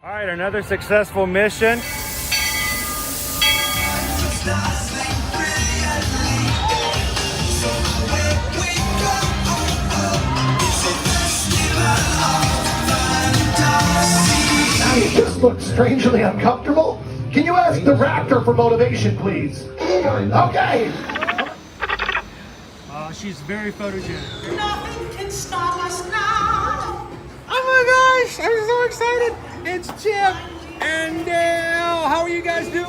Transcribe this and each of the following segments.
All right, another successful mission. You just look strangely uncomfortable. Can you ask the raptor for motivation, please? Okay. She's very photogenic. Nothing can stop us now. Oh my gosh, I'm so excited. It's Chip and Dale. How are you guys doing?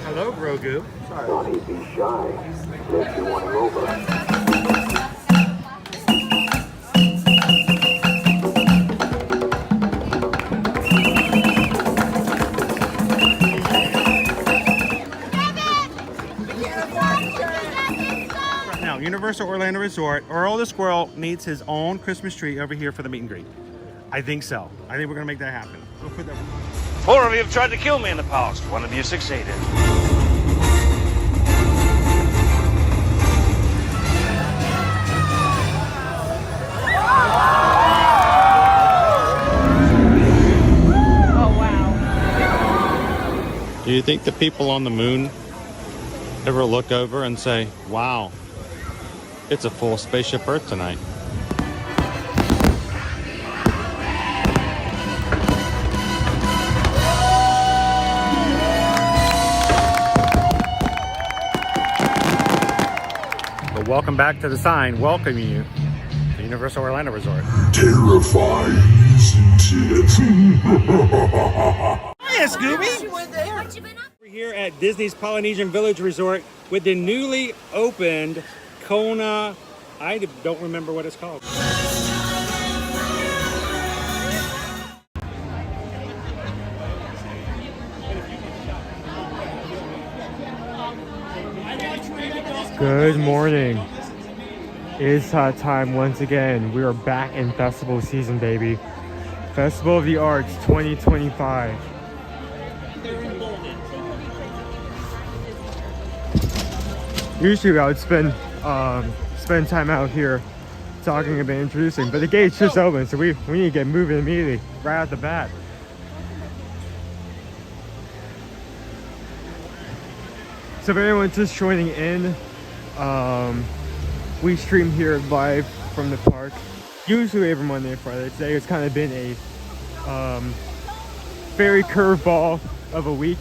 Hello, Grogu. Sorry. Don't he be shy? Makes you want him over. Universal Orlando Resort, Earl the Squirrel needs his own Christmas tree over here for the meet and greet. I think so. I think we're gonna make that happen. We'll put that. 4 of you have tried to kill me in the past. 1 of you succeeded. Oh wow. Do you think the people on the moon ever look over and say, wow, it's a full spaceship Earth tonight? But welcome back to the sign welcoming you to Universal Orlando Resort. Terrifying, isn't it? Hiya, Scooby! We're here at Disney's Polynesian Village Resort with the newly opened Kona, I don't remember what it's called. Good morning. It's time once again. We are back in festival season, baby. Festival of the Arts 2025. Usually I would spend time out here talking about introducing, but the gate's just open, so we need to get moving immediately, right out the bat. So if everyone's just joining in, we stream here live from the park, usually every Monday and Friday. Today it's kind of been a very curveball of a week.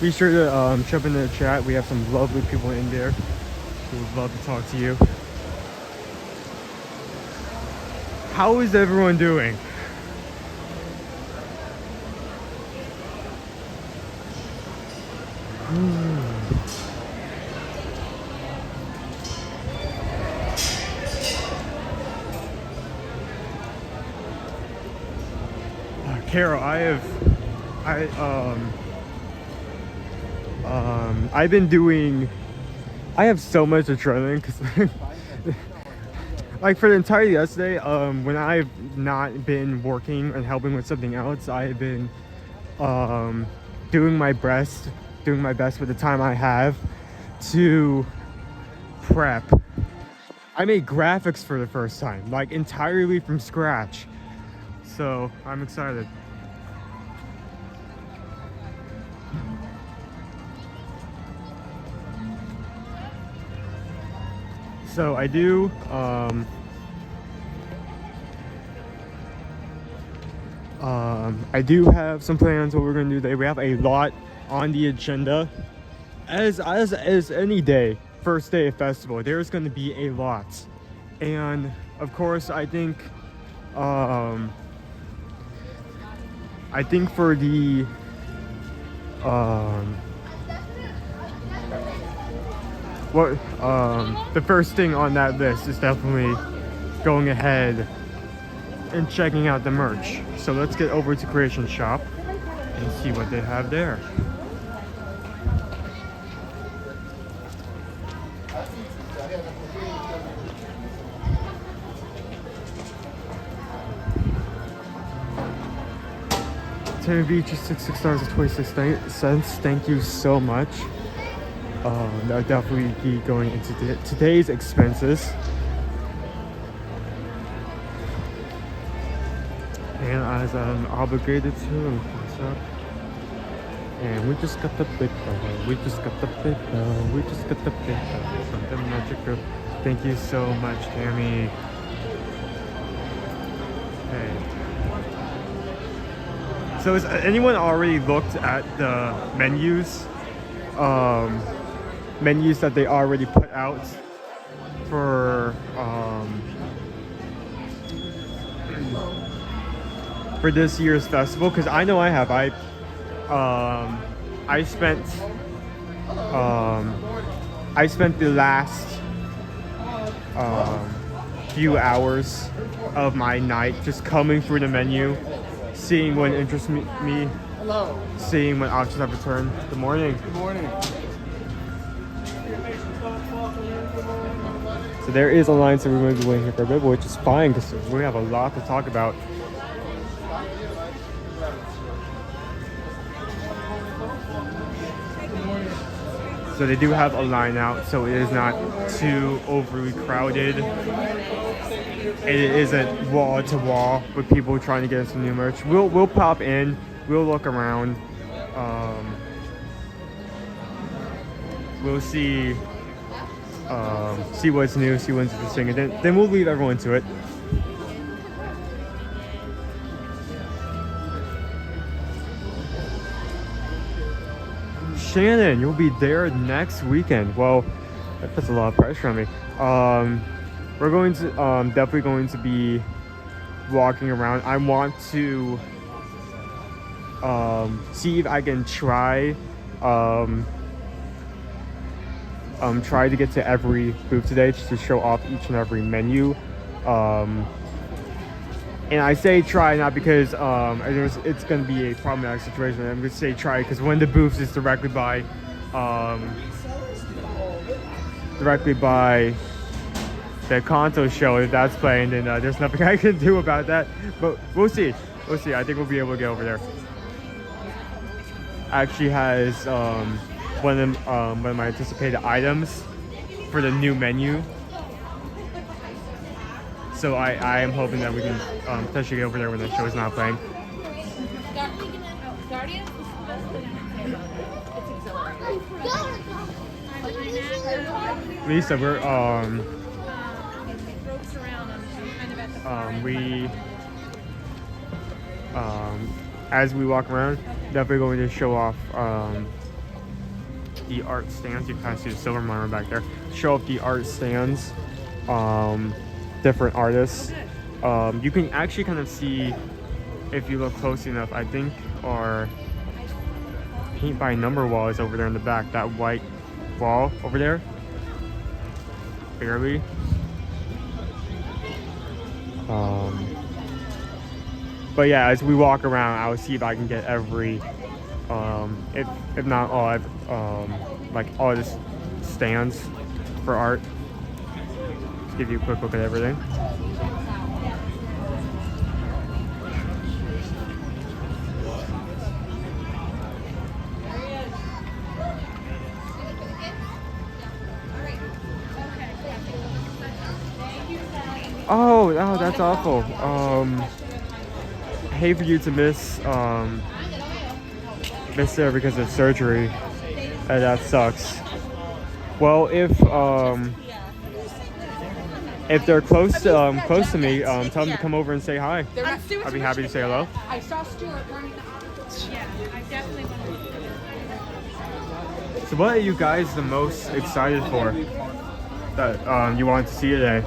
Be sure to jump into the chat. We have some lovely people in there who would love to talk to you. How is everyone doing? Carol, I've been doing, I have so much adrenaline because like for the entire yesterday, when I've not been working and helping with something else, I've been doing my best with the time I have to prep. I made graphics for the first time, like entirely from scratch. So I'm excited. So I do have some plans what we're gonna do today. We have a lot on the agenda. As any day, first day of festival, there's gonna be a lot. And of course I think for the the first thing on that list is definitely going ahead and checking out the merch. So let's get over to Creation Shop and see what they have there. Tammy Beach is $6.26. Thank you so much. That'll definitely be going into today's expenses. And as I'm obligated to, what's up? And we just got the big bell. We just got the big bell. We just got the big bell. Something magical. Thank you so much, Tammy. Hey. So has anyone already looked at the menus? Menus that they already put out for this year's festival? Because I know I have. I spent the last few hours of my night just combing through the menu, seeing what interests me. Hello. Seeing what options have returned. Good morning. Good morning. So there is a line, so we're going to be waiting here for a bit, which is fine because we have a lot to talk about. So they do have a line out, so it is not too overly crowded. It isn't wall to wall with people trying to get some new merch. We'll pop in, we'll look around, we'll see what's new, see what's interesting, and then we'll leave everyone to it. Shannon, you'll be there next weekend. Well, that puts a lot of pressure on me. We're going to definitely going to be walking around. I want to see if I can try to get to every booth today just to show off each and every menu. And I say try not because it's going to be a problematic situation. I'm going to say try because one of the booths is directly by the Kanto show. If that's playing, then there's nothing I can do about that. But we'll see. We'll see. I think we'll be able to get over there. Actually has one of my anticipated items for the new menu. So I am hoping that we can potentially get over there when the show is not playing. Guardians is the best thing I can say about it. It's exhilarating. Lisa, we're It ropes around. I'm kind of at the far end. we as we walk around, definitely going to show off the art stands. You can kind of see the silver miner back there. Show off the art stands. Different artists. You can actually kind of see, if you look closely enough, I think our paint by number wall is over there in the back. That white wall over there. Barely. But yeah, as we walk around, I'll see if I can get every, if not all, like all the stands for art. Give you a quick look at everything. Oh, that's awful. Hate for you to miss there because of surgery. That sucks. Well, if they're close to me, tell them to come over and say hi. I'd be happy to say hello. I saw Stuart running the office. Yeah, I definitely want to. So what are you guys the most excited for that you wanted to see today?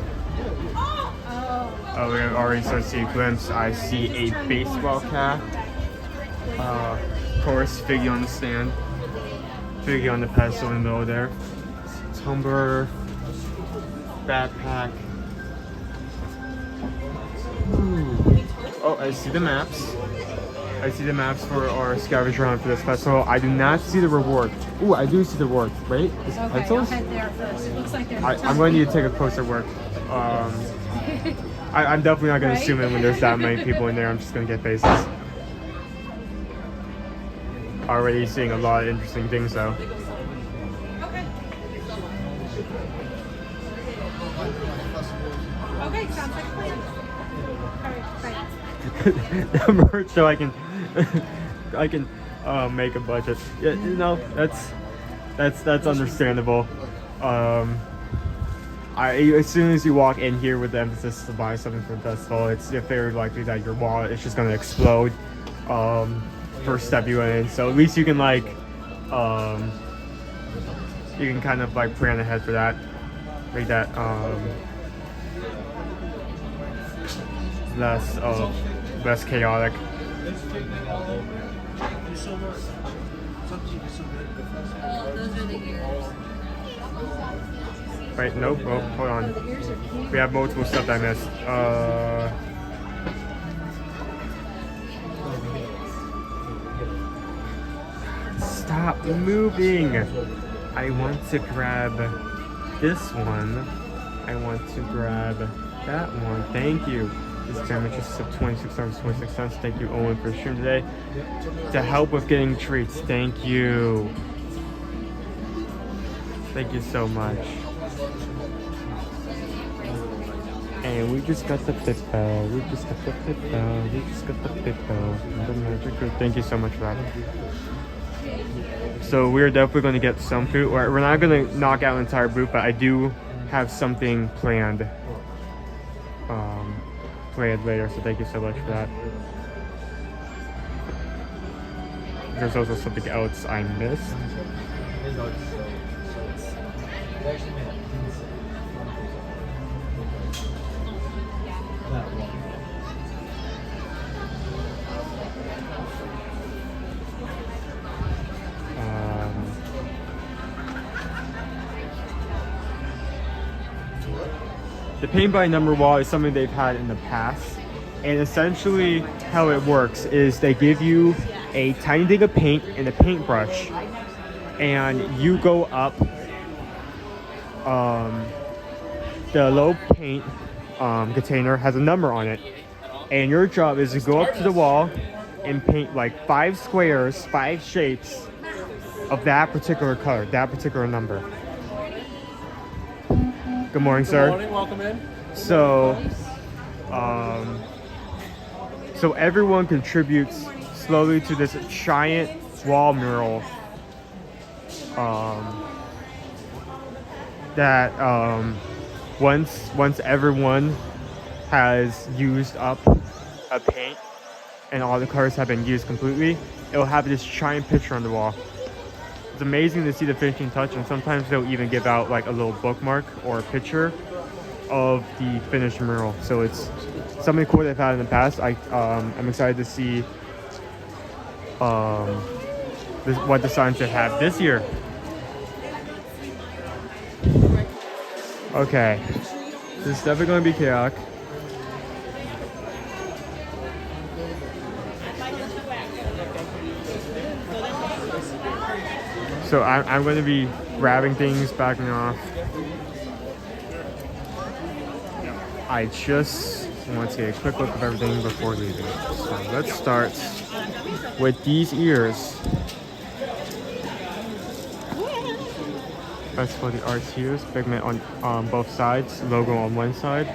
Oh, we have already started to see a glimpse. I see a baseball cap. Of course, Figgy on the stand. Figgy on the pedestal in the middle there. Tumbler. Backpack. Ooh. Oh, I see the maps. I see the maps for our scavenger hunt for this festival. I do not see the reward. Ooh, I do see the reward. Wait, is it pencils? I'll head there first. It looks like there's I'm going to need to take a closer look. I'm definitely not going to zoom in when there's that many people in there. I'm just going to get faces. already seeing a lot of interesting things though. Okay, sounds like a plan. Alright, bye. The merch, so I can make a budget. Yeah, you know, that's understandable. As soon as you walk in here with the emphasis to buy something for the festival, it's very likely that your wallet is just gonna explode first step you in. So at least you can like you can kind of like plan ahead for that, make that less chaotic. Those are the ears. Wait, nope. Oh, hold on. We have multiple stuff I missed. Stop moving. I want to grab this one. I want to grab that one. Thank you. This damage is $26.26. Thank you, Owen, for streaming today. To help with getting treats. Thank you. Thank you so much. And we just got the Pippo. We just got the Pippo. We just got the Pippo. The magic group. Thank you so much for that. So we're definitely going to get some food. We're not going to knock out an entire booth, but I do have something planned. Planned later. So thank you so much for that. There's also something else I missed. The paint by number wall is something they've had in the past, and essentially how it works is they give you a tiny thing of paint and a paintbrush, and you go up. The low paint container has a number on it, and your job is to go up to the wall and paint like 5 squares, 5 shapes of that particular color, that particular number. Good morning, sir. Good morning, welcome in. So, so everyone contributes slowly to this giant wall mural that once everyone has used up a paint and all the colors have been used completely, it'll have this giant picture on the wall. It's amazing to see the finishing touch, and sometimes they'll even give out like a little bookmark or a picture of the finished mural. So it's something cool they've had in the past. I'm excited to see what the sign should have this year. Okay, this is definitely going to be chaotic. So I'm going to be grabbing things, backing off. I just want to get a quick look of everything before leaving. So let's start with these ears. That's for the arts here. Pigment on both sides, logo on one side.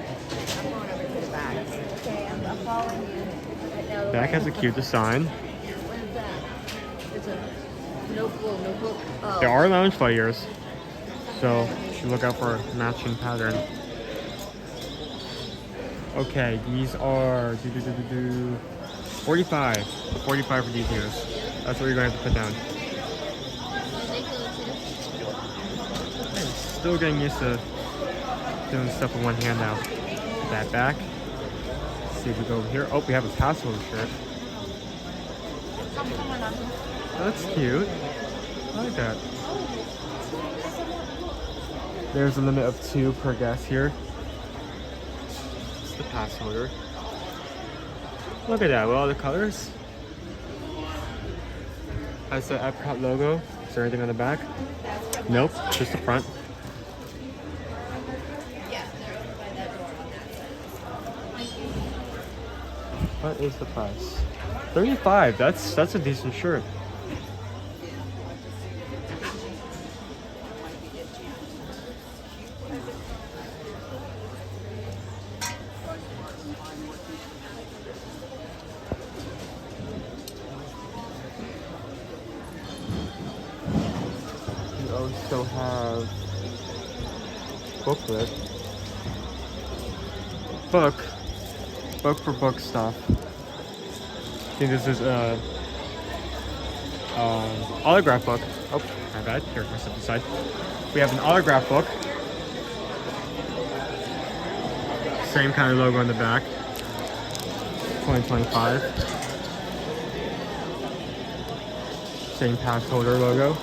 Back has a cute design. There are loungefly ears, so you should look out for a matching pattern. Okay, these are 45 for these ears. That's what you're going to have to put down. Okay, still getting used to doing stuff with one hand now. Put that back. Let's see if we go over here. Oh, we have a password shirt. That's cute. I like that. There's a limit of 2 per guest here. It's the pass holder. Look at that, with all the colors. Has the Epcot logo. Is there anything on the back? Nope, just the front. What is the price? $35. That's a decent shirt. also have booklet. Book for book stuff. I think this is a autograph book. Oh, my bad. Here, I step aside. We have an autograph book. Same kind of logo on the back. 2025. Same pass holder logo.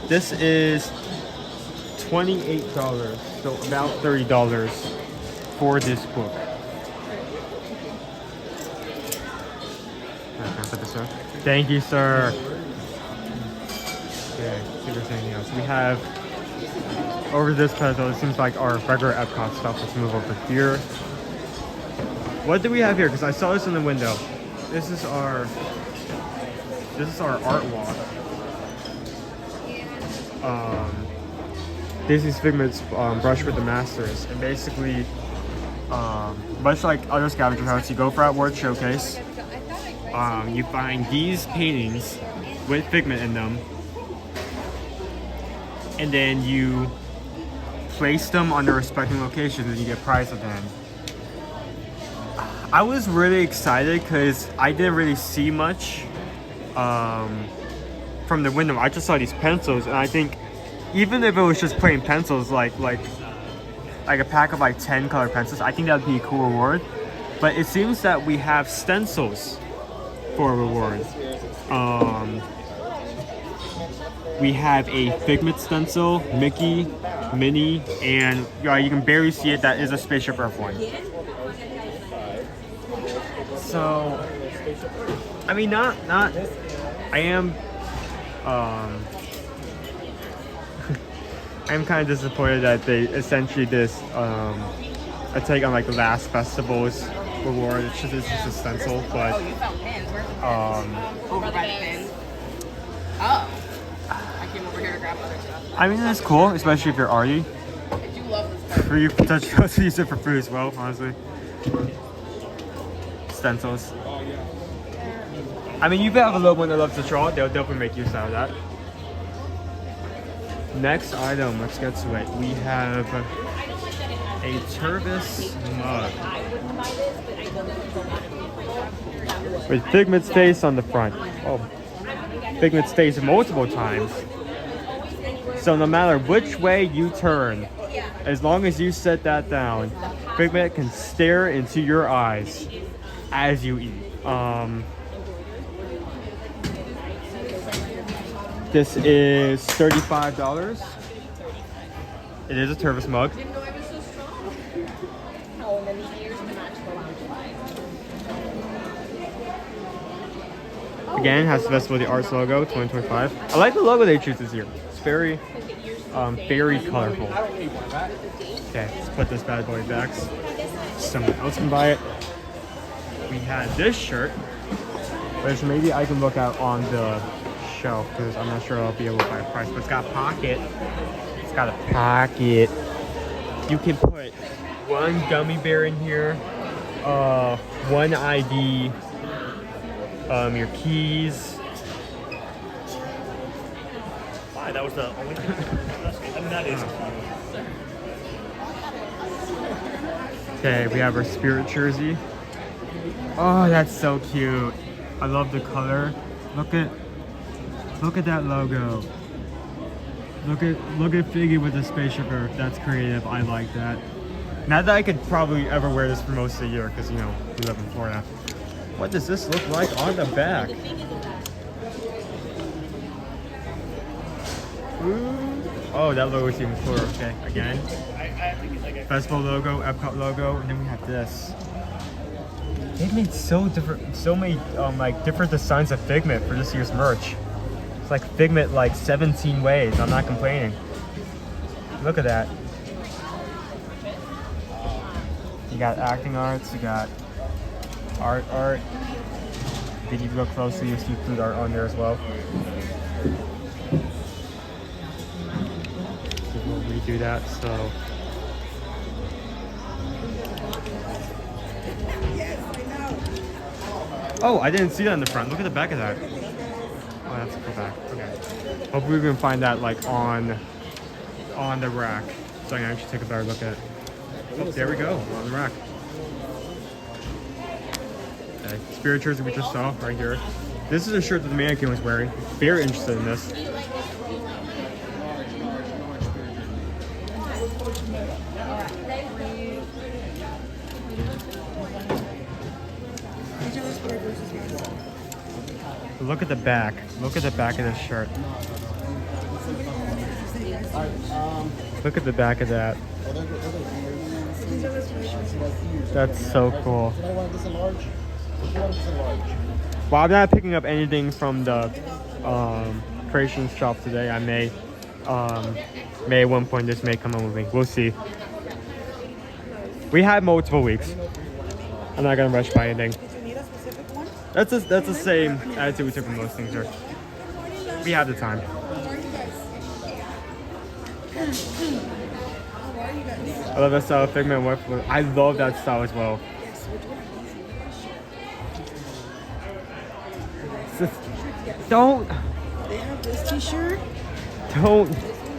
This is $28, so about $30 for this book. Can I put this up? Thank you, sir. Okay, see if there's anything else. We have over this pedestal, it seems like our regular Epcot stuff. Let's move over here. What do we have here? Because I saw this in the window. This is our art walk. Disney's Figment's Brush with the Masters, and basically, much like other scavenger hunts, you go for Outward Showcase. You find these paintings with Figment in them, and then you place them on their respective locations, and you get prize at the end. I was really excited because I didn't really see much from the window. I just saw these pencils, and I think even if it was just plain pencils, like a pack of like 10 color pencils, I think that would be a cool reward. But it seems that we have stencils for rewards. We have a Figment stencil, Mickey, Minnie, and you can barely see it. That is a Spaceship Earth one. So, I mean, not. I am. I'm kind of disappointed that they essentially did a take on like the last festival's reward. It's just a stencil, but Oh, you found pins. Where's the pins? Over by the pins. Oh. I came over here to grab other stuff. I mean, it's cool, especially if you're arty. I do love this part. For you to also use it for food as well, honestly. Stencils. I mean, you have a little one that loves to draw, they'll definitely make use out of that. Next item, let's get to it. We have a Turvis mug with Figment's face on the front. Oh, Figment's face multiple times. So no matter which way you turn, as long as you set that down, Figment can stare into your eyes as you eat. This is $35. It is a Turvis mug. Again, it has the Festival of the Arts logo, 2025. I like the logo they choose this year. It's very colorful. Okay, let's put this bad boy back so someone else can buy it. We had this shirt, which maybe I can look out on the shelf because I'm not sure I'll be able to buy a price, but it's got a pocket. It's got a pocket. You can put one gummy bear in here, one ID, your keys. Why? That was the only thing. I mean, that is cute. Okay, we have our Spirit jersey. Oh, that's so cute. I love the color. Look at that logo. Look at Figgy with the Spaceship Earth. That's creative. I like that. Not that I could probably ever wear this for most of the year because, you know, we live in Florida. What does this look like on the back? Ooh. Oh, that logo is even cooler. Okay, again. Festival logo, Epcot logo, and then we have this. They've made so many like different designs of Figment for this year's merch. It's like Figment like 17 ways. I'm not complaining. Look at that. You got acting arts, you got art. If you look closely, you see food art on there as well. So we'll redo that. So. Oh, I didn't see that in the front. Look at the back of that. Oh, that's a cool bag. Okay. Hopefully we can find that like on the rack, so I can actually take a better look at it. Oh, there we go, on the rack. Okay. Spirit shirts that we just saw right here. This is a shirt that the mannequin was wearing. Very interested in this. Look at the back. Look at the back of this shirt. Look at the back of that. That's so cool. Well, I'm not picking up anything from the creation shop today. I may at one point this may come on with me. We'll see. We had multiple weeks. I'm not gonna rush by anything. That's the same attitude we took from most things here. We have the time. I love that style of Figment work. I love that style as well. Don't. They have this t-shirt.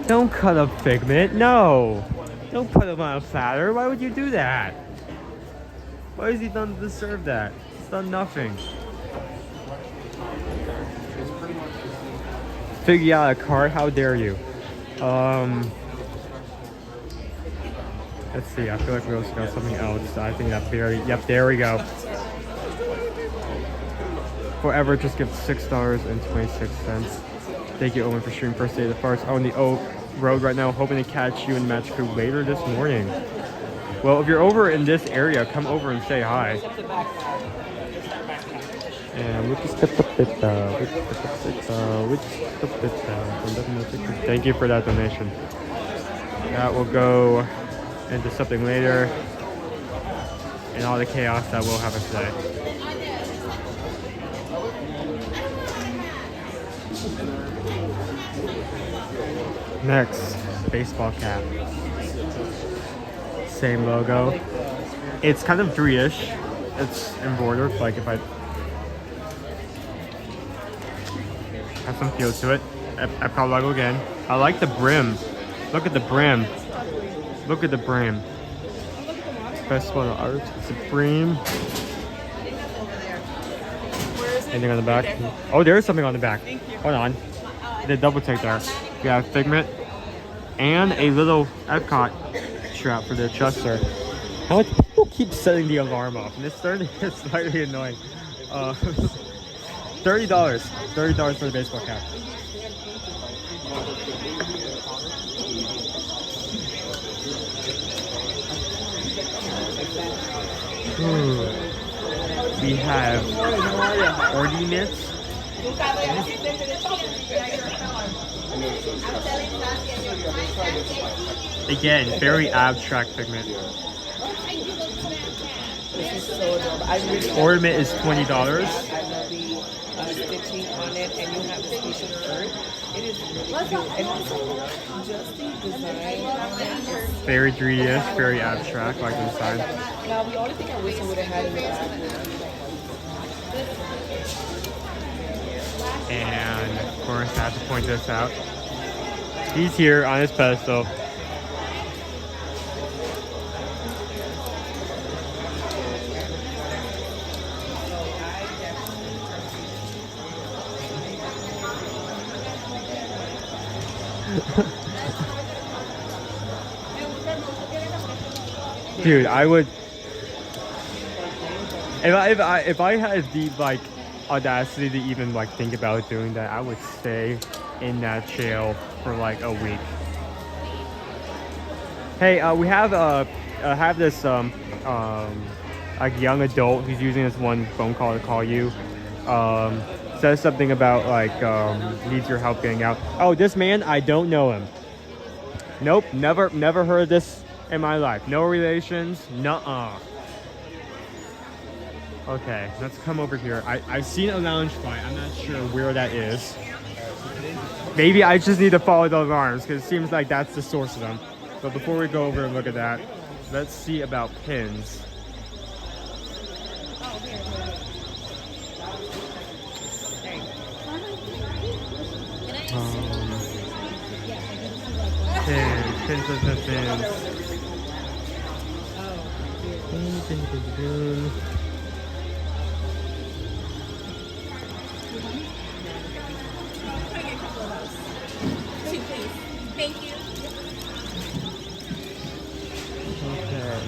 Don't cut up Figment. No. Don't put him on a platter. Why would you do that? Why has he done to deserve that? He's done nothing. Figure out a card? How dare you? Let's see. I feel like we also got something else. I think that very. Yep, there we go. Forever just gives $6.26. Thank you, Owen, for streaming first day of the farce on the Oak Road right now. Hoping to catch you in Match Crew later this morning. Well, if you're over in this area, come over and say hi. And thank you for that donation. That will go into something later, and all the chaos that will happen today. Next, baseball cap. Same logo. It's kind of 3-ish. It's embroidered, like if I have some feel to it. Epcot logo again. I like the brim. Look at the brim. Look at the brim. Festival of Arts, Supreme. Anything on the back? Oh, there is something on the back. Hold on. The double take there. We have Figment and a little Epcot strap for the adjuster. How much people keep setting the alarm off? And it's starting to get slightly annoying. $30. $30 for the baseball cap. We have ordinance. Again, very abstract Figment. Ornament is $20. I love the stitching on it, and you have the special bird. It is really cute, and also just the design on it. Very 3D-ish, very abstract, like inside. Now, the only thing I wish I would have had in the back. And of course, I have to point this out. He's here on his pedestal. Dude, I would if I had the like audacity to even like think about doing that, I would stay in that jail for like a week. Hey, we have this like young adult who's using this one phone call to call you. Says something about like needs your help getting out. Oh, this man, I don't know him. Nope, never heard of this in my life. No relations, nuh-uh. Okay, let's come over here. I've seen a lounge fight. I'm not sure where that is. Maybe I just need to follow those arms because it seems like that's the source of them. But before we go over and look at that, let's see about pins. Pins. Two, please. Thank you. Okay.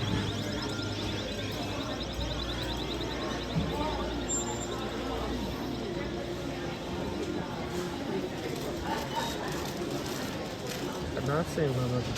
I'm not saying one of the things.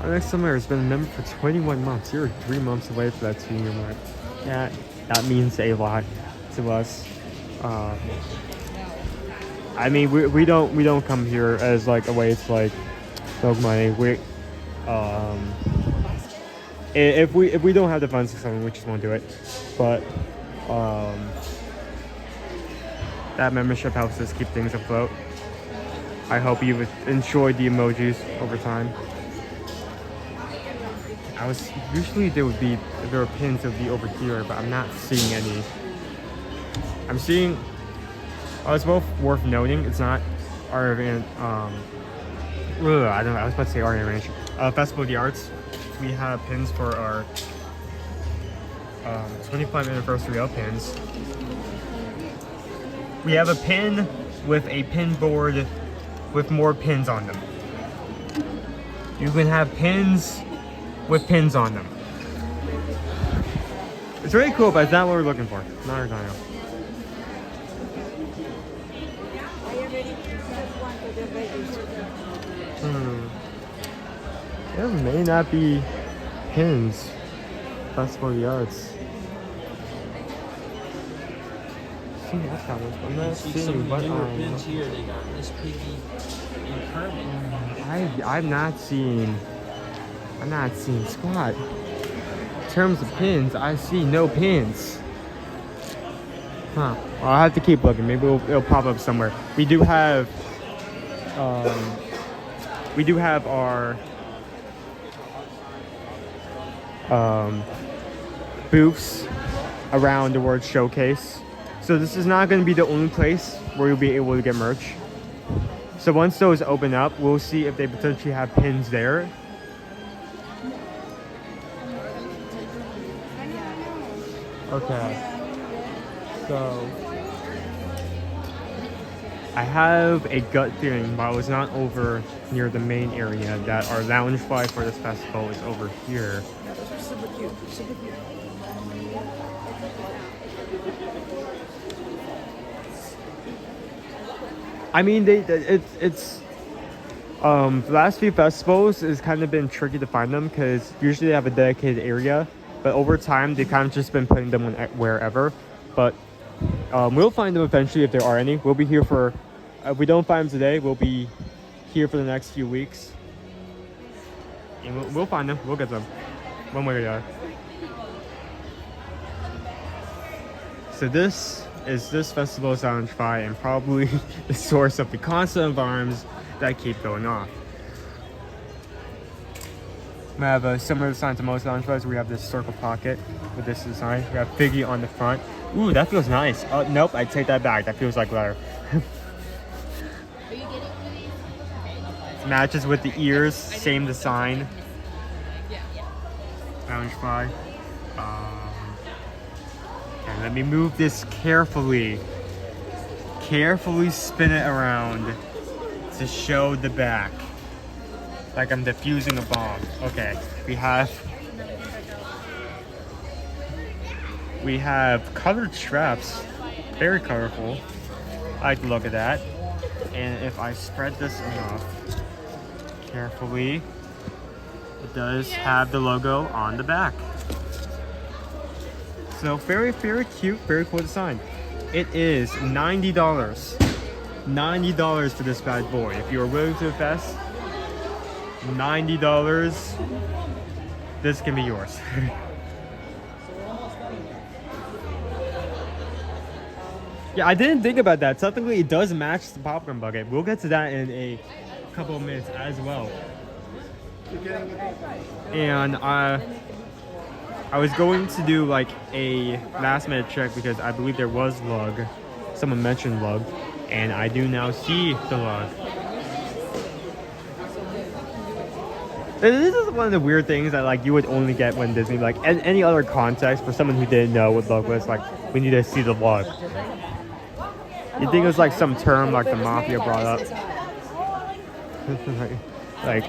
Our next summer has been a member for 21 months. You're 3 months away for that 2-year mark. Yeah, that means a lot to us. I mean, we don't come here as like a way to like milk money. If we don't have the funds for something, we just won't do it. But that membership helps us keep things afloat. I hope you've enjoyed the emojis over time. Usually there are pins that would be over here, but I'm not seeing any. I'm seeing. It's both worth noting. It's not our event. I don't know. I was about to say our range. Festival of the Arts. We have pins for our 25th anniversary of pins. We have a pin with a pin board with more pins on them. You can have pins with pins on them. It's really cool, but it's not what we're looking for. Not our time. There may not be pins. Festival of the Arts. See that one. I'm not seeing what pins here. They got Miss Piggy and Kermit. I'm not seeing squat. In terms of pins, I see no pins. Huh. Well, I'll have to keep looking. Maybe it'll pop up somewhere. We do have our booths around the word showcase. So this is not going to be the only place where you'll be able to get merch. So once those open up, we'll see if they potentially have pins there. Okay. So I have a gut feeling, while I was not over near the main area, that our lounge fly for this festival is over here. Super cute. Super cute. I mean, it's the last few festivals has kind of been tricky to find them because usually they have a dedicated area, but over time they've kind of just been putting them wherever. But we'll find them eventually if there are any. We'll be here for. If we don't find them today, we'll be here for the next few weeks, and we'll find them. We'll get them, one way or the other. So this is this festival's lounge fi, and probably the source of the constant alarms that keep going off. We have a similar design to most lounge fis. We have this circle pocket with this design. We have Figgy on the front. Ooh, that feels nice. Oh, nope, I take that back. That feels like leather. It matches with the ears, same design. Lounge fi. And let me move this carefully. Carefully spin it around to show the back. Like I'm defusing a bomb. Okay, we have colored straps. Very colorful. I like the look of that. And if I spread this enough carefully, it does have the logo on the back. So very, very cute, very cool design. It is $90. $90 for this bad boy. If you are willing to invest $90, this can be yours. Yeah, I didn't think about that. Technically, it does match the popcorn bucket. We'll get to that in a couple of minutes as well. And I was going to do like a last minute check because I believe there was lug. Someone mentioned lug, and I do now see the lug. This is one of the weird things that like you would only get when Disney, like in any other context, for someone who didn't know what lug was, like we need to see the lug. You think it was like some term like the mafia brought up? like,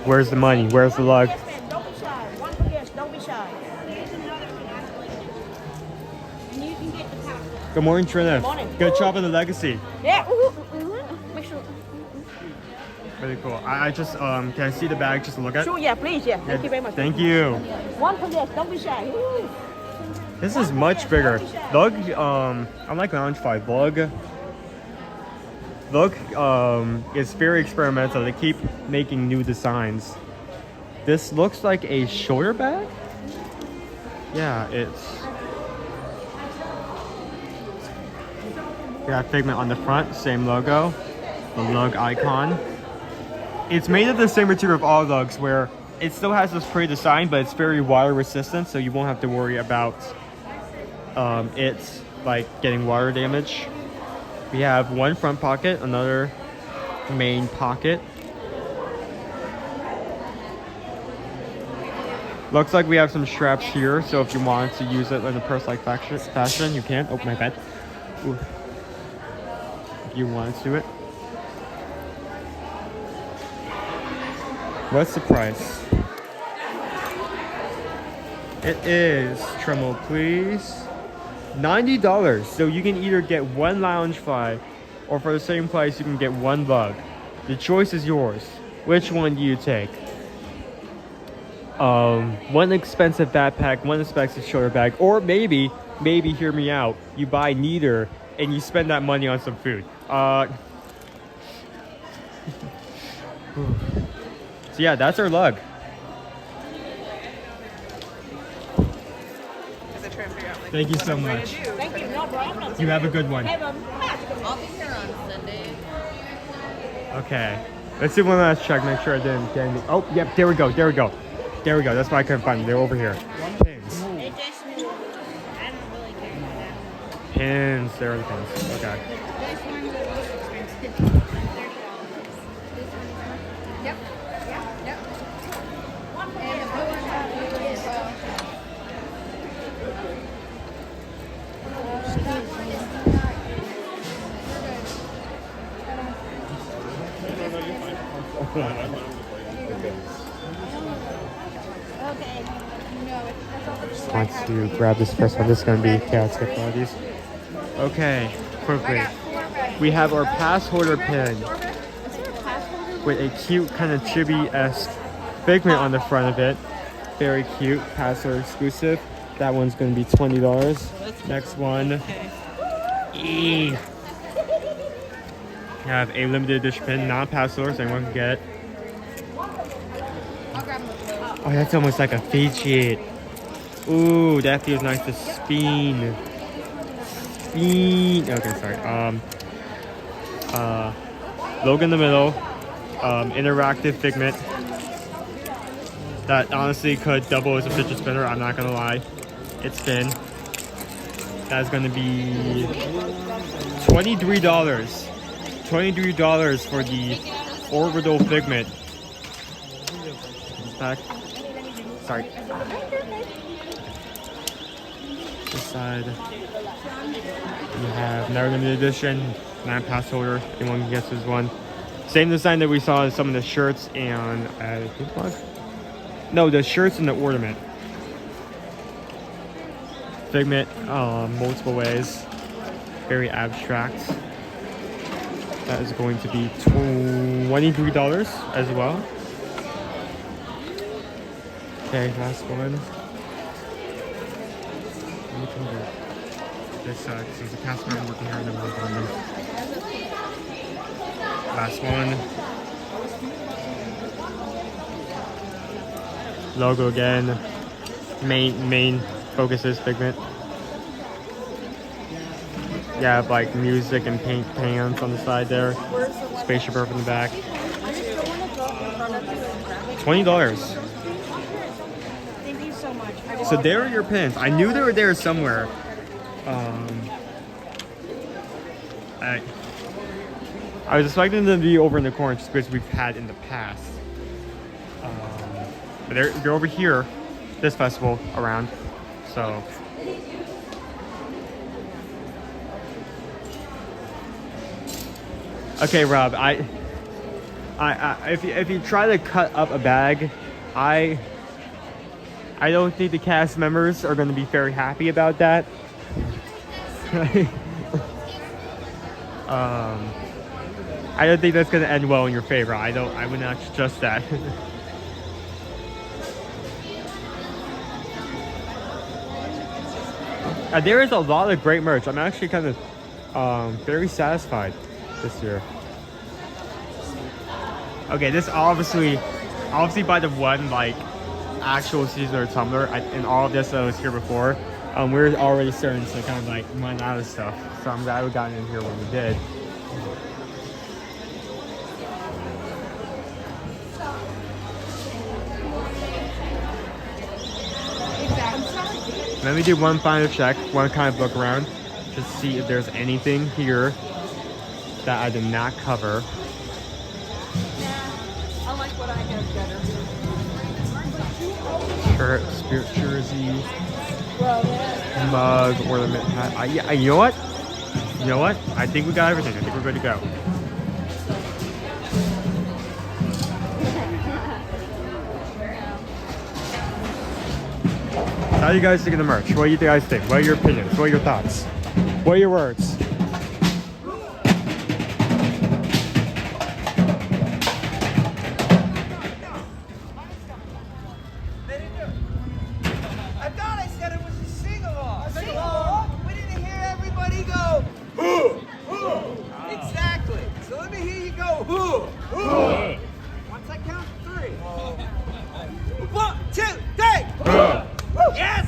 where's the money? Where's the lug? Don't be shy. Good morning, Trina. Good morning. Good job on the legacy. Yeah. Make sure. Really cool. I just can I see the bag just to look at? Sure, yeah, please, yeah. Thank you very much. Thank you. One for this, don't be shy. Woo. This is much bigger. Lug, unlike Lounge 5, Lug is very experimental. They keep making new designs. This looks like a shoulder bag? Yeah, it's... We got Figment on the front, same logo. The lug icon. It's made of the same material of all lugs, where it still has this pretty design, but it's very water resistant, so you won't have to worry about it's like getting water damage. We have one front pocket, another main pocket. Looks like we have some straps here, so if you wanted to use it in a purse-like fashion, you can. Oh, my bad. Ooh. If you wanted to do it. What's the price? It is, tremble please, $90. So you can either get one lounge fly, or for the same price you can get one lug. The choice is yours. Which one do you take? One expensive backpack, one expensive shoulder bag, or maybe hear me out, you buy neither and you spend that money on some food. So yeah, that's our lug. Thank you so much. Thank you, no problem. You have a good one. Have a I'll be here on Sunday. Okay. Let's do one last check, make sure I didn't get any. Oh, yep, there we go. That's why I couldn't find them. They're over here. Pins. It just, I don't really care about that. Pins. There are the pins. Okay. This one's the most expensive. $30. Yep. And the blue one's probably as well. Just want to grab this first one. This is going to be chaotic one of these. Okay, quickly. We have our pass holder pin with a cute kind of chibi-esque figment on the front of it. Very cute, pass holder exclusive. That one's going to be $20. Next one. We have a limited edition pin, non-pass holder, so anyone can get it. Oh, that's almost like a fidget. Ooh, that feels nice to spin. Okay, sorry. Logo in the middle. Interactive figment. That honestly could double as a fidget spinner, I'm not gonna lie. It's thin. That's gonna be $23. $23 for the orbital figment. Back. Sorry. This side. We have another limited edition, non-pass holder. Anyone can guess this one. Same design that we saw in some of the shirts and I think what? No, the shirts and the ornament. Figment, multiple ways. Very abstract. That is going to be $23 as well. Okay, last one. This is a password I'm working here and then we'll go on them. Last one. Logo again. Main focuses figment. You have like music and paint cans on the side there. Spaceship Earth in the back. $20. Thank you so much. So there are your pins. I knew they were there somewhere. I was expecting them to be over in the corner just because we've had in the past. But they're over here, this festival around. So. Okay, Rob. If you try to cut up a bag, I don't think the cast members are going to be very happy about that. I don't think that's going to end well in your favor. I would not suggest that. There is a lot of great merch. I'm actually kind of very satisfied this year. Okay, this obviously by the one like actual seasonal tumbler, and all of this that was here before, we're already starting to kind of like run out of stuff. So I'm glad we got in here when we did. Let me do one final check, one kind of look around, just see if there's anything here that I did not cover. I like what I have better. Shirt, spirit jersey, mug, ornament hat. Yeah, you know what? You know what? I think we got everything. I think we're good to go. How do you guys think of the merch? What do you guys think? What are your opinions? What are your thoughts? What are your words? I thought I said it was a sing-along. A sing-along? We didn't hear everybody go, hoo, hoo. Exactly. So let me hear you go, hoo, hoo. Once I count to 3. 1, 2, 3. Yes!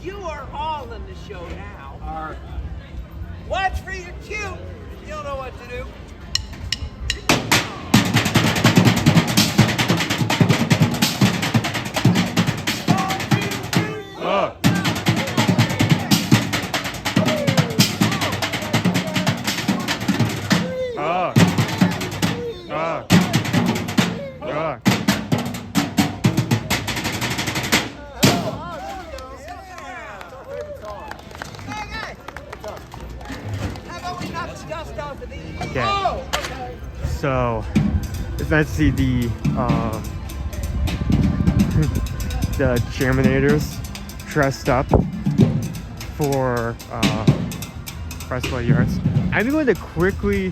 You are all in the show now. Watch for your cue. You'll know what to do. Okay. So it's nice to see the the Chairmanators dressed up for Festival Yards. I'm going to quickly.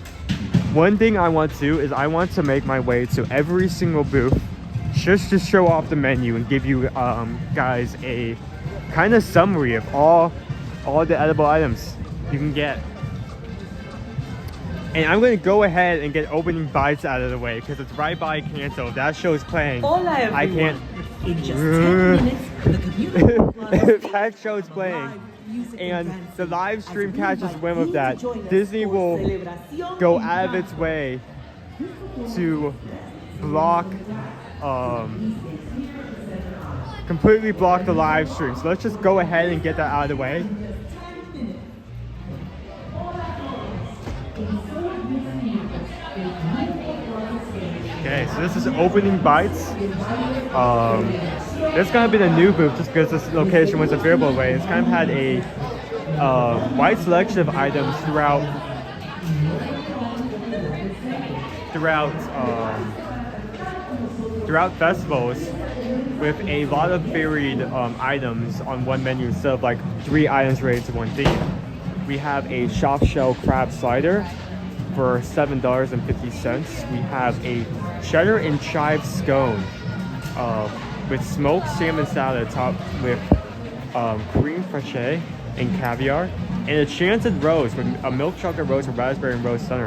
One thing I want to do is I want to make my way to every single booth just to show off the menu and give you guys a kind of summary of all the edible items you can get. And I'm going to go ahead and get opening bites out of the way because it's right by Canto. If that show's playing, I can't. In just 10 minutes, the community if that show's playing and the live stream catches wind of that, Disney will go out of its way to block, completely block the live stream. So let's just go ahead and get that out of the way. Okay, so this is opening bites. This kind of been a new booth just because this location was available away. It's kind of had a wide selection of items throughout festivals, with a lot of varied items on one menu instead of like 3 items related to one theme. We have a soft shell crab slider for $7.50. We have a cheddar and chive scone with smoked salmon salad topped with cream fraiche and caviar, and a Enchanted Rose with a milk chocolate rose with raspberry and rose center.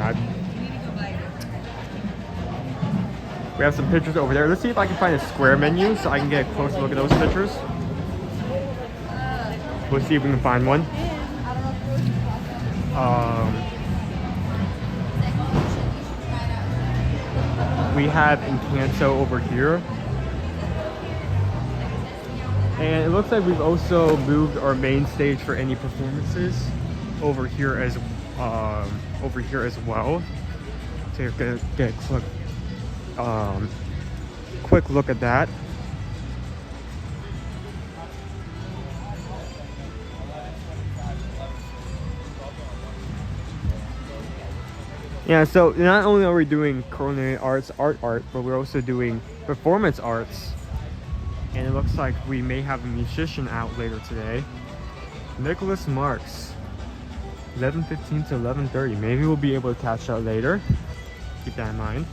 We have some pictures over there. Let's see if I can find a square menu so I can get a closer look at those pictures. We'll see if we can find one. We have Encanto over here. And it looks like we've also moved our main stage for any performances over here as well. So you're gonna get a quick look at that. Yeah, so not only are we doing culinary arts, art, but we're also doing performance arts. And it looks like we may have a musician out later today. Nicholas Marks, 11:15 to 11:30. Maybe we'll be able to catch that later. Keep that in mind.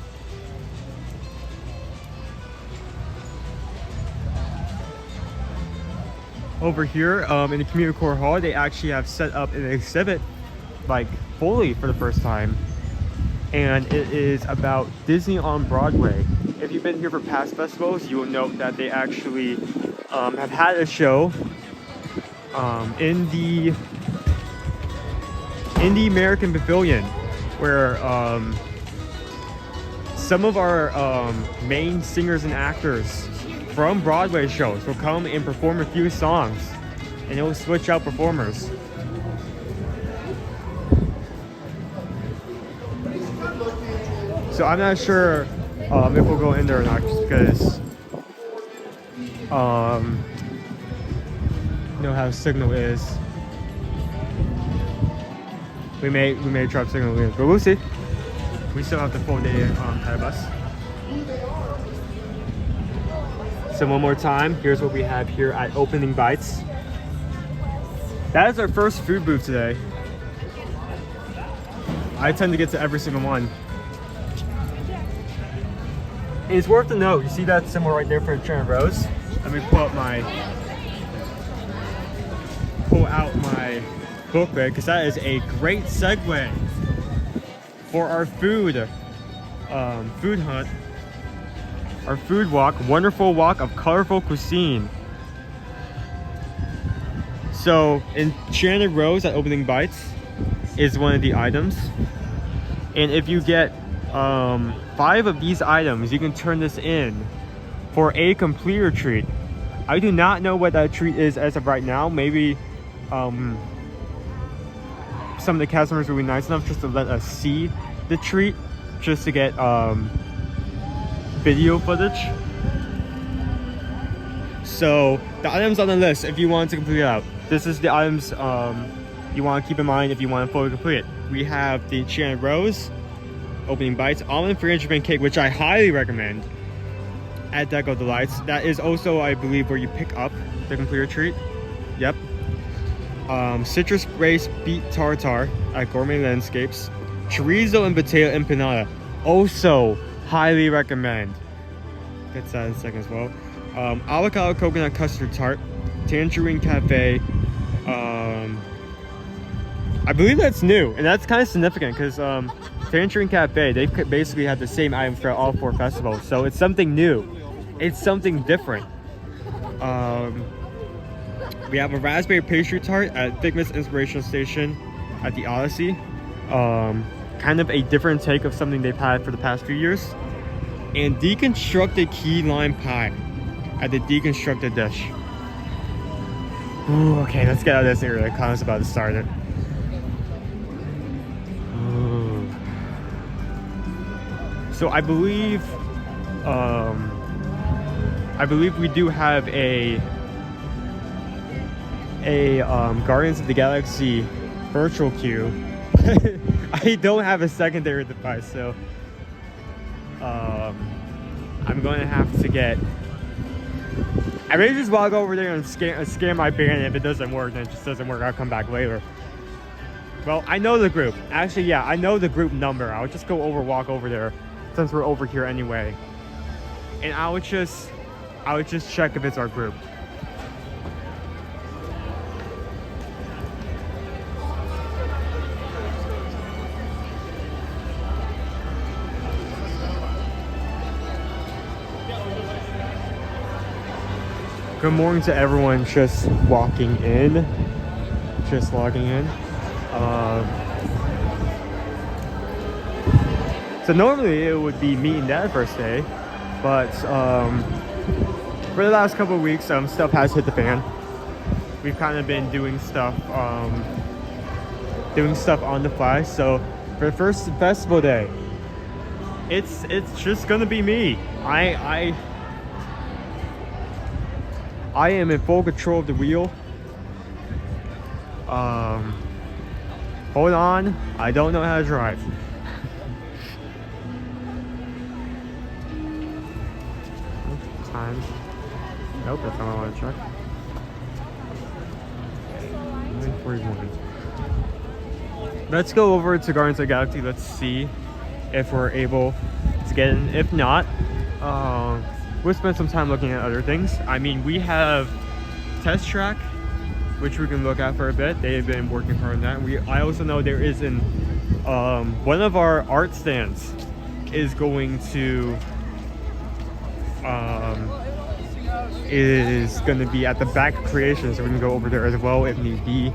Over here in the community core hall, they actually have set up an exhibit like fully for the first time. And it is about Disney on Broadway. If you've been here for past festivals, you will note that they actually have had a show in the American Pavilion where some of our main singers and actors from Broadway shows will come and perform a few songs, and it will switch out performers. So I'm not sure if we'll go in there or not, just because you know how the signal is. We may try to signal in, but we'll see. We still have the full day ahead of us. So one more time, here's what we have here at Opening Bites. That is our first food booth today. I tend to get to every single one. And it's worth to note, you see that symbol right there for the Trinity Rose? Let me pull out my booklet, because that is a great segue for our food hunt, our food walk, wonderful walk of colorful cuisine. So Enchanted Rose at Opening Bites is one of the items, and if you get 5 of these items, you can turn this in for a completer treat. I do not know what that treat is as of right now. Maybe some of the cast members will be nice enough just to let us see the treat, just to get video footage. So the items on the list, if you want to complete it out, this is the items you want to keep in mind if you want to fully complete it. We have the Enchanted Rose, Opening Bites, almond free gingerbread cake, which I highly recommend at Deco Delights. That is also, I believe, where you pick up the completer treat. Yep. Citrus Race Beet Tartare at Gourmet Landscapes. Chorizo and potato empanada, also highly recommend. Get that in a second as well. Avocado coconut custard tart, Tangerine Cafe. I believe that's new, and that's kind of significant because Tangerine Cafe, they basically have the same item for all 4 festivals, so it's something new. It's something different. We have a raspberry pastry tart at Figment's Inspiration Station at the Odyssey. Kind of a different take of something they've had for the past few years. And deconstructed key lime pie at the Deconstructed Dish. Ooh, okay, let's get out of this area. The con's about to start it. Ooh. So I believe we do have a Guardians of the Galaxy virtual queue. I don't have a secondary device, so I'm going to have to get... I may just walk over there and scan my band. If it doesn't work, then it just doesn't work. I'll come back later. Well, I know the group. Actually, yeah, I know the group number. I'll just walk over there since we're over here anyway. And I would just check if it's our group. Good morning to everyone just walking in, just logging in. So normally it would be me and Dad first day, but for the last couple of weeks, stuff has hit the fan. We've kind of been doing stuff on the fly. So for the first festival day, it's just gonna be me. I am in full control of the wheel. Hold on, I don't know how to drive. Time. Nope, that's not what I want to check. 9:41. Let's go over to Guardians of the Galaxy. Let's see if we're able to get in. If not, we'll spend some time looking at other things. I mean, we have Test Track, which we can look at for a bit. They've been working hard on that. I also know there is one of our art stands is going to be at the back of Creation, so we can go over there as well if need be.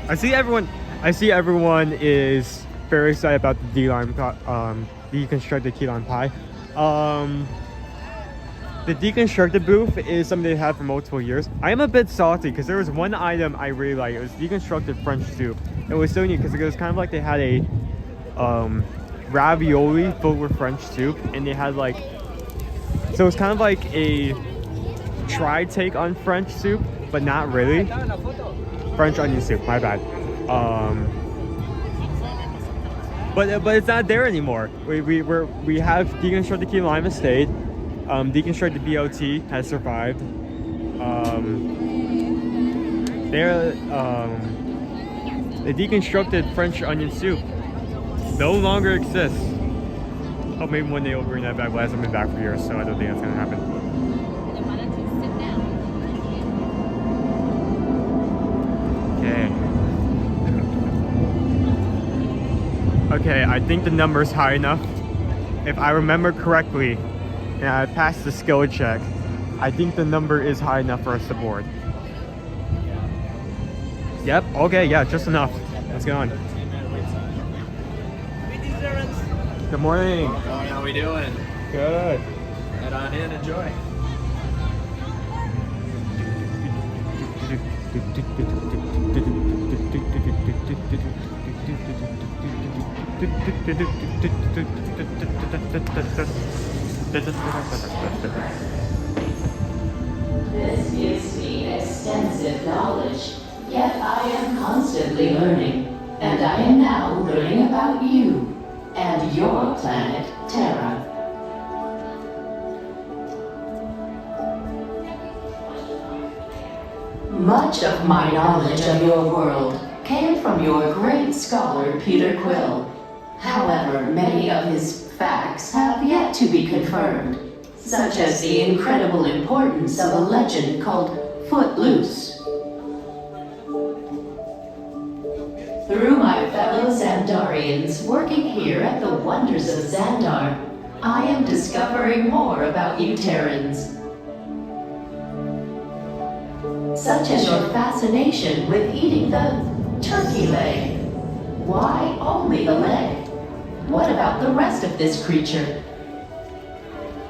I see everyone is very excited about the deconstructed key lime pie. The deconstructed booth is something they had for multiple years. I am a bit salty because there was one item I really liked. It was deconstructed French soup. It was so neat because it was kind of like they had a ravioli filled with French soup, and they had like, so it's kind of like a take on French soup, but not really. French onion soup, my bad. But it's not there anymore. We have deconstructed key lime estate. Deconstructed BLT has survived. The deconstructed French onion soup no longer exists. Oh, maybe one day we'll bring that back, but it hasn't been back for years, so I don't think that's gonna happen. Okay, I think the number's high enough. If I remember correctly, and I passed the skill check, I think the number is high enough for us to board. Yep, okay, yeah, just enough. Let's go on. Good morning. How we doing? Good. Head on in, enjoy. This gives me extensive knowledge, yet I am constantly learning, and I am now learning about you and your planet, Terra. Much of my knowledge of your world came from your great scholar, Peter Quill. However, many of his facts have yet to be confirmed, such as the incredible importance of a legend called Footloose. Through my fellow Xandarians working here at the Wonders of Xandar, I am discovering more about you Terrans. Such as your fascination with eating the turkey leg. Why only the leg? What about the rest of this creature?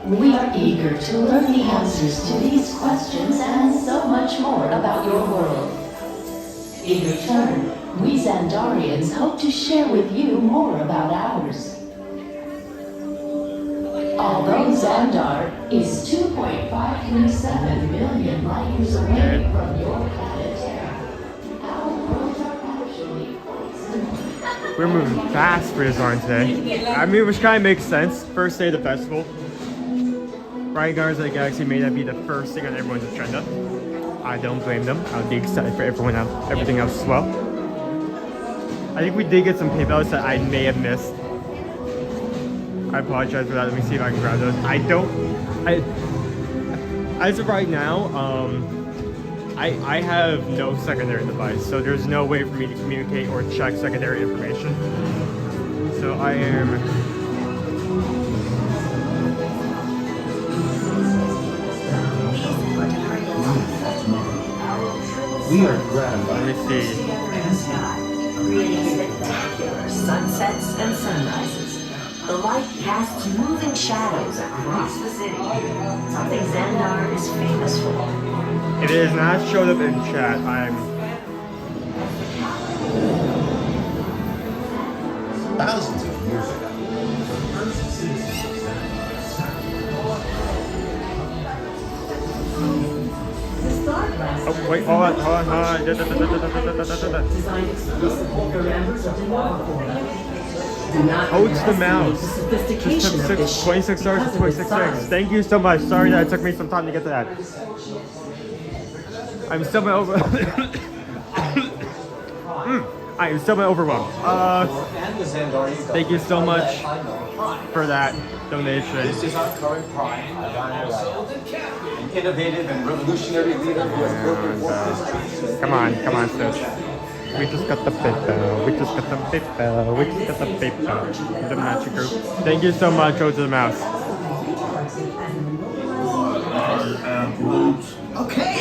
We are eager to learn the answers to these questions and so much more about your world. In return, we Xandarians hope to share with you more about ours. Although Xandar is 2.537 million light years away from your planet Terra, our worlds are actually quite similar. We're moving fast for design today. I mean, which kind of makes sense. First day of the festival. Right, Guardians of the Galaxy may not be the first thing on everyone's agenda. I don't blame them. I'll be excited for everyone else, everything else as well. I think we did get some payouts that I may have missed. I apologize for that. Let me see if I can grab those. As of right now, I have no secondary device, so there's no way for me to communicate or check secondary information. So I am. We are grabbed by Let me see. Creating spectacular sunsets and sunrises. The light casts moving shadows across the city. Something Xandar is famous for. It is not showed up in chat. I'm. thousands of years ago. Oh, wait, hold on. Hold the mouse. Just took 26 hours to 26 seconds. Thank you so much. Sorry that it took me some time to get to that. I'm still overwhelmed. I am still overwhelmed. Thank you so much for that donation. This is our current prime, an innovative and revolutionary leader who has broken history. Come on, sis. We just got the paper. We just got the paper. We just got the paper. The magic group. Thank you so much, Go to the Mouse. Okay.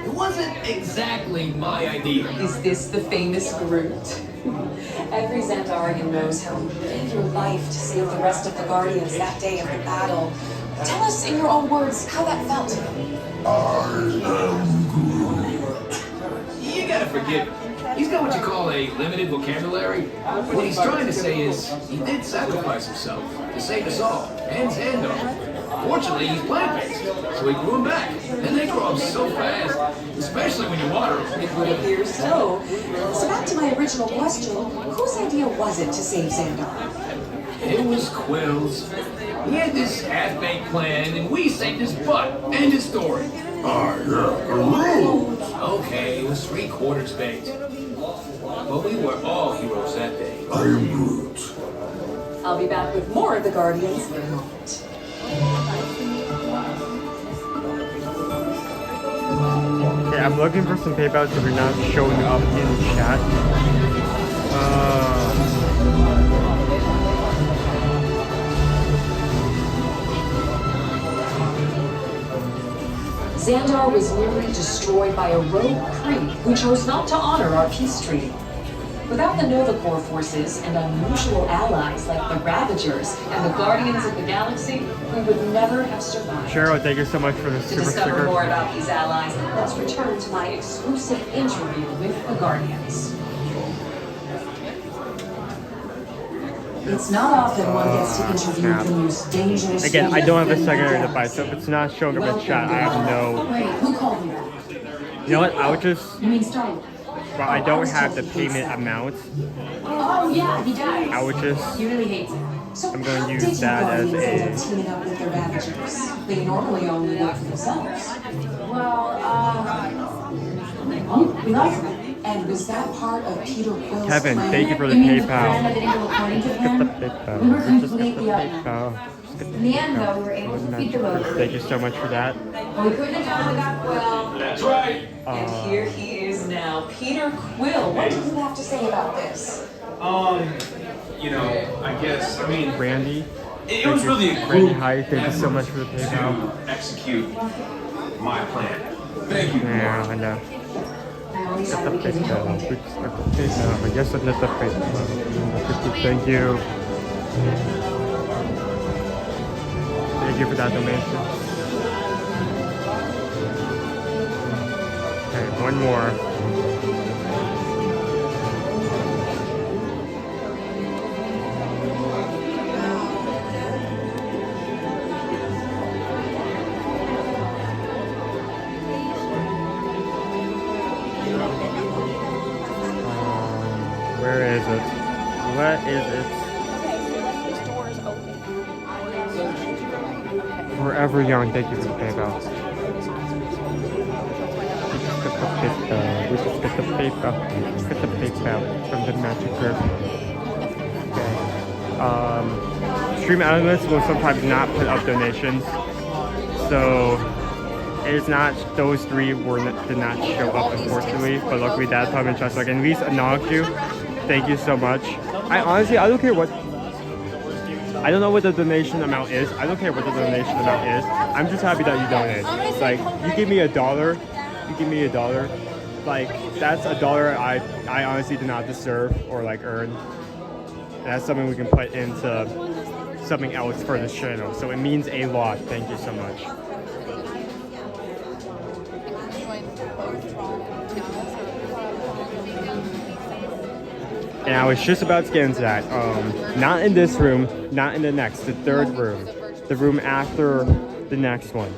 It wasn't exactly my idea. Is this the famous Groot? Every Xandarian knows how you gave your life to save the rest of the Guardians that day of the battle. Tell us in your own words how that felt. You gotta forgive him. He's got what you call a limited vocabulary. What he's trying to say is, he did sacrifice himself to save us all, and Xandar. Fortunately, he's plant-based, so we grew him back. And they grow up so fast, especially when you water them. It would appear so. So back to my original question, whose idea was it to save Xandar? It was Quill's. He had this half-baked plan, and we saved his butt. End of story. Okay, it was 3/4 baked. But we were all heroes that day. I am Groot. I'll be back with more of the Guardians in a moment. Okay, I'm looking for some PayPals that are not showing up in chat. Xandar was nearly destroyed by a rogue Kree who chose not to honor our peace treaty. Without the Nova Corps forces and unusual allies like the Ravagers and the Guardians of the Galaxy, we would never have survived. Cheryl, thank you so much for the To super discover sticker. more about these allies, let's return to my exclusive interview with the Guardians. It's not often one gets to interview the most dangerous. Again, I don't have a secondary device, so if it's not showing up in chat, I have no. Wait, who called me that? You know what? I would just. You mean Star-Lord? Well, I don't have the payment amount. Oh yeah, he does. I would just. He really hates it. So I'm going to how use did that as you guys end a. up teaming up with the Ravagers? They normally only work for themselves. We like them. And was that part of Peter Quill's Kevin, plan? thank you for the You mean PayPal. plan that didn't go according to Get plan? the PayPal. We were Just get the completely PayPal. In the end, though, we were able to feed the road. Thank you so much for that. We couldn't have done without Quill. That's right. And here he is now, Peter Quill. What did you have to say about this? You know, I guess, I mean, Randy. it was really a Randy, group hi. Thank you so much for the PayPal. to execute my plan. Thank you. Yeah, I know. Get the PayPal. Get the PayPal. Yes, I get the PayPal. Thank you. Thank you for that donation. Okay, one more. Where is it? What is it? Forever Young, thank you for the PayPal. We just get the PayPal. Get the PayPal from the Magic Group. Okay. Stream analysts will sometimes not put up donations. So it's not, those three did not show up unfortunately, but luckily that's how I'm interested. Like at least acknowledge you. Thank you so much. I honestly, I don't care what. I don't know what the donation amount is. I don't care what the donation amount is. I'm just happy that you donate. Like, you give me $1. You give me $1. Like, that's $1 I honestly do not deserve or like earn. And that's something we can put into something else for this channel. So it means a lot. Thank you so much. And I was just about to get into that. Not in this room, not in the next, the third room. The room after the next one.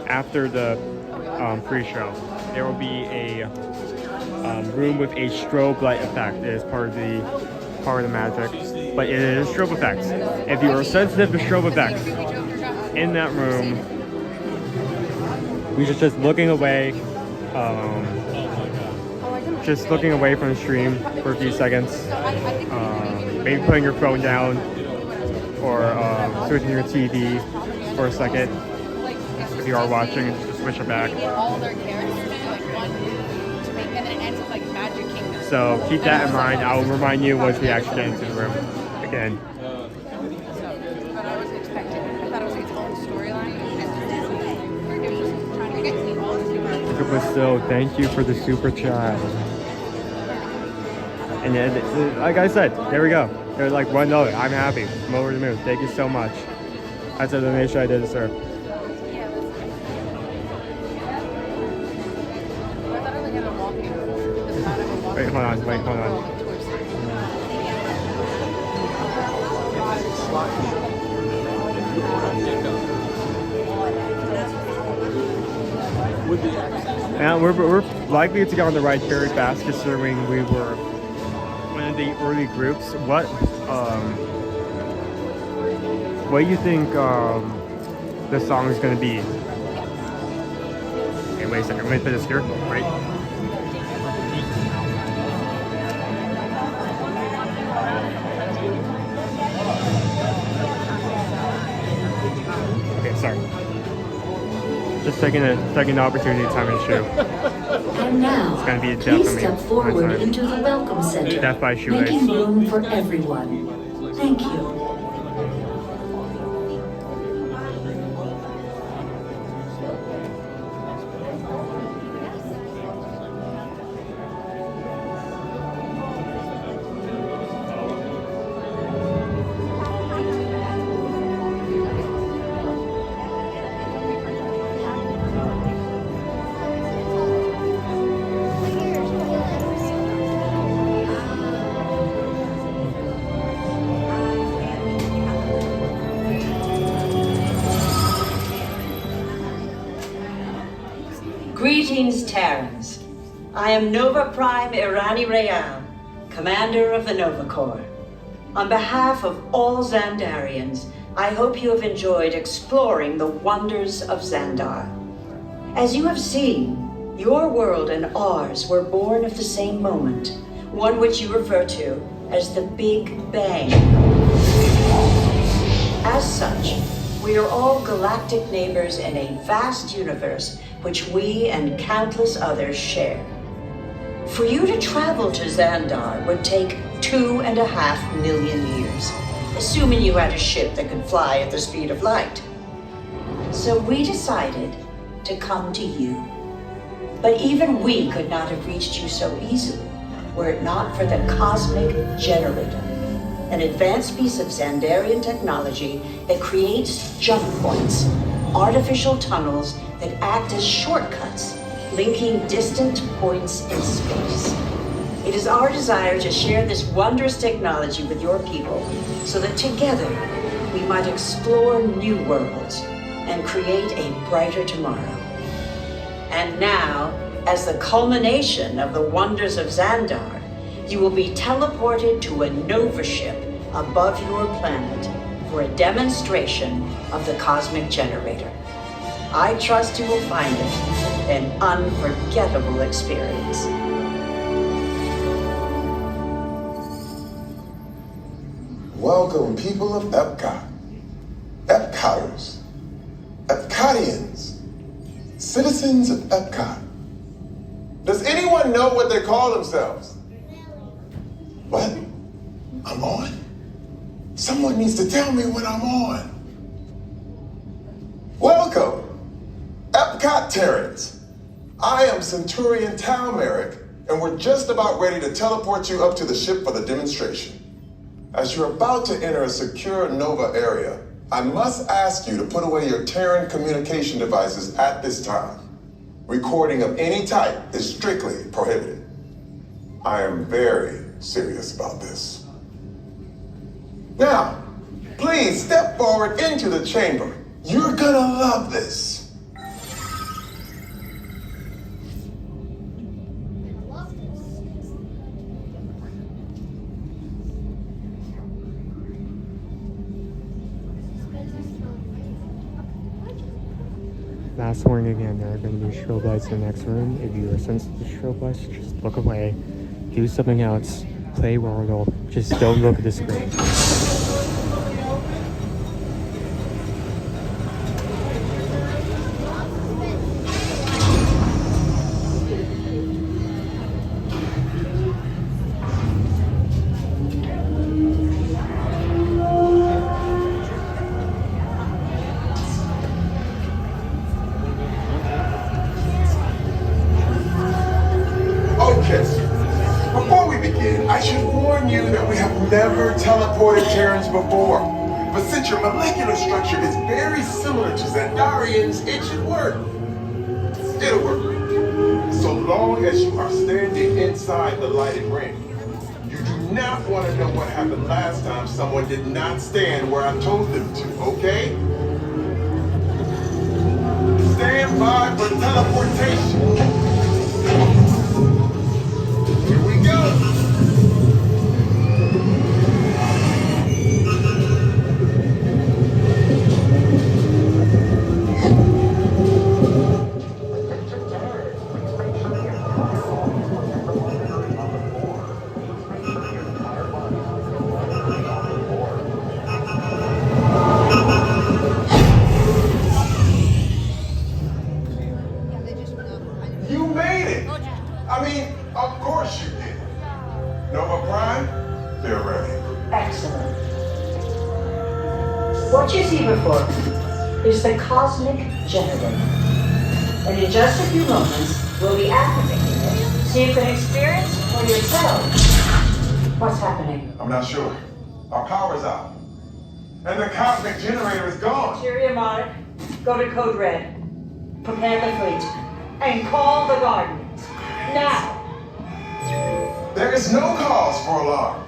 After the pre-show. There will be a room with a strobe light effect. It is part of the magic. But it is strobe effects. If you are sensitive to strobe effects in that room, we just looking away. Just looking away from the stream for a few seconds, maybe putting your phone down or switching your TV for a second. If you are watching, just switch it back. So keep that in mind. I will remind you once we actually get into the room again. But still, thank you for the super chat. And then, like I said, there we go. They're like $1. I'm happy. I'm over the moon. Thank you so much. That's a donation I did deserve. Wait, hold on. And we're likely to get on the ride very fast, considering we were one of the early groups. What do you think the song is going to be? Okay, wait a second. I'm going to put this here. Right. Okay, sorry. Just taking the opportunity to time and shoe. And now, it's gonna be a please step forward into the welcome center, Death by shoelace. making room for everyone. Thank you. Greetings, Terrans. I am Nova Prime Irani Real, commander of the Nova Corps. On behalf of all Xandarians, I hope you have enjoyed exploring the wonders of Xandar. As you have seen, your world and ours were born of the same moment, one which you refer to as the Big Bang. As such, we are all galactic neighbors in a vast universe which we and countless others share. For you to travel to Xandar would take 2.5 million years, assuming you had a ship that could fly at the speed of light. So we decided to come to you. But even we could not have reached you so easily were it not for the Cosmic Generator, an advanced piece of Xandarian technology that creates jump points, artificial tunnels that act as shortcuts, linking distant points in space. It is our desire to share this wondrous technology with your people so that together we might explore new worlds and create a brighter tomorrow. And now, as the culmination of the wonders of Xandar, you will be teleported to a Nova ship above your planet for a demonstration of the Cosmic Generator. I trust you will find it an unforgettable experience. Welcome, people of Epcot, Epcoters, Epcotians, citizens of Epcot. Does anyone know what they call themselves? What? I'm on? Someone needs to tell me when I'm on. Welcome, Epcot Terrans. I am Centurion Tal Merrick, and we're just about ready to teleport you up to the ship for the demonstration. As you're about to enter a secure Nova area, I must ask you to put away your Terran communication devices at this time. Recording of any type is strictly prohibited. I am very serious about this. Now, please step forward into the chamber. You're gonna love this. Last warning again, there are going to be strobe lights in the next room. If you are sensitive to strobe lights, just look away. Do something else. Play Wordle. Just don't look at the screen. I should warn you that we have never teleported Terrans before. But since your molecular structure is very similar to Xandarians, it should work. It'll work. So long as you are standing inside the lighted ring. You do not want to know what happened last time someone did not stand where I told them to, okay? Stand by for teleportation. Here we go. What you see before is the cosmic generator. And in just a few moments, we'll be activating it so you can experience for yourself what's happening. I'm not sure. Our power's out. And the cosmic generator is gone. Interior Monarch, go to Code Red. Prepare the fleet. And call the Guardians. Now! There is no cause for alarm.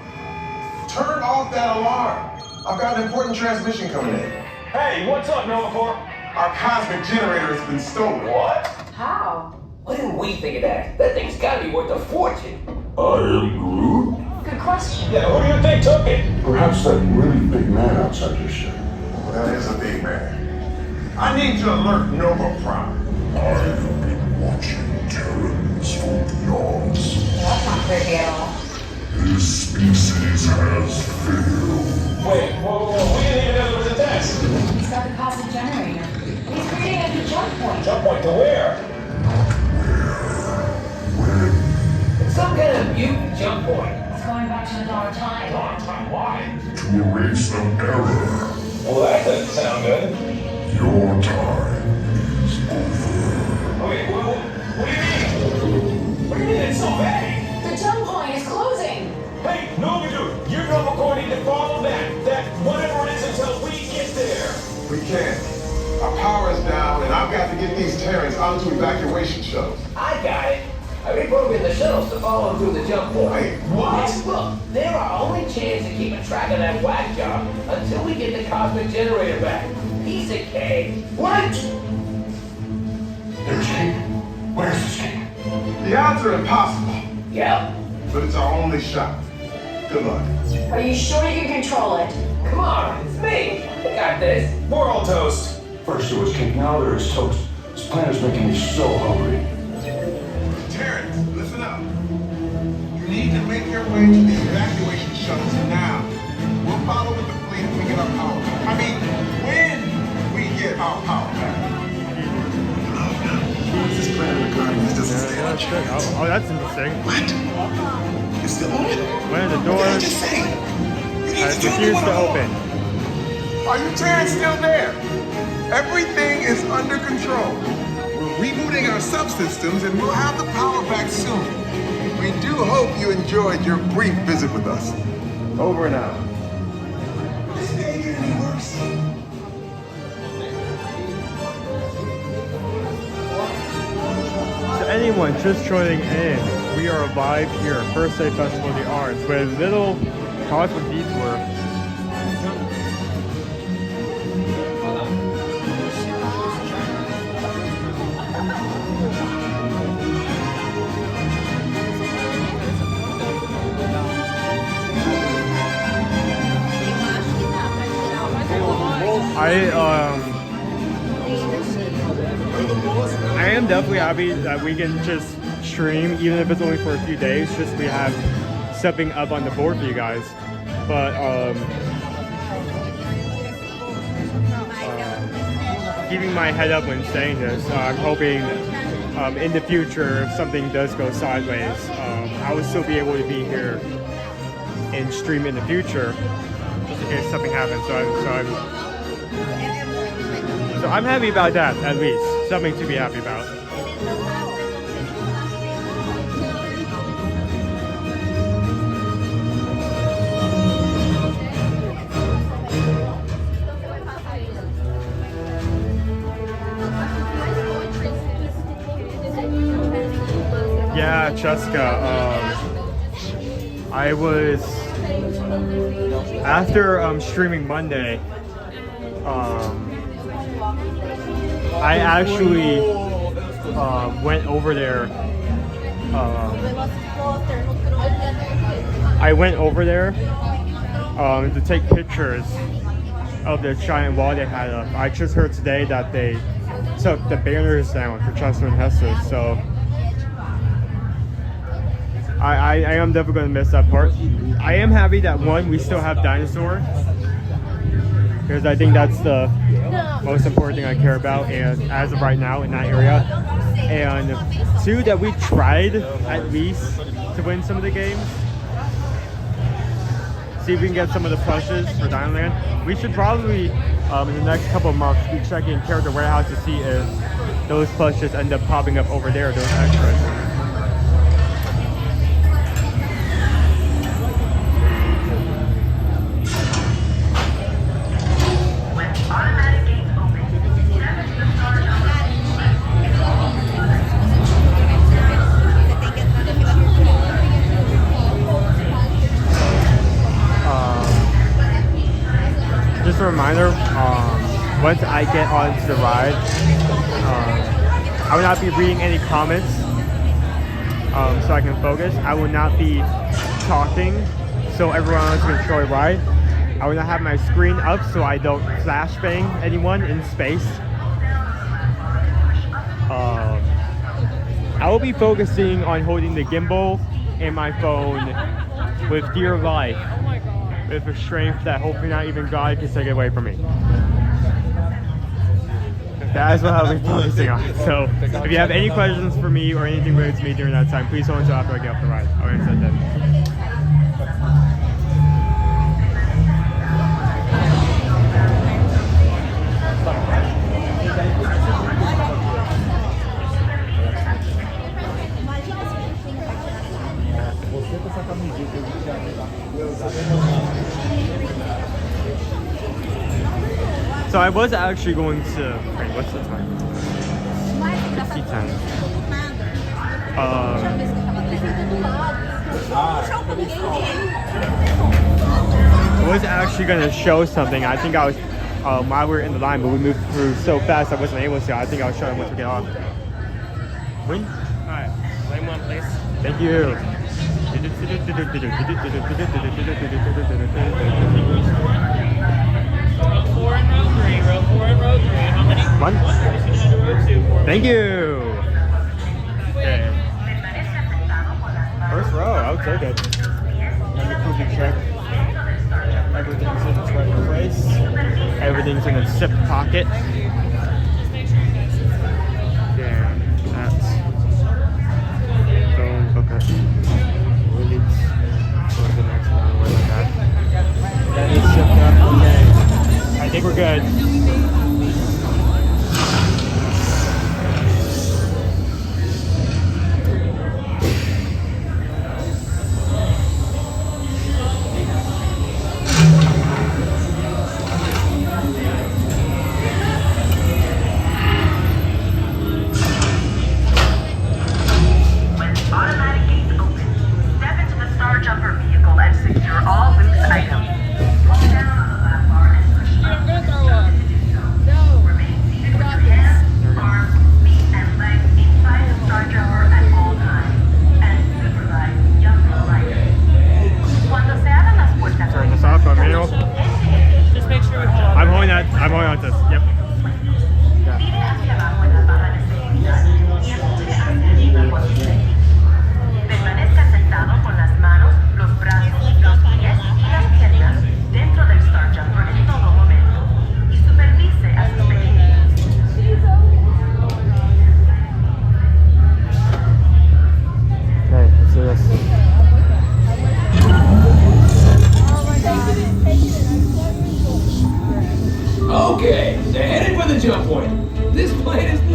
Turn off that alarm. I've got an important transmission coming in. Hey, what's up, Nova Corps? Our cosmic generator has been stolen. What? How? Why didn't we think of that? That thing's gotta be worth a fortune. I am Groot? Good question. Yeah, who do you think took it? Perhaps that really big man outside your ship. Well, that is a big man. I need to alert Nova Prime. I've been watching Terrans for eons. That's not creepy at all. His species has failed. Wait, whoa, we didn't even know there was a test. He's got the cosmic generator. He's creating a new jump point. Jump point to where? When? It's some kind of mutant jump point. It's going back to the dawn of time. Dawn of time, why? To erase an error. Well, that doesn't sound good. Your time is over. Wait, what do you mean? What do you mean it's so vague? The jump point is closing. Hey, no, dude, you're Nova Corps need to follow that whatever it is until we get there. We can't. Our power is down, and I've got to get these Terrans onto evacuation shuttles. I got it. I reprogrammed the shuttles to follow them through the jump point. Wait, what? Look, they're our only chance of keeping track of that whack job until we get the cosmic generator back. Piece of cake. What? There's King. Where's this King? The odds are impossible, Yep. but it's our only shot. Good luck. Are you sure you can control it? Come on, it's me. I got this. We're all toast. First it was King, now there is toast. This planet is making me so hungry. Terrans, listen up. You need to make your way to the evacuation shuttles now. We'll follow with the fleet if we get our power back. I mean, when we get our power back. This planet of Guardians doesn't stand a chance. Oh, that's interesting. What? You still on it? Where are the What did I doors? just say? refuse to open. Are you Terrence still there? Everything is under control. We're rebooting our subsystems and we'll have the power back soon. We do hope you enjoyed your brief visit with us. Over and out. This day get any worse? To anyone just joining in, we are live here at First Day Festival of the Arts with a little cosmic detour. I am definitely happy that we can just stream, even if it's only for a few days, just we have something up on the board for you guys. But keeping my head up when saying this, I'm hoping in the future, if something does go sideways, I will still be able to be here and stream in the future, just in case something happens. So I'm happy about that, at least. Something to be happy about. Yeah, Jessica, I was, after streaming Monday, I actually went over there. To take pictures of the giant wall they had up. I just heard today that they took the banners down for Chester and Hester, so I am definitely going to miss that part. I am happy that one, we still have dinosaurs, because I think that's the most important thing I care about, and as of right now in that area. And two, that we tried at least to win some of the games. See if we can get some of the plushes for Dinoland. We should probably in the next couple of months be checking Character Warehouse to see if those plushes end up popping up over there, those extras. Just a reminder, once I get onto the ride, I will not be reading any comments, so I can focus. I will not be talking, so everyone else can enjoy the ride. I will not have my screen up, so I don't flashbang anyone in space. I will be focusing on holding the gimbal and my phone with dear life, with a strength that hopefully not even God can take it away from me. That is what I'll be focusing on. So if you have any questions for me or anything related to me during that time, please hold until after I get off the ride. I'll answer them. So I was actually going to, wait, what's the time? 50:10. I was actually going to show something. I think I was, while we were in the line, but we moved through so fast I wasn't able to. I think I'll show them once we get off. Win? Alright, lane one, please. Thank you. Row 4 and row 3, row 4 and row 3. How many? One. Row 2. Thank you. Okay. First row, I'll take it. Let me quickly check. Everything's in its right place. Everything's in its zip pocket. Damn, that's... Don't, okay. Release. Go to the next one, like that.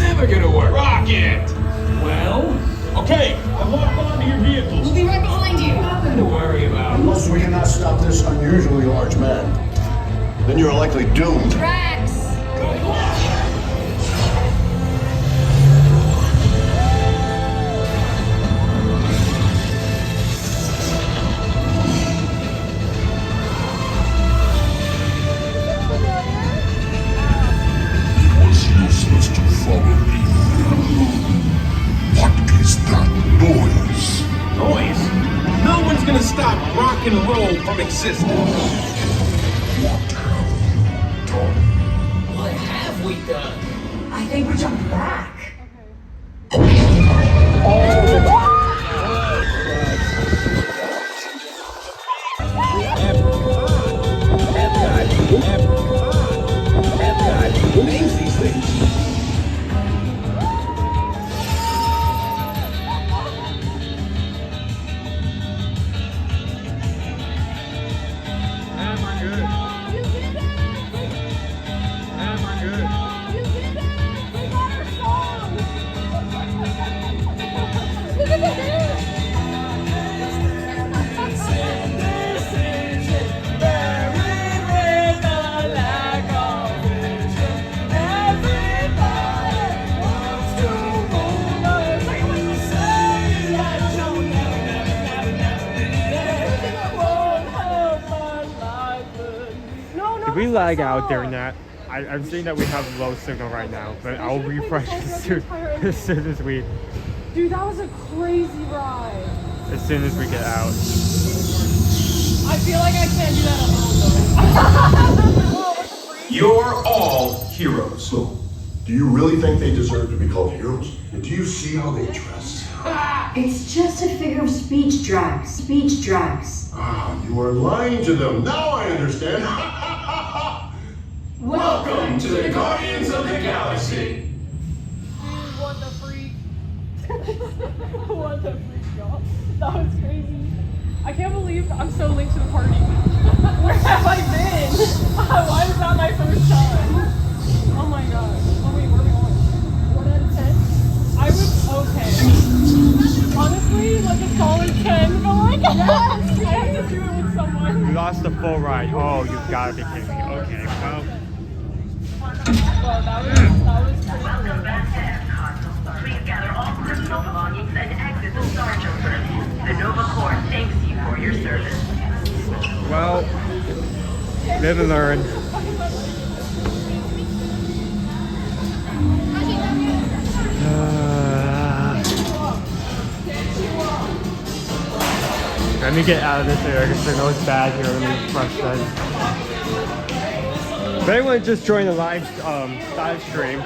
never gonna work. Rocket! Well, Okay, I've locked onto your vehicles. We'll be right behind you. nothing to worry about. Unless we cannot stop this unusually large man, then you're likely doomed. Drax! Was useless to follow me. What is that noise? Noise? No one's gonna stop rock and roll from existing. What have we done? I think we're jumping back. Who names these things? Did we lag out during that? I'm seeing that we have low signal right now, but I'll refresh as soon as we Dude, that was a crazy ride. As soon as we get out. I feel like I can't do that alone though. You're all heroes. So, do you really think they deserve to be called heroes? And do you see how they dress? It's just a figure of speech, Drax. Speech, Drax. Ah, you are lying to them. Now I understand. Welcome to the Guardians of the Galaxy. Dude, what the freak? What the freak, y'all? That was crazy. I can't believe I'm so late to the party. Where have I been? Why is that my first time? Oh my god. Oh wait, where are we going? 1 out of 10? I would, okay. Honestly, like a solid 10, but like, yes! I have to do it with someone. We lost the full ride. Oh, you've got to be kidding me. Okay, well. Well, that was pretty cool. Please gather all personal belongings and exit the Sergeant first. The Nova Corps thanks you for your service. Well, live and learn. Let me get out of this area because I know it's bad here. Let me refresh that. If anyone just joined the live stream,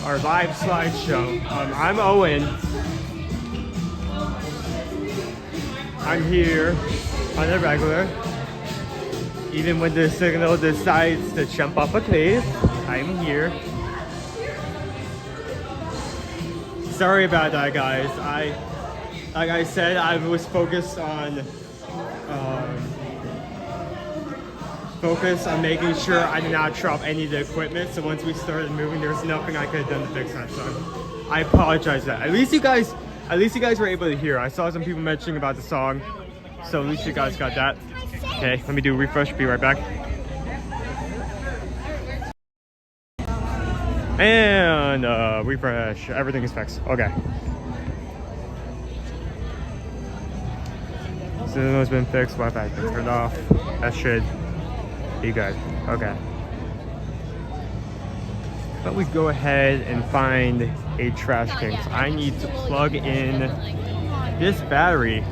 our live slideshow, I'm Owen. I'm here on the regular. Even when the signal decides to jump off a cliff, I'm here. Sorry about that, guys. Like I said, I was focused on making sure I did not drop any of the equipment. So once we started moving, there was nothing I could have done to fix that. So I apologize for that. At least you guys were able to hear. I saw some people mentioning about the song, so at least you guys got that. Okay, let me do a refresh. Be right back. And refresh. Everything is fixed. Okay. Signal's been fixed. Wi-Fi has been turned off. That should be good. Okay. But we go ahead and find a trash can. So I need to plug in this battery.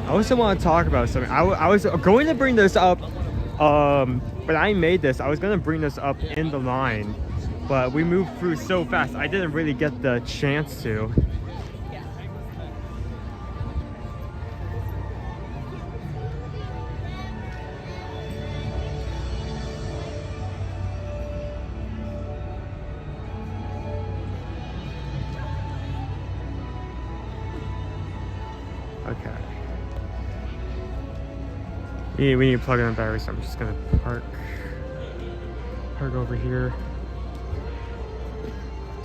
I also want to talk about something. I was going to bring this up, but I made this. I was going to bring this up in the line, but we moved through so fast. I didn't really get the chance to. Okay. We need to plug in the battery, so I'm just gonna park over here.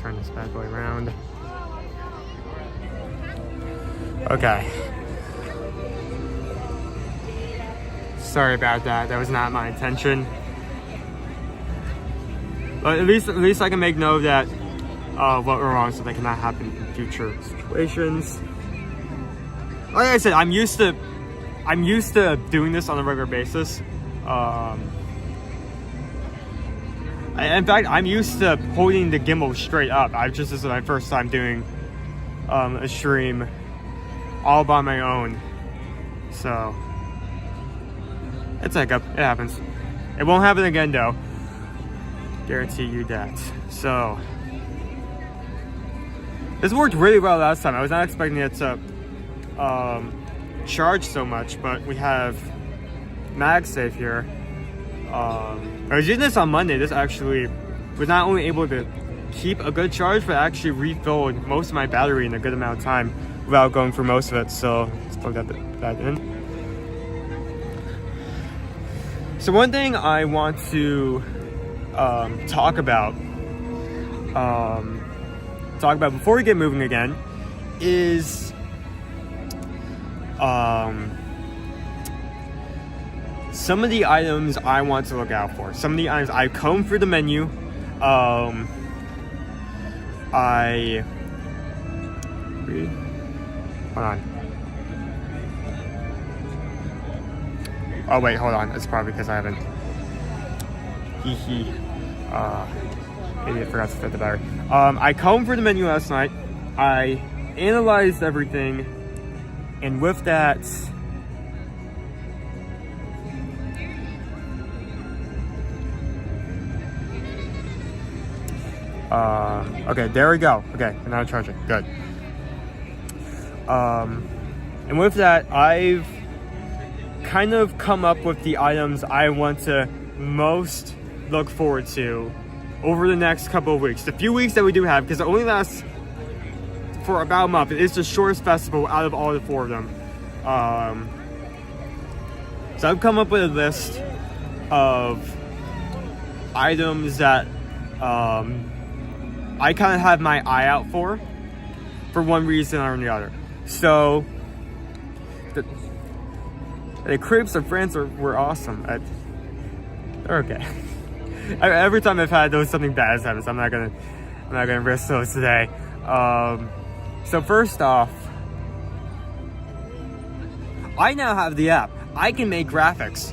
Turn this bad boy around. Okay. Sorry about that. That was not my intention. But at least I can make note of that what went wrong, so that cannot happen in future situations. Like I said, I'm used to doing this on a regular basis. In fact, I'm used to holding the gimbal straight up. This is my first time doing a stream all by my own. So it's a hiccup. It happens. It won't happen again though. Guarantee you that. So this worked really well last time. I was not expecting it to charge so much, but we have MagSafe here. I was using this on Monday. This actually was not only able to keep a good charge, but actually refilled most of my battery in a good amount of time without going through most of it. So let's plug that in. So one thing I want to talk about before we get moving again is some of the items I want to look out for. Some of the items I combed through the menu. Hold on. Oh wait, hold on. It's probably because I haven't. Maybe I forgot to fit the battery. I combed through the menu last night. I analyzed everything, and with that, okay, there we go. Okay, and now charging. Good. And with that, I've kind of come up with the items I want to most look forward to over the next couple of weeks. The few weeks that we do have, because it only lasts for about a month. It's the shortest festival out of all the four of them. So I've come up with a list of items that I kind of have my eye out for one reason or the other. So the crepes of France were awesome. They're okay. Every time I've had those, something bad has happened. So I'm not gonna risk those today. So first off, I now have the app. I can make graphics.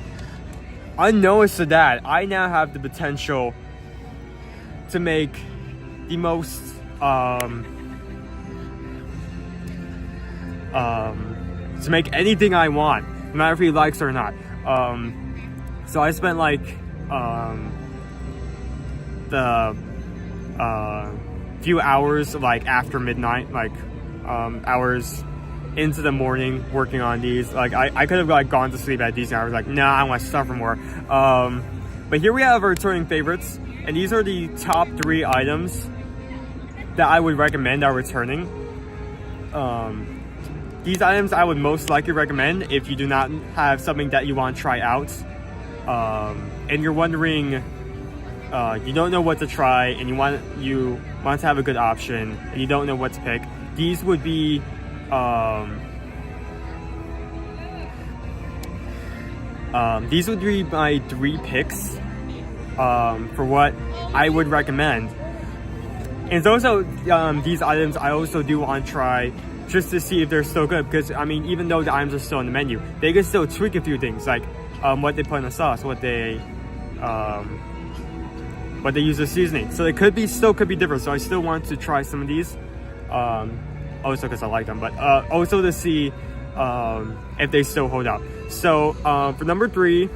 Unknowns to that, I now have the potential to make the most to make anything I want, no matter if he likes it or not. So I spent like the few hours like after midnight, like hours into the morning working on these. Like I could have like gone to sleep at these hours, like nah, I want to suffer more. But here we have our returning favorites, and these are the top 3 items that I would recommend are returning. These items I would most likely recommend if you do not have something that you want to try out, and you're wondering, you don't know what to try, and you want to have a good option, and you don't know what to pick. These would be my 3 picks for what I would recommend. And it's also these items I also do want to try just to see if they're still good, because I mean, even though the items are still in the menu, they can still tweak a few things, like what they put in the sauce, what they use as seasoning. So it still could be different. So I still want to try some of these, also because I like them, but also to see if they still hold up. So for number 3,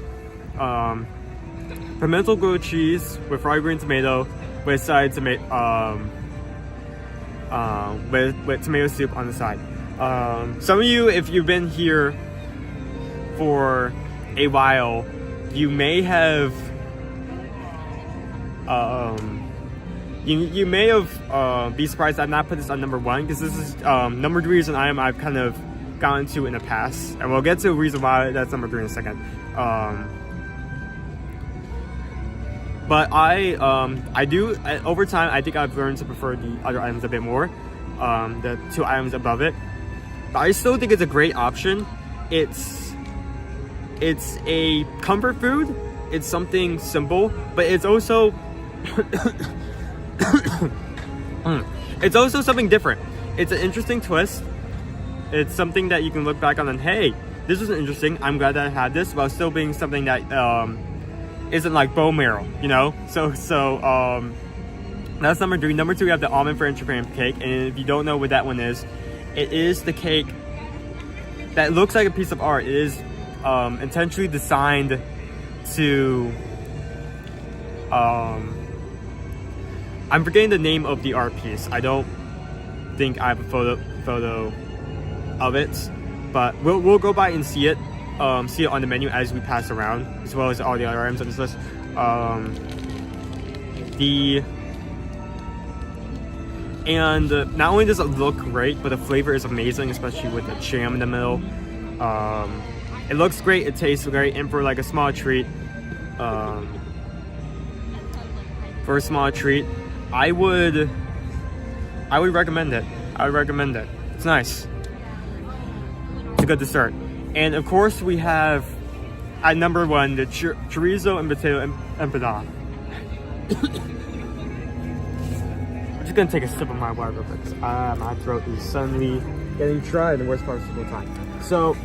pimento grilled cheese with fried green tomato with side tomato, with tomato soup on the side. Some of you, if you've been here for a while, you may have you may have be surprised I've not put this on number 1, because this is number 3 is an item I've kind of gotten to in the past, and we'll get to the reason why that's number 3 in a second. But over time, I think I've learned to prefer the other items a bit more, the 2 items above it. But I still think it's a great option. It's a comfort food. It's something simple, but it's also it's also something different. It's an interesting twist. It's something that you can look back on and, hey, this was interesting. I'm glad that I had this, while still being something that isn't like bone marrow, you know? So that's number 3. Number 2, we have the almond French cake. And if you don't know what that one is, it is the cake that looks like a piece of art. It is intentionally designed to I'm forgetting the name of the art piece. I don't think I have a photo of it, but we'll go by and see it on the menu as we pass around, as well as all the other items on this list. Not only does it look great, but the flavor is amazing, especially with the jam in the middle. It looks great, it tastes great, and for like a small treat, I would recommend it. I would recommend it. It's nice. It's a good dessert. And of course, we have at number 1 the chorizo and potato empanada. I'm just gonna take a sip of my water real quick, because my throat is suddenly getting dry in the worst possible time. So,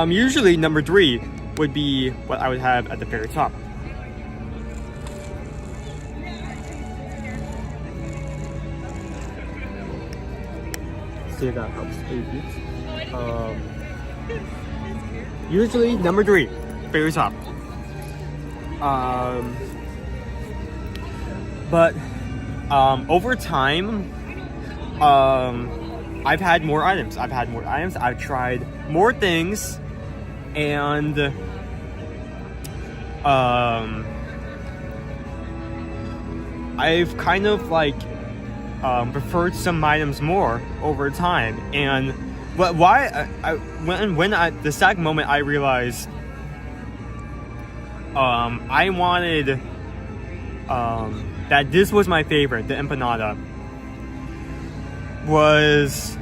usually number 3 would be what I would have at the very top. See if that helps. Usually number 3, very top. But over time, I've had more items. I've tried more things, and I've kind of like preferred some items more over time. And the exact moment I realized I wanted that this was my favorite, the empanada, was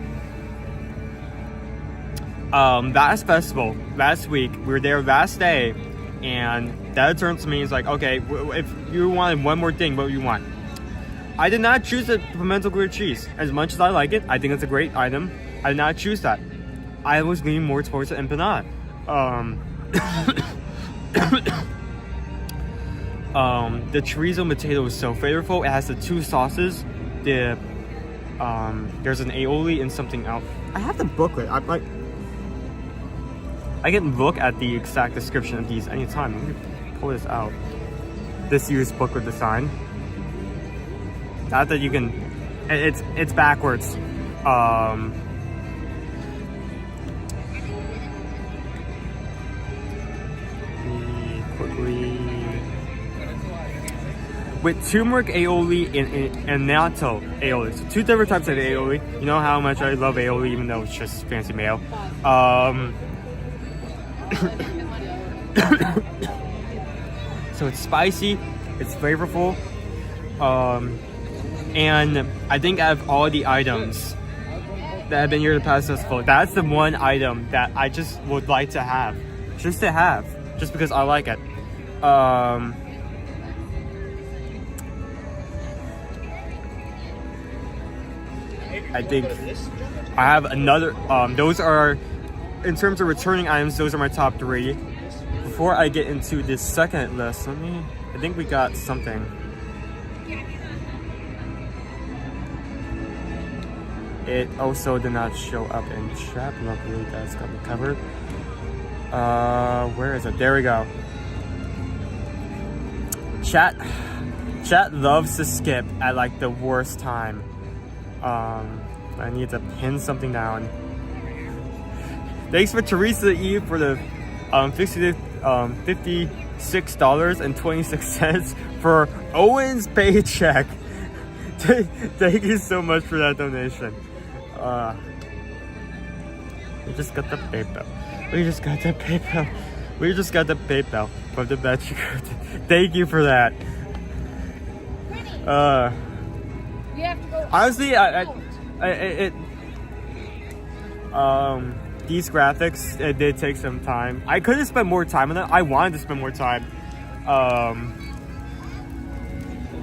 last week. We were there last day, and that turned to me and was like, okay, if you wanted one more thing, what would you want? I did not choose the pimento grilled cheese. As much as I like it, I think it's a great item, I did not choose that. I was leaning more towards the empanada. The chorizo and potato is so flavorful. It has the 2 sauces. There's an aioli and something else. I have the booklet. I can look at the exact description of these anytime. Let me pull this out. This year's booklet design. Not that you can. It's backwards. With turmeric aioli and natto aioli. So 2 different types of aioli. You know how much I love aioli, even though it's just fancy mayo. So it's spicy, it's flavorful, and I think out of all the items that have been here the past festival, that's the one item that I just would like to have. Just because I like it. I think I have another, those are, in terms of returning items, those are my top 3. Before I get into this second list, I think we got something. It also did not show up in chat. Luckily, that's got me covered. Where is it? There we go. Chat loves to skip at like the worst time. I need to pin something down. Thanks for Teresa E for the $56.26 for Owen's paycheck. Thank you so much for that donation. We just got the PayPal. From the bed. Thank you for that. We have to go. Honestly, these graphics, it did take some time. I could have spent more time on it. I wanted to spend more time.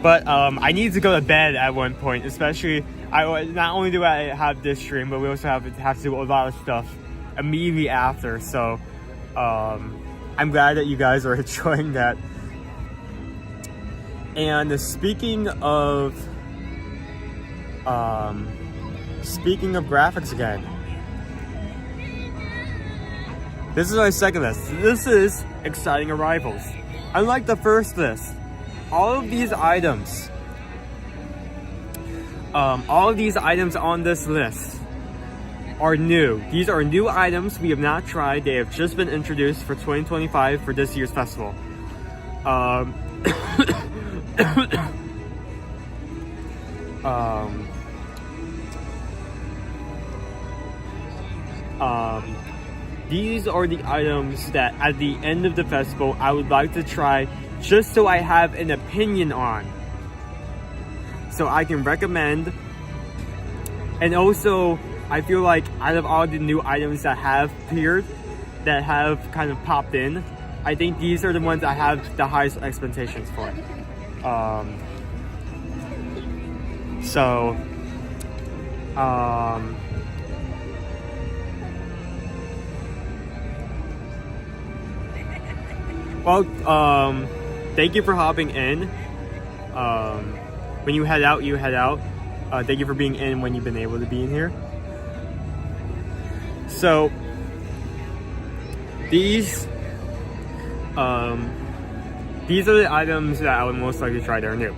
But I need to go to bed at one point, especially not only do I have this stream, but we also have to do a lot of stuff immediately after. So I'm glad that you guys are enjoying that. And speaking of graphics again, this is my second list. This is exciting arrivals. Unlike the first list, all of these items on this list are new. These are new items we have not tried. They have just been introduced for 2025 for this year's festival. These are the items that at the end of the festival I would like to try, just so I have an opinion on, so I can recommend. And also I feel like out of all the new items that have appeared, that have kind of popped in, I think these are the ones I have the highest expectations for. Well, thank you for hopping in. When you head out, you head out. Thank you for being in when you've been able to be in here. So these are the items that I would most likely try that are new.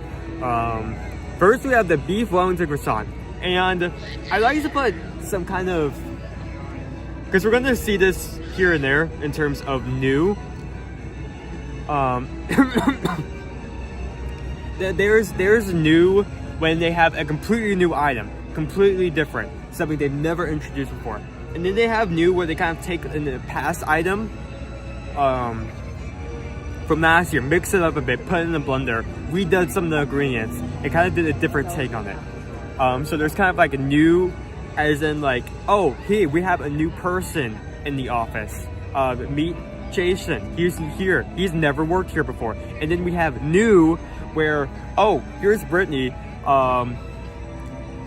First, we have the beef Wellington croissant, and I like to put some kind of, because we're going to see this here and there in terms of new. There's new when they have a completely new item, completely different, something they've never introduced before. And then they have new where they kind of take in the past item from last year, mix it up a bit, put it in the blender, redid some of the ingredients, and kind of did a different take on it. So there's kind of like a new, as in like, oh, hey, we have a new person in the office. Meet Jason, he's here, he's never worked here before. And then we have new, where, oh, here's Brittany.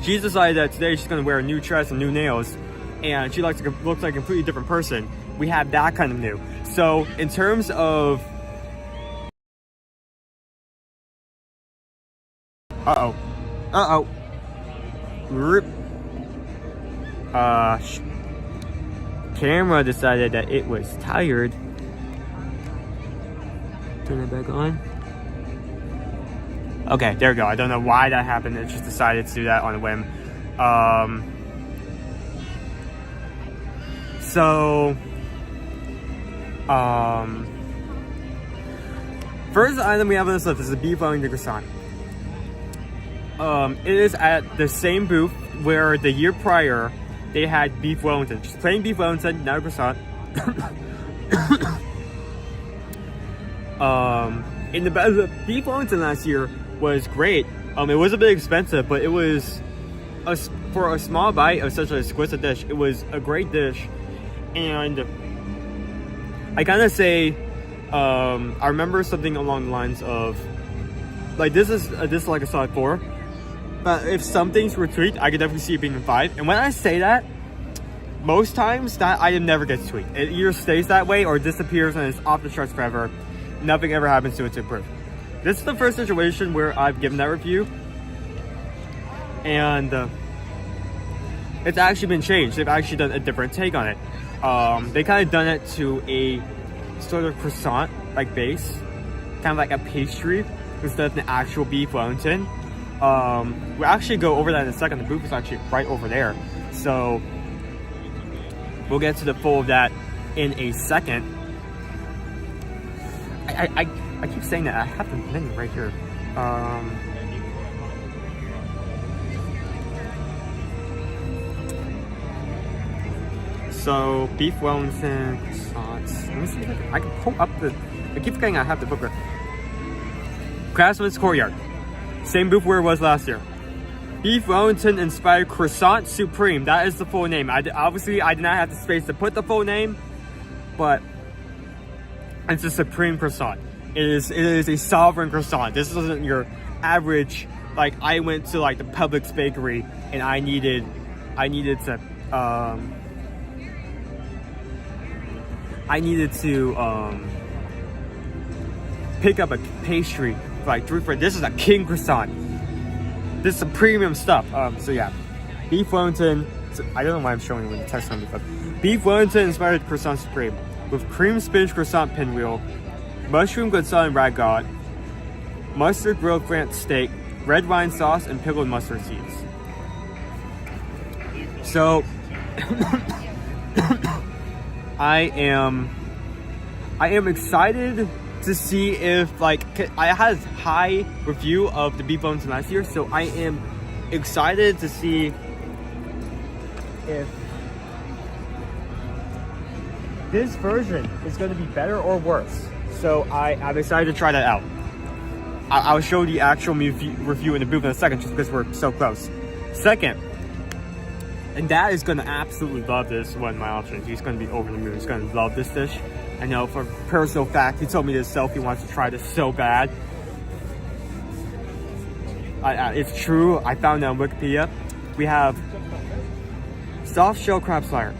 She's decided that today she's gonna wear a new dress and new nails, and she looks like a completely different person. We have that kind of new. So in terms of camera decided that it was tired. Turn it back on. Okay, there we go. I don't know why that happened. It just decided to do that on a whim. First item we have on this list is the beef Wellington croissant. It is at the same booth where the year prior they had beef Wellington, just plain beef Wellington, not a croissant. In the beef Wellington last year was great. It was a bit expensive, but it was for a small bite of such an exquisite dish. It was a great dish, and I kind of say, I remember something along the lines of, like, this is like a solid 4. But if some things were tweaked, I could definitely see it being a 5. And when I say that, most times that item never gets tweaked. It either stays that way or disappears and it's off the charts forever. Nothing ever happens to it to improve. This is the first situation where I've given that review, and it's actually been changed. They've actually done a different take on it. They kind of done it to a sort of croissant like base, kind of like a pastry instead of an actual beef Wellington. We'll actually go over that in a second. The booth is actually right over there, so we'll get to the full of that in a second. I keep saying that. I have the menu right here. So beef Wellington croissants. Let me see if I can pull up the I keep forgetting I have the book. Craftsman's Courtyard. Same booth where it was last year. Beef Wellington inspired croissant supreme. That is the full name. Obviously I did not have the space to put the full name, but it's a supreme croissant. It is a sovereign croissant. This isn't your average. Like, I went to like the Publix bakery and I needed to pick up a pastry for like $3 This is a king croissant. This is some premium stuff. So yeah, Beef Wellington. I don't know why I'm showing you the text on the Beef Wellington inspired croissant supreme with cream spinach croissant pinwheel, mushroom godzilla and ragout, mustard grilled Grant steak, red wine sauce, and pickled mustard seeds. So I am excited to see if, like, I had a high review of the Beef Wellington last year, so I am excited to see if this version is going to be better or worse. So I'm excited to try that out. I'll show the actual review in the booth in a second, just because we're so close. Second, and Dad is going to absolutely love this one, my options. He's going to be over the moon. He's going to love this dish. I know for personal fact, he told me this himself. He wants to try this so bad. It's true. I found it on Wikipedia. We have soft shell crab slider.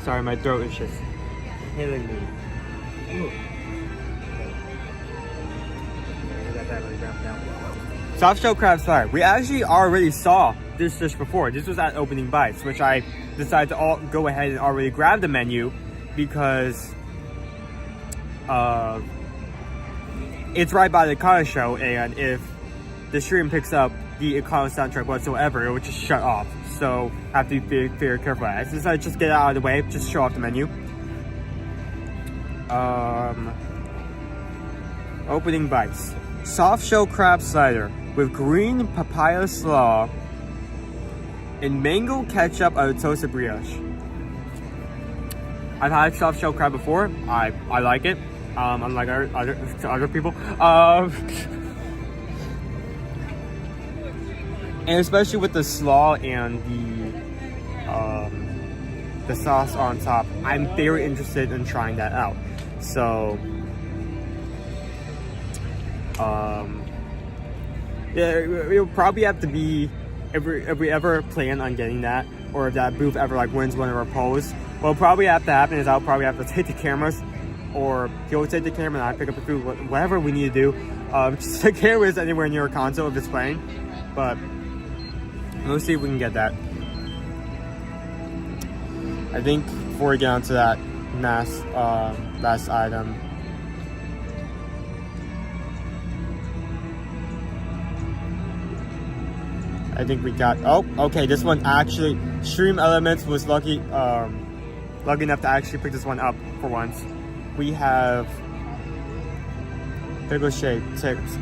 Sorry, my throat is just hitting me. Ooh. Soft shell crab slider. We actually already saw this dish before. This was at Opening Bites, which I decided to go ahead and already grab the menu because it's right by the Econo show, and if the stream picks up the Econo soundtrack whatsoever, it would just shut off. So I have to be very careful. I decided to just get out of the way, just show off the menu. Opening Bites. Soft shell crab slider with green papaya slaw and mango ketchup on a toasted brioche. I've had soft shell crab before. I like it. Unlike other people. And especially with the slaw and the sauce on top, I'm very interested in trying that out. So yeah, it'll probably have to be if we ever plan on getting that, or if that booth ever like wins one of our polls. What'll probably have to happen is I'll probably have to take the cameras, or he'll take the camera and I pick up the food, whatever we need to do. Just the camera is anywhere near a console if it's playing, but we'll see if we can get that. I think before we get onto that last item, I think we got, oh, okay, this one actually, Stream Elements was lucky enough to actually pick this one up for once. We have pickle shake tips,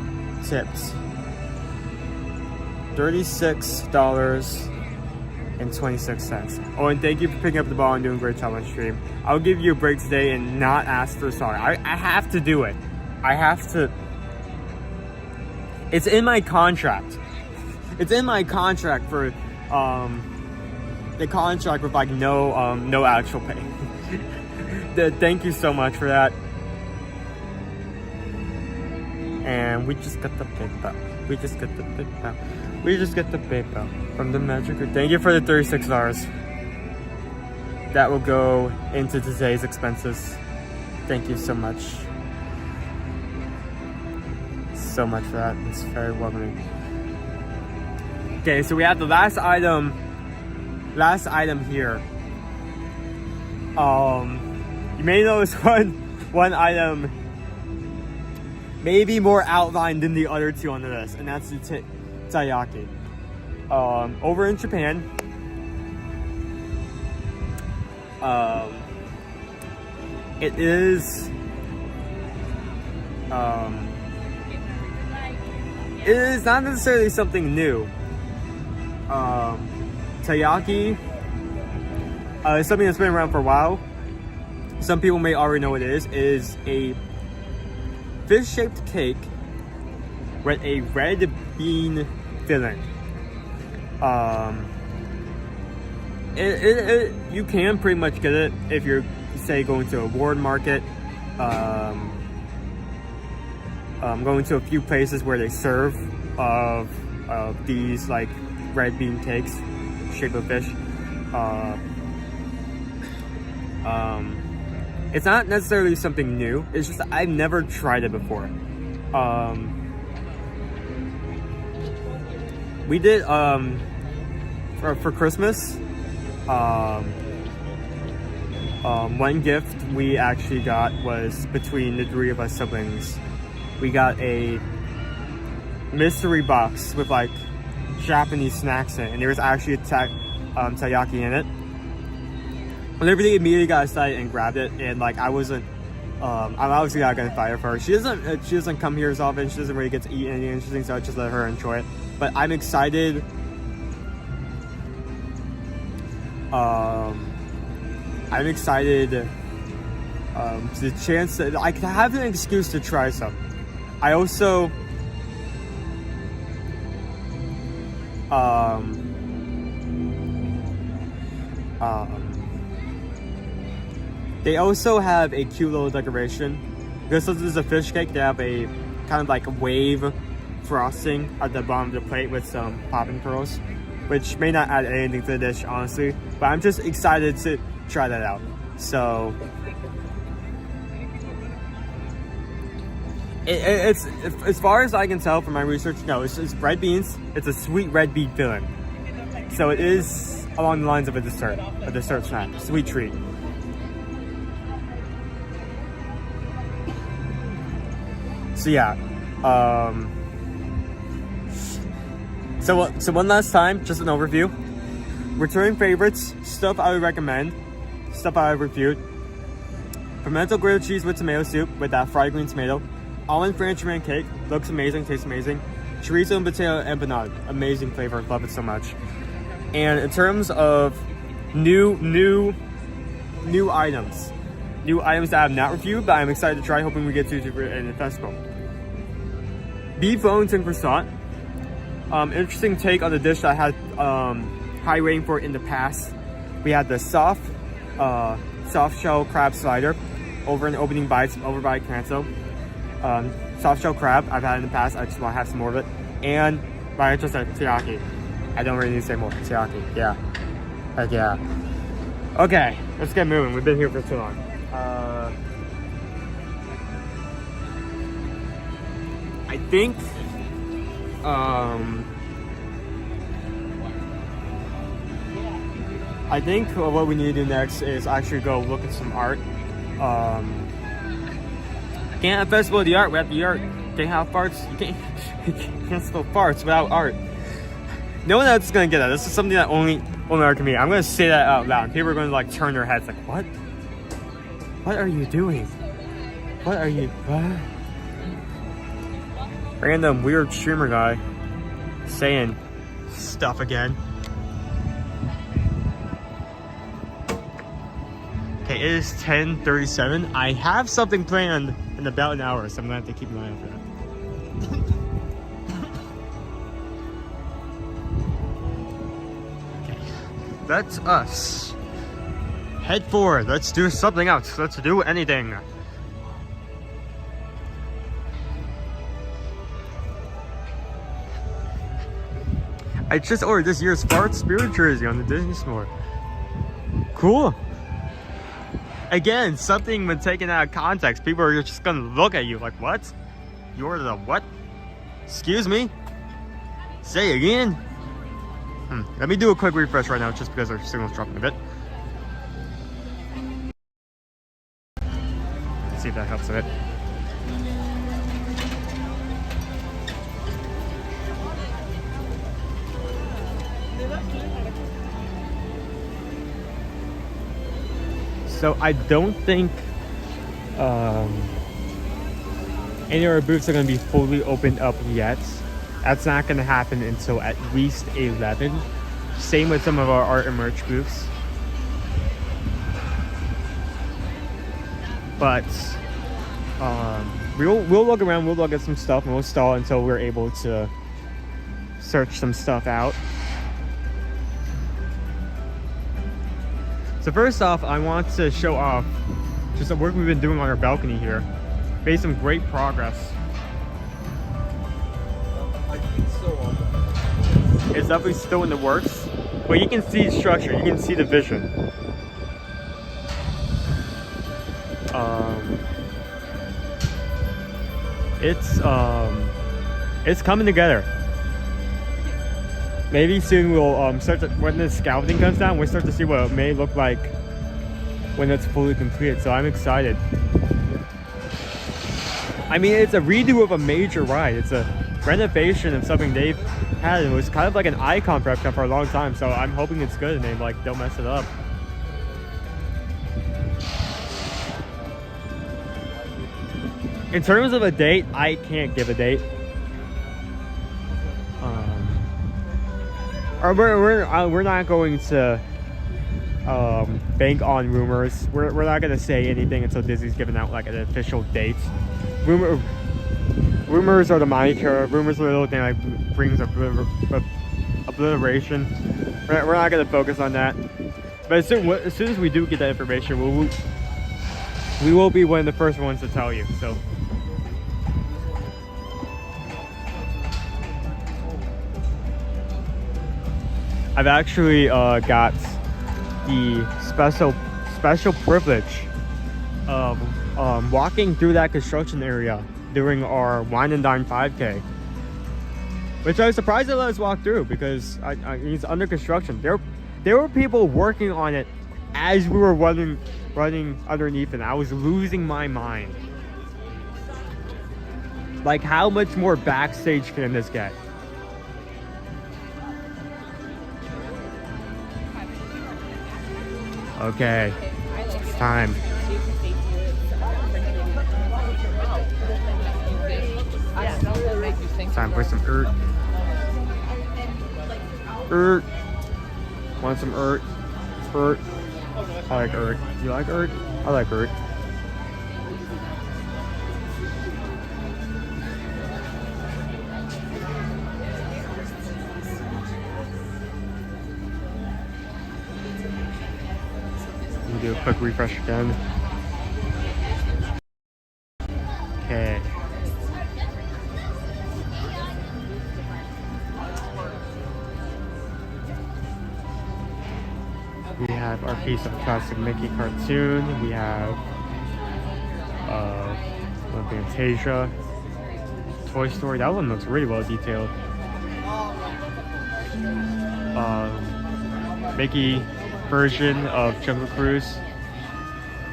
$36.26. Oh, and thank you for picking up the ball and doing a great job on stream. I'll give you a break today and not ask for a song. I have to do it. I have to. It's in my contract. It's in my contract for the contract with like no actual pay. Thank you so much for that. And we just got the paper. We just get the paper from the magic. Thank you for the $36. That will go into today's expenses. Thank you so much. So much for that. It's very welcoming. Okay, so we have the last item here. You may notice one item maybe more outlined than the other two on the list, and that's the taiyaki. Over in Japan, it is it is not necessarily something new. Taiyaki is something that's been around for a while. Some people may already know what it is. It is a fish-shaped cake with a red bean filling. You can pretty much get it if you're, say, going to a ward market, going to a few places where they serve of these like red bean cakes, shaped of fish. It's not necessarily something new. It's just I've never tried it before. We did for Christmas. One gift we actually got was between the 3 of us siblings. We got a mystery box with like Japanese snacks in it, and there was actually a taiyaki in it. Liberty immediately got excited and grabbed it, and like I wasn't. I'm obviously not gonna fight her for her. She doesn't come here as often. She doesn't really get to eat anything interesting, so I just let her enjoy it. But I'm excited. I'm excited to the chance that I can have an excuse to try some. I also they also have a cute little decoration. Because this is a fish cake, they have a kind of like a wave frosting at the bottom of the plate with some popping pearls, which may not add anything to the dish, honestly. But I'm just excited to try that out. So it's as far as I can tell from my research, no, it's red beans. It's a sweet red bean filling. So it is along the lines of a dessert snack, sweet treat. So yeah, so one last time, just an overview. Returning favorites, stuff I would recommend, stuff I would reviewed. Pimento grilled cheese with tomato soup with that fried green tomato. Almond French man cake, looks amazing, tastes amazing. Chorizo and potato empanada, amazing flavor, love it so much. And in terms of new items that I have not reviewed, but I'm excited to try, hoping we get to in the festival. Beef Wellington croissant. Interesting take on the dish that I had high rating for in the past. We had the soft shell crab slider over in the opening bites over by Canto. Soft shell crab I've had in the past. I just want to have some more of it. And I just said taiyaki. I don't really need to say more. Taiyaki, yeah. Heck yeah. Okay, let's get moving. We've been here for too long. I think what we need to do next is actually go look at some art. Can't have Festival of the Art without the art. Can't have farts. You can't spell farts without art. No one else is gonna get that. This is something that only art can be. I'm gonna say that out loud. People are gonna like turn their heads like, what? What are you doing? What? Random weird streamer guy saying stuff again. Okay, it is 10:37. I have something planned in about an hour, so I'm gonna have to keep an eye out for that. Okay, that's us. Head forward. Let's do something else. Let's do anything. I just ordered this year's Fart Spirit jersey on the Disney store. Cool. Again, something when taken out of context, people are just gonna look at you like, what? You ordered a what? Excuse me? Say again? Let me do a quick refresh right now just because our signal's dropping a bit. Let's see if that helps a bit. So I don't think any of our booths are going to be fully opened up yet. That's not going to happen until at least 11. Same with some of our art and merch booths. But we'll look around, we'll look at some stuff, and we'll stall until we're able to search some stuff out. So first off, I want to show off just the work we've been doing on our balcony here. Made some great progress. It's definitely still in the works, but you can see structure, you can see the vision. It's coming together. Maybe soon we'll start to, when the scaffolding comes down, we'll start to see what it may look like when it's fully completed. So I'm excited. I mean, it's a redo of a major ride. It's a renovation of something they've had. It was kind of like an icon for Epcot for a long time. So I'm hoping it's good and they don't mess it up. In terms of a date, I can't give a date. We're not going to bank on rumors. We're not going to say anything until Disney's given out like an official date. Rumors are the moniker. Rumors are the little thing like brings obliteration. We're not going to focus on that. But as soon as we do get that information, we will be one of the first ones to tell you. So. I've actually got the special privilege of walking through that construction area during our Wine and Dine 5K, which I was surprised they let us walk through because it's under construction. There were people working on it as we were running underneath, and I was losing my mind. Like, how much more backstage can this get? Okay, it's time. Time for some Want some I like You like I like Do a quick refresh again. Okay. We have our piece of classic Mickey cartoon. We have Fantasia, Toy Story. That one looks really well detailed. Mickey version of Jungle Cruise.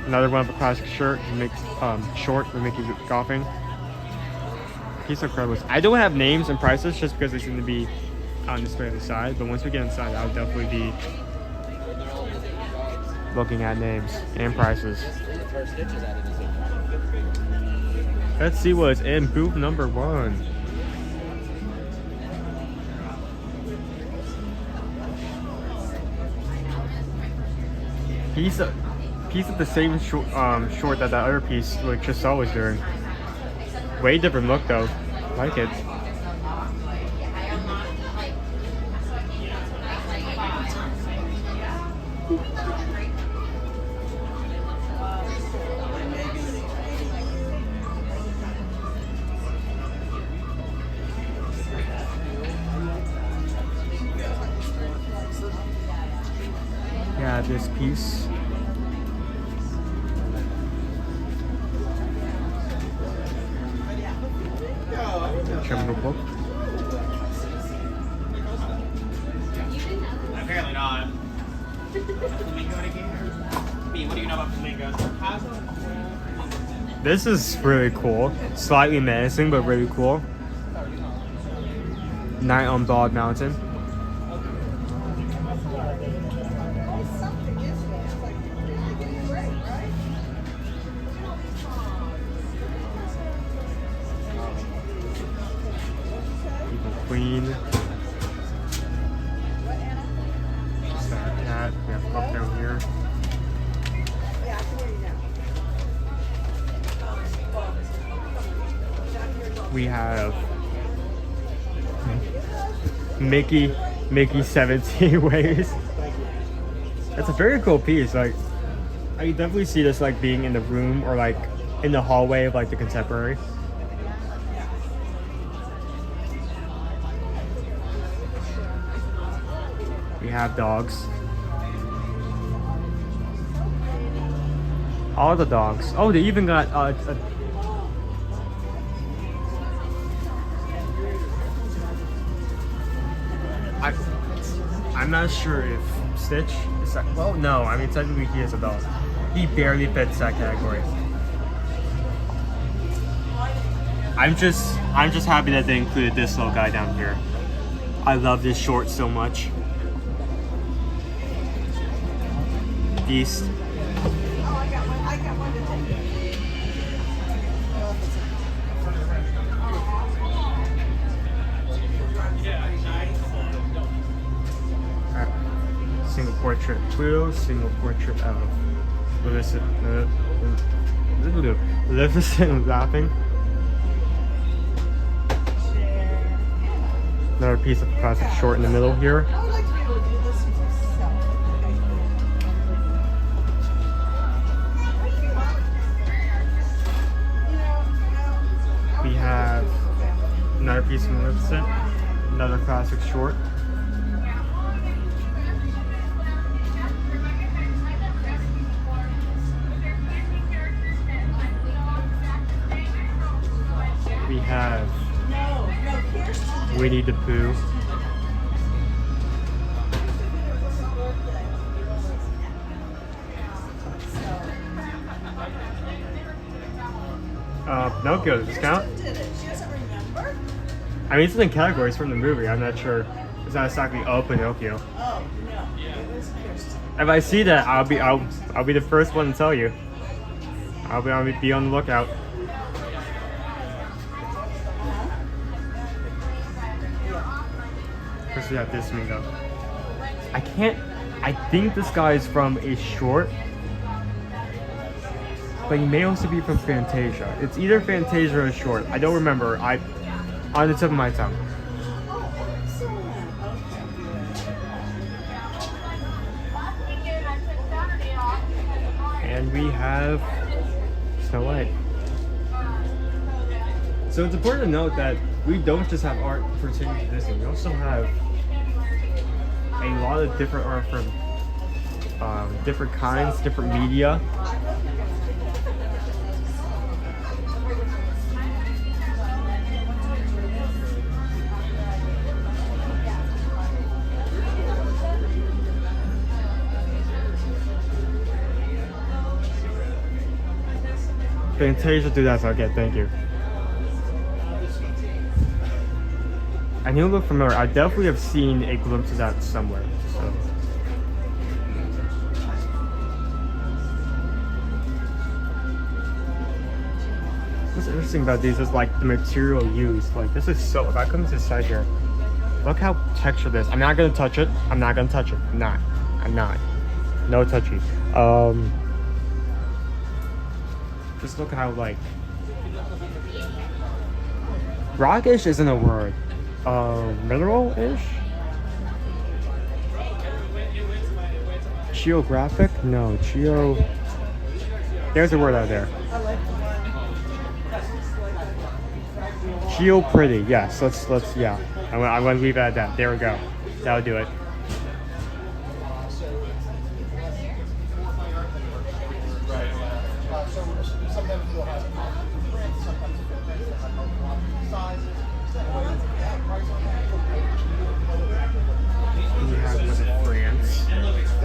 Another one of a classic short with Mickey golfing. Piece of Incredibles. I don't have names and prices just because they seem to be on display on the side, but once we get inside, I'll definitely be looking at names and prices. Let's see what's in booth number 1. Piece of the same short that other piece we just saw was doing. Way different look though. Like it. Yeah, this piece. Jungle Book. Apparently not. Flamingo again? What do you know about flamingos? This is really cool. Slightly menacing, but really cool. Night on Bald Mountain. that. We have up down here. We have Mickey 17 ways. That's a very cool piece. Like, I can definitely see this like being in the room or like in the hallway of like the contemporary. We have dogs. All the dogs. Oh, they even got I'm not sure if Stitch is that. Well, no. I mean, technically he is a dog. He barely fits that category. I'm just happy that they included this little guy down here. I love this short so much. Beast. Single portrait Pluto, single portrait of Maleficent laughing. Another piece of classic short in the middle here. I would like to be able to do this myself. We have another piece of Maleficent, another classic short. We have Winnie the Pooh. Pinocchio, discount? She doesn't remember? I mean, it's in the categories from the movie. I'm not sure. It's not exactly Pinocchio. Oh no, it was Kirsten. If I see that, I'll be the first one to tell you. I'll be on the lookout. First we have this one though. I think this guy is from a short, but he may also be from Fantasia. It's either Fantasia or a short. I don't remember. On the tip of my tongue. And we have Snow White. So it's important to note that we don't just have art pertaining to Disney. We also have a lot of different art from different kinds, different media. Fantasia, do that, okay, thank you. I knew it looked familiar. I definitely have seen a glimpse of that somewhere. So. What's interesting about these is like the material used. Like this is so. If I come to the side here, look how textured this. I'm not gonna touch it. I'm not. No touchy. Just look how like rockish isn't a word. Mineral-ish? Geographic? No, there's a word out there. Geo pretty, yes, let's yeah. I'm gonna leave it at that. There we go. That'll do it.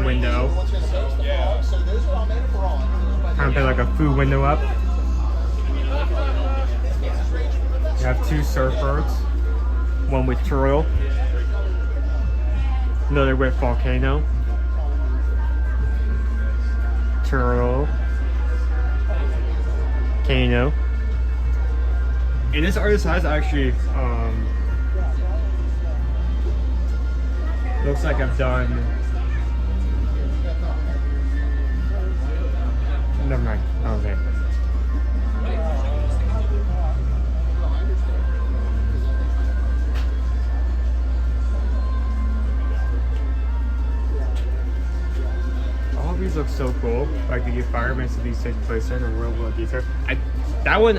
Window. Kind of put like a food window up. You have two surfboards. One with turtle. Another with volcano. Turtle. Volcano. And this artist has actually looks like I've done of these look so cool. Like the environments that these take place in, and real world detail. That one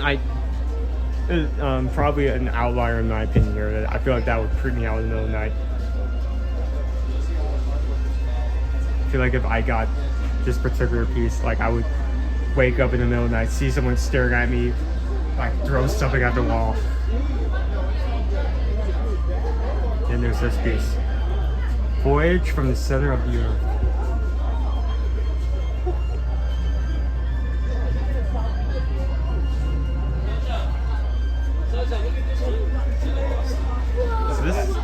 is probably an outlier in my opinion here. I feel like that would creep me out in the middle of the night. I feel like if I got this particular piece, like I would wake up in the middle of the night, see someone staring at me, like throw something at the wall. And there's this piece. Voyage from the center of the earth. So this is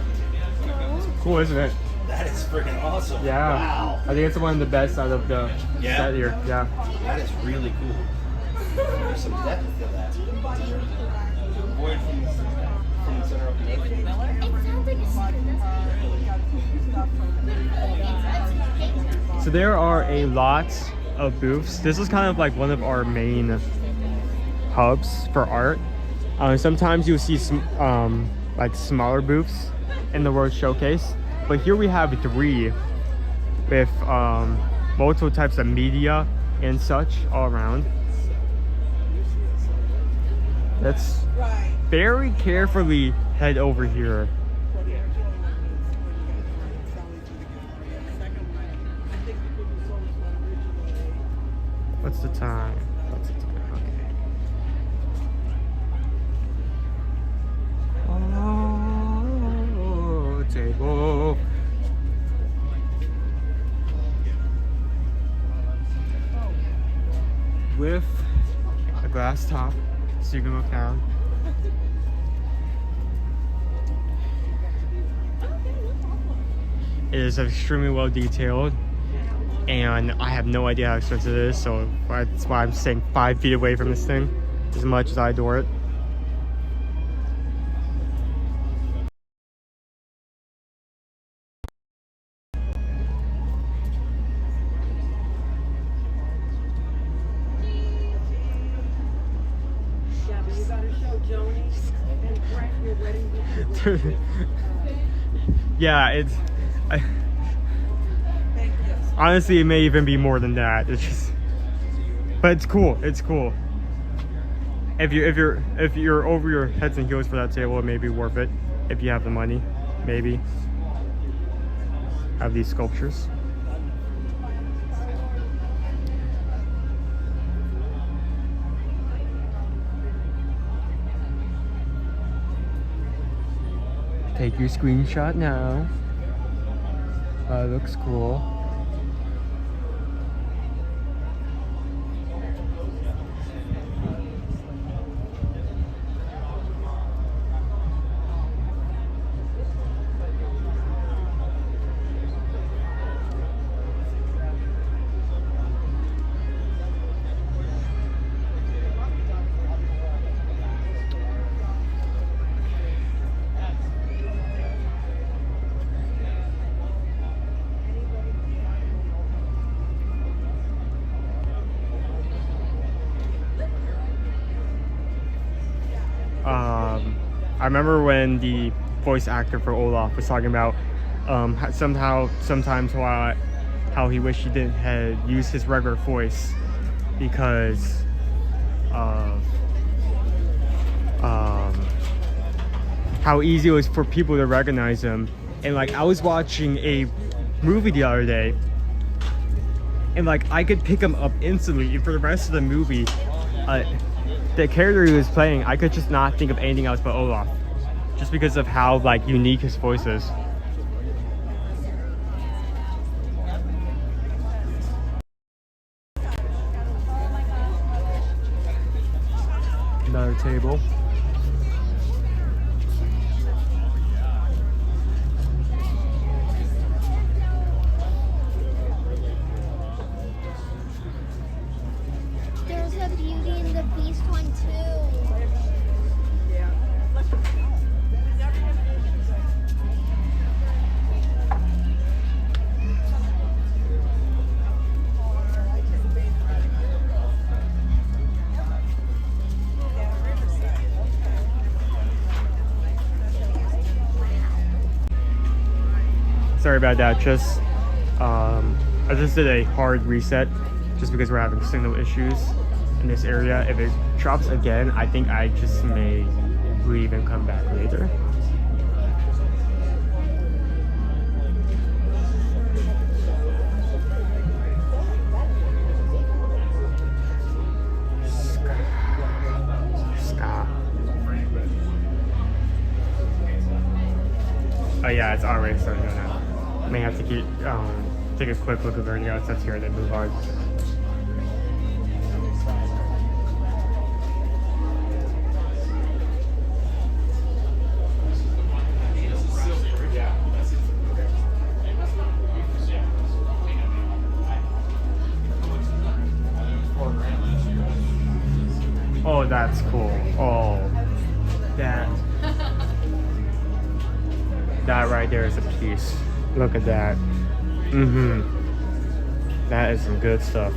cool, isn't it? That is freaking awesome. Yeah. Wow. I think it's one of the best out of the set here. Yeah. That is really cool. There's some depth to that. Void from the center of the earth. So there are a lot of booths. This is kind of like one of our main hubs for art. Sometimes you'll see some like smaller booths in the World Showcase, but here we have 3 with multiple types of media and such all around. Let's very carefully head over here. What's the time? What's the time? Okay. Oh, table. With a glass top, so you can look down. It is extremely well detailed, and I have no idea how expensive it is, so that's why I'm staying 5 feet away from this thing, as much as I adore it. Yeah, it's honestly, it may even be more than that. It's just, but it's cool. It's cool. If you're over your heads and heels for that table, it may be worth it. If you have the money, maybe have these sculptures. Take your screenshot now. Looks cool. I remember when the voice actor for Olaf was talking about sometimes how he wished he didn't have used his regular voice because of how easy it was for people to recognize him. And like, I was watching a movie the other day, and like, I could pick him up instantly, and for the rest of the movie, the character he was playing, I could just not think of anything else but Olaf, just because of how like unique his voice is. Another table. There's a Beauty and the Beast one too. Sorry about that, just I just did a hard reset just because we're having signal issues in this area. If it drops again, I think I just may leave and come back later. Oh yeah, it's already starting to go now. May have to keep take a quick look at everything else that's here and then move on. Oh, that's cool. Oh, that right there is a piece. Look at that. That is some good stuff.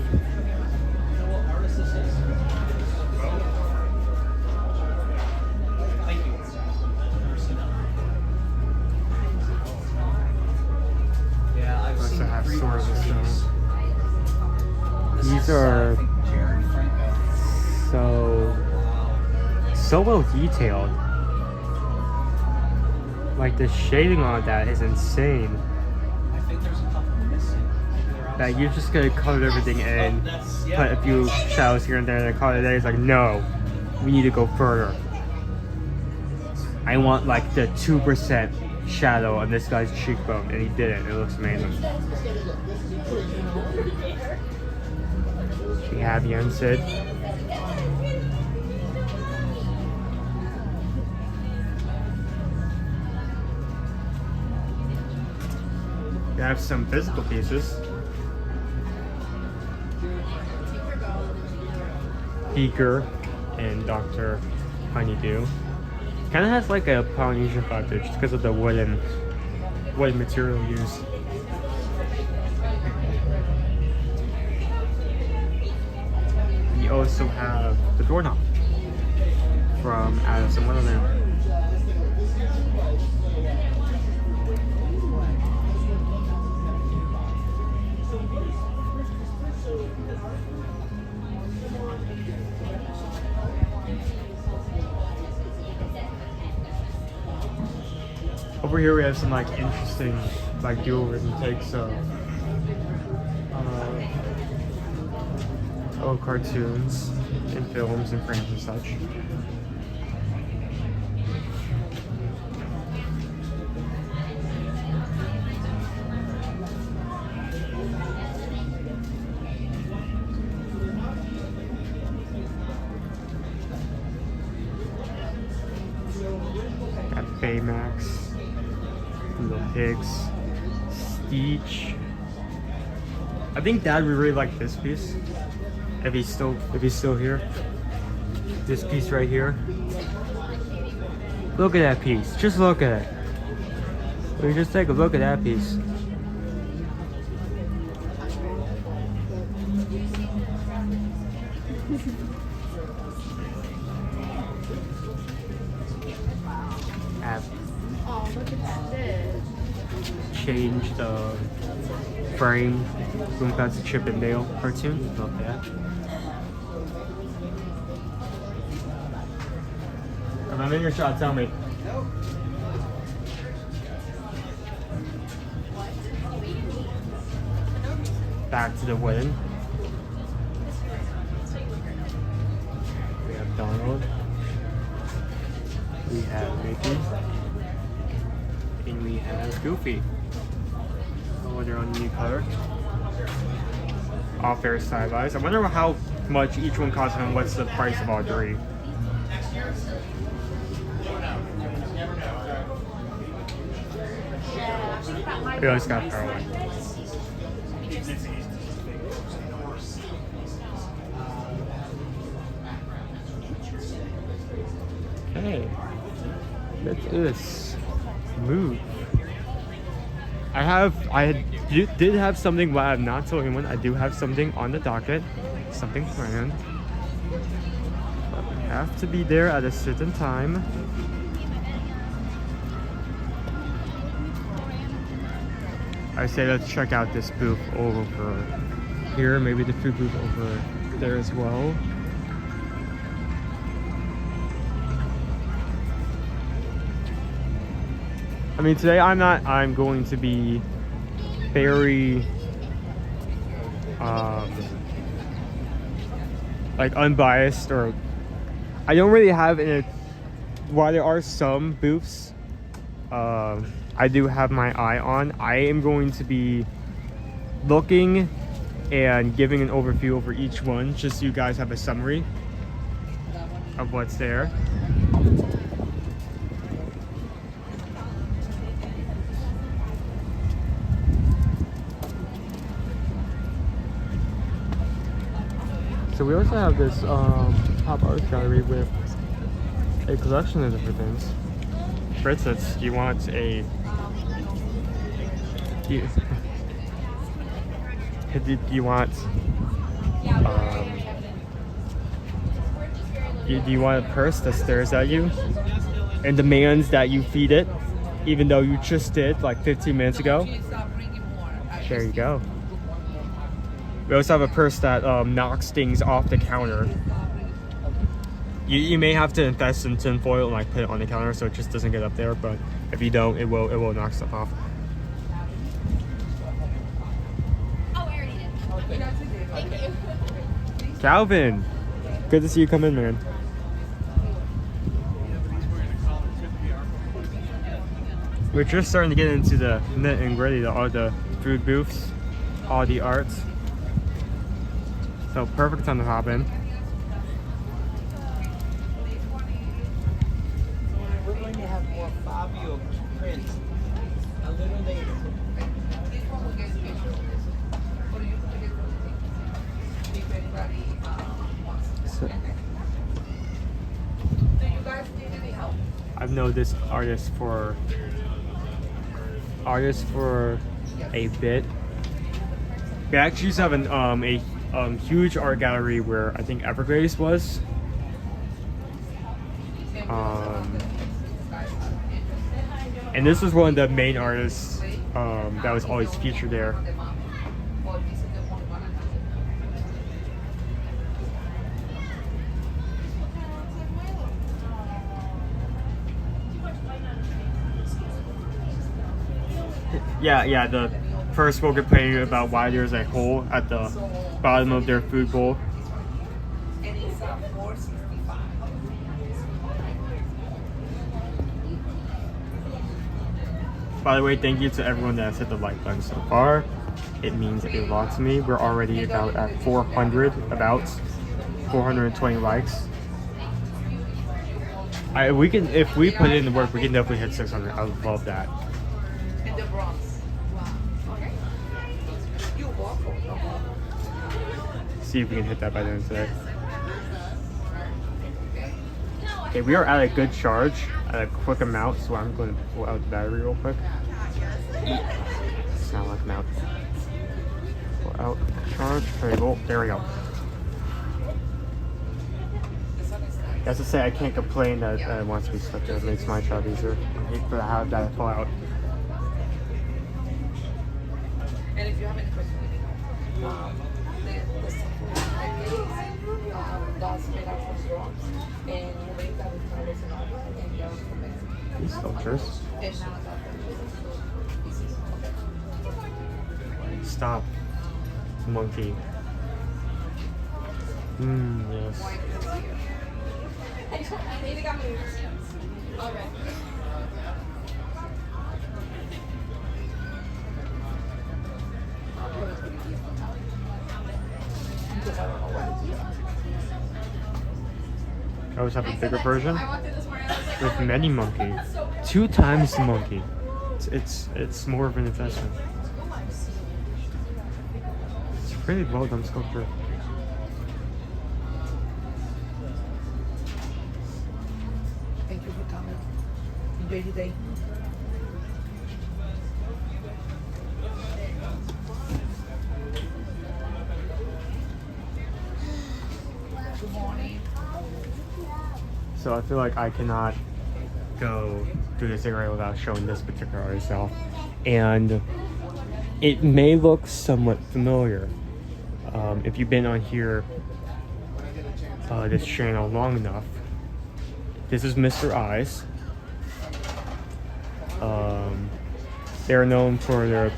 Also have swords and stuff. These are so well detailed. Like the shading on that is insane. That you just gonna color everything in, put a few shadows here and there, and call it a day. It's like, no, we need to go further. I want like the 2% shadow on this guy's cheekbone, and he did it. It looks amazing. We have Yensid. We have some physical pieces. Beaker and Dr. Honeydew. Kind of has like a Polynesian factor just because of the wooden material used. We also have the doorknob from Alice in Wonderland. Over here we have some like interesting like dual written takes of old cartoons and films and frames and such. Got Baymax. Little Pigs, Stitch. I think Dad would really like this piece if he's still here. This piece right here. Look at that piece. Just look at it. Will you just take a look at that piece? Oh, look at this. Change the frame. Look, that's a Chip and Dale cartoon. Love that. If I'm in your shot, tell me. Back to the wooden. We have Donald. We have Mickey. And we have Goofy. Oh, they're on new color. All fair stylized. I wonder how much each one costs and what's the price of all three. We always got Power. Okay, let's do this. Move. I did have something, but I have not told anyone. I do have something on the docket, something planned. But we have to be there at a certain time. I say let's check out this booth over here. Maybe the food booth over there as well. I mean, today I'm going to be very like unbiased, or I don't really have while there are some booths I do have my eye on, I am going to be looking and giving an overview over each one, just so you guys have a summary of what's there. So we also have this pop art gallery with a collection of different things. For instance, do you want a do you want do you want a purse that stares at you and demands that you feed it, even though you just did like 15 minutes ago? There you go. We also have a purse that knocks things off the counter. You may have to invest in tin foil and like put it on the counter so it just doesn't get up there, but if you don't, it will knock stuff off. Calvin, good to see you come in, man. We're just starting to get into the nit and gritty, all the food booths, all the arts. So perfect time to hop in. We're going to have more Fabio prints a little later. So, I've known this artist for a bit. We actually used to have a huge art gallery where I think Everglades was. And this was one of the main artists that was always featured there. Yeah, the first were complaining about why there's a hole at the bottom of their food bowl. By the way, thank you to everyone that has hit the like button so far. It means a lot to me. We're already about at 420 likes. If we put in the work, we can definitely hit 600. I would love that. See if we can hit that by the end of today. Okay, we are at a good charge, at a quick amount, so I'm going to pull out the battery real quick. It's not like amount. Pull out, charge, table, there we go. As I say, I can't complain that it wants to be stuck there. It makes my job easier. I hate to have that fall out. And if you have any questions, that's made out from rocks, and you make that with colors and all that, and you're from Mexico. These sculptures. Stop, monkey. Yes. Alright. I always have a bigger version with many monkey, 2 times the monkey. It's more of an investment. It's a really well done sculpture. Thank you for coming. Enjoy your day. Good morning. So I feel like I cannot go through this area without showing this particular art itself. And it may look somewhat familiar. If you've been on here, this channel long enough. This is Mr. Eyes. They're known for their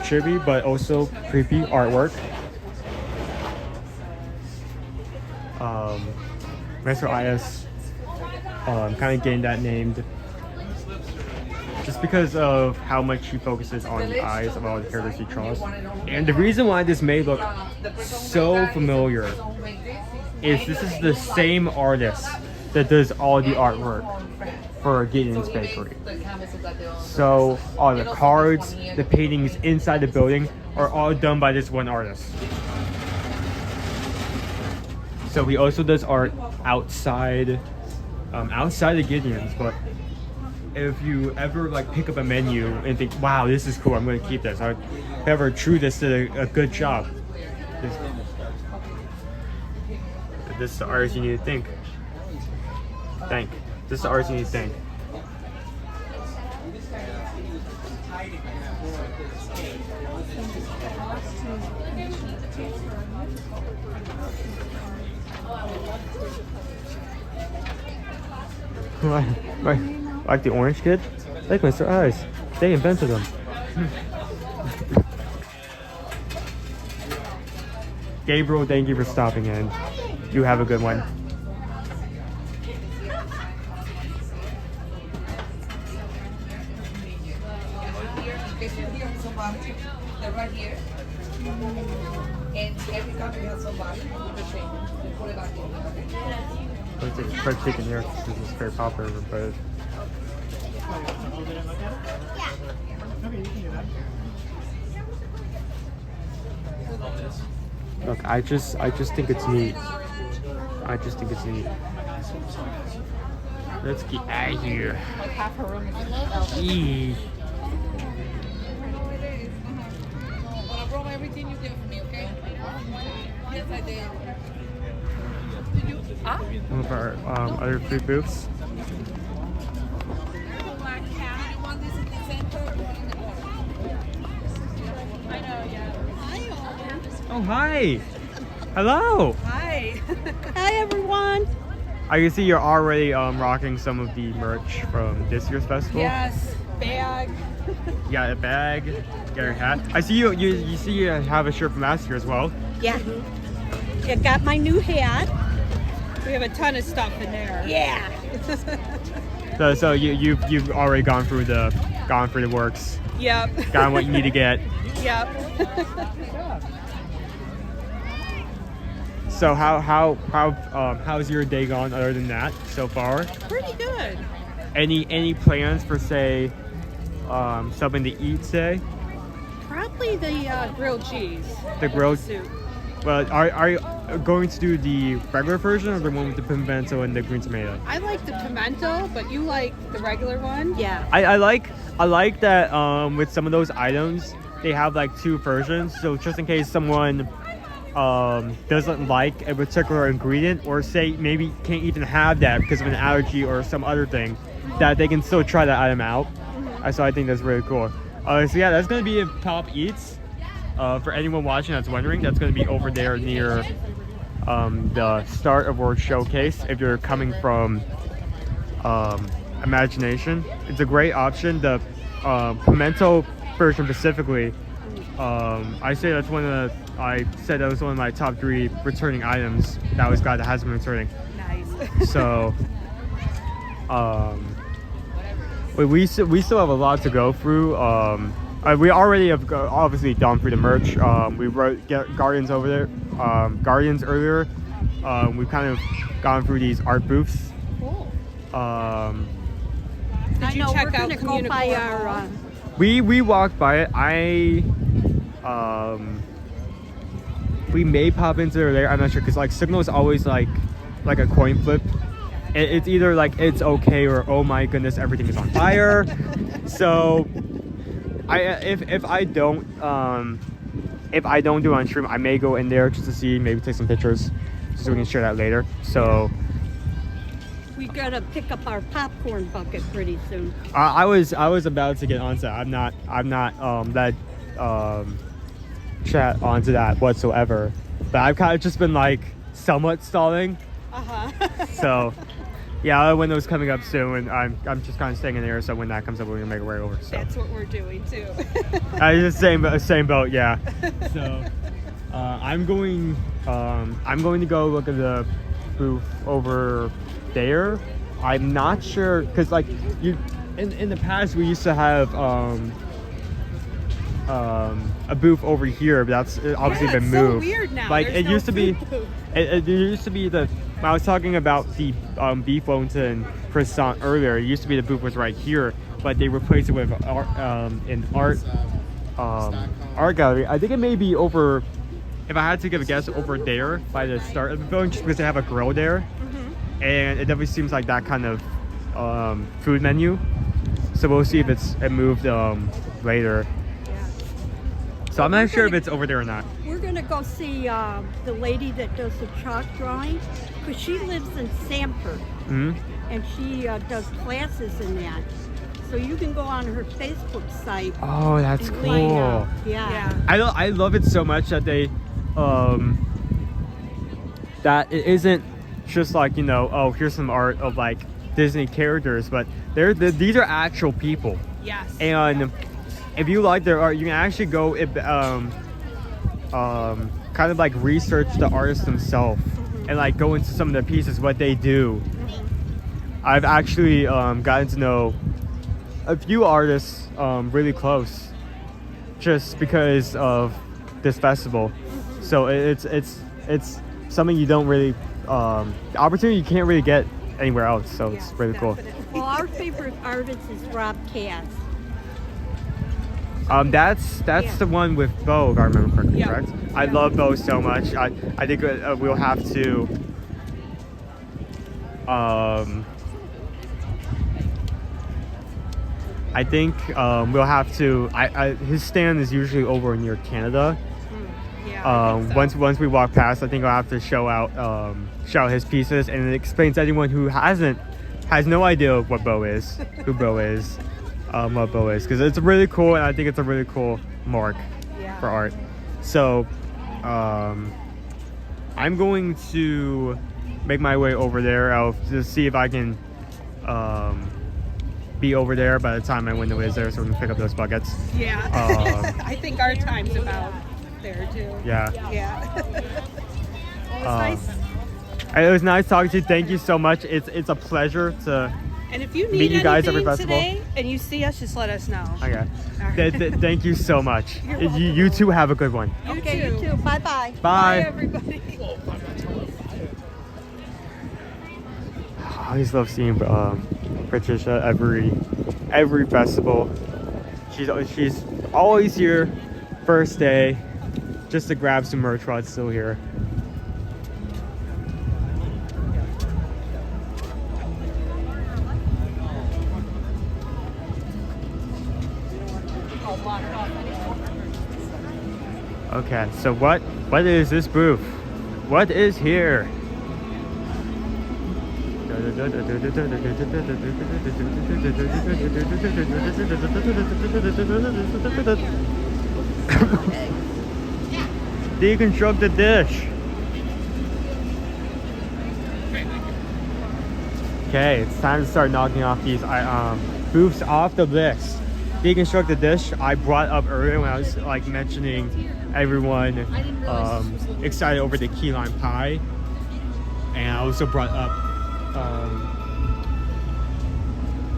chibi but also creepy artwork. Mr. Eyes kind of gained that name just because of how much he focuses on the eyes of all the characters he draws. And the reason why this may look so familiar is this is the same artist that does all the artwork for Gideon's Bakery. So all the cards, the paintings inside the building are all done by this one artist. So he also does art outside the Gideon's, but if you ever like pick up a menu and think, wow, this is cool, I'm going to keep this. Whoever drew this did a good job. This is the artist you need to thank. This is the artist you need to thank. Like the orange kid? Like Mr. Eyes. They invented them. Gabriel, thank you for stopping in. You have a good one. They're right here. And every country has somebody. They put it back in. Let's take fried chicken here. This is very popular, but look, I just think it's neat. I just think it's neat. Let's get out of here. Like half her room is Eee. When I brought everything you did for me, okay? Yes, I did. One of our other food booths. Oh, hi. Hello. Hi. Hi, everyone. I can see you're already rocking some of the merch from this year's festival. Yes, bag. You got a bag, you got your hat. I see you see you have a shirt from last year as well. Yeah. I got my new hat. We have a ton of stuff in there. Yeah. So you've already gone through the works. Yep. Got what you need to get. Yep. So how's your day gone other than that so far? Pretty good. Any plans for say something to eat, say? Probably the grilled cheese. The grilled soup. Well, are you going to do the regular version or the one with the pimento and the green tomato? I like the pimento, but you like the regular one? Yeah. I like that with some of those items they have like two versions, so just in case someone doesn't like a particular ingredient or say maybe can't even have that because of an allergy or some other thing, that they can still try that item out. So I think that's really cool. So yeah, that's going to be in Pop Eats. For anyone watching that's wondering, that's going to be over there near the Start of World Showcase. If you're coming from Imagination, it's a great option. The pimento version specifically, I say that was one of my top 3 returning items that I was glad that has been returning. Nice. So we still have a lot to go through. We already have obviously gone through the merch. We wrote Guardians over there, Guardians earlier. We've kind of gone through these art booths. Cool. Did you check out Communicore? We walked by it. We may pop into it there. I'm not sure because like Signal is always like a coin flip. It's either like it's okay or oh my goodness, everything is on fire. So if I don't do it on stream, I may go in there just to see, maybe take some pictures so we can share that later. So We gotta pick up our popcorn bucket pretty soon. I was about to get onto that. I'm not that chat onto that whatsoever. But I've kind of just been like somewhat stalling. So yeah, other window's coming up soon, and I'm just kind of staying in there. So when that comes up, we're gonna make our way over. So That's what we're doing too. just same boat, yeah. So I'm going to go look at the booth over there. I'm not sure because like in the past we used to have a booth over here, but that's obviously been moved. So weird now. Like There's it used to be, booth. it used to be the. When I was talking about the beef Wellington croissant earlier, it used to be the booth was right here, but they replaced it with an art gallery. I think it may be over. If I had to give a guess, over there by the start of the building, just because they have a grill there, and it definitely seems like that kind of food menu. So we'll see if it moved later. So I'm not sure if it's over there or not. We're gonna go see the lady that does the chalk drawing, because she lives in Sanford, and she does classes in that. So you can go on her Facebook site. Oh, that's and cool. Yeah. I love it so much that they that it isn't just like, you know, oh, here's some art of like Disney characters, but these are actual people. Yes. And if you like their art, you can actually go kind of like research the artists themselves and like go into some of their pieces, what they do. I've actually gotten to know a few artists really close just because of this festival. So it's something you don't really the opportunity you can't really get anywhere else. So it's really cool. Well, our favorite artist is Rob Cass. That's the one with Bo, if I remember correctly, correct? I love Bo so much. I think we'll have to I think we'll have to his stand is usually over near Canada. Once we walk past, I think I'll have to show out his pieces, and it explains to anyone who has no idea what Bo is, who Bo is. What Bo is, because it's really cool, and I think it's a really cool mark for art. So I'm going to make my way over there. I'll just see if I can be over there by the time my window is there, so we can pick up those buckets. I think our time's about there too. Yeah. It was nice. It was nice talking to you. Thank you so much. It's a pleasure to And if you meet need you guys every anything festival today and you see us, just let us know. Okay. All right. Thank you so much. You're You two have a good one. Okay, you too. Bye-bye. Bye. Everybody. I always love seeing Patricia every festival. She's always here first day just to grab some merch while it's still here. Okay, so what is this booth? What is here? Deconstruct the dish. Okay, it's time to start knocking off these booths off the list. Deconstruct the dish I brought up earlier when I was like mentioning everyone excited over the key lime pie, and I also brought up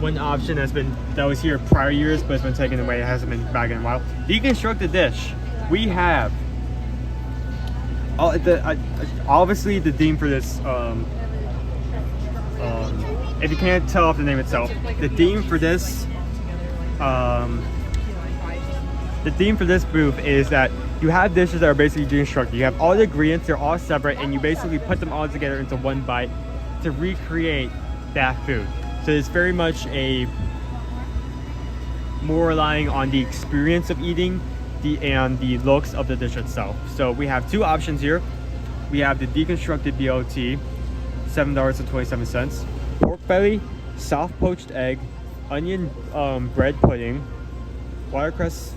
one option that was here prior years but it's been taken away. It hasn't been back in a while. Deconstruct the dish. We have obviously the theme for this if you can't tell off the name itself, the theme for this booth is that you have dishes that are basically deconstructed. You have all the ingredients, they're all separate, and you basically put them all together into one bite to recreate that food. So it's very much more relying on the experience of eating and the looks of the dish itself. So we have two options here. We have the deconstructed BLT, $7.27, pork belly, soft poached egg, onion bread pudding, watercress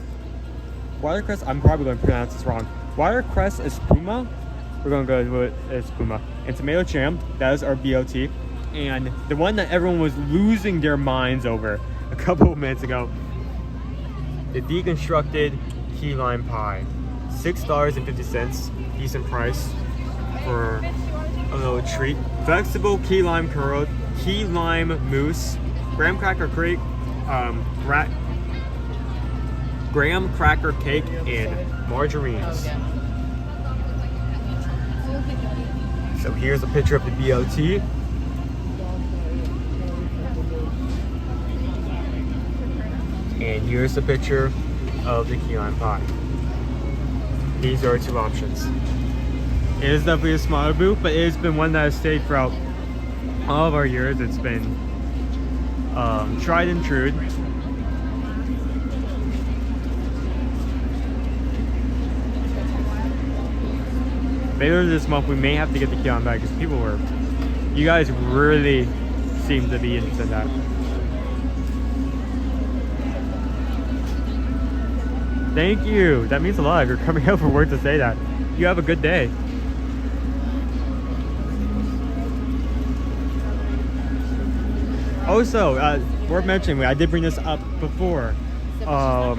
Watercress, I'm probably going to pronounce this wrong. Watercress espuma. We're going to go with espuma. And tomato jam, that is our BOT. And the one that everyone was losing their minds over a couple of minutes ago, the deconstructed key lime pie. $6.50, decent price for a little treat. Flexible key lime curled, key lime mousse, graham cracker cake, graham cracker cake, and margarines. So here's a picture of the BOT. And here's a picture of the key lime pie. These are 2 options. It is definitely a smaller booth, but it has been one that has stayed throughout all of our years. It's been tried and true. Later this month, we may have to get the key lime back because you guys really seem to be interested in that. Thank you. That means a lot if you're coming out for work to say that. You have a good day. Also, worth mentioning, I did bring this up before. I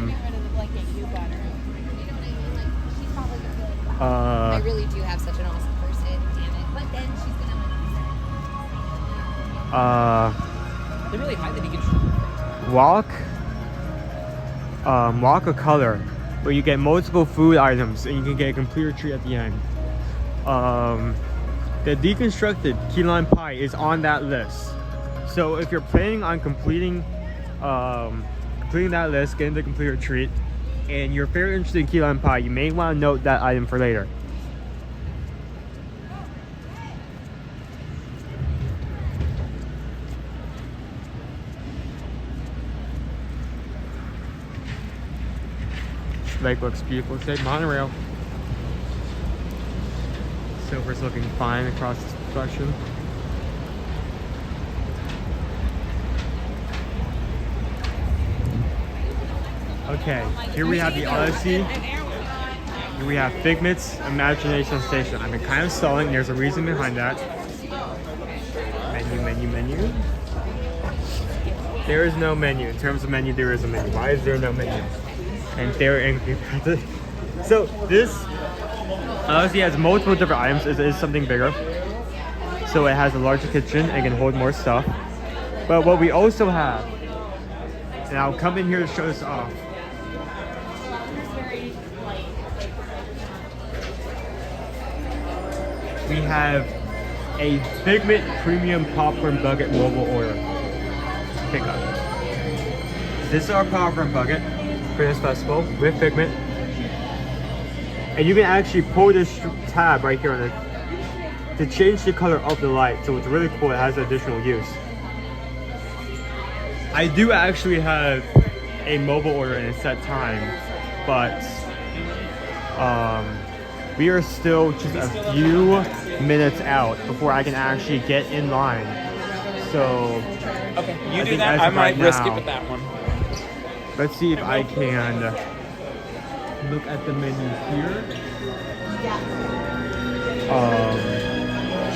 really do have such an awesome person, damn it. But then she's gonna They really hide that he can walk a color where you get multiple food items and you can get a complete treat at the end. The deconstructed key lime pie is on that list. So if you're planning on completing that list, getting the complete treat, and you're very interested in key lime pie, you may want to note that item for later. This lake looks beautiful. It's a monorail. Silver's looking fine across this section. Okay, here we have the Odyssey. Here we have Figment's Imagination Station. I've been kind of stalling. There's a reason behind that. Menu. There is no menu. In terms of menu, there is a menu. Why is there no menu? And they're angry about it. So this Odyssey has multiple different items. It is something bigger. So it has a larger kitchen and can hold more stuff. But what we also have, and I'll come in here to show this off. We have a Figment Premium Popcorn Bucket mobile order pickup. This is our popcorn bucket for this festival with Figment. And you can actually pull this tab right here on it to change the color of the light. So it's really cool. It has additional use. I do actually have a mobile order in a set time, but we are still just a few minutes out before I can actually get in line. So okay, you do that. I might risk it with that one. Let's see if I can look at the menu here.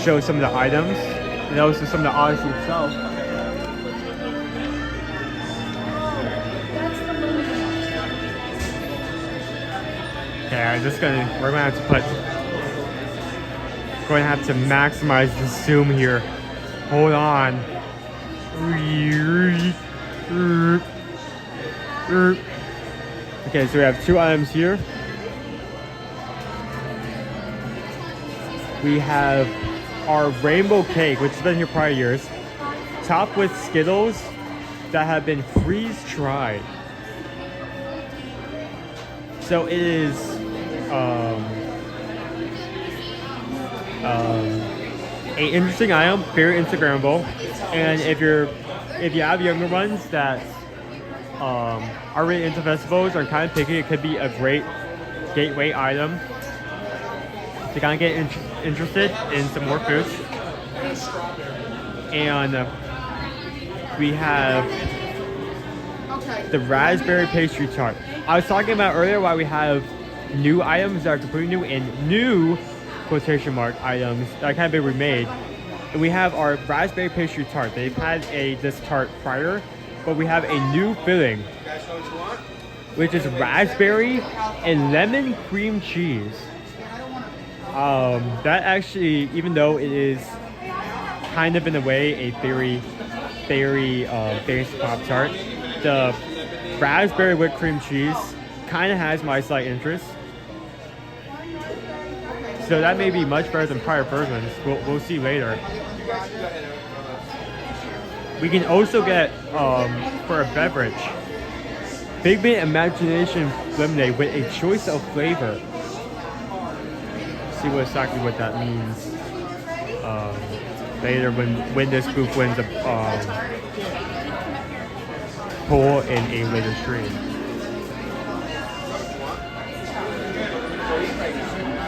Show some of the items and also some of the Odyssey itself. Okay, we're gonna have to maximize the zoom here. Hold on. Okay, so we have 2 items here. We have our rainbow cake, which has been here prior years, topped with Skittles that have been freeze-dried. So it is a interesting item, very Instagrammable, and if you have younger ones that are really into festivals or kind of picky, it could be a great gateway item to kind of get interested in some more foods. And we have the raspberry pastry tart. I was talking about earlier why we have new items that are completely new and new quotation mark items that can be remade. And we have our raspberry pastry tart. They've had this tart prior, but we have a new filling, which is raspberry and lemon cream cheese. That actually, even though it is kind of in a way a very basic Pop-Tart, the raspberry whipped cream cheese kind of has my slight interest. So that may be much better than prior versions. We'll see later. We can also get, for a beverage, Figment Imagination Lemonade with a choice of flavor. See exactly what that means later when this group wins a poll in a later stream.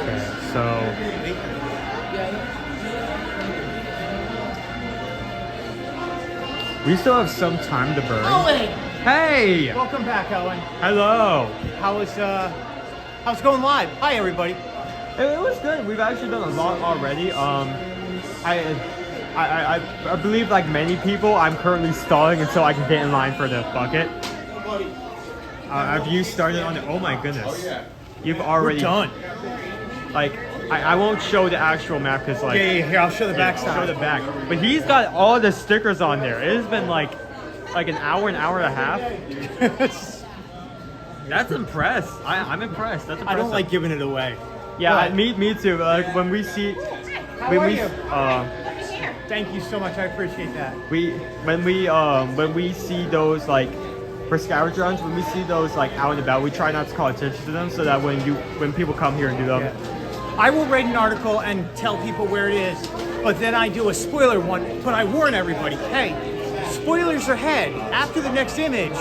Okay, so we still have some time to burn. Owen! Hey! Welcome back, Owen. Hello. How's going live? Hi, everybody. It was good. We've actually done a lot already. I believe, like many people, I'm currently stalling until I can get in line for the bucket. Have you started on it? Oh my goodness. You've already We're done. Like, I won't show the actual map because like Here, I'll show the back side. Show the back. But he's got all the stickers on there. It has been like an hour and a half. That's impressed. I'm impressed. That's impressive. I don't like giving it away. Yeah, me too. Like when we see, Thank you so much. I appreciate that. When we see those like for scavenger hunts, when we see those like out and about, we try not to call attention to them so that when people come here and do them. Yeah. I will write an article and tell people where it is, but then I do a spoiler one. But I warn everybody, hey, spoilers ahead. After the next image,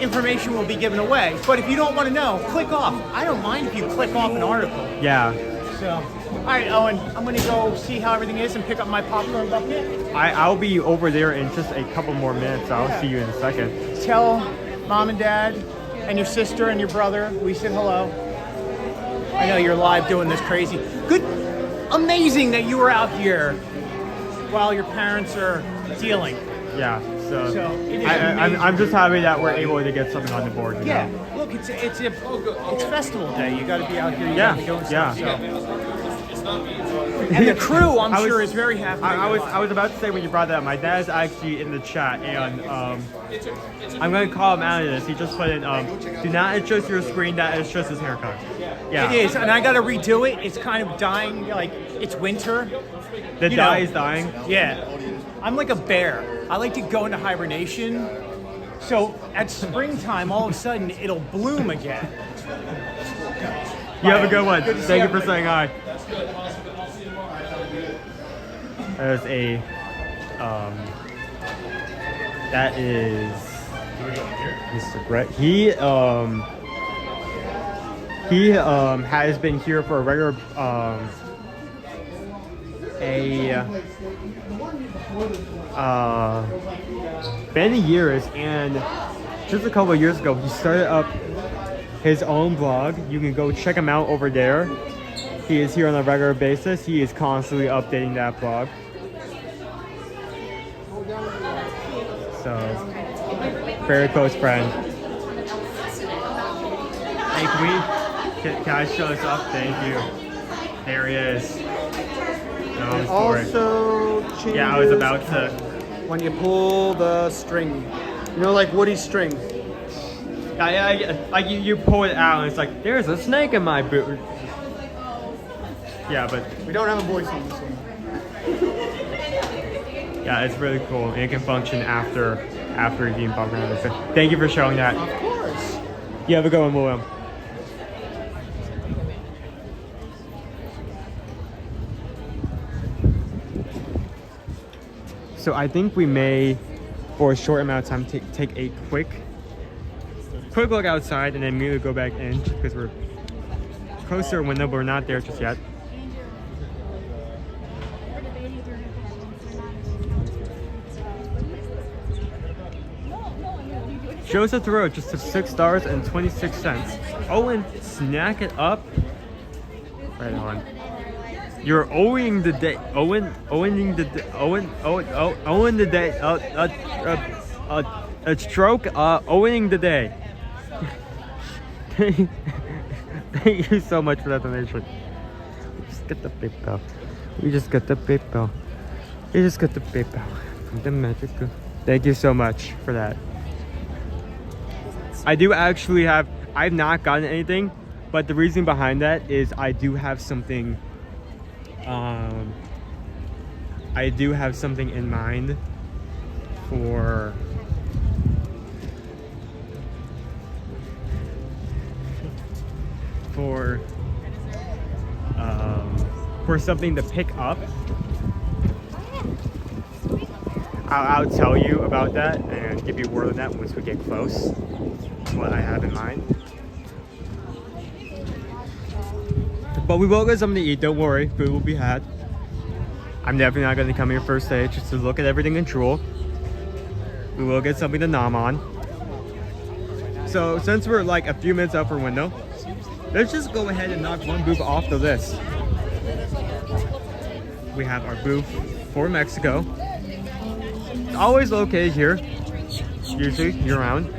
information will be given away. But if you don't want to know, click off. I don't mind if you click off an article. Yeah. So, all right, Owen, I'm going to go see how everything is and pick up my popcorn bucket. I'll be over there in just a couple more minutes. I'll see you in a second. Tell Mom and Dad and your sister and your brother we said hello. I know you're live doing this crazy. Good, amazing that you were out here while your parents are dealing. Yeah, so it is I'm just happy that we're able to get something on the board. You Yeah, know? look, it's festival day. You got to be out here. You got to be doing stuff. So. And the crew, I'm sure, is very happy. I was about to say when you brought that up, my dad's actually in the chat, and I'm going to call him out of this. He just put in, do not adjust your screen, that is just his haircut. Yeah. It is, and I got to redo it. It's kind of dying, like, it's winter. The dye is dying? Yeah. I'm like a bear. I like to go into hibernation. So at springtime, all of a sudden, it'll bloom again. You have a good one. Thank you for saying hi. There's a, that is Mr. Brett. He has been here for a regular, many years, and just a couple of years ago, he started up his own blog. You can go check him out over there. He is here on a regular basis. He is constantly updating that blog. So, very close friend. Hey, can I show this up? Thank you. There he is. No, also changes yeah, I was about to. When you pull the string, you know, like Woody's string. Like you pull it out and it's like, there's a snake in my boot. Yeah, but we don't have a voice on this one. Yeah, it's really cool. And it can function after redeem program. Thank you for showing that. Of course. You have a good one, William. So I think we may, for a short amount of time, take a quick look outside and then immediately go back in because we're close to a window, but we're not there just yet. shows at the road just to $6.26. Owen, snack it up. Right on. You're owing the day. Owing the day. Owen the day. A stroke. Owing the day. Thank you so much for that donation. We just get the PayPal. We just get the PayPal. We just get the PayPal. The magic. Thank you so much for that. I do actually have. I've not gotten anything, but the reason behind that is I do have something. I do have something in mind for. For something to pick up. I'll tell you about that and give you word on that once we get close. What I have in mind. But we will get something to eat, don't worry, food will be had. I'm definitely not going to come here first day just to look at everything in Drool. We will get something to nom on. So since we're like a few minutes out for window, let's just go ahead and knock one booth off the list. We have our booth for Mexico. It's always located here, usually year-round.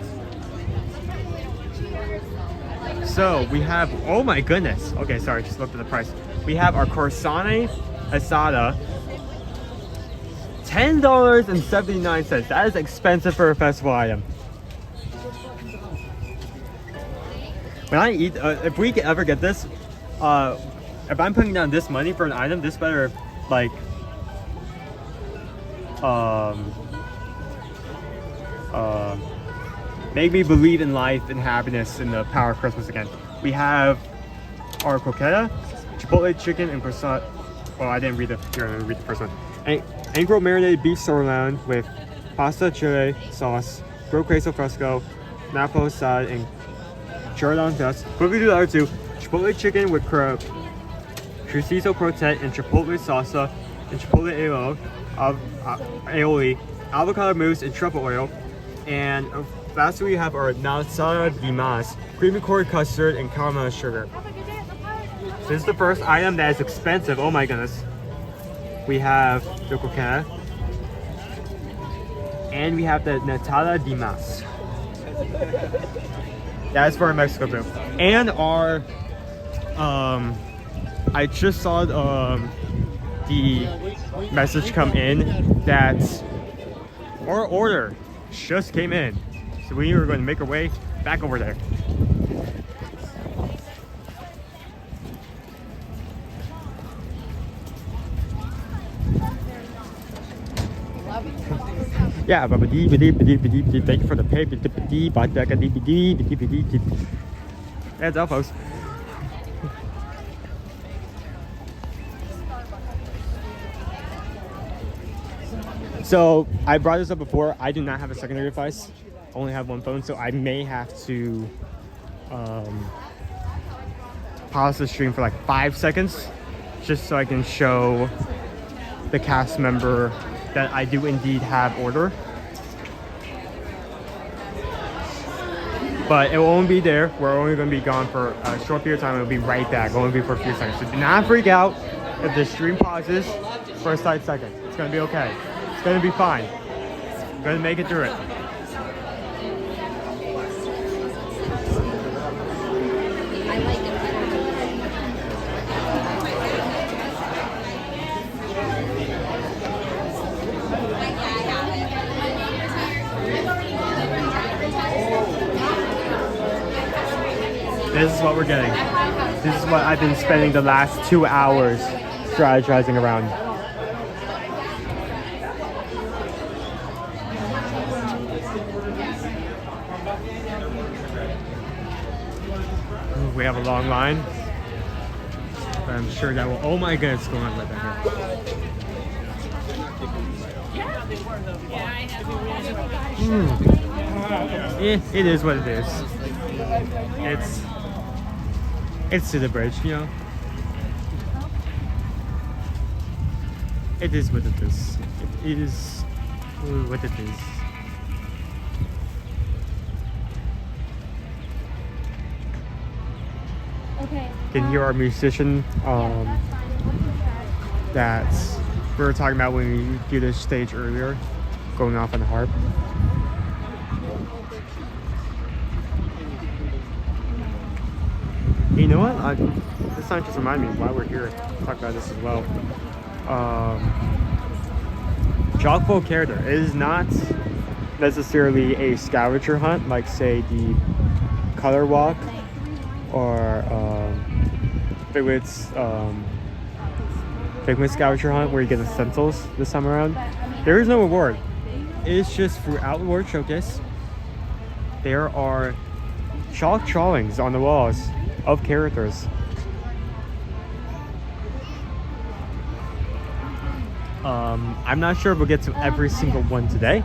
So we have, oh my goodness. Okay, sorry, just looked at the price. We have our carne asada, $10.79. That is expensive for a festival item. When I eat, if we ever get this, if I'm putting down this money for an item, this better like make me believe in life and happiness and the power of Christmas again. We have our croqueta, chipotle chicken, and croissant. Oh, I didn't read the. Here, let me read the first one. Angro marinated beef sirloin with pasta chile sauce, grilled queso fresco, napo salad, and Jordan Fest. But we do the other two: chipotle chicken with chorizo croquette and chipotle salsa, and chipotle aioli, avocado mousse, and truffle oil. And lastly, we have our nalsada de mas, creamy corn custard, and caramel sugar. So this is the first item that is expensive. Oh my goodness. We have the croqueta, and we have the nalsada de mas. That's for our Mexico booth. And our, I just saw the message come in that our order just came in. So we are going to make our way back over there. Yeah, thank you for the pay. That's all, folks. So I brought this up before. I do not have a secondary device. I only have one phone, so I may have to pause the stream for like 5 seconds, just so I can show the cast member that I do indeed have order. But it won't be there. We're only going to be gone for a short period of time. It'll be right back. It'll only be for a few seconds. So do not freak out if the stream pauses for a slight second. It's going to be okay. It's going to be fine. We're going to make it through it. This is what we're getting. This is what I've been spending the last 2 hours strategizing around. Ooh, we have a long line. But I'm sure that will, oh my goodness, what's going on right back here? It is what it is. It's to the bridge, you know. It is what it is. It is what it is. can hear our musician that we were talking about when we do this stage earlier, going off on the harp. You know what? This time just reminded me why we're here. Talk about this as well. Chock-full character. It is not necessarily a scavenger hunt like, say, the Color Walk or Figment's scavenger hunt where you get essentials this time around. There is no reward. It's just through Outward Showcase. There are chalk drawings on the walls of characters. I'm not sure if we'll get to every single one today,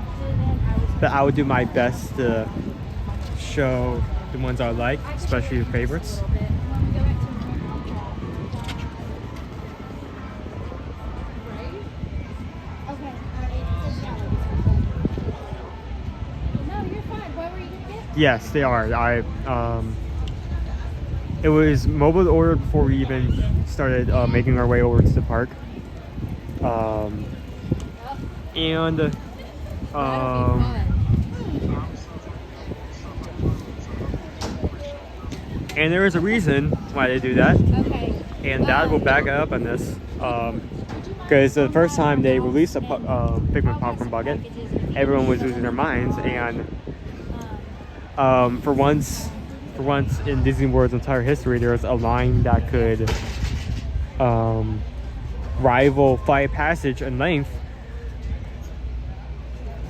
but I would do my best to show the ones I like, especially the favorites. Yes, they are. It was mobile ordered before we even started making our way over to the park. And there is a reason why they do that. Okay. And Dad will back up on this. Because the first time they released a Figment popcorn bucket, everyone was losing their minds. And for once in Disney World's entire history, there was a line that could rival Flight of Passage in length.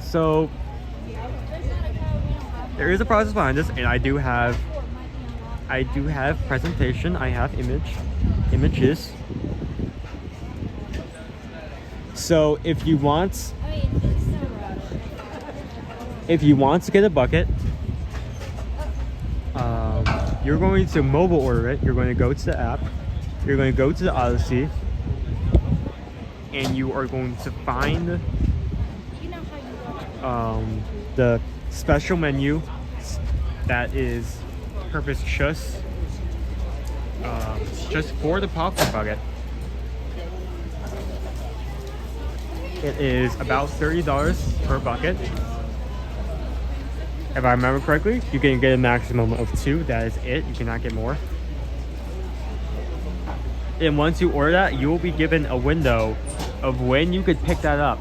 So there is a process behind this, and I do have presentation. I have images. So if you want to get a bucket, you're going to mobile order it. You're going to go to the app. You're going to go to the Odyssey, and you are going to find the special menu that is purposed just for the popcorn bucket. It is about $30 per bucket. If I remember correctly, you can get a maximum of 2. That is it. You cannot get more. And once you order that, you will be given a window of when you could pick that up.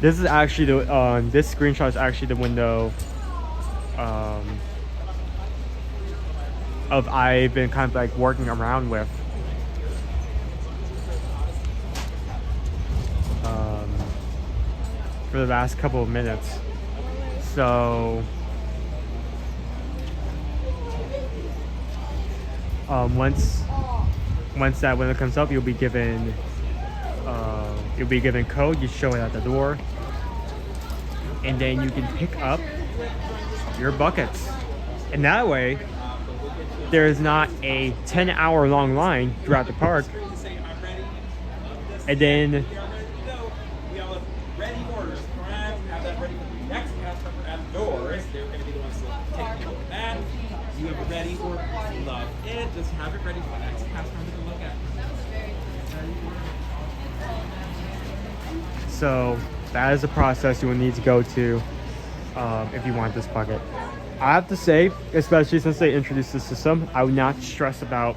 This is actually the this screenshot is actually the window of I've been kind of like working around with. For the last couple of minutes. So once that window comes up, you'll be given code. You show it at the door, and then you can pick up your buckets, and that way there is not a 10-hour long line throughout the park. And then you have it ready for love it. Just have it ready for the next cast member to look at. So that is a process you will need to go to if you want this bucket. I have to say, especially since they introduced the system, I would not stress about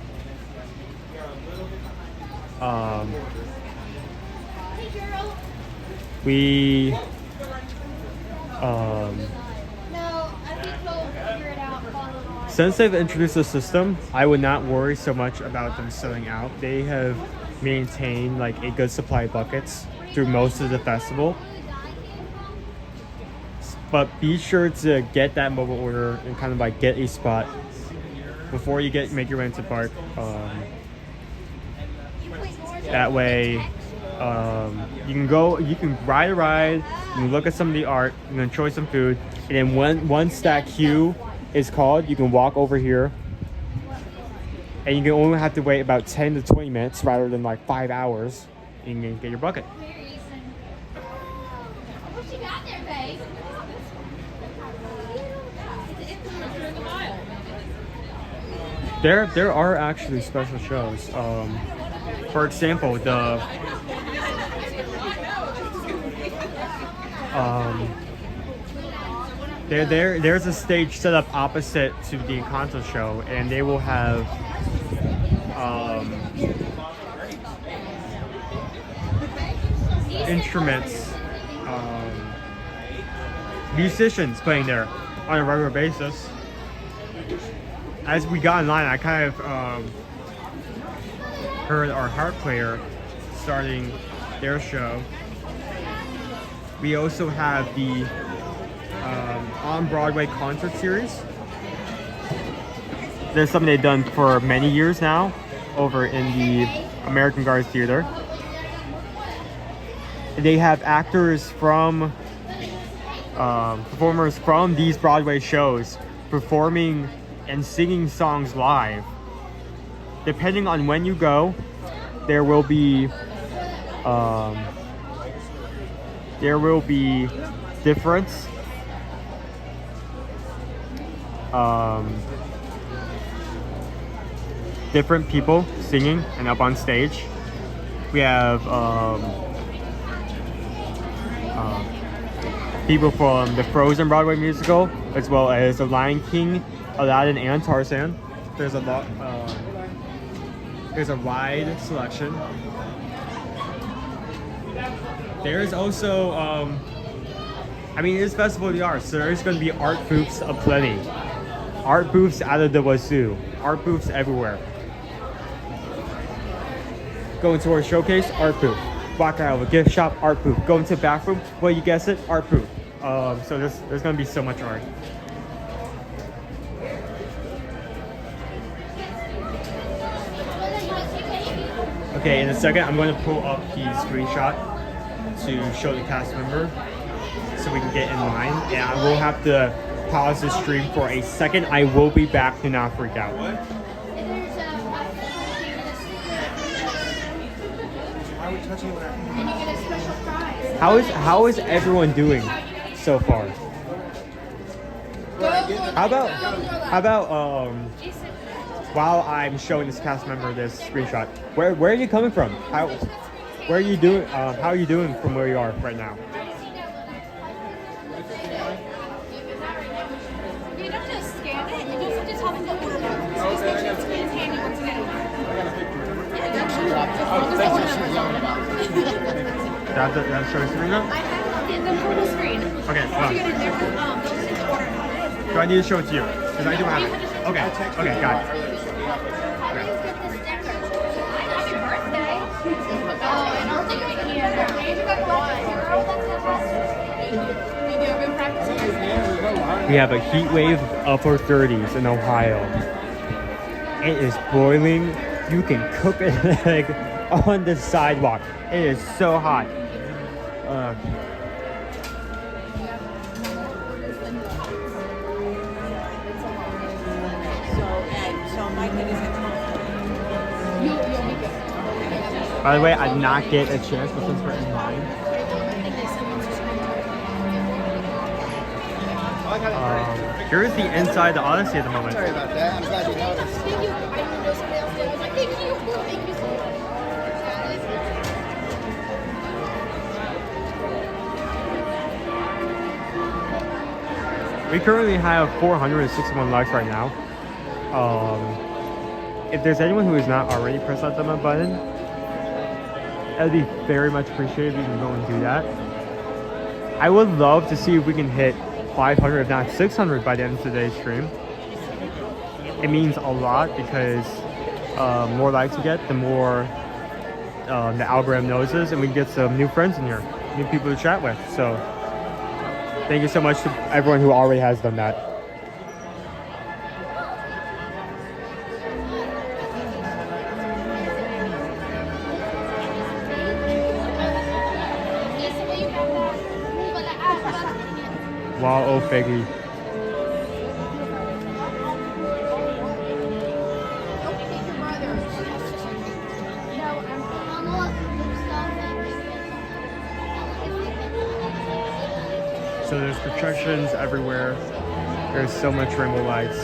since they've introduced the system, I would not worry so much about them selling out. They have maintained like a good supply of buckets through most of the festival. But be sure to get that mobile order and kind of like get a spot before you make your way into the park. That way you can ride a ride, you can look at some of the art, you can enjoy some food, and then once that queue is called, you can walk over here, and you can only have to wait about 10 to 20 minutes rather than like 5 hours, and you can get your bucket. What you got there, babe? There are actually special shows. For example, there's a stage set up opposite to the Encanto show, and they will have instruments, musicians playing there on a regular basis. As we got in line, I kind of heard our harp player starting their show. We also have the on-Broadway concert series. There's something they've done for many years now over in the American Guards Theater. They have actors from, performers from these Broadway shows performing and singing songs live. Depending on when you go, there will be different different people singing and up on stage. We have people from the Frozen Broadway musical, as well as The Lion King, Aladdin, and Tarzan. There's a lot. There's a wide selection. There's also, I mean, it's Festival of the Arts, so there's going to be art booths aplenty. Art booths out of the wazoo. Art booths everywhere. Go into our showcase, art booth. Walk out of a gift shop, art booth. Go into the bathroom, well, you guessed it, art booth. So there's going to be so much art. Okay, in a second, I'm going to pull up the screenshot to show the cast member so we can get in line. And I will have to pause the stream for a second. I will be back, do not freak out. How is everyone doing so far? How about while I'm showing this cast member this screenshot, where are you coming from? How are you doing from where you are right now? You don't just scan it, you just tell them the order number. So just make sure it's handy once you get it. That show the screen up? I have the purple screen. Okay, Once you get in there, those are the order numbers. Do I need to show it to you? Because I do have it. Okay, got it. We have a heat wave of upper 30s in Ohio. It is boiling. You can cook an egg on the sidewalk. It is so hot. By the way, I did not get a chance, but since we're in line, here's the inside the Odyssey at the moment. Sorry about that. I'm glad you noticed. Thank you. I didn't know somebody else did. I was like, thank you. Thank you so much. We currently have 461 likes right now. If there's anyone who has not already pressed that thumbs up button, that would be very much appreciated if you can go and do that. I would love to see if we can hit 500, if not 600 by the end of today's stream. It means a lot because more likes we get, the more the algorithm knows us, and we can get some new friends in here, new people to chat with. So thank you so much to everyone who already has done that. Wow, oh Figgy. So there's projections everywhere. There's so much rainbow lights.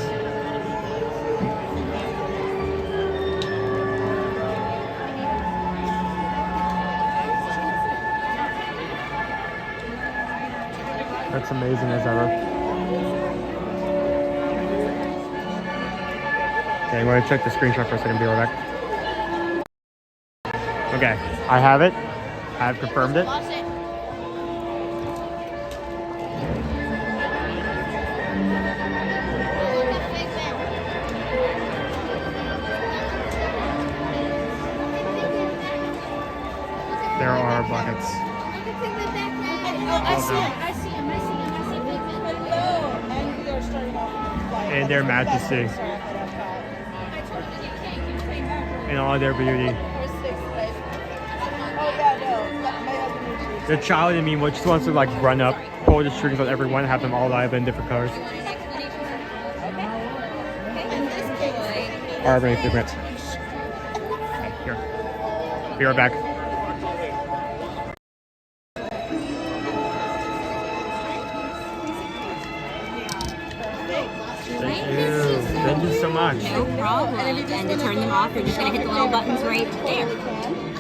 looks amazing as ever. Okay, I'm going to check the screenshot for a second. Be right back. Okay, I have it. I have confirmed it. There are buckets. I see him. Hello. And they're starting off with And their majesty. In all their beauty. The child in me just wants to like run up, pull the strings on everyone, have them all live in different colors. Alright, ready, 3 minutes. Okay, here. Be right back. Thank you so much. No problem. And to turn them off, you're just going to hit the little buttons right there.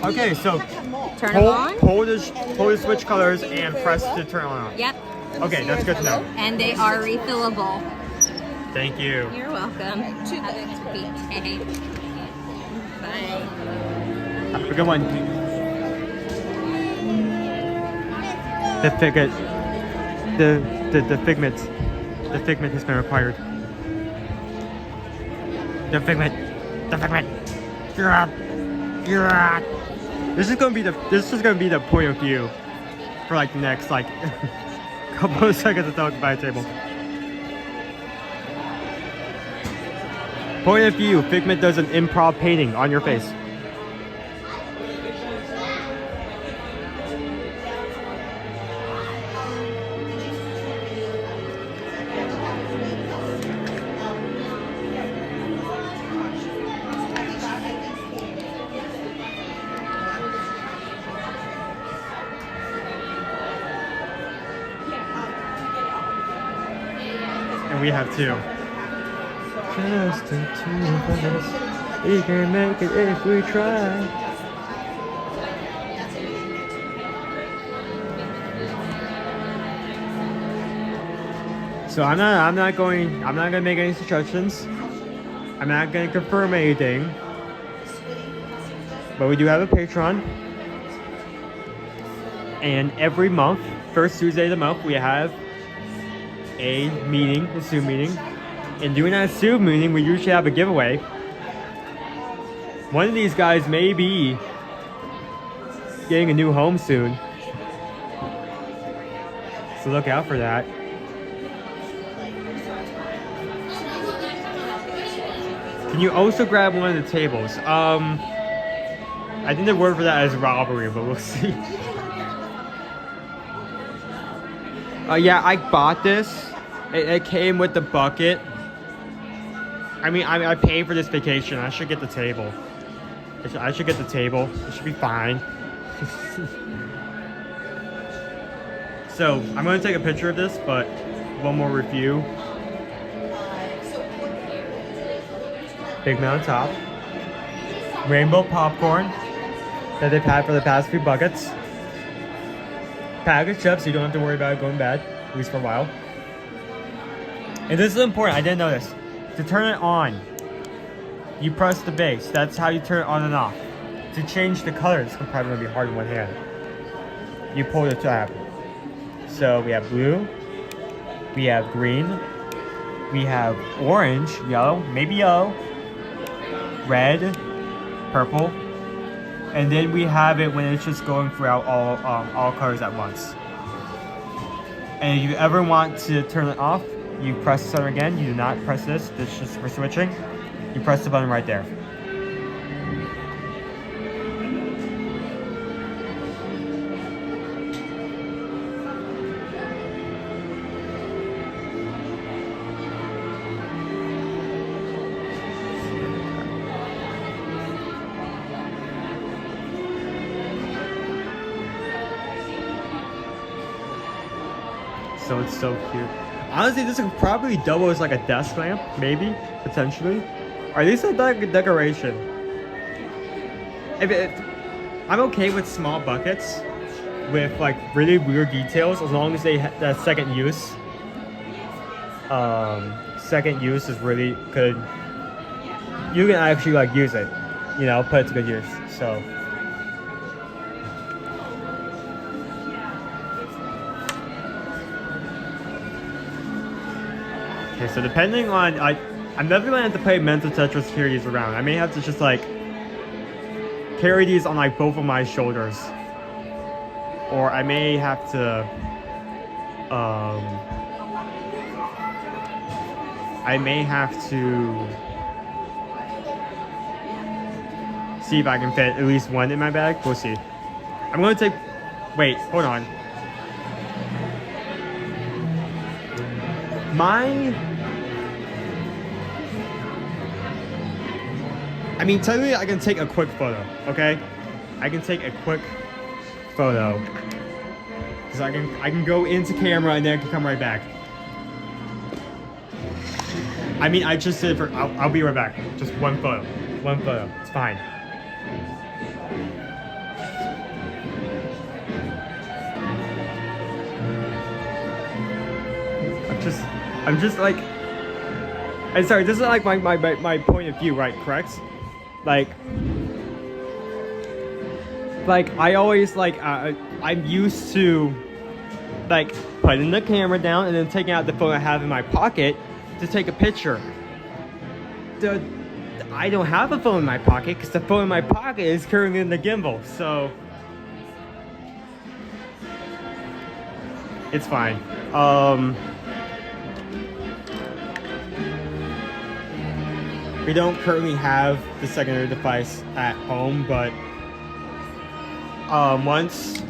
Okay, so turn them on. Hold the switch colors and press to turn on. Yep. Okay, that's good to know. And they are refillable. Thank you. You're welcome. Have a good day. Bye. Have a good one. The figment. The figment has been required. The figment. This is gonna be the point of view for like the next like couple of seconds until I buy a table. Point of view, Figment does an improv painting on your face. We have two. Just the two of us. We can make it if we try. So I'm not gonna make any suggestions. I'm not gonna confirm anything. But we do have a Patreon. And every month, first Tuesday of the month, we have a meeting, a Zoom meeting. And during that Zoom meeting, we usually have a giveaway. One of these guys may be getting a new home soon. So look out for that. Can you also grab one of the tables? I think the word for that is robbery, but we'll see. Yeah, I bought this. It came with the bucket. I mean, I paid for this vacation. I should get the table. I should get the table. It should be fine. So, I'm going to take a picture of this, but one more review. Big man on top. Rainbow popcorn that they've had for the past few buckets. Packaged up so you don't have to worry about it going bad, at least for a while. And this is important, I didn't know this. To turn it on, you press the base. That's how you turn it on and off. To change the color, it's probably gonna be hard in one hand. You pull the tab. So we have blue, we have green, we have orange, yellow, maybe yellow, red, purple, and then we have it when it's just going throughout all colors at once. And if you ever want to turn it off, you press this button again. You do not press this. This is just for switching. You press the button right there. So it's so cute. Honestly, this could probably double as like a desk lamp, maybe, potentially. Or at least a decoration. I'm okay with small buckets, with like really weird details, as long as they that second use. Second use is really good. You can actually like use it, you know, put it to good use. So. Okay, so depending on, I'm never gonna have to play mental Tetris series around. I may have to just like carry these on like both of my shoulders, or I may have to, see if I can fit at least one in my bag. We'll see. I'm gonna take. Wait, hold on. I mean, technically, I can take a quick photo, okay? I can take a quick photo. Because I can go into camera and then I can come right back. I mean, I just did it for, I'll be right back. Just one photo. One photo. It's fine. I'm just like, I'm sorry, this is like my point of view, right? Correct? Like I always like, I'm used to like putting the camera down and then taking out the phone I have in my pocket to take a picture. I don't have a phone in my pocket because the phone in my pocket is currently in the gimbal, so it's fine. We don't currently have the secondary device at home, but once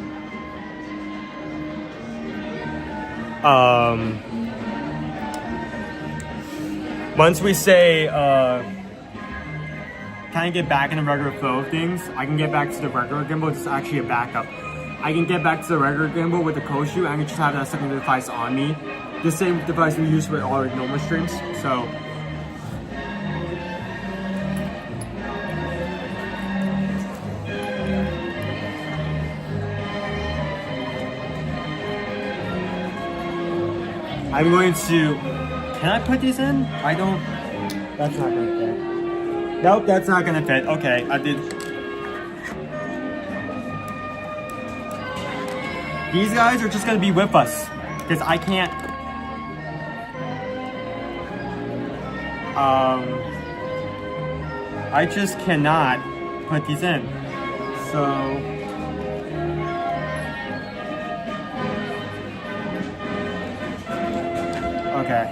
we say kind of get back in the regular flow of things, I can get back to the regular gimbal. It's actually a backup. I can get back to the regular gimbal with the co-shoot. I can just have that secondary device on me. The same device we use with all our normal streams. So. I'm going to, can I put these in? I don't, that's not gonna fit. Nope, that's not gonna fit. Okay, I did. These guys are just gonna be with us, because I can't, I just cannot put these in. So, okay,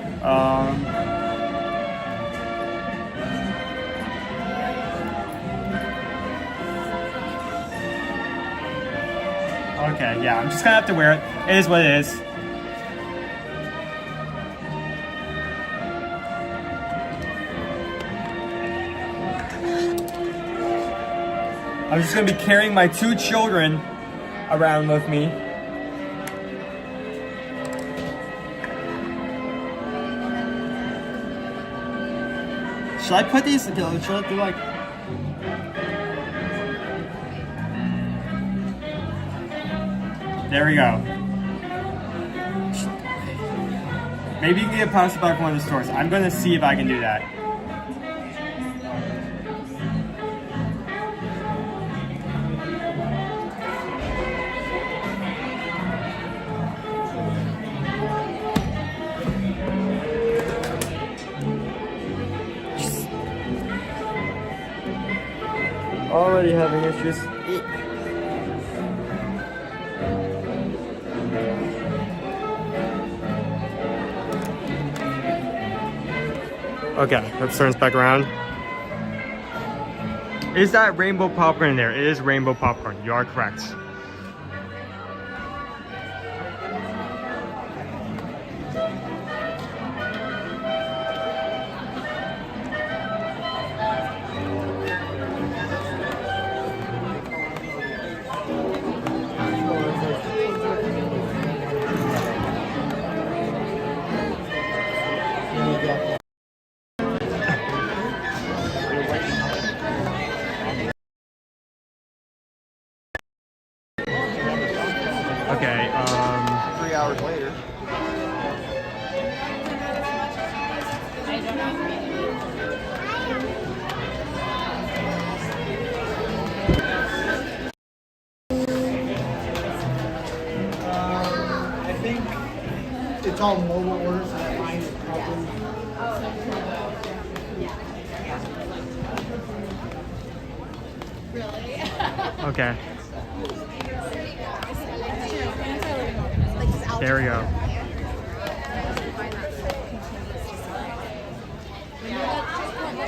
okay, yeah, I'm just gonna have to wear it. It is what it is. I'm just gonna be carrying my 2 children around with me. Should I put these, should I do like, there we go. Maybe you can get a plastic bag from one of the stores. I'm gonna see if I can do that. Already having issues. Okay, let's turn this back around. Is that rainbow popcorn in there? It is rainbow popcorn. You are correct. It's all mobile orders, so that line is probably. Okay. There we go.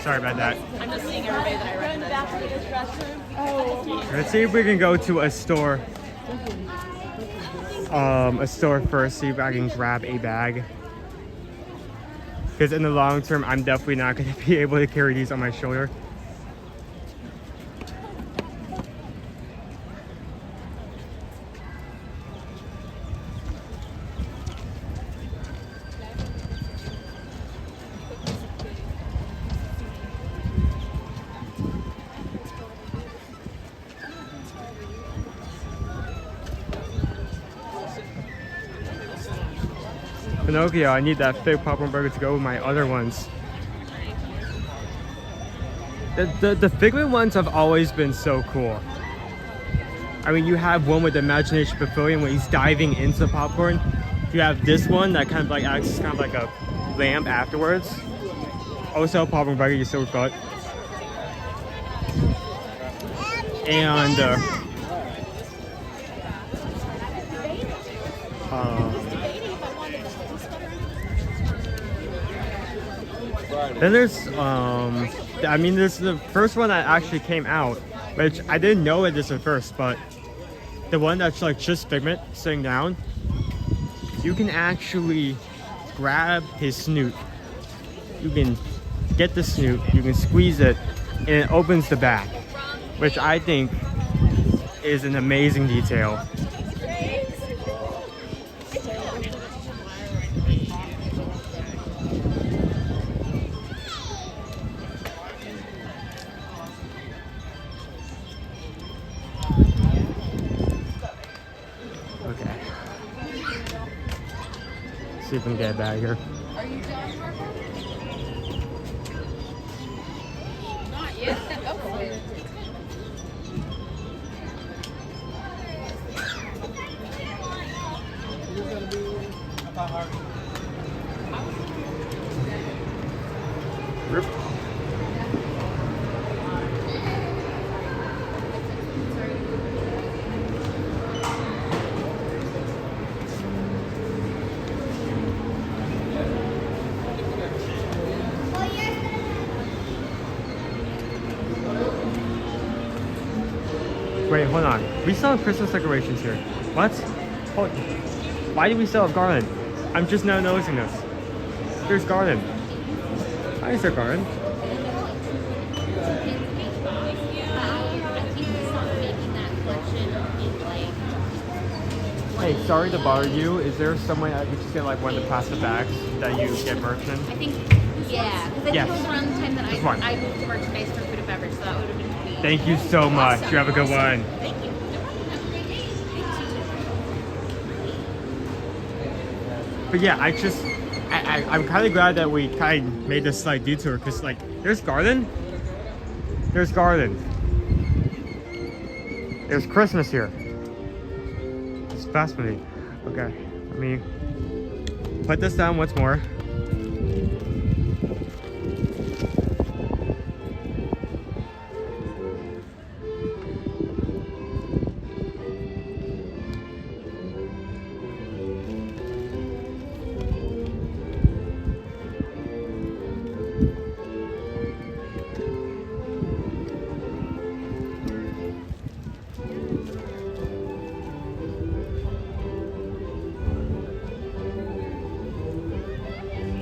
Sorry about that. I'm just seeing everybody that I recognize. Let's see if we can go to a store. A store first, see if I can grab a bag. Because in the long term, I'm definitely not going to be able to carry these on my shoulder. Pinocchio, I need that fig popcorn burger to go with my other ones. The Figment ones have always been so cool. I mean, you have one with the Imagination Pavilion where he's diving into popcorn. You have this one that kind of like acts as kind of like a lamp afterwards. Also, popcorn burger, you still got. And then there's I mean, there's the first one that actually came out, which I didn't know it this at first, but the one that's like just Figment sitting down, you can actually grab his snoot. You can get the snoot, you can squeeze it, and it opens the back, which I think is an amazing detail. See if we can get it back here. Are you done, Marco? Not yet. Okay. Rip. Wait, hold on. We still have Christmas decorations here. What? Hold. Why do we still have garland? I'm just now noticing this. There's garland. Why is there garland? Hey, sorry to bother you. Is there some way I could just get like one of the plastic bags that you get merch in? I think, yeah, because I think it was around the time that I moved to merchandise for food and beverage, so that would have been me. Thank you so much. Awesome. You have a good one. Thank you. But yeah, I'm kind of glad that we kind of made this slight detour because like there's garden, there's Christmas here. It's fascinating. Okay, let me put this down once more.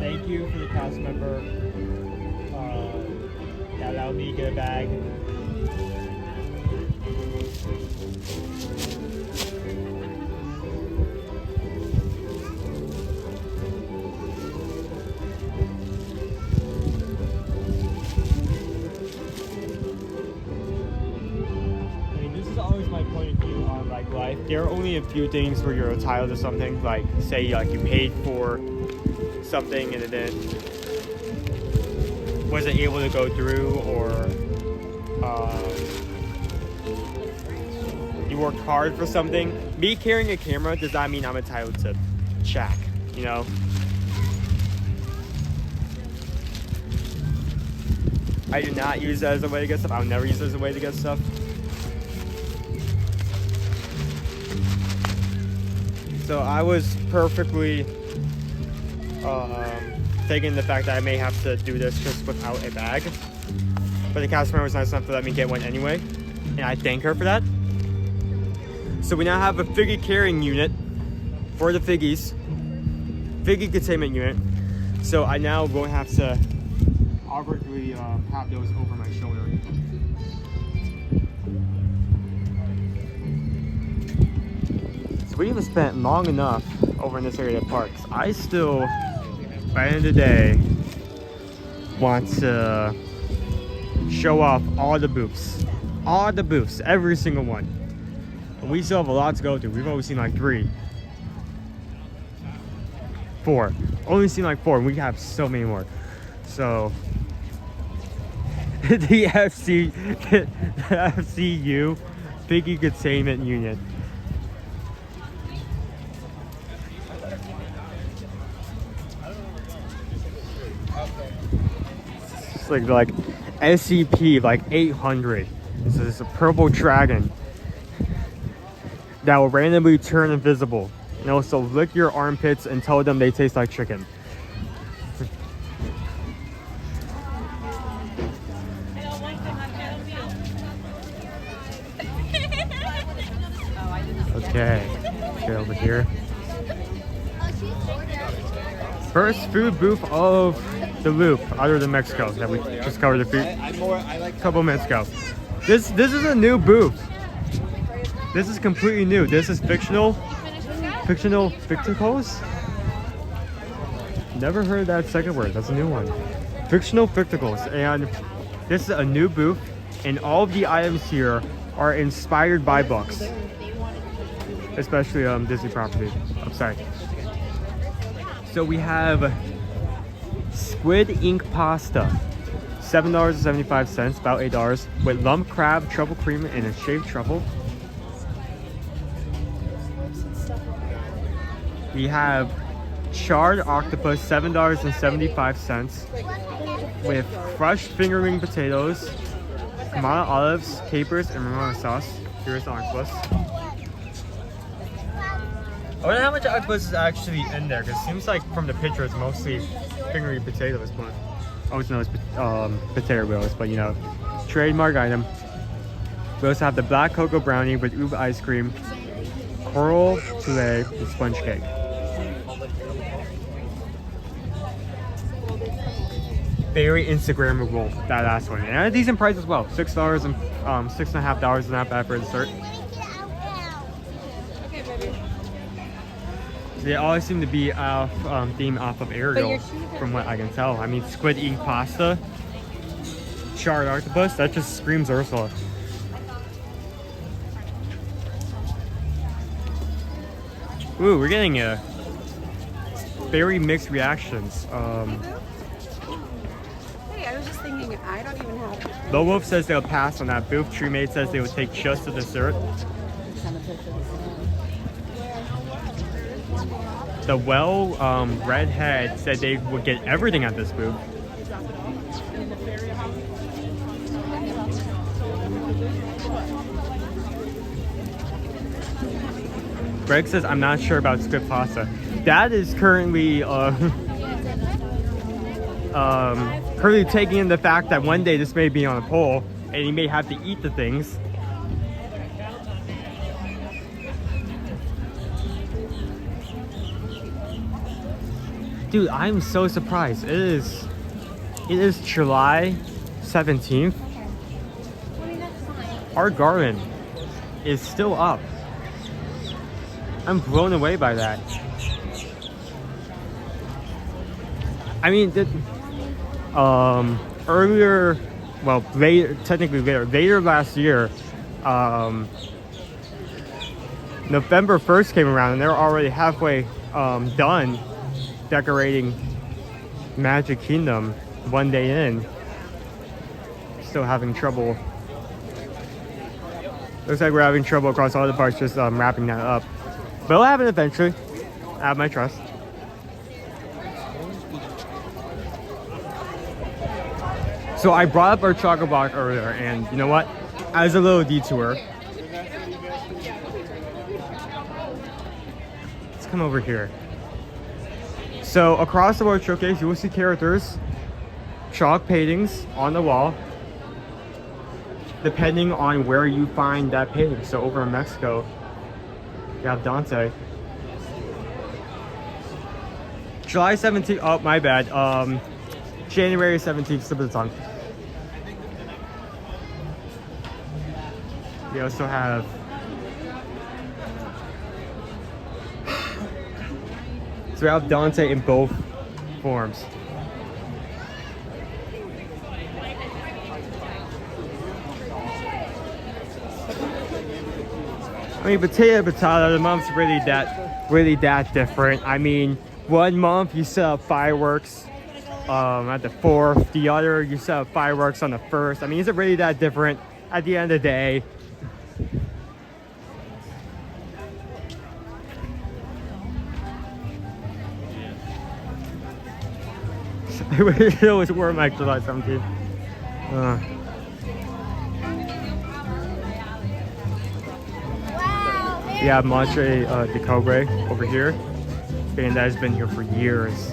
Thank you for the cast member that allowed me to get a bag. I mean, this is always my point of view on like life. There are only a few things where you're entitled to something, like say like you paid for something and then wasn't able to go through, or you worked hard for something. Me carrying a camera does not mean I'm entitled to check. you know. I do not use that as a way to get stuff. I would never use it as a way to get stuff. So I was perfectly taking the fact that I may have to do this just without a bag. But the cast member was nice enough to let me get one anyway. And I thank her for that. So we now have a figgy carrying unit for the figgies. Figgy containment unit. So I now won't have to awkwardly have those over my shoulder. So we even spent long enough over in this area of parks. I still, by the end of the day, want to show off all the booths. All the booths, every single one. And we still have a lot to go through. We've only seen like 3. 4. Only seen like 4, and we have so many more. So the FCU Figgy Containment Unit. It's like SCP like 800. This is a purple dragon that will randomly turn invisible and also lick your armpits and tell them they taste like chicken. Okay, get over here. First food booth of the loop, other than Mexico, that we just covered the food a couple minutes ago. This is a new booth. This is completely new. This is fictionals. Never heard that second word. That's a new one. Fictional ficticles, and this is a new booth, and all of the items here are inspired by books, especially Disney property. I'm sorry. So we have squid ink pasta, $7.75, about $8, with lump crab, truffle cream, and a shaved truffle. We have charred octopus, $7.75, with crushed fingerling potatoes, Kamala olives, capers, and ramona sauce. Here's the octopus. I wonder how much octopus is actually in there, because it seems like from the picture it's mostly fingery potatoes, but I always know it's potato wheels, but you know, trademark item. We also have the black cocoa brownie with ube ice cream, coral toulet, and sponge cake. Very Instagrammable, that last one, and a decent price as well. $6 and $6.50 is not bad for a dessert. They always seem to be off theme off of Ariel, from what I can tell. I mean, squid ink pasta, charred octopus, that just screams Ursula. Ooh, we're getting very mixed reactions. Hey, I was just thinking, I don't even have... Low Wolf says they'll pass on that booth. True Mate says they would take just the dessert. The Redhead said they would get everything at this booth. Greg says, I'm not sure about squid pasta. That is currently currently taking in the fact that one day this may be on a pole and he may have to eat the things. Dude, I'm so surprised. It is July 17th. Our garden is still up. I'm blown away by that. I mean, earlier, well, later last year, November 1st came around and they were already halfway done decorating Magic Kingdom one day in. Still having trouble. Looks like we're having trouble across all the parks just wrapping that up. But it'll happen eventually. I have my trust. So I brought up our chocolate block earlier, and you know what? As a little detour, let's come over here. So across the board showcase, you will see characters, chalk paintings on the wall, depending on where you find that painting. So over in Mexico, you have Dante. July 17th, oh my bad, January 17th, slip of the tongue. We also have so we have Dante in both forms. I mean, potato, the month's really that different. I mean, one month you set up fireworks at the 4th, the other you set up fireworks on the 1st. I mean, is it really that different at the end of the day? It was warm like July 17th. We have Montre de Cobre over here. And that has been here for years.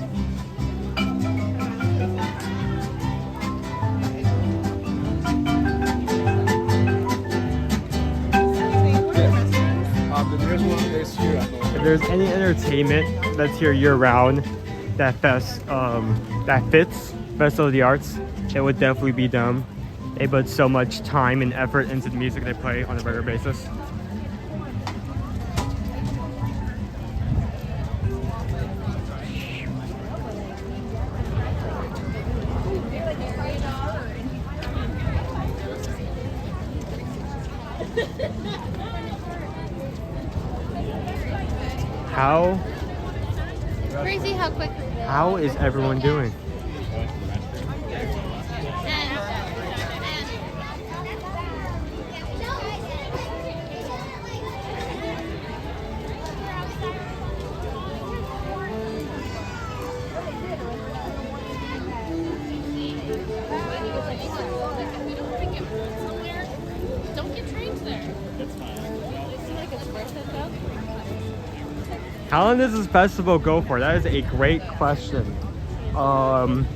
If there's any entertainment that's here year-round that fits Festival of the Arts, it would definitely be them. They put so much time and effort into the music they play on a regular basis. Crazy how quickly. How is everyone doing? Don't get trains there. That's fine. It's like it's worth it though. How long does this festival go for? That is a great question. Of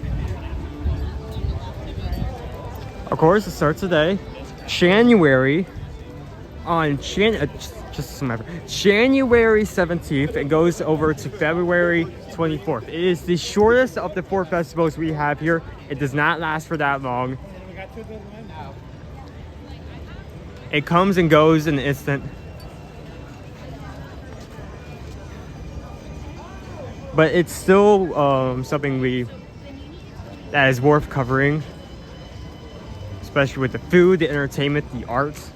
course, it starts today. January 17th and goes over to February 24th. It is the shortest of the 4 festivals we have here. It does not last for that long. It comes and goes in an instant. But it's still something that is worth covering, especially with the food, the entertainment, the arts.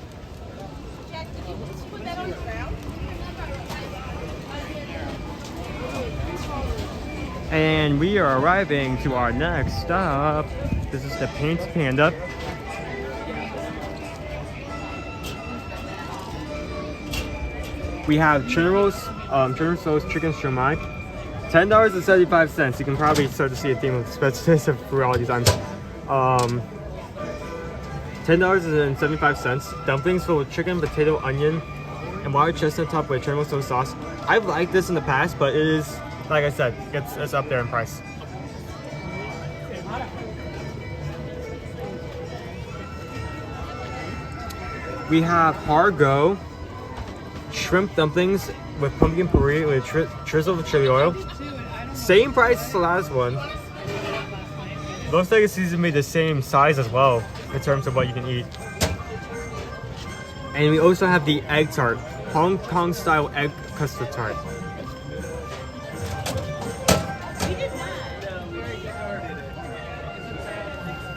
And we are arriving to our next stop. This is the Paint Panda. We have General Tso's Chicken Shumai. $10.75. You can probably start to see a theme of specific through all these items. $10.75. Dumplings filled with chicken, potato, onion, and wild chestnut topped with General Tso sauce. I've liked this in the past, but it is, like I said, it's up there in price. We have Hargo shrimp dumplings with pumpkin puree with drizzle of chili oil. Same price as the last one. Looks like it's usually the same size as well in terms of what you can eat. And we also have the egg tart, Hong Kong style egg custard tart.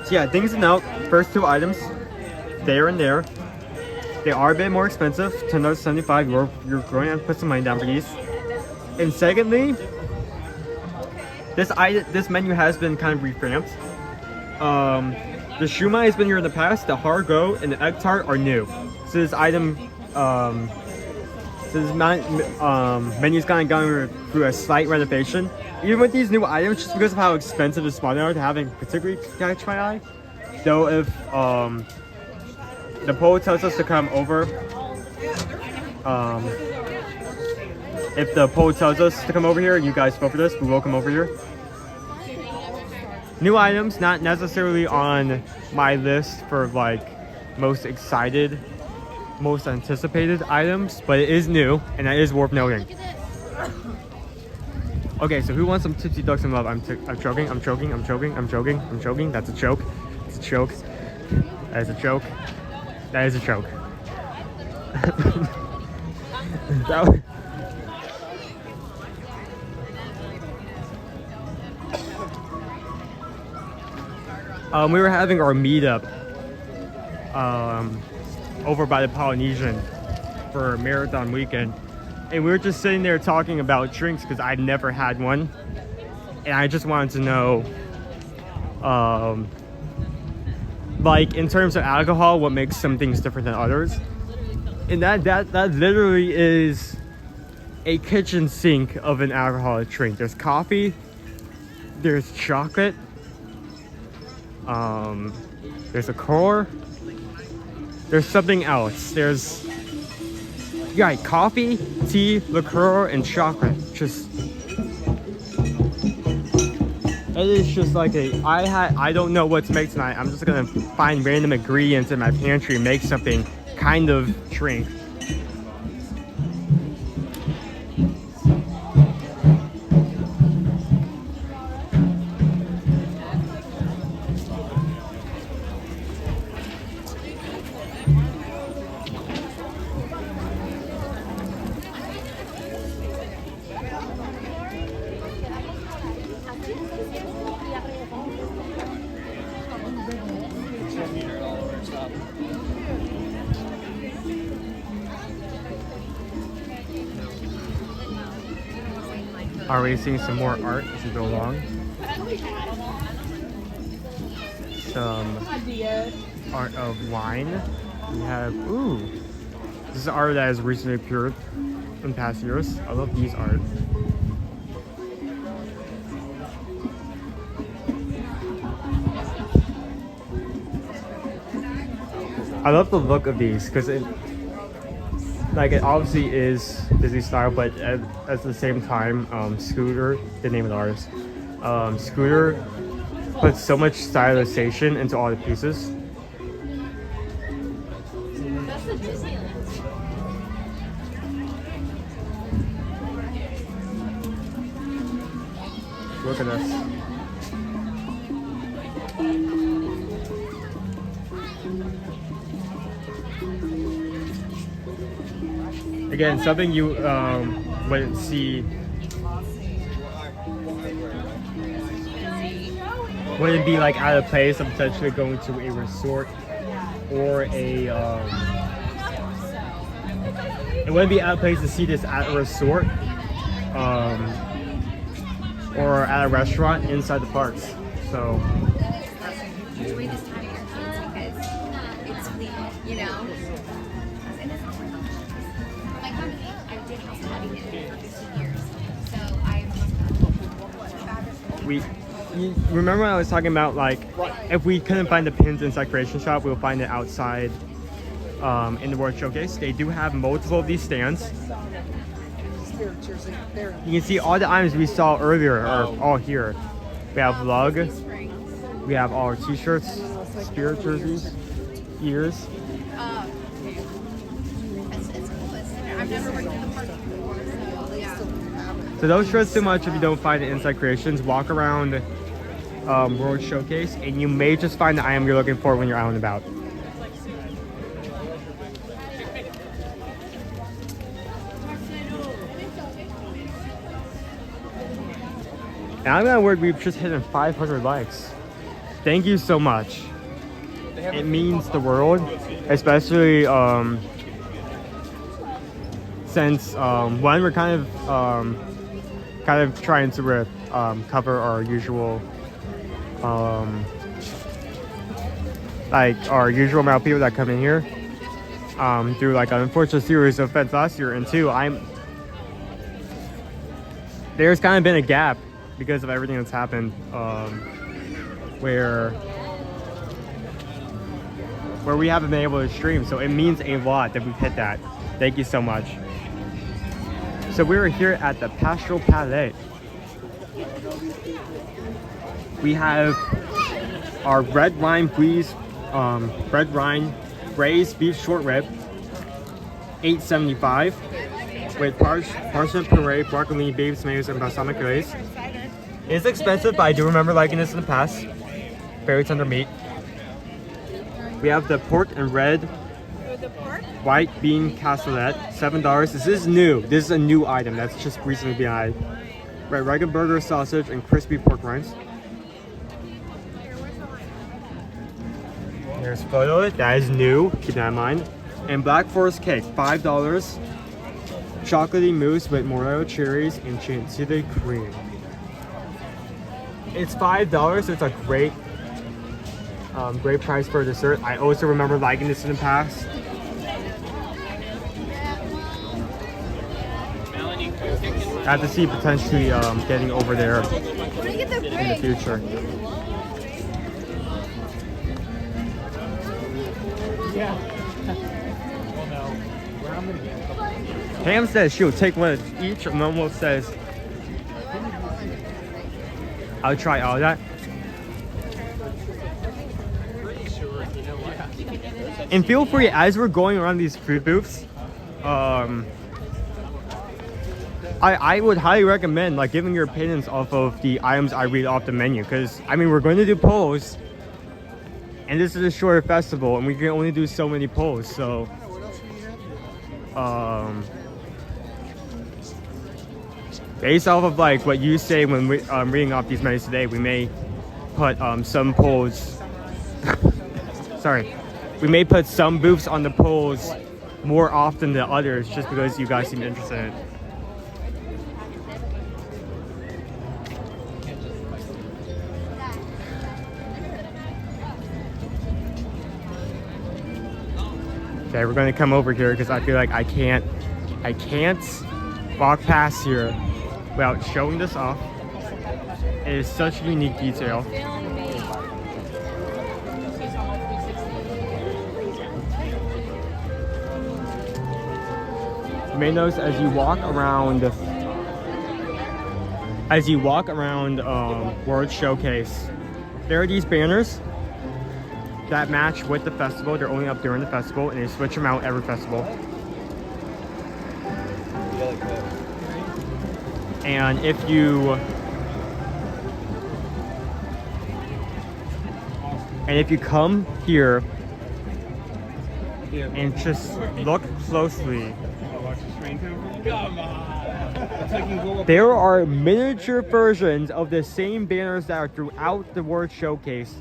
So yeah, things to note, first 2 items, there and there. They are a bit more expensive, $10.75. You're going to have to put some money down for these. And secondly, this menu has been kind of revamped. The shumai has been here in the past. The hargo and the egg tart are new. So this menu's kind of going through a slight renovation. Even with these new items, just because of how expensive the small are, they haven't particularly catch my eye. though if the poll tells us to come over, if the poll tells us to come over here, you guys vote for this, we will come over here. New items, not necessarily on my list for like most excited, most anticipated items, but it is new and that is worth noting. Okay, so who wants some tipsy ducks in love? I'm choking. That's a choke. It's a choke. That is a choke. That is a choke. We were having our meetup over by the Polynesian for marathon weekend, and we were just sitting there talking about drinks because I'd never had one, and I just wanted to know, like in terms of alcohol, what makes some things different than others. And that literally is a kitchen sink of an alcoholic drink. There's coffee, there's chocolate, there's a core, there's something else. There's coffee, tea, liqueur, and chocolate. Just it is just like I don't know what to make tonight. I'm just gonna find random ingredients in my pantry and make something kind of drink. Already seeing some more art as we go along. Some art of wine. We have, ooh, this is art that has recently appeared in past years. I love these art. I love the look of these because it obviously is Disney style, but at the same time, Scooter, the name of the artist, Scooter puts so much stylization into all the pieces. That's the Disneyland. Look at this. Again, something you wouldn't see, wouldn't be like out of place. I'm potentially going to a resort or it wouldn't be out of place to see this at a resort or at a restaurant inside the parks. So Enjoy this time of your kids because it's fleeting, you know? My company, I did hospitality for 15 years, so you remember when I was talking about like if we couldn't find the pins inside Creation Shop, we'll find it outside in the World Showcase. They do have multiple of these stands. You can see all the items we saw earlier are all here. We have lug, we have all our t-shirts, spirit jerseys, ears. I've never worked in the park before, so yeah. So don't stress too much if you don't find it inside Creations. Walk around World Showcase and you may just find the item you're looking for when you're out and about. And I'm not worried we've just hit 500 likes. Thank you so much. It means the world, especially since one, we're kind of trying to cover our usual like our usual amount of people that come in here through like an unfortunate series of events last year, and two, there's kind of been a gap because of everything that's happened where where we haven't been able to stream. So it means a lot that we've hit that. Thank you so much. So we were here at the Pastoral Palais. We have our red wine braised beef short rib, $8.75, with parsnip puree, broccolini, baby tomatoes, and balsamic glaze. It's expensive, but I do remember liking this in the past. Very tender meat. We have the pork and red white bean cassoulet, $7. This is new. This is a new item that's just recently been added. Red Reagan burger, sausage, and crispy pork rinds. Here's a photo of it. That is new. Keep that in mind. And Black Forest cake, $5. Chocolatey mousse with mozzarella cherries and chantilly cream. It's $5, so it's a great price for a dessert. I also remember liking this in the past. I have to see potentially getting over there in the future. Pam says she'll take one of each, and Momo says I'll try all that. And feel free, as we're going around these food booths, I would highly recommend like giving your opinions off of the items I read off the menu, because I mean we're going to do polls, and this is a shorter festival, and we can only do so many polls. So, based off of like what you say when we reading off these menus today, we may put some polls. Sorry. We may put some booths on the polls more often than others just because you guys seem interested in it. Okay, we're going to come over here because I feel like I can't walk past here without showing this off. It is such a unique detail. You may notice as you walk around World Showcase, there are these banners that match with the festival. They're only up during the festival, and they switch them out every festival. And if you come here and just look closely, there are miniature versions of the same banners that are throughout the World Showcase,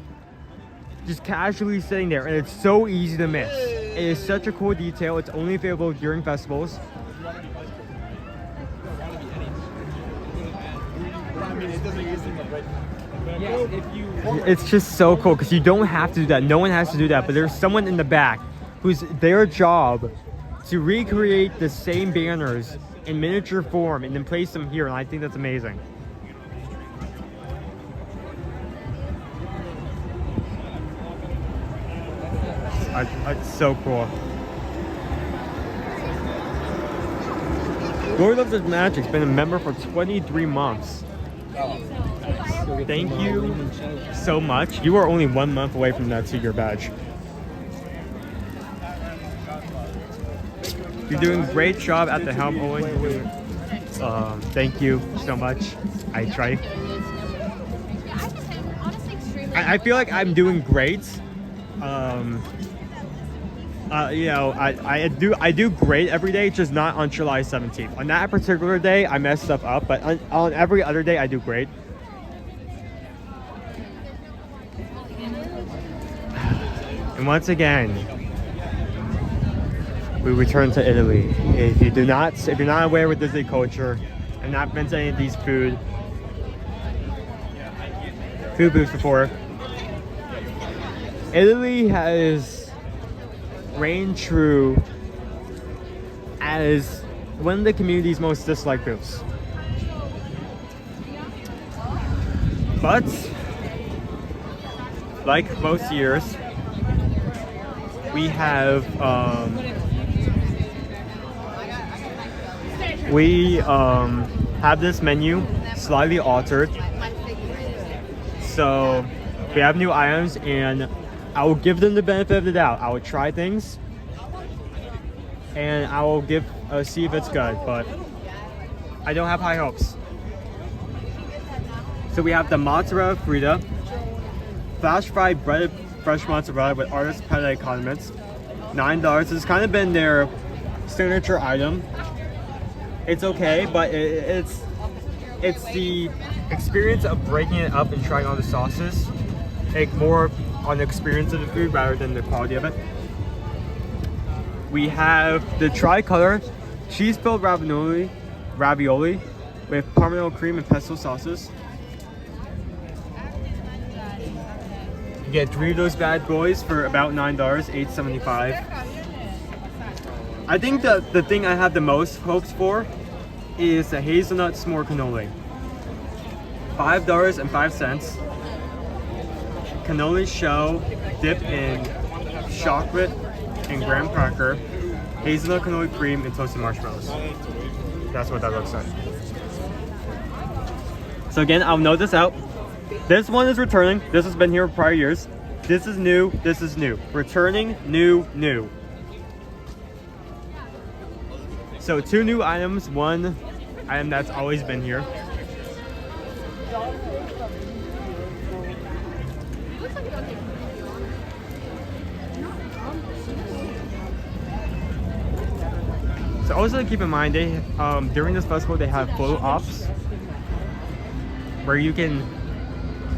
just casually sitting there, and it's so easy to miss. It is such a cool detail. It's only available during festivals. It's just so cool because you don't have to do that. No one has to do that, but there's someone in the back who's their job to recreate the same banners in miniature form and then place them here, and I think that's amazing. It's so cool. Lord Loves His Magic's been a member for 23 months. Thank you so much. You are only 1 month away from that 2-year badge. You're doing a great job at the helm, Owen. Thank you so much. I try. I feel like I'm doing great. You know, I do great every day, just not on July 17th. On that particular day, I mess stuff up, but on every other day, I do great. And once again, we return to Italy. If you're not aware with Disney culture and not been to any of these food booths before, Italy has reigned true as one of the community's most disliked booths. But like most years, we have this menu slightly altered. So we have new items, and I will give them the benefit of the doubt. I will try things, and I will see if it's good, but I don't have high hopes. So we have the mozzarella frita, flash fried breaded fresh mozzarella with artist penne condiments, $9. It's kind of been their signature item. It's okay, but it's the experience of breaking it up and trying all the sauces. Like more on the experience of the food rather than the quality of it. We have the tricolor cheese-filled ravioli with Parmesan cream and pesto sauces. You get 3 of those bad boys for about $9, $8.75. I think the thing I have the most hopes for is the hazelnut s'more cannoli. $5.05. Cannoli shell dipped in chocolate and graham cracker, hazelnut cannoli cream, and toasted marshmallows. That's what that looks like. So again, I'll note this out. This one is returning. This has been here for prior years. This is new. This is new. Returning, new, new. So 2 new items, 1 item that's always been here. So also keep in mind, they during this festival they have photo ops where you can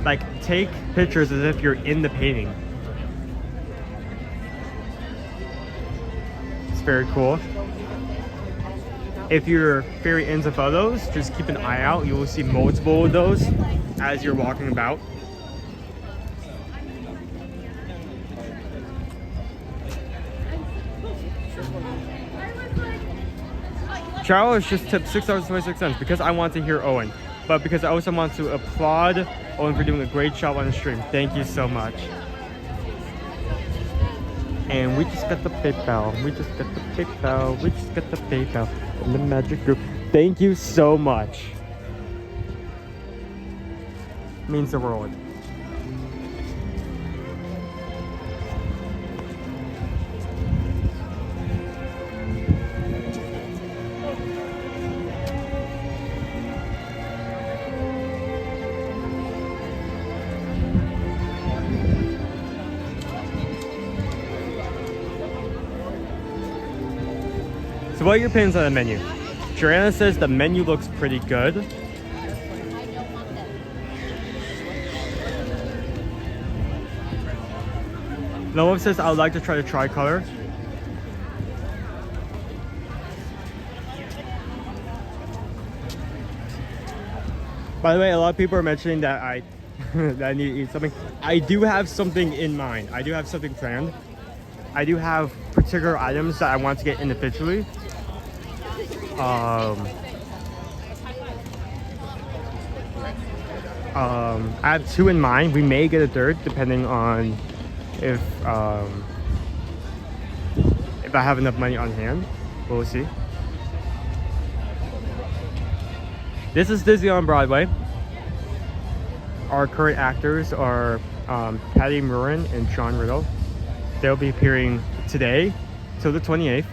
like take pictures as if you're in the painting. It's very cool. If you're very into photos, just keep an eye out. You will see multiple of those as you're walking about. Travel is just tipped $6.26 because I want to hear Owen, but because I also want to applaud Owen for doing a great job on the stream. Thank you so much. And we just got the PayPal. We just got the PayPal. We just got the PayPal in the magic group. Thank you so much. Means the world. So what are your opinions on the menu? Joanna says the menu looks pretty good. Noah says I would like to try the tricolor. By the way, a lot of people are mentioning that I need to eat something. I do have something in mind. I do have something planned. I do have particular items that I want to get individually. I have 2 in mind. We may get a third depending on if I have enough money on hand. We'll see. This is Disney on Broadway. Our current actors are Patty Murin and John Riddle. They'll be appearing today till the 28th.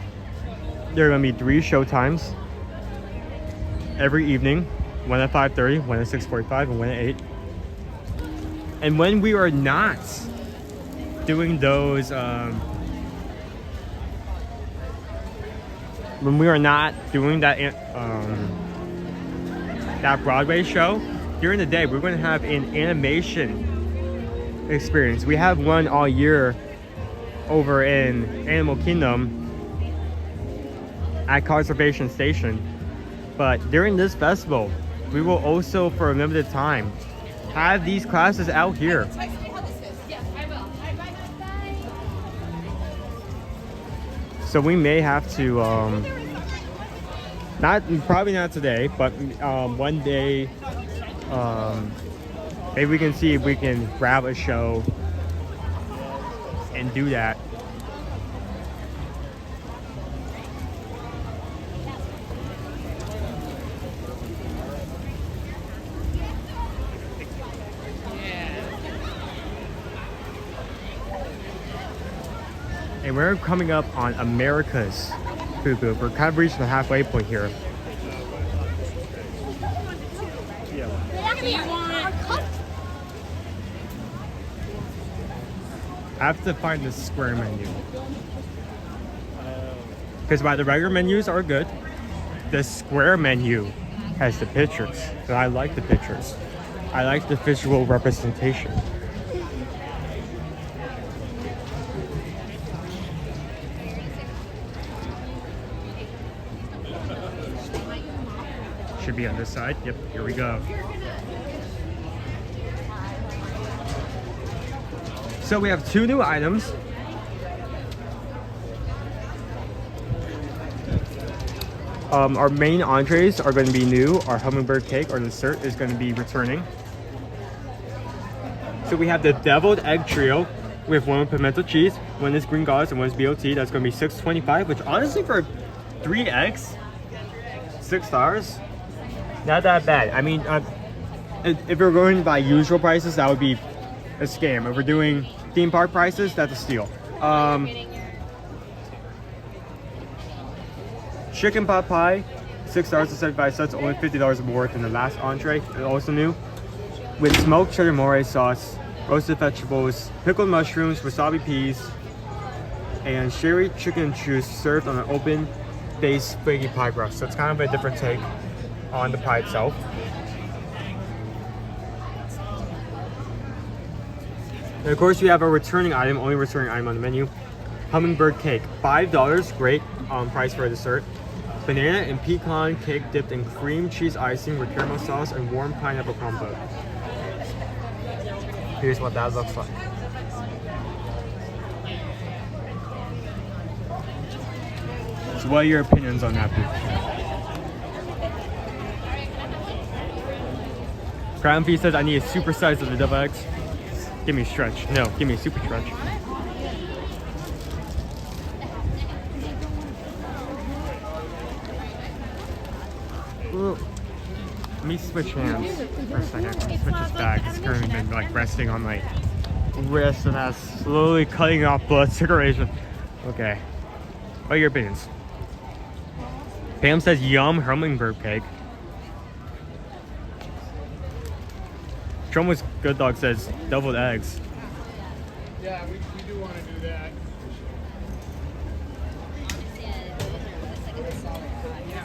There are going to be 3 show times every evening. One at 5:30, one at 6:45, and one at 8. And when we are not doing those, when we are not doing that Broadway show, during the day we're going to have an animation experience. We have one all year over in Animal Kingdom at Conservation Station, but during this festival we will also, for a limited time, have these classes out here. So we may have to probably not today, but one day maybe we can see if we can grab a show and do that. And we're coming up on America's food booth. We're kind of reaching the halfway point here. I have to find the square menu. Because while the regular menus are good, the square menu has the pictures. And I like the pictures. I like the visual representation. Should be on this side. Yep, here we go. So we have 2 new items. Our main entrees are going to be new. Our hummingbird cake, or dessert, is going to be returning. So we have the deviled egg trio with 1 with pimento cheese, 1 is green gauze, and 1 is BLT. That's going to be $6.25, which honestly for 3 eggs, $6, not that bad. I mean, if we're going by usual prices, that would be a scam. If we're doing theme park prices, that's a steal. Chicken pot pie, $6.75, only $50 more than the last entree. It's also new. With smoked cheddar moray sauce, roasted vegetables, pickled mushrooms, wasabi peas, and sherry chicken juice served on an open base flaky pie crust. So it's kind of a different take on the pie itself. And of course we have a returning item, only returning item on the menu. Hummingbird cake, $5, great price for a dessert. Banana and pecan cake dipped in cream cheese icing with caramel sauce and warm pineapple compote. Here's what that looks like. So what are your opinions on that booth? Crown Fee says I need a super size of the double eggs. Give me a stretch. No, give me a super stretch. Ooh. Let me switch hands for a second. Switch this back. It's currently been like resting on my wrist and that's slowly cutting off blood circulation. Okay. What are your opinions? Pam says yum hummingbird cake. Trump was good dog says deviled eggs. Yeah, we do want to do that.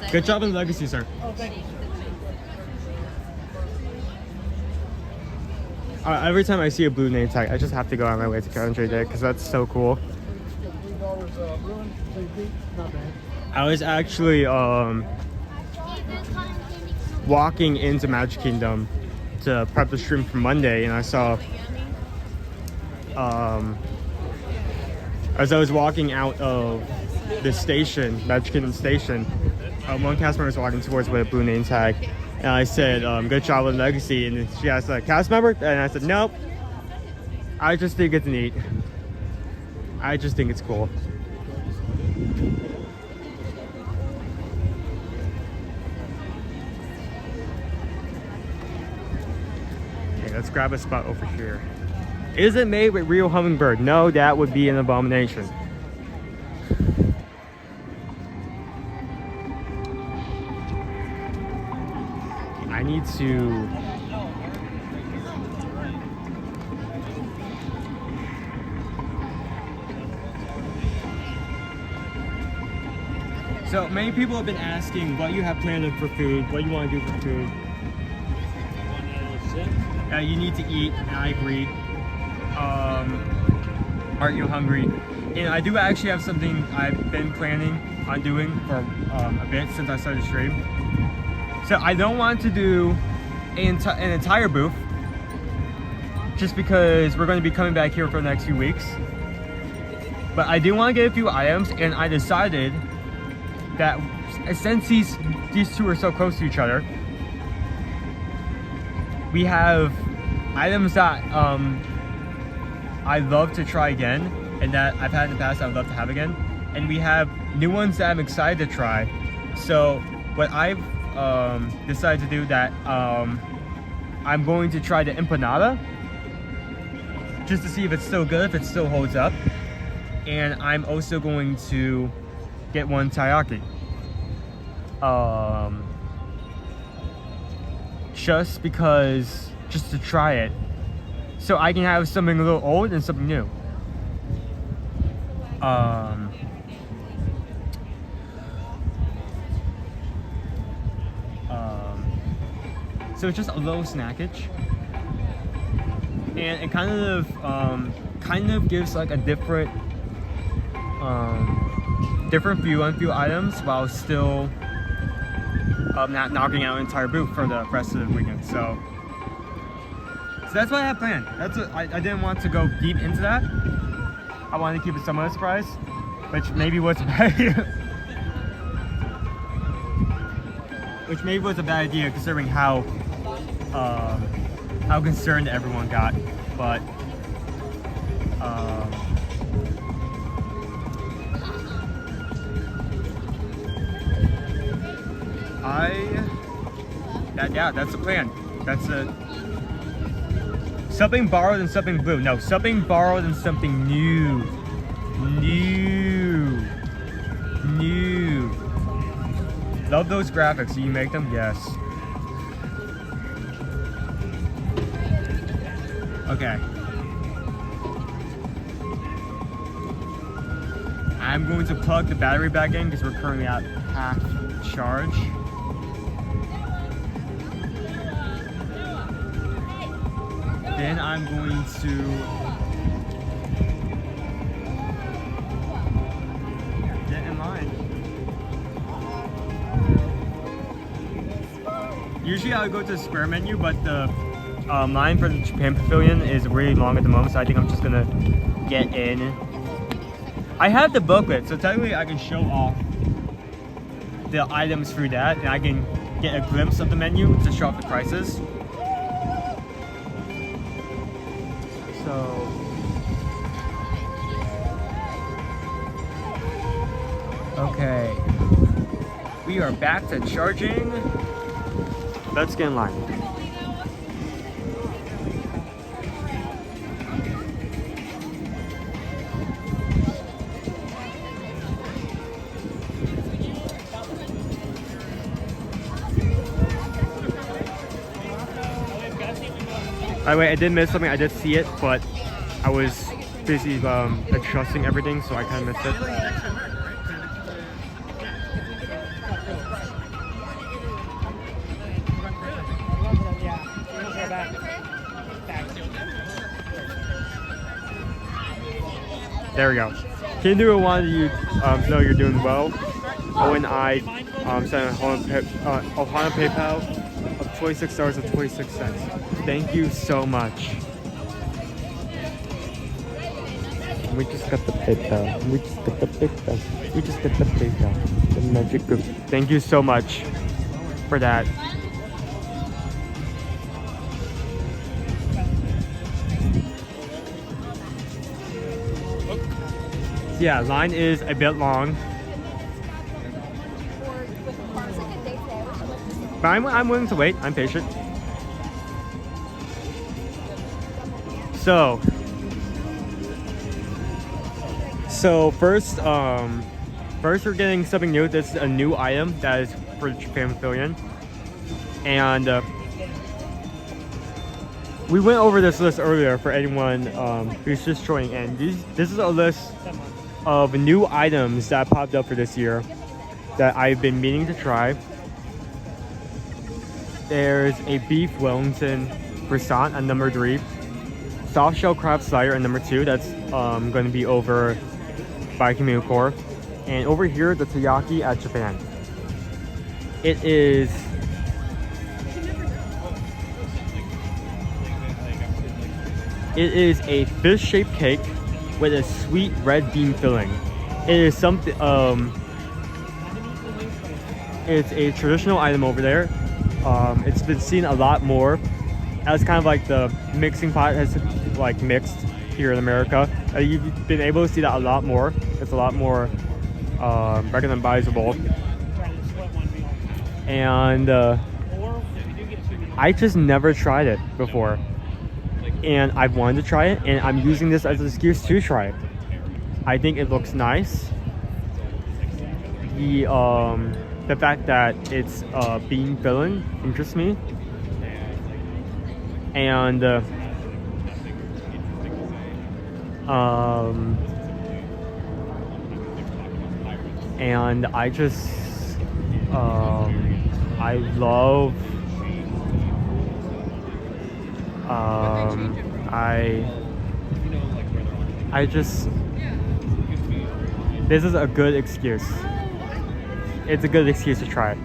Good job in legacy, sir. Oh, thank you. Every time I see a blue name tag, I just have to go on my way to Country Day because that's so cool. I was actually walking into Magic Kingdom to prep the stream for Monday, and I saw as I was walking out of the station, Magic Kingdom station, one cast member was walking towards with a blue name tag, and I said, good job with legacy, and she asked, like, cast member? And I said, nope, I just think it's neat. I just think it's cool. Okay, let's grab a spot over here. Is it made with real hummingbird? No, that would be an abomination. I need to... So many people have been asking what you have planned for food, what you want to do for food. You need to eat, and I agree. Aren't you hungry? And I do actually have something I've been planning on doing for a bit since I started the stream. So I don't want to do an entire booth, just because we're going to be coming back here for the next few weeks. But I do want to get a few items, and I decided that since these two are so close to each other, we have items that I'd love to try again, and that I've had in the past I'd love to have again, and we have new ones that I'm excited to try. So what I've decided to do that I'm going to try the empanada just to see if it's still good, if it still holds up, And I'm also going to get one taiyaki. Just to try it. So I can have something a little old and something new. So it's just a little snackage. And it kind of gives like a different view on few items while still not knocking out an entire booth for the rest of the weekend. So that's what I have planned. I didn't want to go deep into that. I wanted to keep it somewhat a surprise, which maybe was a bad idea considering how concerned everyone got. But that's the plan. That's something borrowed and something blue. No, something borrowed and something new. Love those graphics. Do you make them? Yes. Okay. I'm going to plug the battery back in because we're currently at half charge. Then I'm going to get in line. Usually I would go to the square menu, but the line for the Japan Pavilion is really long at the moment, so I think I'm just gonna get in. I have the booklet, so technically I can show off the items through that, and I can get a glimpse of the menu to show off the prices. So okay, we are back to charging. Let's get in line. By the way, I did miss something. I did see it, but I was busy adjusting everything, so I kind of missed it. There we go. Kindu wanted you to know you're doing well. Owen, I sent a Ohana PayPal of $26.26. Thank you so much. We just got the PayPal. We just got the PayPal. We just got the PayPal. The magic group. Thank you so much for that. Yeah, line is a bit long. But I'm willing to wait. I'm patient. So first we're getting something new. This is a new item that is for the Japan Pavilion, and we went over this list earlier for anyone who's just joining in. This is a list of new items that popped up for this year that I've been meaning to try. There's a beef Wellington croissant at number 3. Soft shell crab slider at number 2. That's going to be over by Communal Core. And over here, the taiyaki at Japan. It is a fish-shaped cake with a sweet red bean filling. It is something. It's a traditional item over there. It's been seen a lot more. As kind of like the mixing pot has like mixed here in America. You've been able to see that a lot more. It's a lot more recognizable. And I just never tried it before. And I've wanted to try it, and I'm using this as an excuse to try it. I think it looks nice. The fact that it's bean filling interests me. And I just I love I just this is a good excuse. It's a good excuse to try it.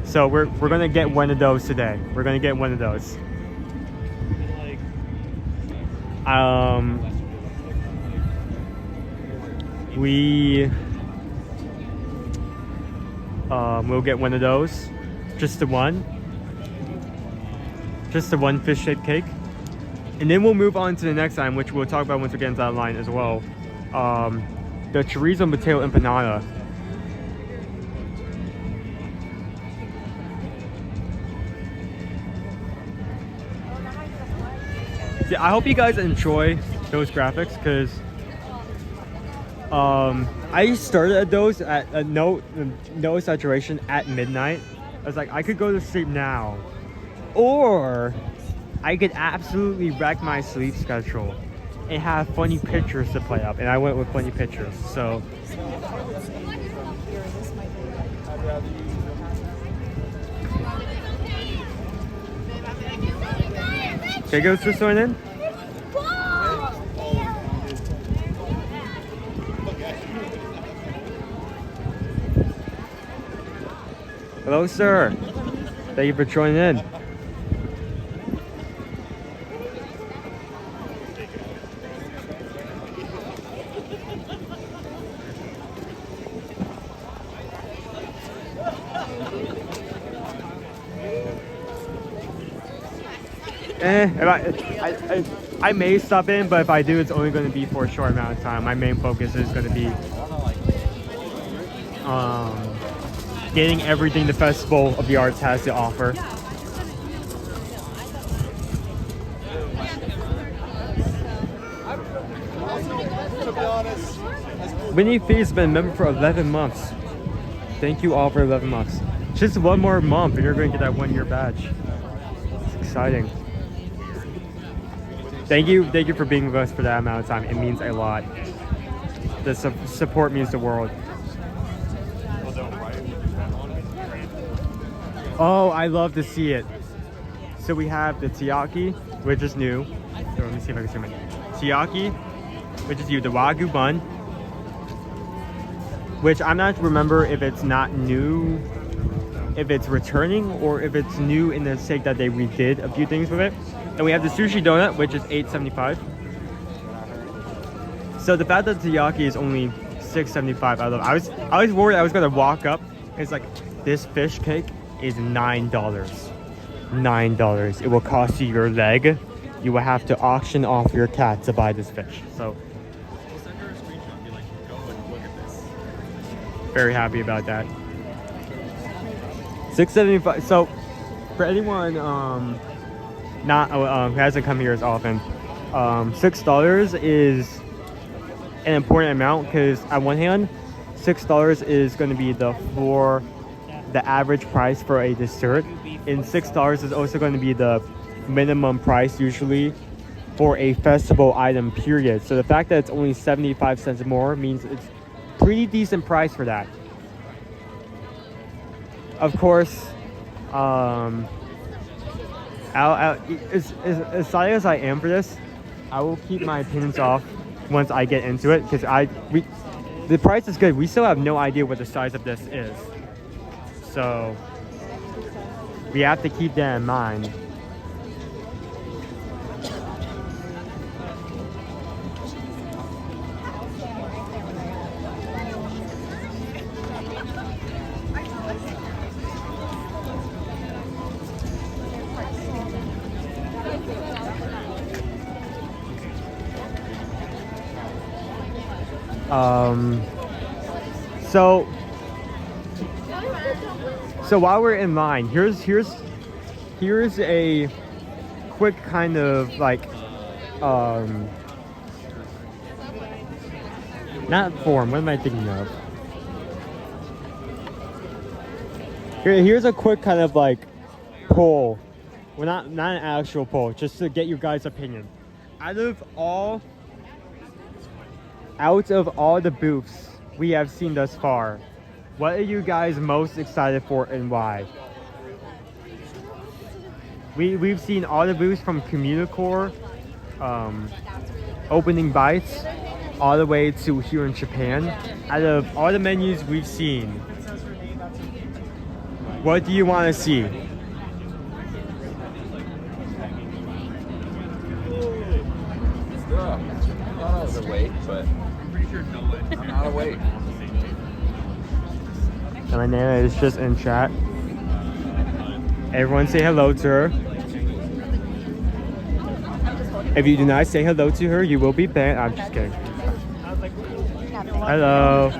So we're gonna get one of those today. We're gonna get one of those. We'll get one of those. Just the one fish-shaped cake. And then we'll move on to the next item, which we'll talk about once we get into that line as well. The chorizo and potato empanada. Yeah, I hope you guys enjoy those graphics, because I started at those at a no saturation at midnight. I was like, I could go to sleep now, or I could absolutely wreck my sleep schedule and have funny pictures to play up, and I went with funny pictures. So okay, go to join in. Hello, sir. Thank you for joining in. I may stop in, but if I do, it's only going to be for a short amount of time. My main focus is going to be getting everything the Festival of the Arts has to offer. Winnie Fee's been a member for 11 months. Thank you all for 11 months. Just one more month and you're going to get that 1-year badge. It's exciting. Thank you for being with us for that amount of time. It means a lot. The support means the world. Oh, I love to see it. So we have the Taiyaki, which is new. So let me see if I can zoom in. Taiyaki, which is the Wagyu bun, which I'm not remember if it's not new, if it's returning, or if it's new in the sake that they redid a few things with it. And we have the sushi donut, which is $8.75. So the fact that the taiyaki is only $6.75, I love it. I was worried I was gonna walk up and it's like, this fish cake is $9. $9. It will cost you your leg. You will have to auction off your cat to buy this fish. So We'll send her a screenshot and be like, go and look at this. very happy about that. $6.75. So for anyone who hasn't come here as often, $6 is an important amount, because at one hand, $6 is going to be the average price for a dessert, and $6 is also going to be the minimum price usually for a festival item, period. So the fact that it's only 75 cents more means it's pretty decent price for that. Of course, as excited as I am for this, I will keep my opinions off once I get into it, because the price is good. We still have no idea what the size of this is, so we have to keep that in mind. So while we're in line, here's a quick kind of like Not form. What am I thinking of? Here's a quick kind of like poll. Well, not an actual poll, just to get your guys' opinion. Out of all the booths we have seen thus far, what are you guys most excited for and why? We've seen all the booths from Communicore, opening bites, all the way to here in Japan. Out of all the menus we've seen, what do you want to see? I thought I was awake, but I'm not awake. And my Nana is just in chat. Everyone say hello to her. If you do not say hello to her, you will be banned. I'm just kidding. Hello.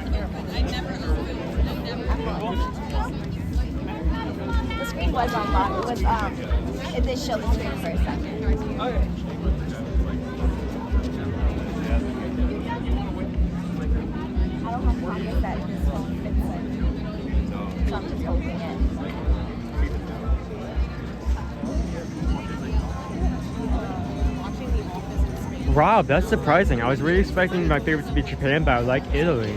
The screen was on lock. It was it did show the screen for a second. Okay. I don't have pockets that this phone fits in. So I'm just holding it. Rob, that's surprising. I was really expecting my favorite to be Japan, but I like Italy.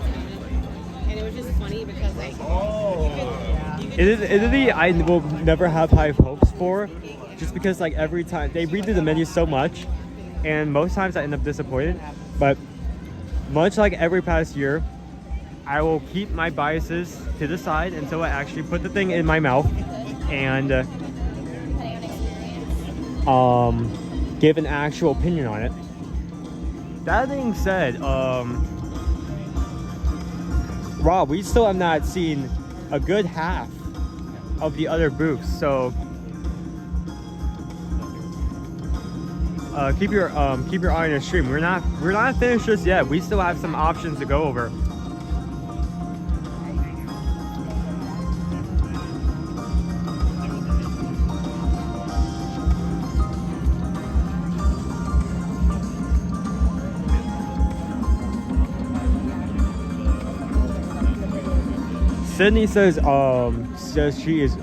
And it was just funny because like Italy, I will never have high hopes for, just because like every time they redo the menu so much, and most times I end up disappointed. But much like every past year, I will keep my biases to the side until I actually put the thing in my mouth and give an actual opinion on it. That being said, Rob, we still have not seen a good half of the other booths, so keep your eye on the stream. We're not finished just yet. We still have some options to go over. Sydney says she is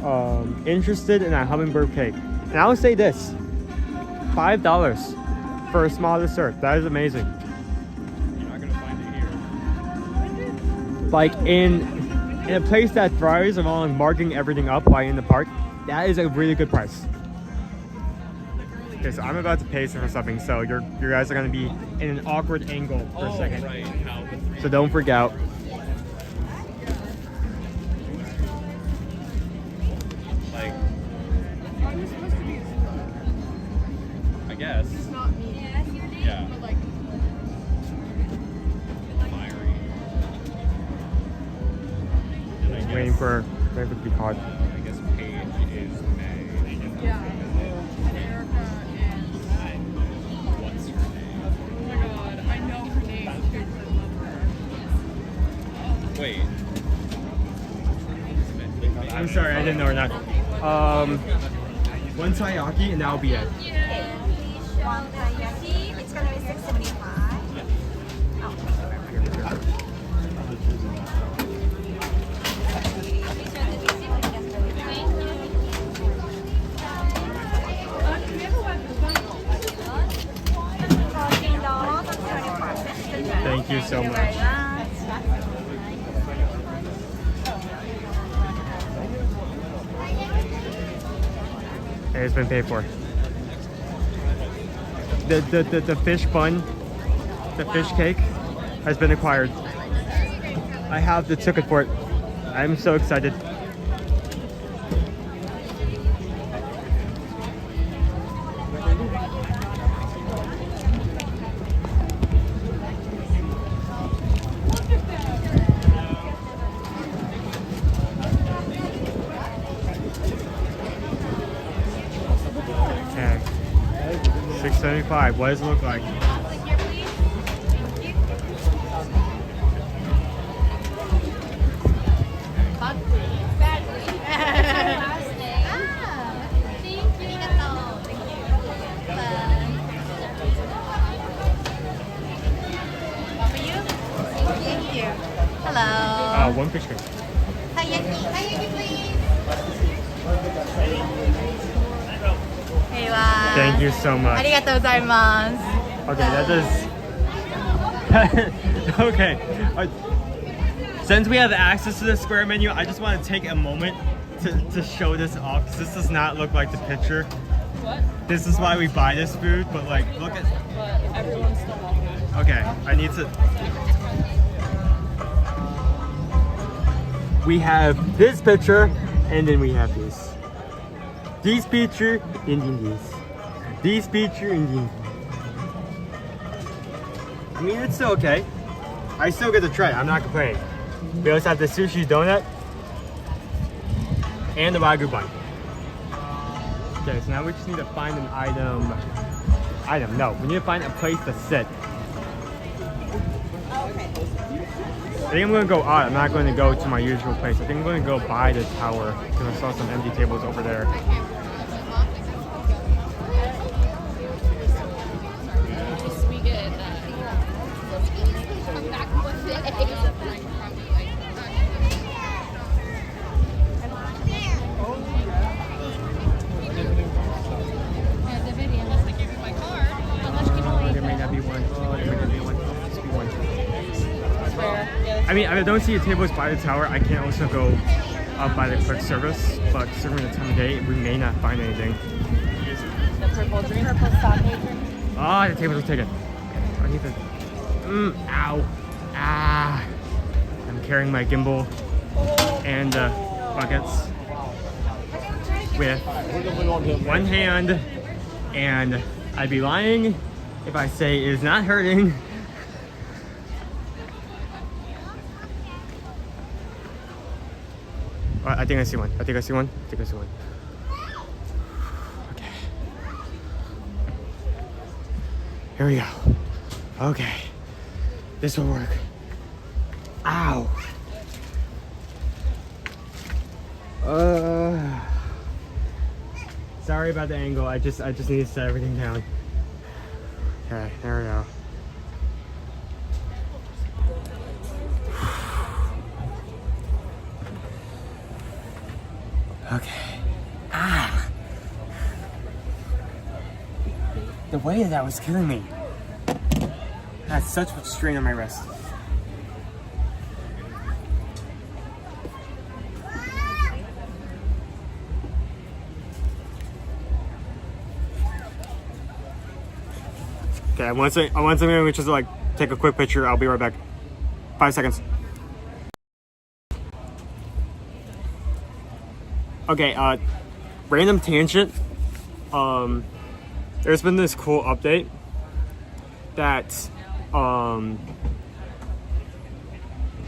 interested in a hummingbird cake. And I would say this, $5 for a small dessert. That is amazing. You're not gonna find it here. Like in a place that thrives along marking everything up while in the park, that is a really good price. Okay, so I'm about to pay for something, so you guys are gonna be in an awkward angle for a second. Right. So don't freak out. Yes. It's not me. Yeah. But like fiery. Waiting for it to be caught. I guess Paige is May. yeah. Erica and What's her name? oh my god, I know her name because I love her. Wait. I'm sorry, I didn't know or not. One taiyaki and that'll be it. One taiyaki, it's gonna be $6.75. Thank you so much. It's been paid for. The fish bun, the fish cake has been acquired. I have the ticket for it. I'm so excited. $6.75. What does it look like? Hello. One picture. Hayaki, please. Thank you so much. Arigatou gozaimasu. Okay, that is... okay. Since we have access to the square menu, I just want to take a moment to show this off, because this does not look like the picture. What? This is why we buy this food, but like, look at... But everyone's still walking. Okay, I need to... We have this picture, and then we have this. This picture, and then this. This picture, and then... I mean, it's still okay. I still get to try it, I'm not complaining. We also have the sushi donut, and the wagyu bun. Okay, so now we just need to find an item. No, we need to find a place to sit. I think I'm gonna go out. I'm not going to go to my usual place. I think I'm going to go by the tower because I saw some empty tables over there. I mean, if I don't see the tables by the tower, I can also go up by the quick service, but considering the time of day, we may not find anything. The purple drink? Purple sake drink? Ah, the tables are taken. I need to... ow. Ah. I'm carrying my gimbal and buckets with one hand, and I'd be lying if I say it is not hurting. I think I see one. Okay. Here we go. Okay. This will work. Ow. Sorry about the angle. I just need to set everything down. Okay, there we go. Okay. Ah. The weight of that was killing me. That's such a strain on my wrist. Okay, I want something which is like take a quick picture. I'll be right back. 5 seconds. Okay, random tangent. There's been this cool update that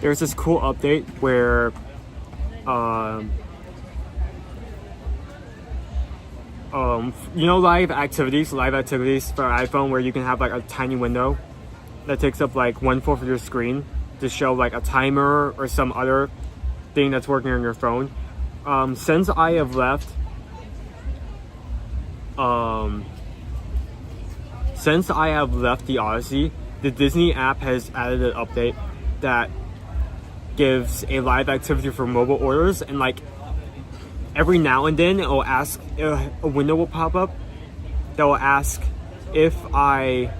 there's this cool update where you know live activities for iPhone, where you can have like a tiny window that takes up like 1/4 of your screen to show like a timer or some other thing that's working on your phone. Since I have left the Odyssey, the Disney app has added an update that gives a live activity for mobile orders, and like every now and then it will ask, a window will pop up that will ask if I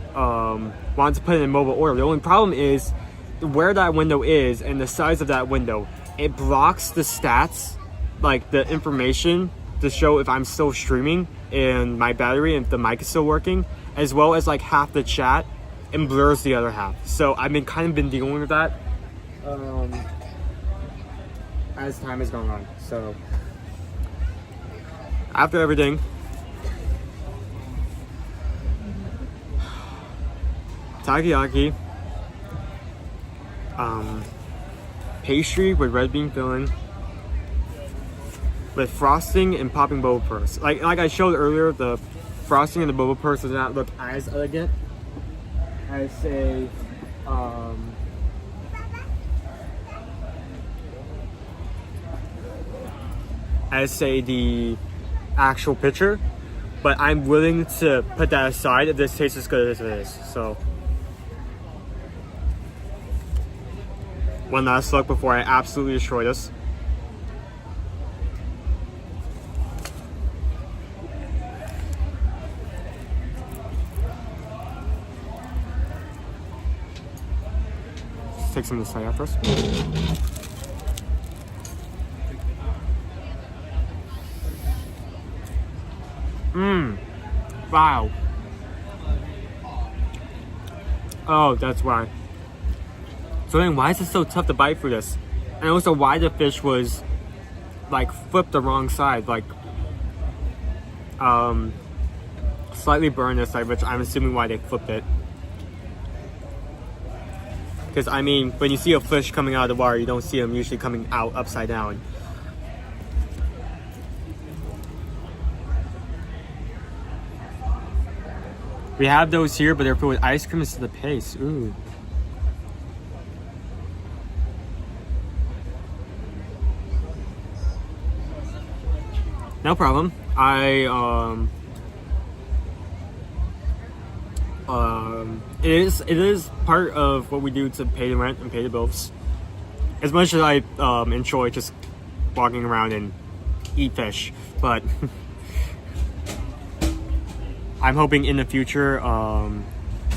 want to put in a mobile order. The only problem is where that window is and the size of that window. It blocks the stats, like the information to show if I'm still streaming and my battery and if the mic is still working, as well as like half the chat, and blurs the other half. So I've been dealing with that as time has gone on. So after everything, takoyaki, pastry with red bean filling, with frosting and popping boba pearls. Like I showed earlier, the frosting and the boba pearls does not look as elegant as say the actual picture, but I'm willing to put that aside if this tastes as good as it is. So One last look before I absolutely destroy this. Let's take some of this side out first. Wow. Oh, that's why. So then why is it so tough to bite through this? And also why the fish was like flipped the wrong side, like slightly burned this side, which I'm assuming why they flipped it. Because I mean, when you see a fish coming out of the water, you don't see them usually coming out upside down. We have those here, but they're filled with ice cream instead of paste. Ooh. No problem. It is part of what we do to pay the rent and pay the bills. As much as I enjoy just walking around and eat fish, but I'm hoping in the future I'm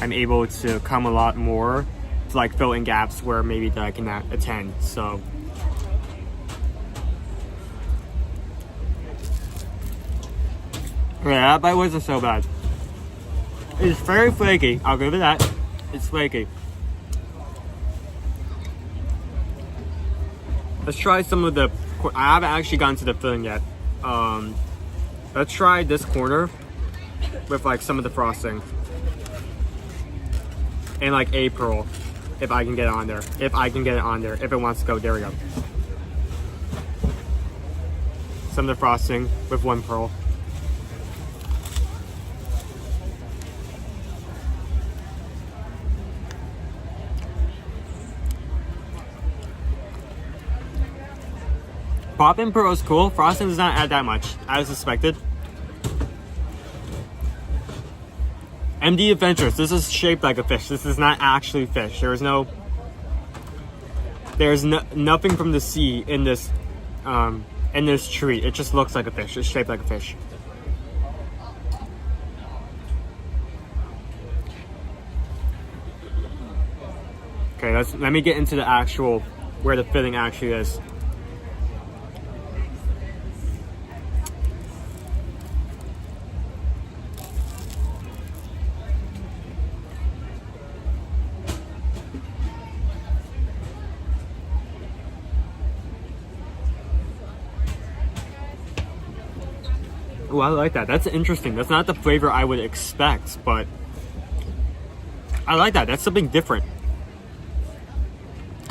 able to come a lot more to like fill in gaps where maybe that I cannot attend. So yeah, that bite wasn't so bad. It's very flaky, I'll give it that. It's flaky. Let's try some of the, I haven't actually gotten to the filling yet. Let's try this corner with like some of the frosting. And like a pearl, if I can get it on there. If I can get it on there, if it wants to go, there we go. Some of the frosting with one pearl. Poppin' pearl is cool. Frosting does not add that much, as expected. MD Adventures. This is shaped like a fish. This is not actually fish. There's nothing from the sea in this treat. It just looks like a fish. It's shaped like a fish. Okay, let me get into the actual where the filling actually is. Oh, I like that. That's interesting. That's not the flavor I would expect, but I like that. That's something different.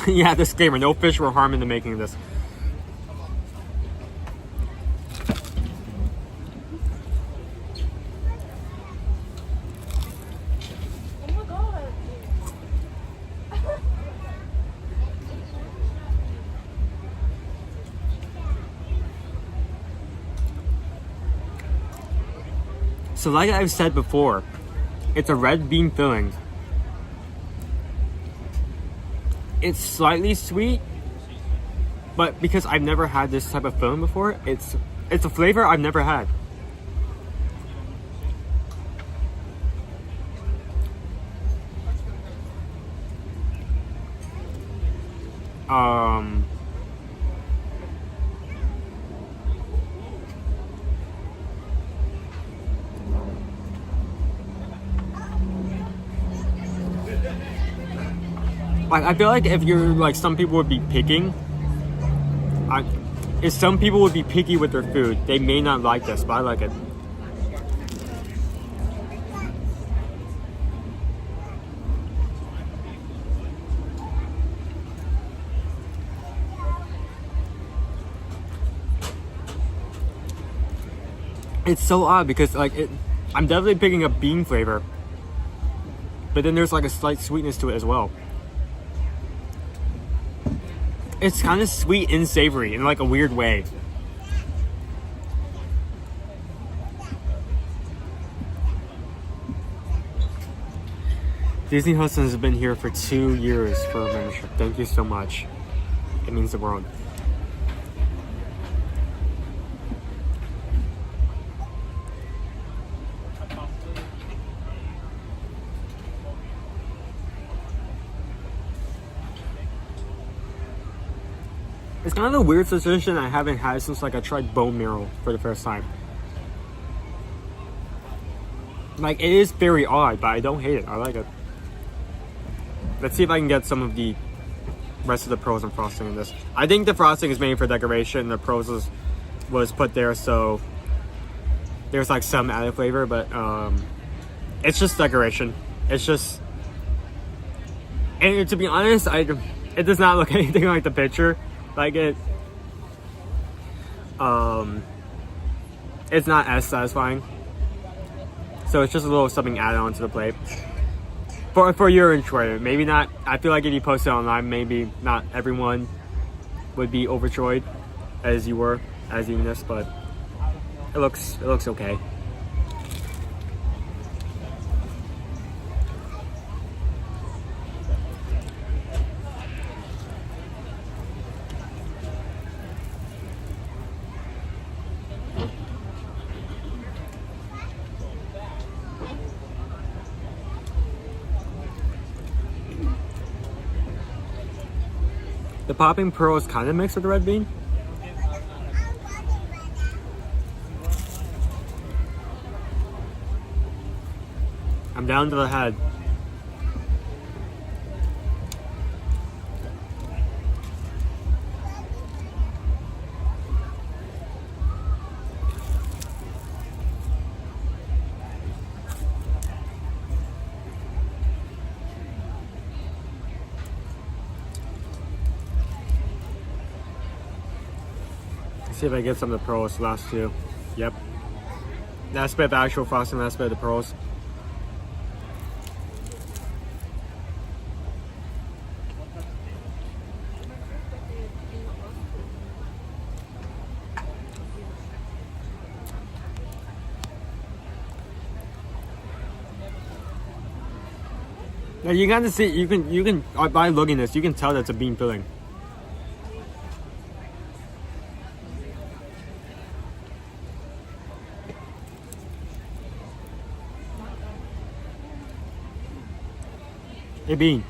Yeah, disclaimer. No fish were harmed in the making of this. So like I've said before, it's a red bean filling. It's slightly sweet, but because I've never had this type of filling before, it's a flavor I've never had. Like, I feel like if you're like, some people would be picking, if some people would be picky with their food, they may not like this, but I like it. It's so odd because like I'm definitely picking up bean flavor, but then there's like a slight sweetness to it as well. It's kind of sweet and savory in like a weird way. Disney Hudson has been here for 2 years for a membership. Thank you so much. It means the world. It's kind of a weird sensation I haven't had since like I tried bone marrow for the first time. Like, it is very odd, but I don't hate it. I like it. Let's see if I can get some of the rest of the pearls and frosting in this. I think the frosting is made for decoration. The pearls was put there so there's like some added flavor, but it's just decoration. It's just, and to be honest, it does not look anything like the picture. Like it's not as satisfying. So it's just a little something added on to the plate. For your enjoyment, maybe not. I feel like if you post it online, maybe not everyone would be overjoyed as you were as eating this, but it looks okay. The popping pearl is kind of mixed with the red bean. I'm down to the head. See if I get some of the pearls, last two. Yep. That's a bit of actual frosting, that's a bit of the pearls. Now you got to see, you can by looking at this, you can tell that's a bean filling. Hey, bean.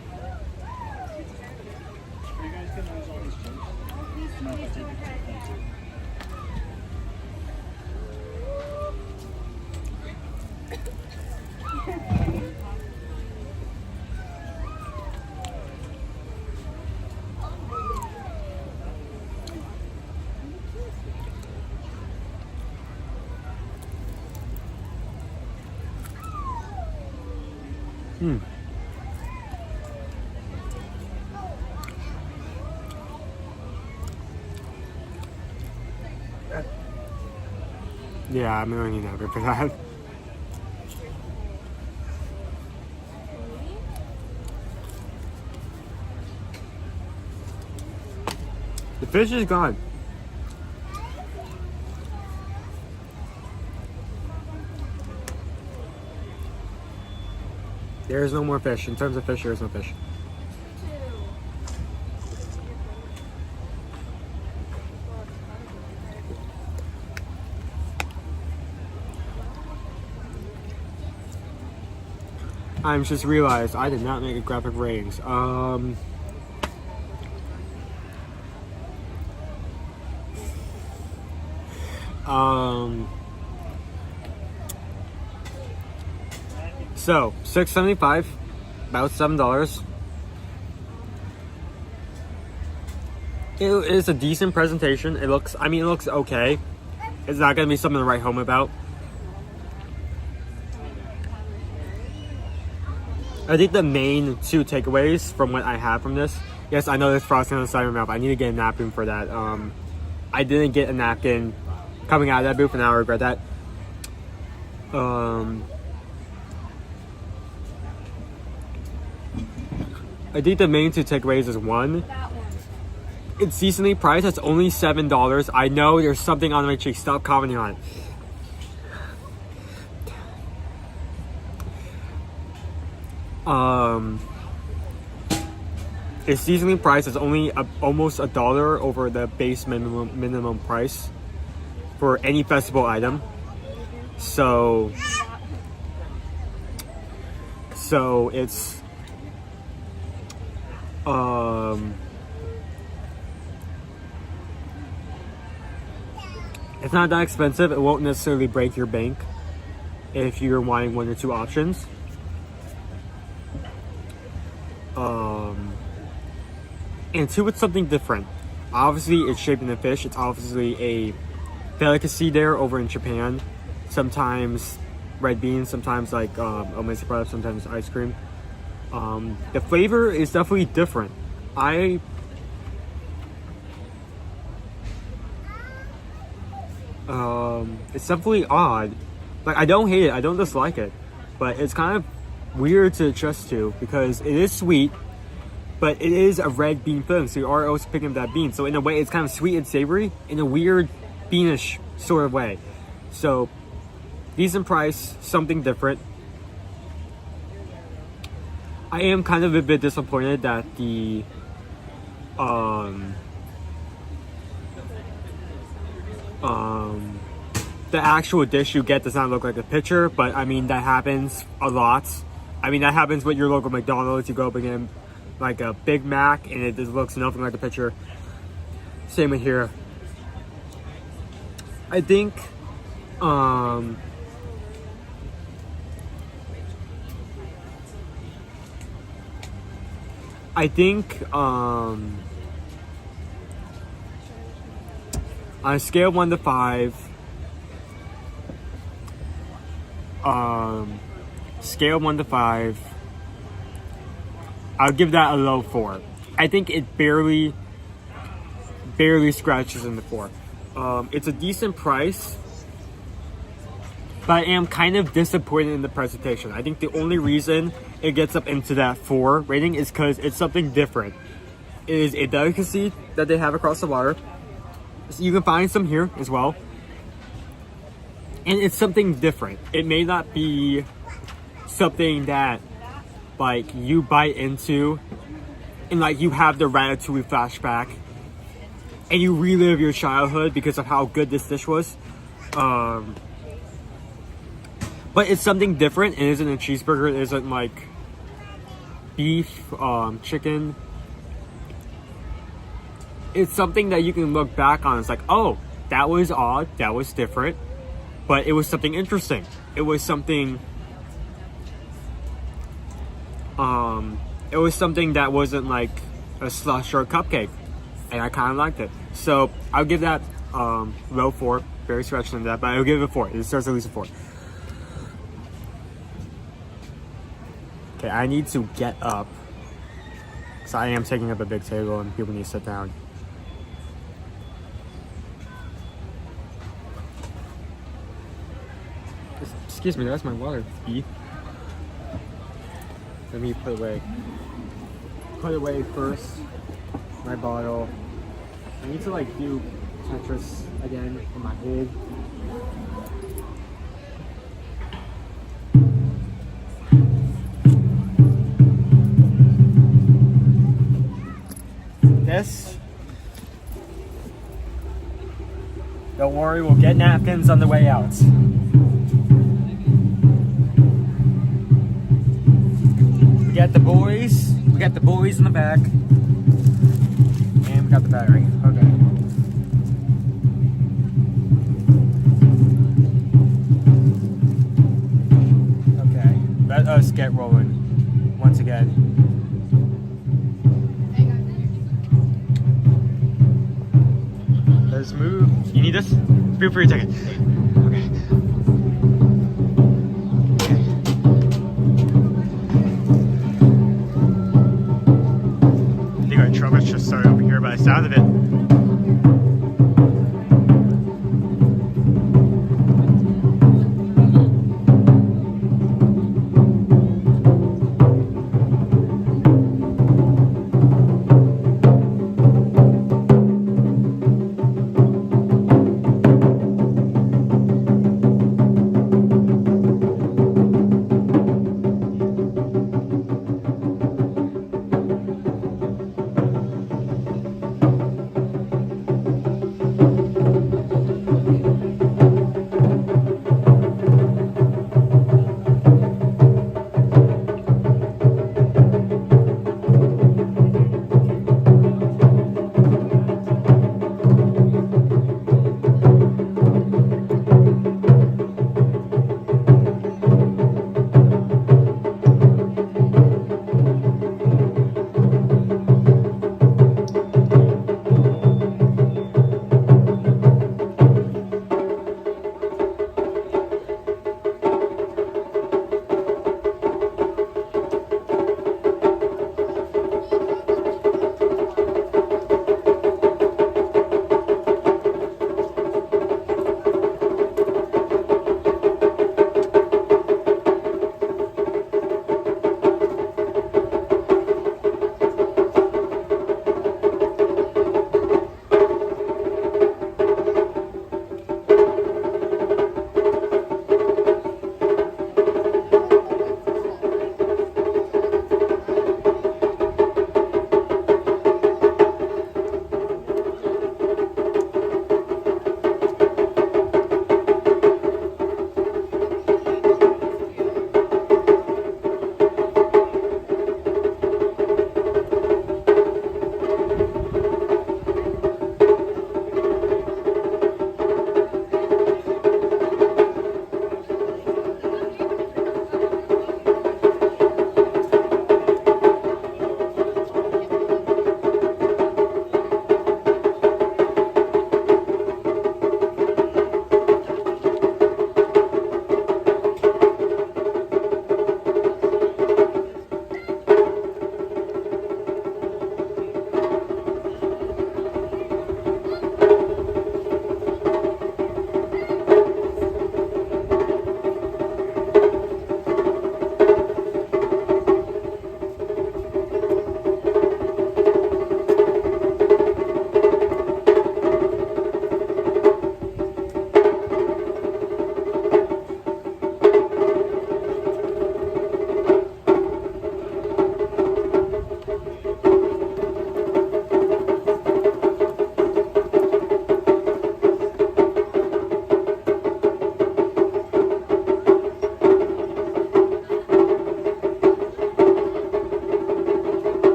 Yeah, I'm really never for that. The fish is gone. There is no more fish. In terms of fish, there is no fish. I just realized I did not make a graphic ratings. So $6.75, about $7. It is a decent presentation. It looks okay. It's not gonna be something to write home about. I think the main two takeaways from what I have from this, yes, I know there's frosting on the side of my mouth. I need to get a napkin for that. I didn't get a napkin coming out of that booth, and now I regret that. I think the main two takeaways is one, it's decently priced. It's only $7. I know there's something on my cheek. Stop commenting on it. Its seasonally price is only almost $1 over the base minimum price for any festival item. So it's it's not that expensive. It won't necessarily break your bank if you're wanting 1 or 2 options. And 2, it's something different. Obviously, it's shaped in a fish. It's obviously a delicacy there over in Japan. Sometimes red beans, sometimes like omae product, sometimes ice cream. The flavor is definitely different. It's definitely odd. Like, I don't hate it, I don't dislike it, but it's kind of weird to adjust to because it is sweet, but it is a red bean filling, so you are also picking up that bean. So in a way, it's kind of sweet and savory in a weird beanish sort of way. So decent price, something different. I am kind of a bit disappointed that the actual dish you get does not look like a picture, but I mean, that happens a lot. I mean, that happens with your local McDonald's. You go up again like a Big Mac and it just looks nothing like a picture. Same with here. I think on a scale of 1 to 5, I'll give that a low 4. I think it barely scratches in the 4. It's a decent price, but I am kind of disappointed in the presentation. I think the only reason it gets up into that 4 rating is because it's something different. It is a delicacy that they have across the water. So you can find some here as well. And it's something different. It may not be something that like you bite into and like you have the Ratatouille flashback and you relive your childhood because of how good this dish was. But it's something different. It isn't a cheeseburger. It isn't like beef, chicken. It's something that you can look back on. It's like, oh, that was odd. That was different. But it was something interesting. It was something that wasn't like a slush or a cupcake. And I kind of liked it. So I'll give that low 4. Very scratched on that, but I'll give it a 4. It starts at least a 4. Okay, I need to get up. Because I am taking up a big table and people need to sit down. Excuse me, that's my water. Let me put away first my bottle. I need to like do Tetris again in my head. This, don't worry, we'll get napkins on the way out. We got the boys in the back, and we got the battery. Okay. Okay, let us get rolling once again. Let's move. You need this? Feel free to take it. Okay. I think our trouble just started over here by the sound of it.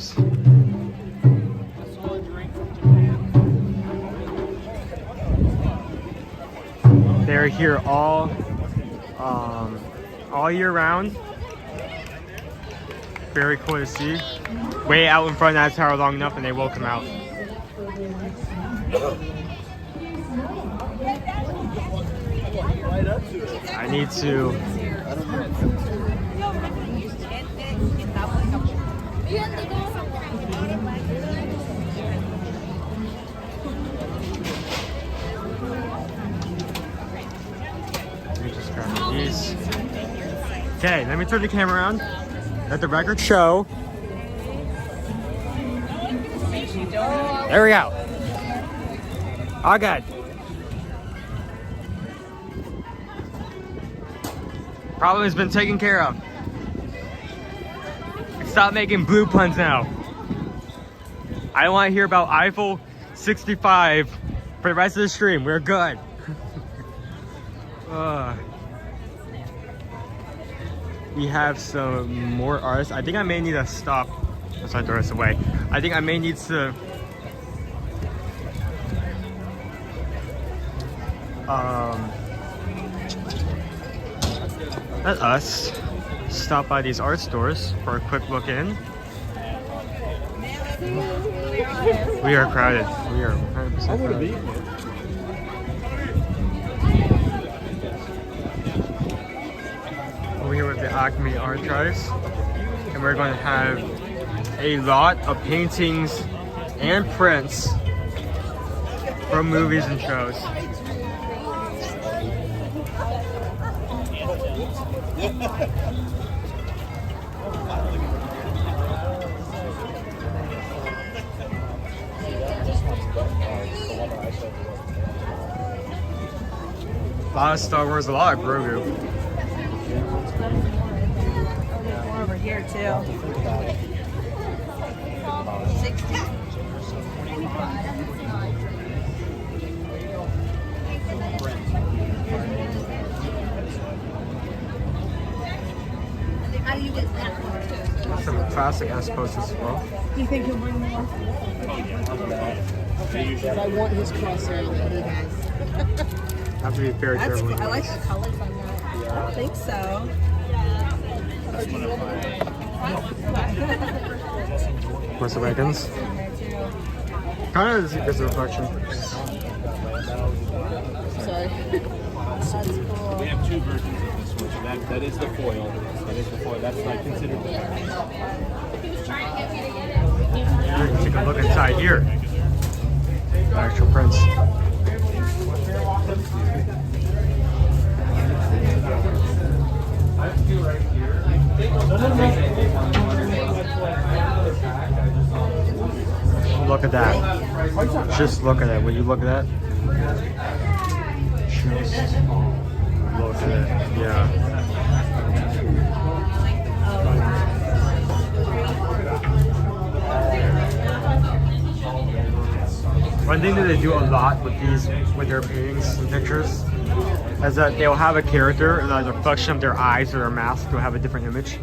stores. They're here all year round. Very cool to see. Way out in front of that tower long enough and they will come out. I need to just grab these. Okay, let me turn the camera around. Let the record show. There we go. All good. Problem has been taken care of. Stop making blue puns now. I don't want to hear about Eiffel 65 for the rest of the stream. We're good. We have some more artists. I think I may need to stop. Let's not throw this away. I think I may need to let us stop by these art stores for a quick look in. We are crowded. We are 100% crowded. Over here with the Acme Archives, and we're going to have a lot of paintings and prints from movies and shows. A lot of Star Wars, a lot of Grogu. More over here too. 60. How do you get that? Some classic ass posters as well. Do you think he'll bring more? Because I want his crosshair that he has. Have to be very careful. I like the colors on that. I don't think so. Force Awakens. Kind of is a reflection. Sorry. We have two versions of this one. So that is the foil. That is the foil. That's not considered the Take a look inside here. The actual prints. Look at that. Just look at it. Will you look at that? Just look at it. Yeah. One thing that they do a lot with these, with their paintings and pictures, is that they'll have a character, and the reflection of their eyes or their mask will have a different image.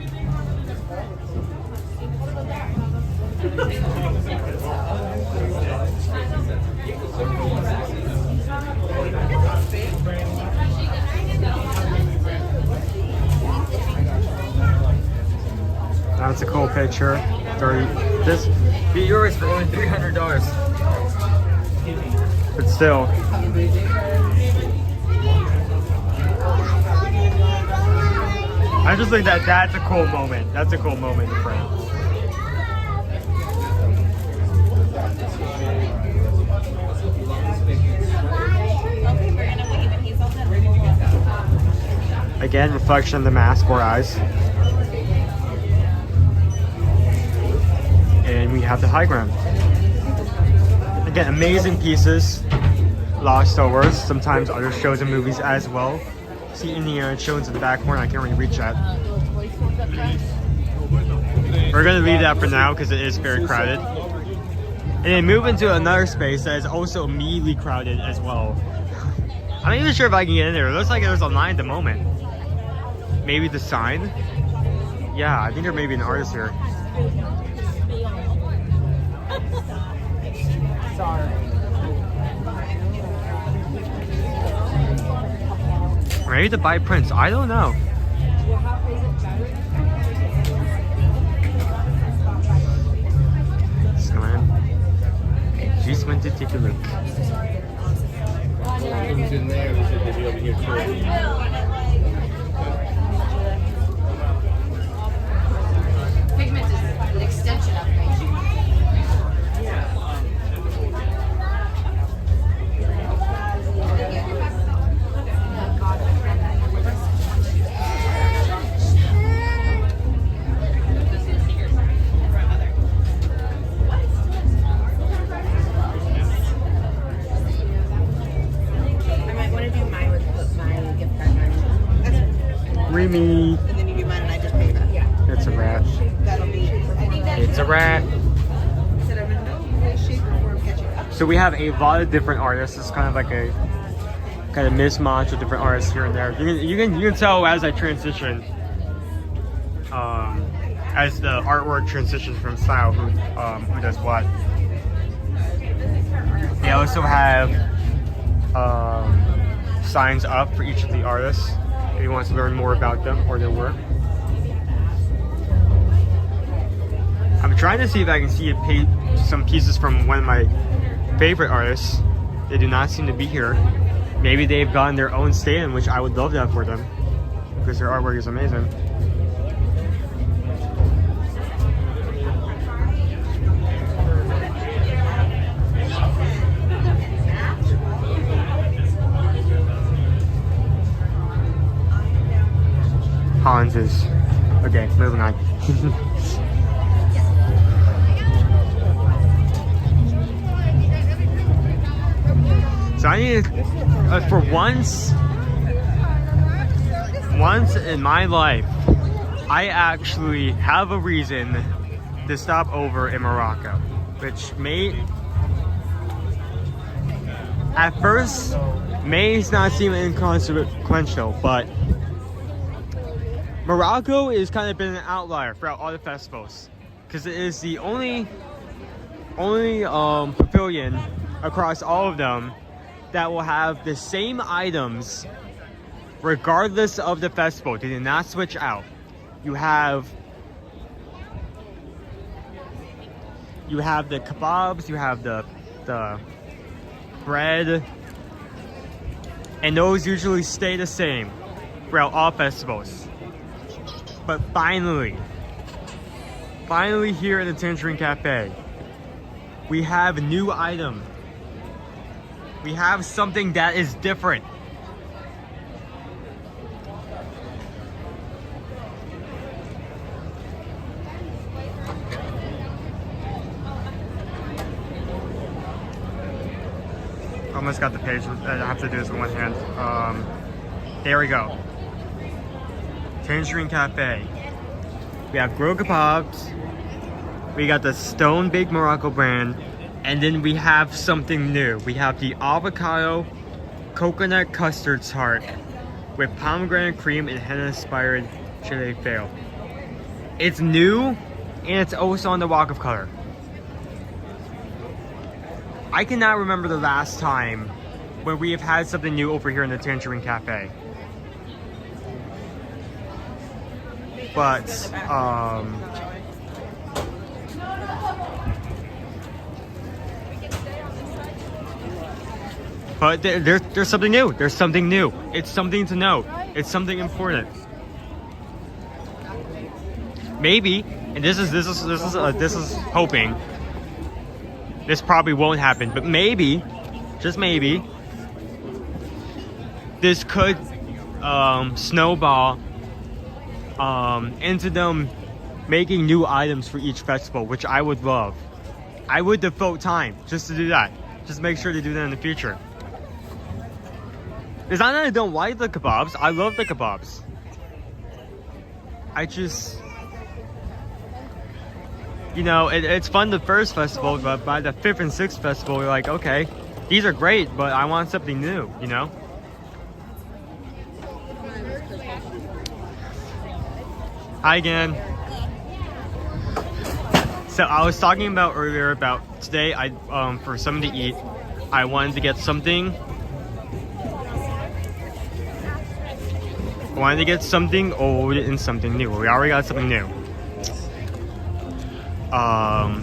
That's a cool picture. This be yours for only $300. But still. I just think that that's a cool moment. That's a cool moment in frame. Again, reflection of the mask or eyes. And we have the high ground. Again, amazing pieces. A lot of Star Wars, sometimes other shows and movies as well. See Indiana Jones in the back corner, I can't really reach that. We're gonna leave that for now because it is very crowded. And then move into another space that is also immediately crowded as well. I'm not even sure if I can get in there. It looks like there's a line at the moment. Maybe the sign? Yeah, I think there may be an artist here. Sorry. Ready to buy prints? I don't know. Let's go in. Just went to take a look. Who's in there? We should be over here too. Pigment is an extension of me. Remy. And then you do mine and I just pay that. Yeah. It's a rat. That'll be. It's a rat. So we have a lot of different artists. It's kind of like a mismatch of different artists here and there. You can tell as I transition, as the artwork transitions from style, who does what. They also have signs up for each of the artists if you want to learn more about them or their work. I'm trying to see if I can see some pieces from one of my favorite artists. They do not seem to be here. Maybe they've gotten their own stand, which I would love that for them because their artwork is amazing. Hans is okay. Moving on. So I need for once in my life, I actually have a reason to stop over in Morocco, which at first may not seem inconsequential, but Morocco has kind of been an outlier throughout all the festivals because it is the only pavilion across all of them that will have the same items regardless of the festival. They did not switch out. You have the kebabs, you have the bread, and those usually stay the same throughout all festivals. But finally here at the Tangerine Cafe, we have a new item. We have something that is different. Almost got the page. I have to do this with one hand. There we go. Tangerine Cafe. We have grilled kebabs. We got the Stone Baked Morocco brand. And then we have something new. We have the avocado coconut custard tart with pomegranate cream and henna-inspired chili fail. It's new, and it's also on the Walk of Color. I cannot remember the last time when we have had something new over here in the Tangerine Cafe. But, there's something new. There's something new. It's something to know. It's something important. Maybe, and this is hoping. This probably won't happen, but maybe, just maybe, this could snowball into them making new items for each festival, which I would love. I would devote time just to do that. Just make sure to do that in the future. It's not that I don't like the kebabs. I love the kebabs. I just, you know, it's fun the first festival, but by the 5th and 6th festival, you're like, okay, these are great, but I want something new, you know? Hi again. So I was talking about earlier about today. I for something to eat, I wanted to get something. I wanted to get something old and something new. We already got something new. Got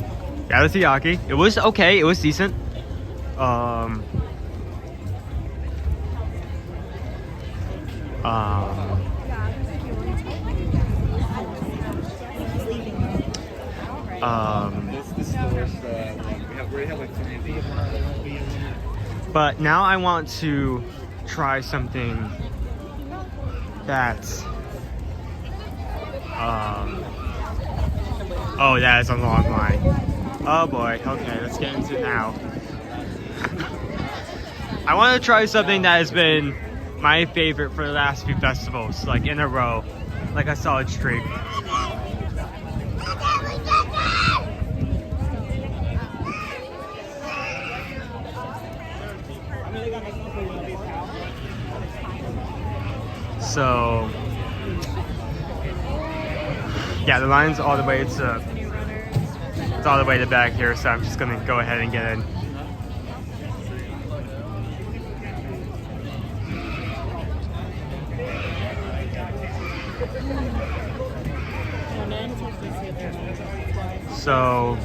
a teriyaki. It was okay. It was decent. This is the worst. We have like 3 of these. But now I want to try something that's oh, that is a long line. Oh boy. Okay, let's get into it now. I want to try something that has been my favorite for the last few festivals, like in a row, like a solid streak. So yeah, the line's all the way to it's all the way to back here, so I'm just gonna go ahead and get in. So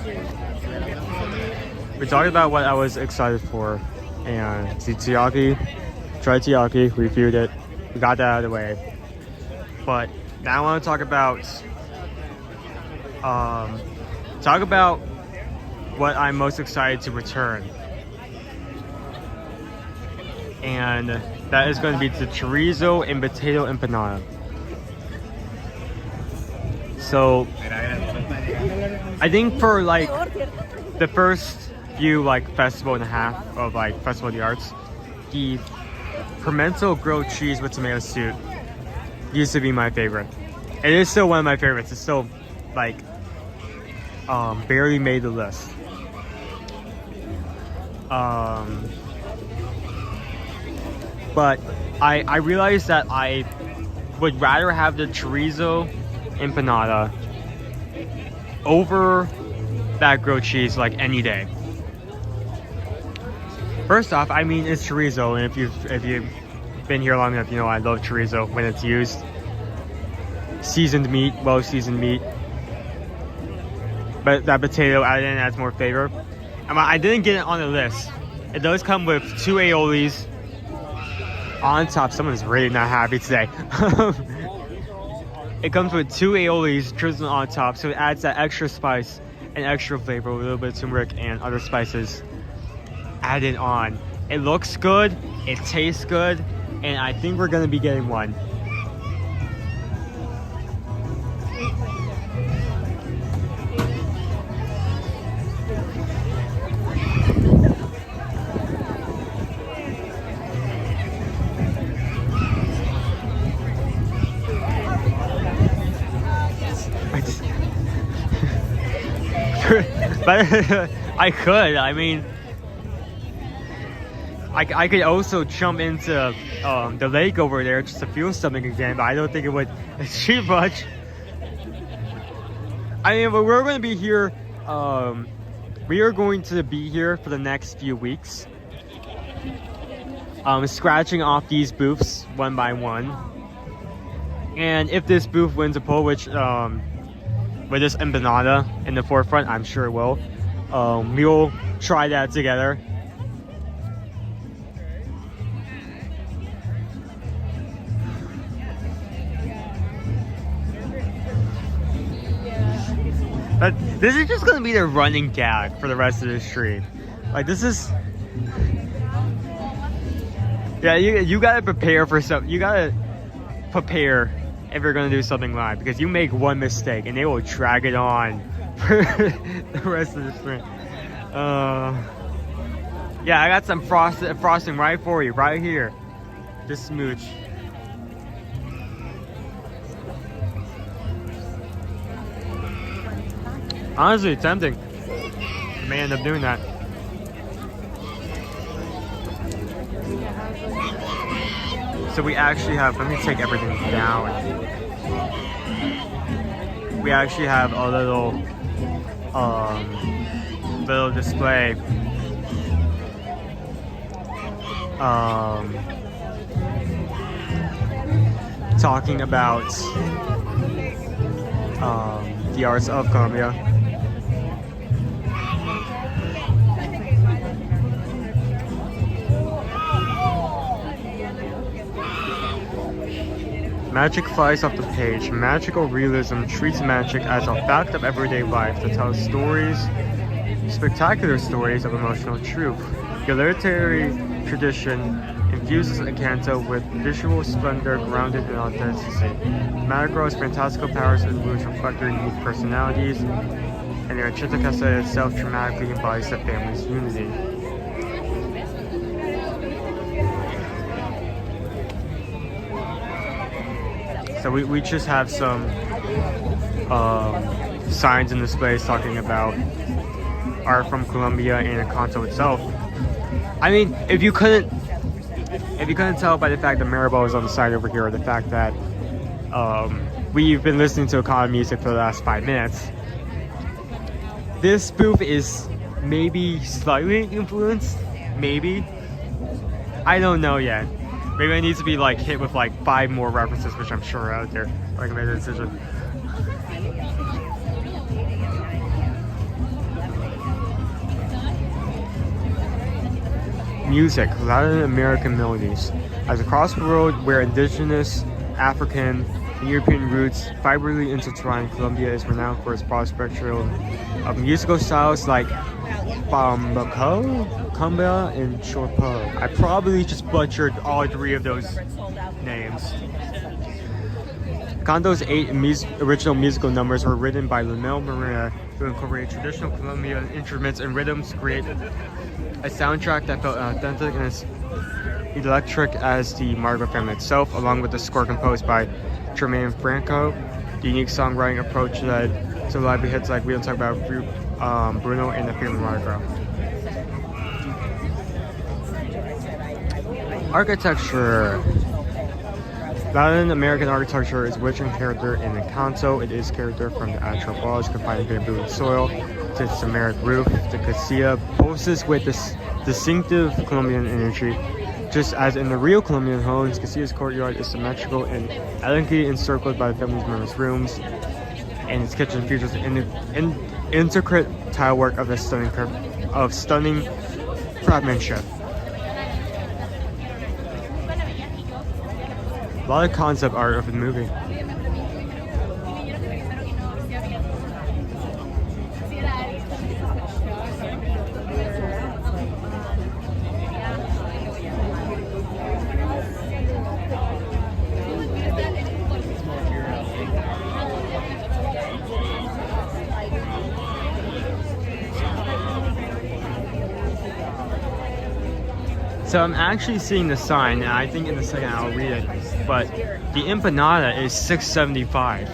we talked about what I was excited for, and the teriyaki, tried teriyaki, reviewed it, we got that out of the way. But now I want to talk about what I'm most excited to return, and that is going to be the chorizo and potato empanada. So I think for like the first few like festival and a half of like Festival of the Arts, the pimento grilled cheese with tomato soup used to be my favorite. It is still one of my favorites. It's still like barely made the list. But I realized that I would rather have the chorizo empanada over that grilled cheese like any day. First off, I mean, it's chorizo, and if you've been here long enough, you know I love chorizo when it's used. Seasoned meat, well seasoned meat. But that potato added in adds more flavor. I didn't get it on the list. It does come with 2 aiolis on top. Someone's really not happy today. It comes with 2 aiolis drizzled on top, so it adds that extra spice and extra flavor with a little bit of turmeric and other spices added on. It looks good, it tastes good, and I think we're gonna be getting one. But I could. I mean, I could also jump into the lake over there just to feel something again, but I don't think it would achieve much. I mean, but we're going to be here. We are going to be here for the next few weeks, scratching off these booths one by one. And if this booth wins a poll, which with this empanada in the forefront, I'm sure it will. We'll try that together. But this is just gonna be the running gag for the rest of the stream. Like, this is, yeah, you gotta prepare for something. You gotta prepare if you're gonna do something live, because you make one mistake and they will drag it on for the rest of the stream. Yeah, I got some frosting right for you, right here. Just smooch. Honestly, tempting. I may end up doing that. So we actually have, let me take everything down. We actually have a little little display talking about the arts of Colombia. Magic flies off the page. Magical realism treats magic as a fact of everyday life that tells stories, spectacular stories of emotional truth. The literary tradition infuses Encanto with visual splendor grounded in authenticity. Madrigal's fantastical powers and wounds reflect their unique personalities, and their enchanted castle itself dramatically embodies the family's unity. So we just have some signs and displays talking about art from Colombia and Encanto itself. I mean, if you couldn't tell by the fact that Maribel is on the side over here, or the fact that we've been listening to Encanto music for the last 5 minutes, this booth is maybe slightly influenced. Maybe, I don't know yet. Maybe it needs to be like hit with like 5 more references, which I'm sure are out there. I can make a decision. Music, Latin American melodies. As across the world where indigenous, African, and European roots vibrantly intertwine, Colombia is renowned for its broad spectrum of musical styles like bambaco, cumbia, and chorpo. I probably just butchered all 3 of those names. Encanto's 8 original musical numbers were written by Lionel Marina, who incorporated traditional Colombian instruments and rhythms to create a soundtrack that felt authentic and as electric as the Margot family itself, along with the score composed by Tremaine Franco. The unique songwriting approach led to lively hits like We Don't Talk About Bruno and the Family Margot. Architecture. Latin American architecture is rich in character in Encanto. It is character from the actual walls, confined bamboo and soil, to its Samaric roof. The casilla pulses with this distinctive Colombian energy. Just as in the real Colombian homes, Casilla's courtyard is symmetrical and elegantly encircled by the family's members' rooms, and its kitchen features intricate tile work of stunning craftsmanship. A lot of concept art of the movie. So I'm actually seeing the sign, and I think in a second I'll read it, but the empanada is $6.75.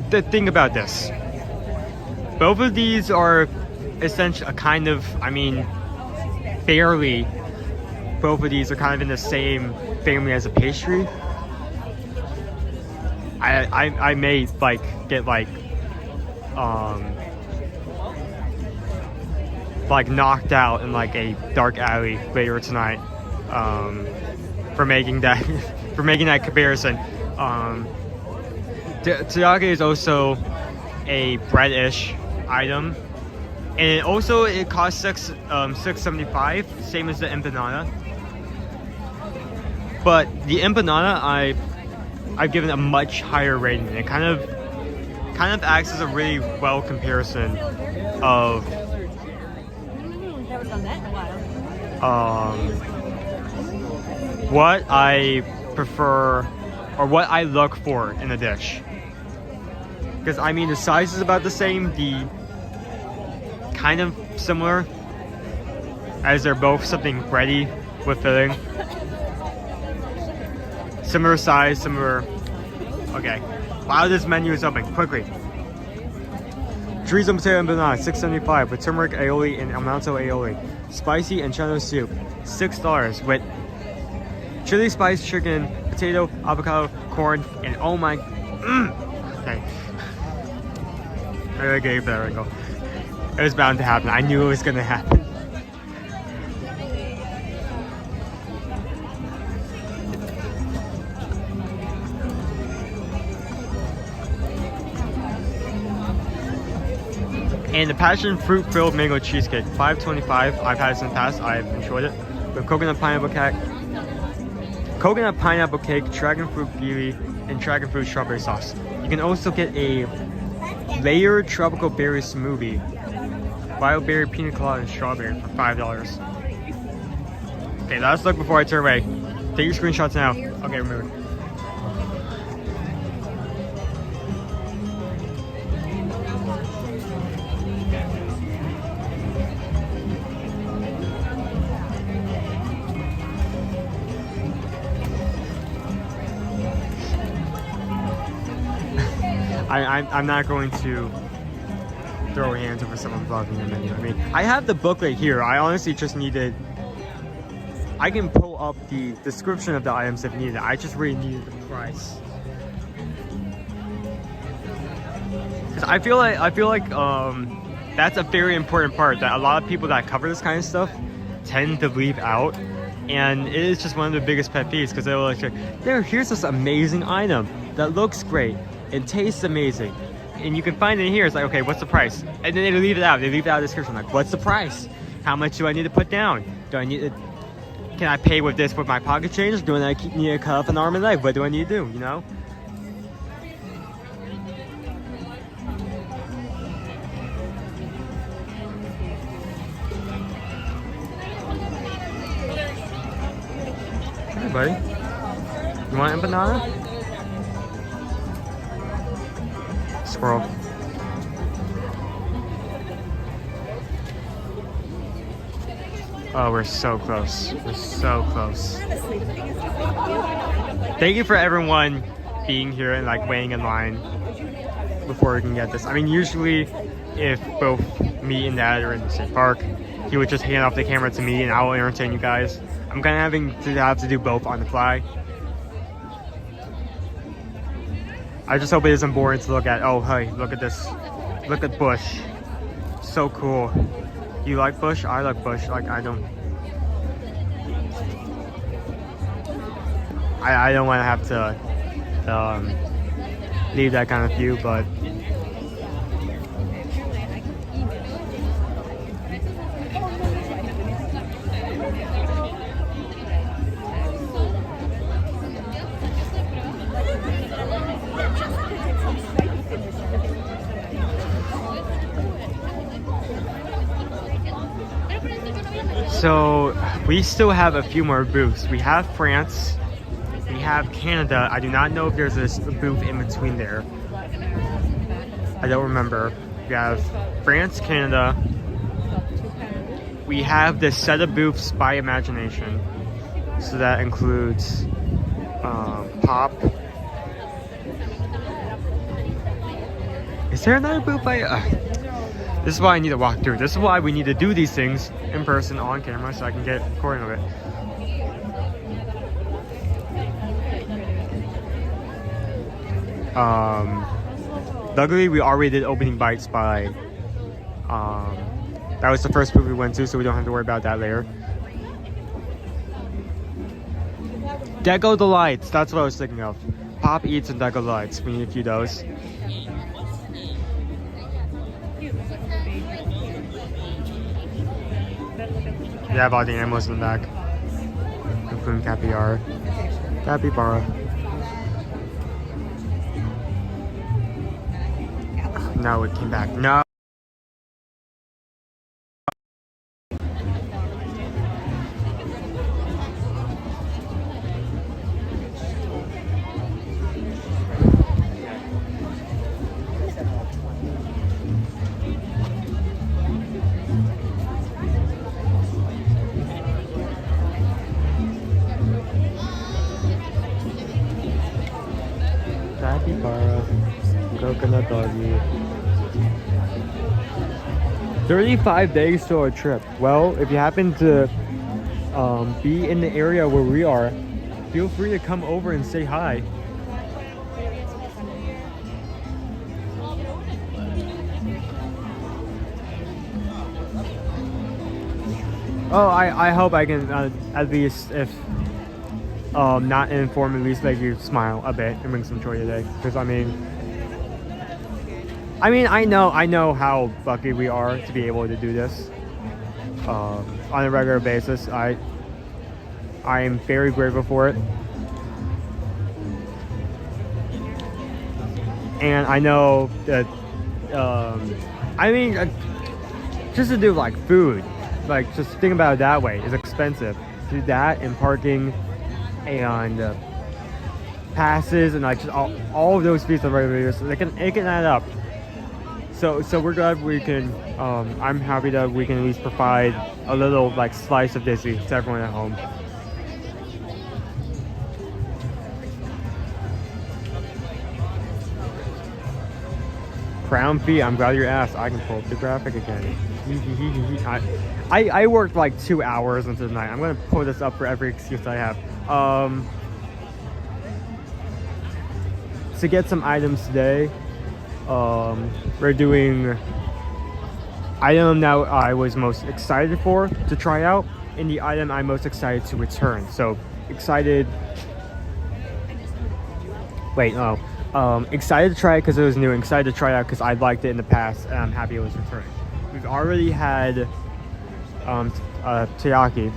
The thing about this, both of these are essentially barely, both of these are kind of in the same family as a pastry. I may get knocked out in a dark alley later tonight for making that comparison. Teriyaki is also a bread-ish item, and it costs $6.75, same as the empanada. But the empanada I've given a much higher rating. It kind of acts as a really well comparison of what I prefer or what I look for in a dish. Because the size is about the same, the kind of similar, as they're both something bready with filling. Similar size, similar. Okay, while this menu is open, quickly. Chorizo potato empanada, $6.75 with turmeric aioli and amaranto aioli. Spicy enchanto soup, $6 with chili spice chicken, potato, avocado, corn, and oh my, Okay. Okay, there we go. It was bound to happen. I knew it was gonna happen. And the passion fruit filled mango cheesecake, $5.25. I've had this in the past. I've enjoyed it. With coconut pineapple cake, dragon fruit kiwi, and dragon fruit strawberry sauce. You can also get a layered tropical berry smoothie, wild berry pina colada and strawberry for $5. Okay, last look before I turn away. Take your screenshots now. Okay, we're moving. I'm not going to throw hands over someone vlogging the menu. I mean, I have the booklet here. I honestly just needed... I can pull up the description of the items if needed. I just really needed the price. Because I feel like that's a very important part that a lot of people that cover this kind of stuff tend to leave out. And it is just one of the biggest pet peeves because they're like, here's this amazing item that looks great. It tastes amazing, and you can find it in here. It's like, okay, what's the price? And then they leave it out. They leave it out of the description. Like, what's the price? How much do I need to put down? Do I need to? Can I pay with this with my pocket change? Do I need to cut off an arm and leg? What do I need to do? You know? Hey, buddy. You want a banana? Squirrel. Oh, we're so close. We're so close. Thank you for everyone being here and like waiting in line before we can get this. I mean, usually if both me and Dad are in the same park, he would just hand off the camera to me and I will entertain you guys. I'm kind of having to have to do both on the fly. I just hope it isn't boring to look at. Oh, hey, look at this. Look at Bush. So cool. You like Bush? I like Bush. Like, I don't want to have to leave that kind of view, but so we still have a few more booths. We have France, we have Canada. I do not know if there's a booth in between there. I don't remember. We have France, Canada. We have the set of booths by Imagination. So that includes Pop. Is there another booth by... This is why I need to walk through. This is why we need to do these things in person on camera so I can get recording of it. Luckily we already did opening bites by that was the first booth we went to, so we don't have to worry about that later. Deco Delights, that's what I was thinking of. Pop Eats and Deco Delights. We need a few of those. We have all the animals in the back, including Capybara. No, it came back. No. Capybara, coconut doggy. 35 days to our trip. Well, if you happen to be in the area where we are, feel free to come over and say hi. Oh, I hope I can at least, if not inform, at least make you smile a bit and bring some joy today. Because I mean, I know how lucky we are to be able to do this on a regular basis. I am very grateful for it, and I know that just to do like food, like just think about it that way, is expensive. Do that and parking and passes and like just all of those fees on regular basis, so it can add up. So we're glad we can. I'm happy that we can at least provide a little like slice of Disney to everyone at home. Crown fee. I'm glad you asked. I can pull up the graphic again. I worked like 2 hours into the night. I'm gonna pull this up for every excuse I have. To get some items today, we're doing item that I was most excited for to try out, and the item I'm most excited to return. So excited. Wait, no. Excited to try it because it was new, and excited to try it out because I liked it in the past, and I'm happy it was returning. We've already had teriyaki,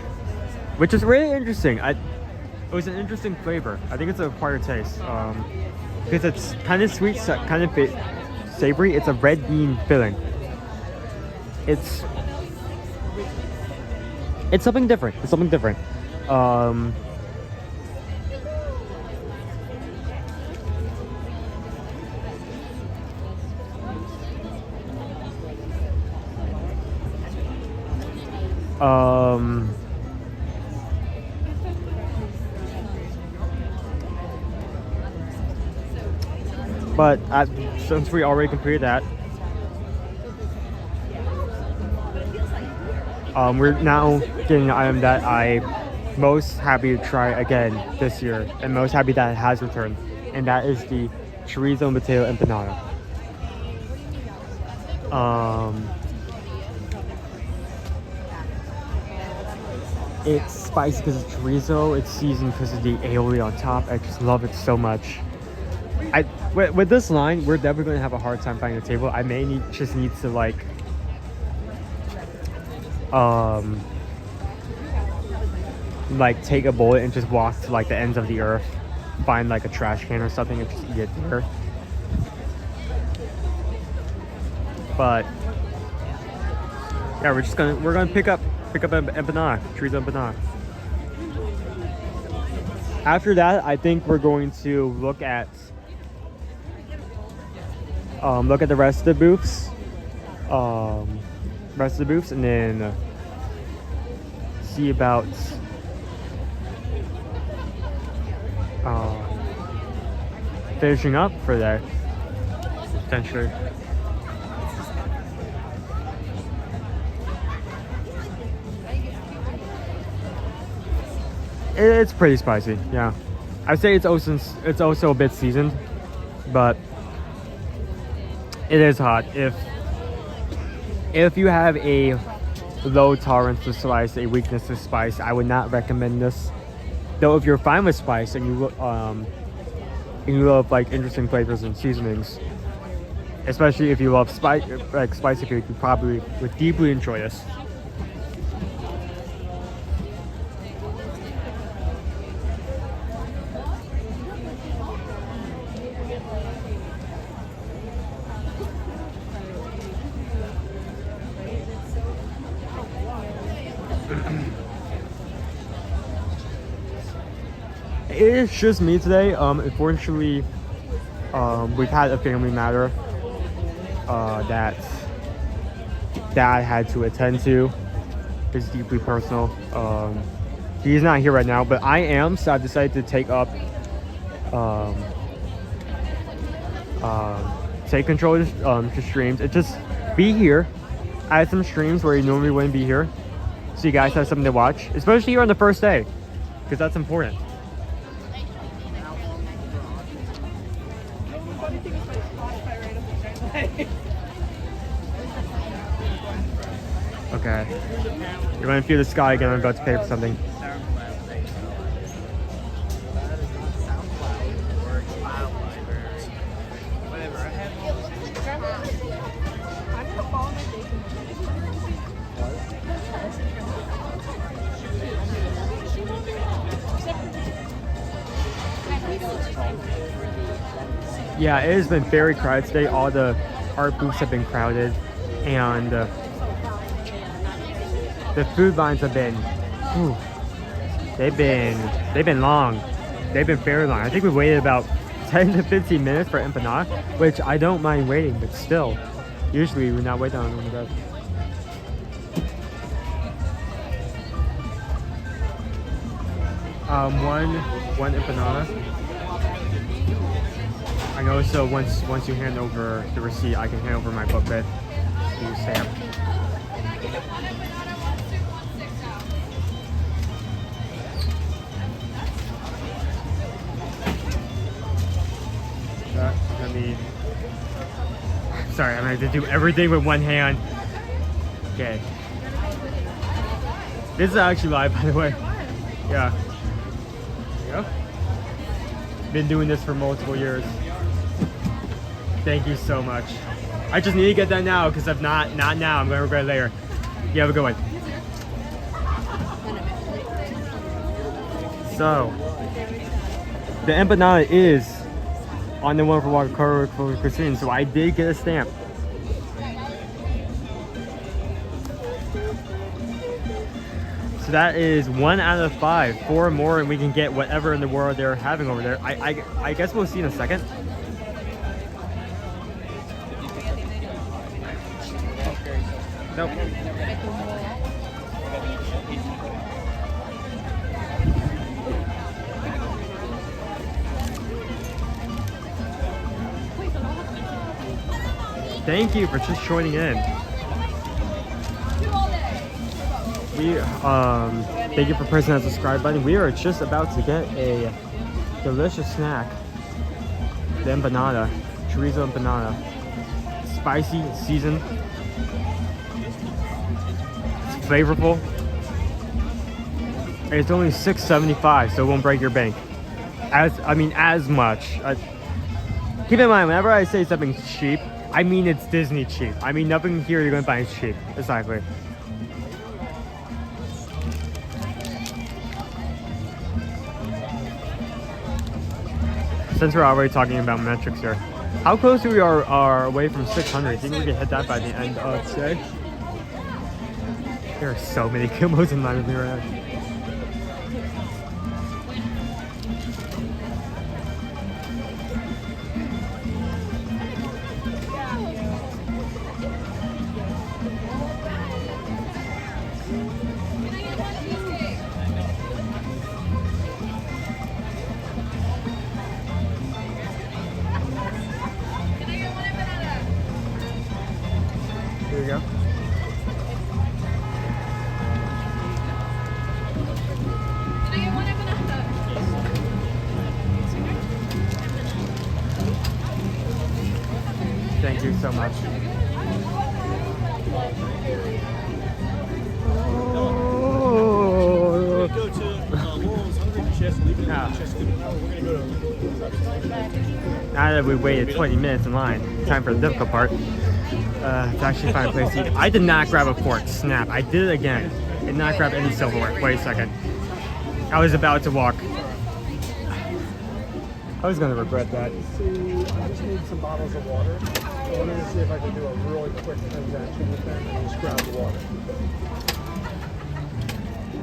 which is really interesting. It was an interesting flavor. I think it's an acquired taste because it's kind of sweet, kind of savory. It's a red bean filling. It's something different. It's something different. But since we already completed that, we're now getting the item that I'm most happy to try again this year, and most happy that it has returned, and that is the chorizo and potato empanada. It's spicy because it's chorizo, it's seasoned because of the aioli on top. I just love it so much. With this line, we're definitely going to have a hard time finding a table. I may need to like take a bullet and just walk to like the ends of the earth, find like a trash can or something and just eat it there. But yeah, we're gonna pick up empanada, chorizo empanada. After that, I think we're going to look at the rest of the booths, and then see about finishing up for that potentially. It's pretty spicy, yeah. I'd say it's also a bit seasoned, but it is hot. If you have a low tolerance to spice, a weakness to spice, I would not recommend this. Though if you're fine with spice and you love like interesting flavors and seasonings, especially if you love spicy food, you probably would deeply enjoy this. It's just me today. Unfortunately, we've had a family matter that Dad had to attend to. It's deeply personal. He's not here right now, but I am, so I've decided to take up take control of the streams and just be here. I had some streams where you normally wouldn't be here, so you guys have something to watch, especially here on the first day, because that's important. Okay. You're gonna feel the sky again. I'm about to pay for something. Yeah, it has been very crowded today. All the art booths have been crowded, and the food lines have been, whew, they've been long. They've been very long. I think we waited about 10 to 15 minutes for empanada, which I don't mind waiting, but still, usually we're not waiting on that. One empanada. I know, so once you hand over the receipt, I can hand over my booklet to Sam. Let me... Sorry, I'm gonna have to do everything with one hand. Okay. This is actually live, by the way. Yeah. There you go. Been doing this for multiple years. Thank you so much. I just need to get that now, because if not now, I'm going to regret it later. You have a good one. So, the empanada is on the one for Wakaru cuisine, so I did get a stamp. So that is 1 out of 5. 4 more and we can get whatever in the world they're having over there. I guess we'll see in a second. Nope. Thank you for just joining in. Thank you for pressing that subscribe button. We are just about to get a delicious snack. The empanada, chorizo empanada. Spicy, seasoned. It's flavorful. And it's only $6.75, so it won't break your bank. As much. Keep in mind, whenever I say something's cheap, I mean it's Disney cheap. I mean nothing here you're gonna find is cheap. Exactly. Since we're already talking about metrics here, how close we are away from 600? Do you think we can hit that by the end of today? There are so many Kimbos in line with me right now. Here we go. Thank you so much. Now that we waited 20 minutes in line, time for the difficult part. To actually find a place to eat. I did not grab a fork. Snap. I did it again. Did not grab any silverware. Wait a second. I was about to walk. I was gonna regret that. See, I just need some bottles of water. I wanted to see if I could do a really quick transaction with them and just grab the water.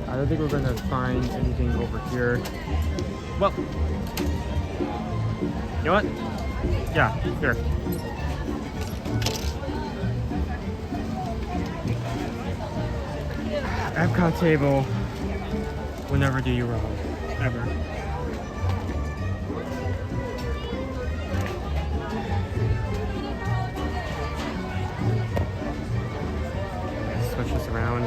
I don't think we're gonna find anything over here. Well, you know what? Yeah, here. Epcot table will never do you wrong, ever. Switch this around.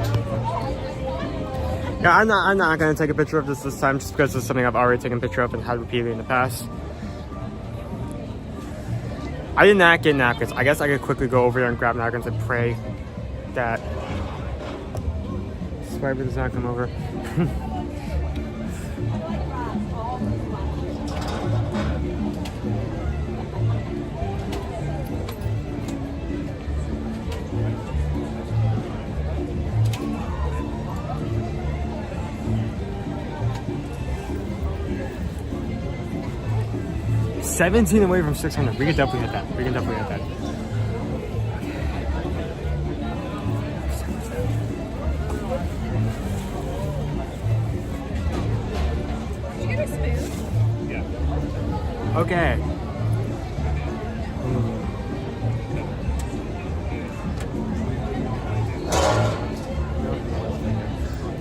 Yeah, I'm not gonna take a picture of this time just because it's something I've already taken a picture of and had repeatedly in the past. I did not get napkins. I guess I could quickly go over there and grab napkins and pray that Swiper does not come over. $17 away from 600. We could definitely hit that. We can definitely hit that. Did you get a spoon? Yeah. Okay.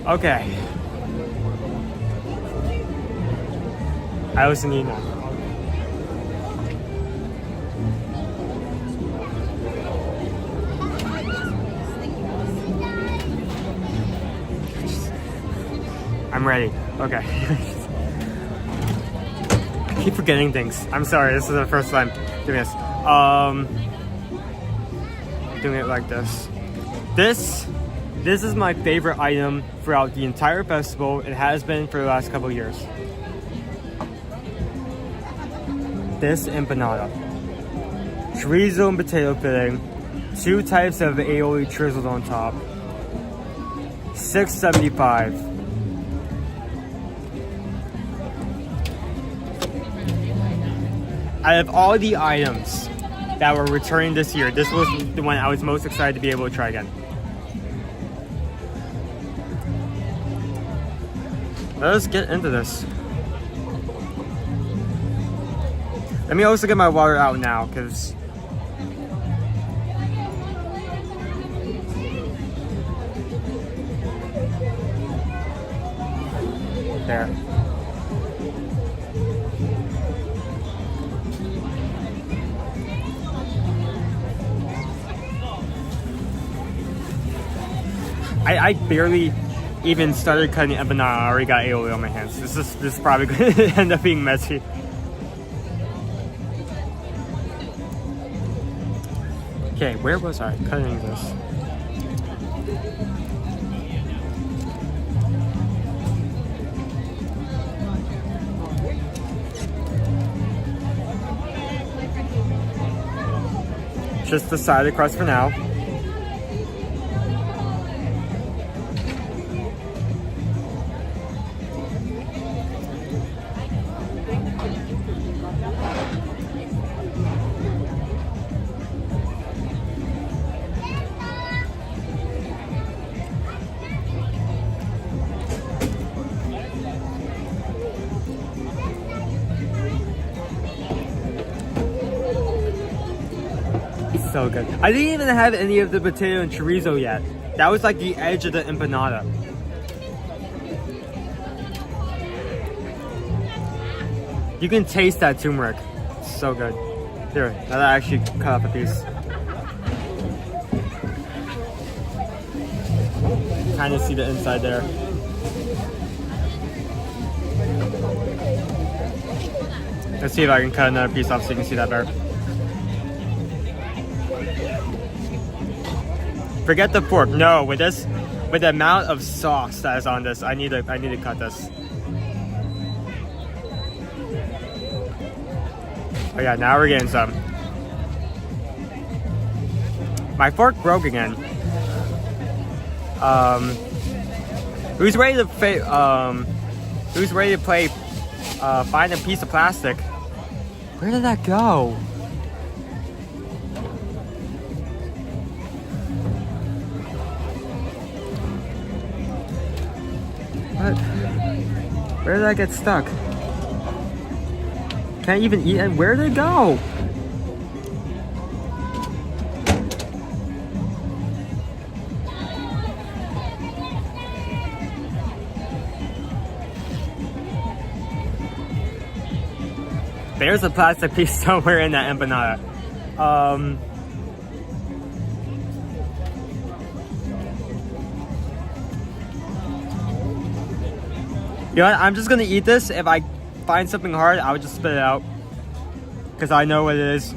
Okay. I was thinking now. I'm ready. Okay. I keep forgetting things. I'm sorry. This is the first time doing this. Doing it like this. This is my favorite item throughout the entire festival. It has been for the last couple of years. This empanada. Chorizo and potato filling. 2 types of aioli drizzled on top. $6.75. Out of all the items that were returning this year, this was the one I was most excited to be able to try again. Let's get into this. Let me also get my water out now, because there. I barely even started cutting empanada. I already got aioli on my hands. This is probably going to end up being messy. Okay, where was I cutting this? Just the side of the crust for now. So good. I didn't even have any of the potato and chorizo yet. That was like the edge of the empanada. You can taste that turmeric. It's so good. Here, now that I actually cut off a piece. Kind of see the inside there. Let's see if I can cut another piece off so you can see that better. Forget the fork. No, with this, with the amount of sauce that is on this, I need to cut this. Oh yeah, now we're getting some. My fork broke again. Who's ready to play? Who's ready to play? Find a piece of plastic. Where did that go? What? Where did that get stuck? Can't even eat it. Where did it go? There's a plastic piece somewhere in that empanada. You know what? I'm just gonna eat this. If I find something hard, I would just spit it out. Because I know what it is.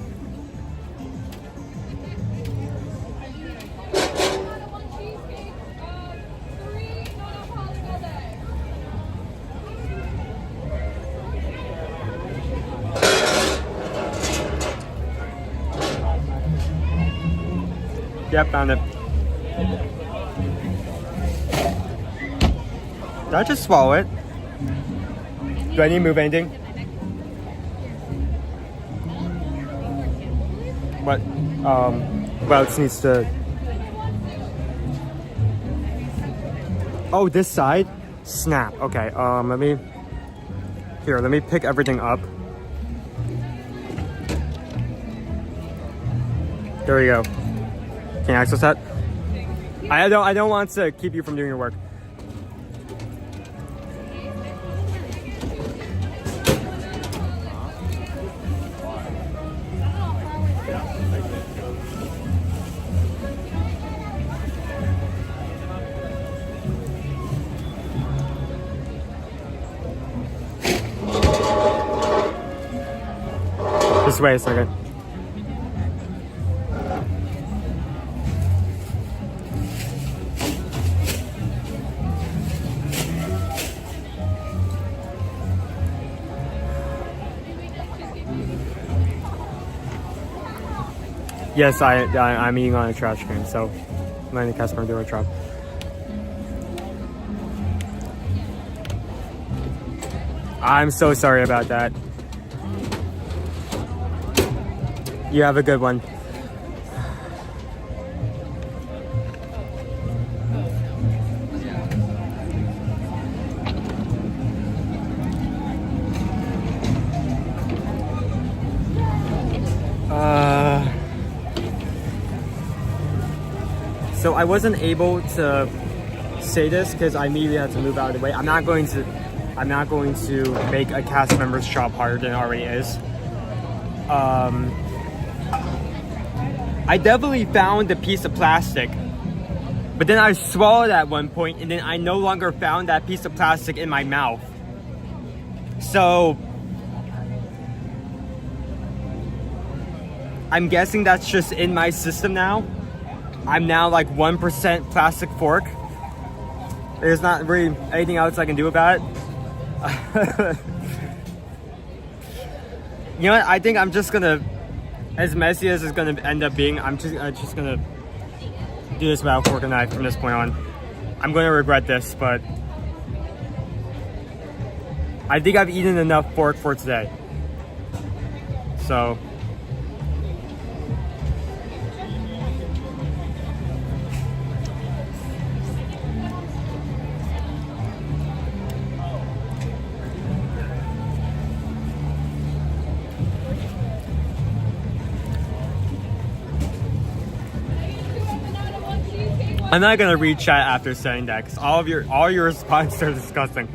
Yep, found it. Did I just swallow it? Do I need to move anything? What else needs to... Oh, this side? Snap. Okay, let me pick everything up. There we go. Can you access that? I don't want to keep you from doing your work. Just wait a second. Yes, I'm eating on a trash can, so I'm letting the customer do her job. I'm so sorry about that. You have a good one. So I wasn't able to say this because I immediately had to move out of the way. I'm not going to make a cast member's job harder than it already is. I definitely found a piece of plastic, but then I swallowed at one point and then I no longer found that piece of plastic in my mouth. So I'm guessing that's just in my system now. I'm now like 1% plastic fork. There's not really anything else I can do about it. You know what? I think I'm just gonna, as messy as it's gonna end up being, I'm just gonna do this without fork and knife from this point on. I'm gonna regret this, but I think I've eaten enough fork for today. So. I'm not gonna read chat after saying that because all your responses are disgusting.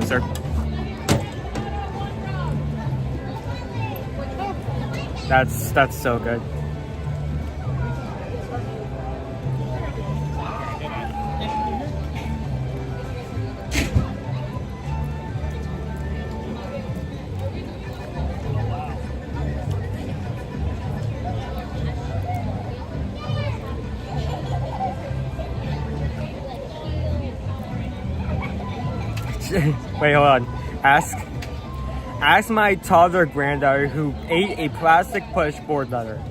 Sir. That's so good. Wait, hold on. Ask my toddler granddaughter who ate a plastic push board letter.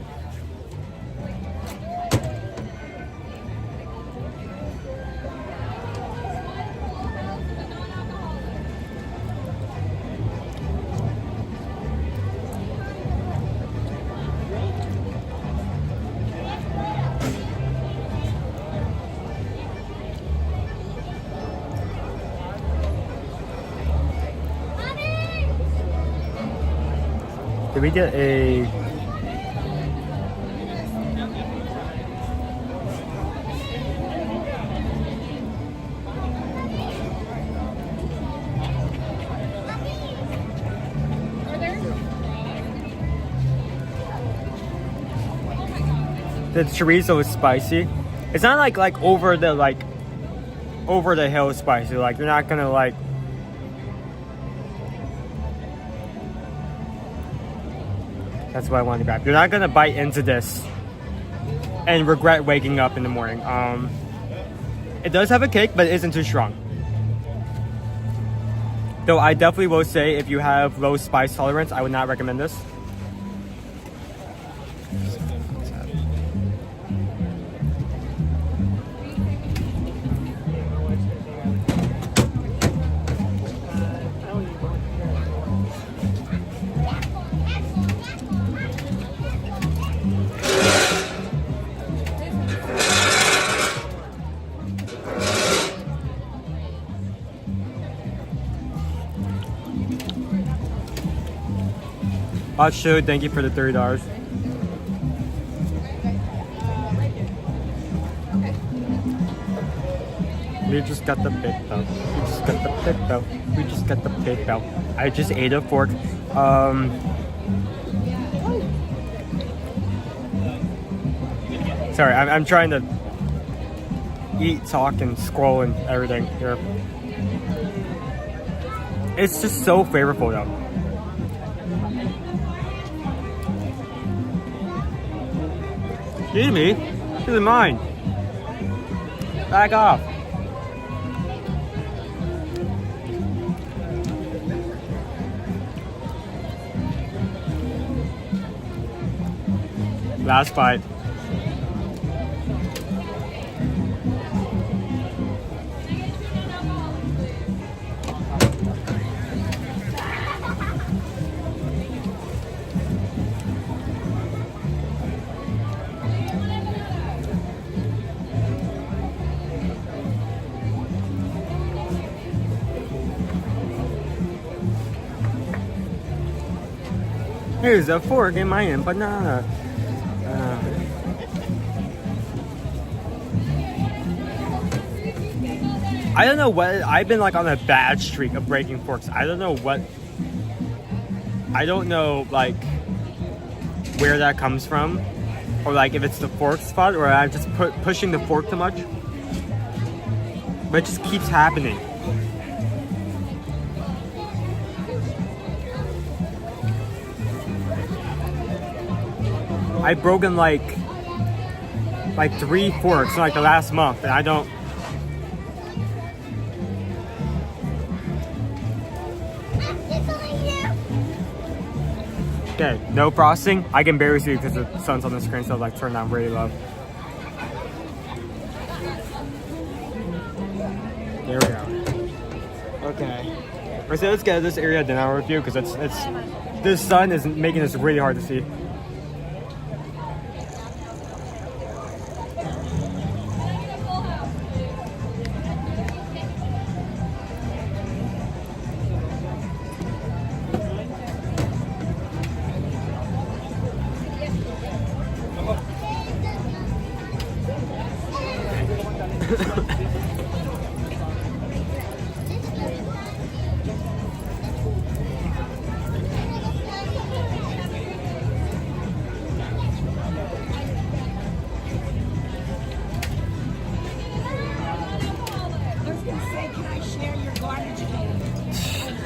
Did we get a... The chorizo is spicy. It's not like over the hill spicy. Like you're not gonna like... That's what I want to grab. You're not gonna bite into this and regret waking up in the morning. It does have a kick, but it isn't too strong. Though I definitely will say, if you have low spice tolerance, I would not recommend this. Shoot, thank you for the $30. We just got the PayPal. We just got the PayPal. We just got the PayPal. I just ate a fork. Sorry, I'm trying to eat, talk, and scroll and everything here. It's just so flavorful though. Excuse me, this is mine. Back off. Last bite. Here's a fork in my hand, banana. I don't know what, I've been like on a bad streak of breaking forks. I don't know like where that comes from, or like if it's the fork spot, or I'm just pushing the fork too much. But it just keeps happening. I've broken like 3 forks in like the last month, and I don't. Okay, no frosting. I can barely see because the sun's on the screen, so like turn down really low. There we go. Okay. So let's get this area then I'll review, because it's this sun is making this really hard to see.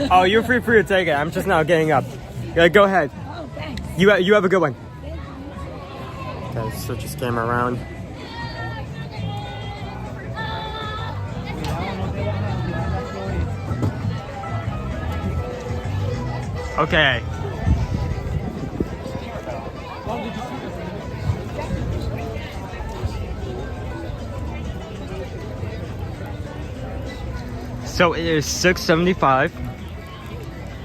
Oh, you're free to take it. I'm just now getting up. Yeah, go ahead. Oh, thanks. You have a good one. Okay, switch this camera around. Okay. So it is $6.75.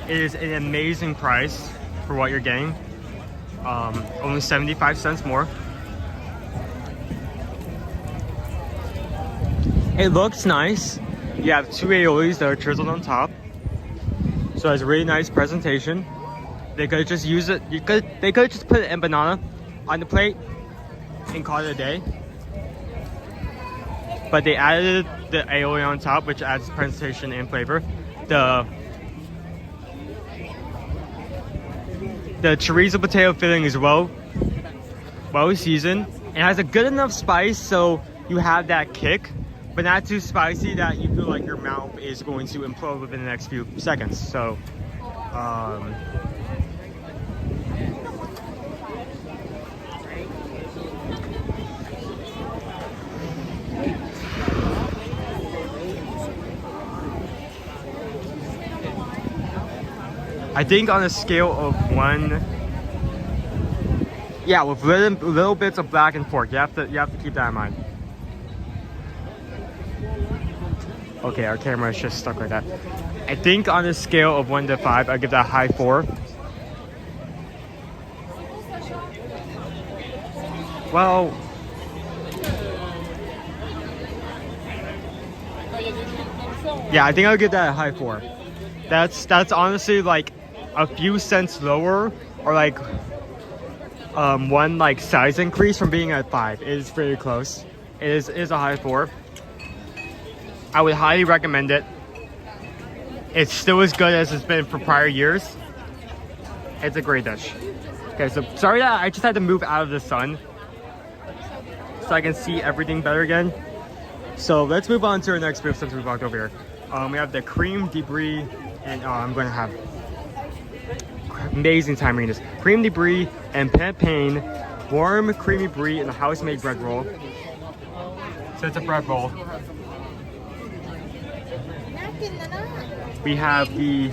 It is an amazing price for what you're getting. Only 75 cents more. It looks nice. You have 2 aiolis that are chiseled on top. So it has a really nice presentation. They could just use it. They could just put an banana on the plate and call it a day. But they added the aioli on top, which adds presentation and flavor. The chorizo potato filling is well seasoned. It has a good enough spice, so you have that kick, but not too spicy that you feel like your mouth is going to implode within the next few seconds. So I think on a scale of 1, yeah, with little bits of back and forth. You have to keep that in mind. Okay, our camera is just stuck like that. I think on a scale of 1 to 5, I give that a high 4. Well, yeah, I think I'll give that a high 4. That's honestly like a few cents lower, or like one like size increase from being at 5. It is pretty close. It is a high 4. I would highly recommend it. It's still as good as it's been for prior years. It's a great dish. Okay, so sorry that I just had to move out of the sun so I can see everything better again. So let's move on to our next booth since we walked over here. We have the cream debris, and I'm going to have amazing time eating this. Cream debris and pain, warm creamy brie and a house-made bread roll. So it's a bread roll. We have the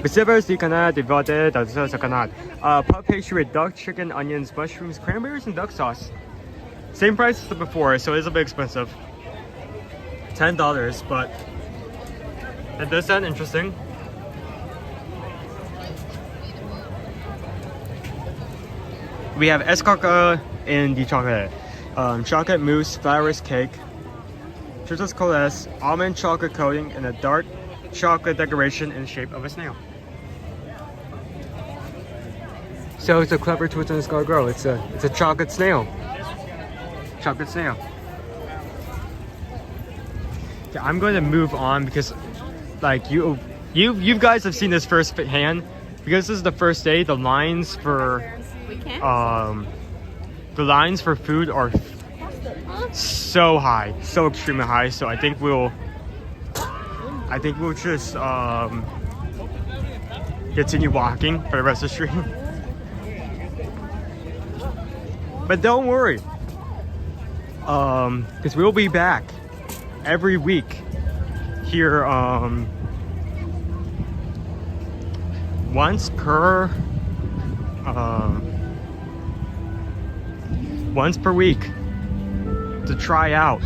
vegetables di canard devoted puff pastry with duck, chicken, onions, mushrooms, cranberries, and duck sauce. Same price as the before, so it's a bit expensive. $10, but it does sound interesting. We have escargot in the chocolate. Chocolate mousse, flourless cake, Tristas coalesce, almond chocolate coating, and a dark chocolate decoration in the shape of a snail. So it's a clever twist on escargot. It's a chocolate snail. Chocolate snail. Okay, I'm going to move on because, like you guys have seen this firsthand. Because this is the first day, the lines for food are so high, so extremely high. So I think we'll just continue walking for the rest of the stream. But don't worry, because we'll be back every week here once per week to try out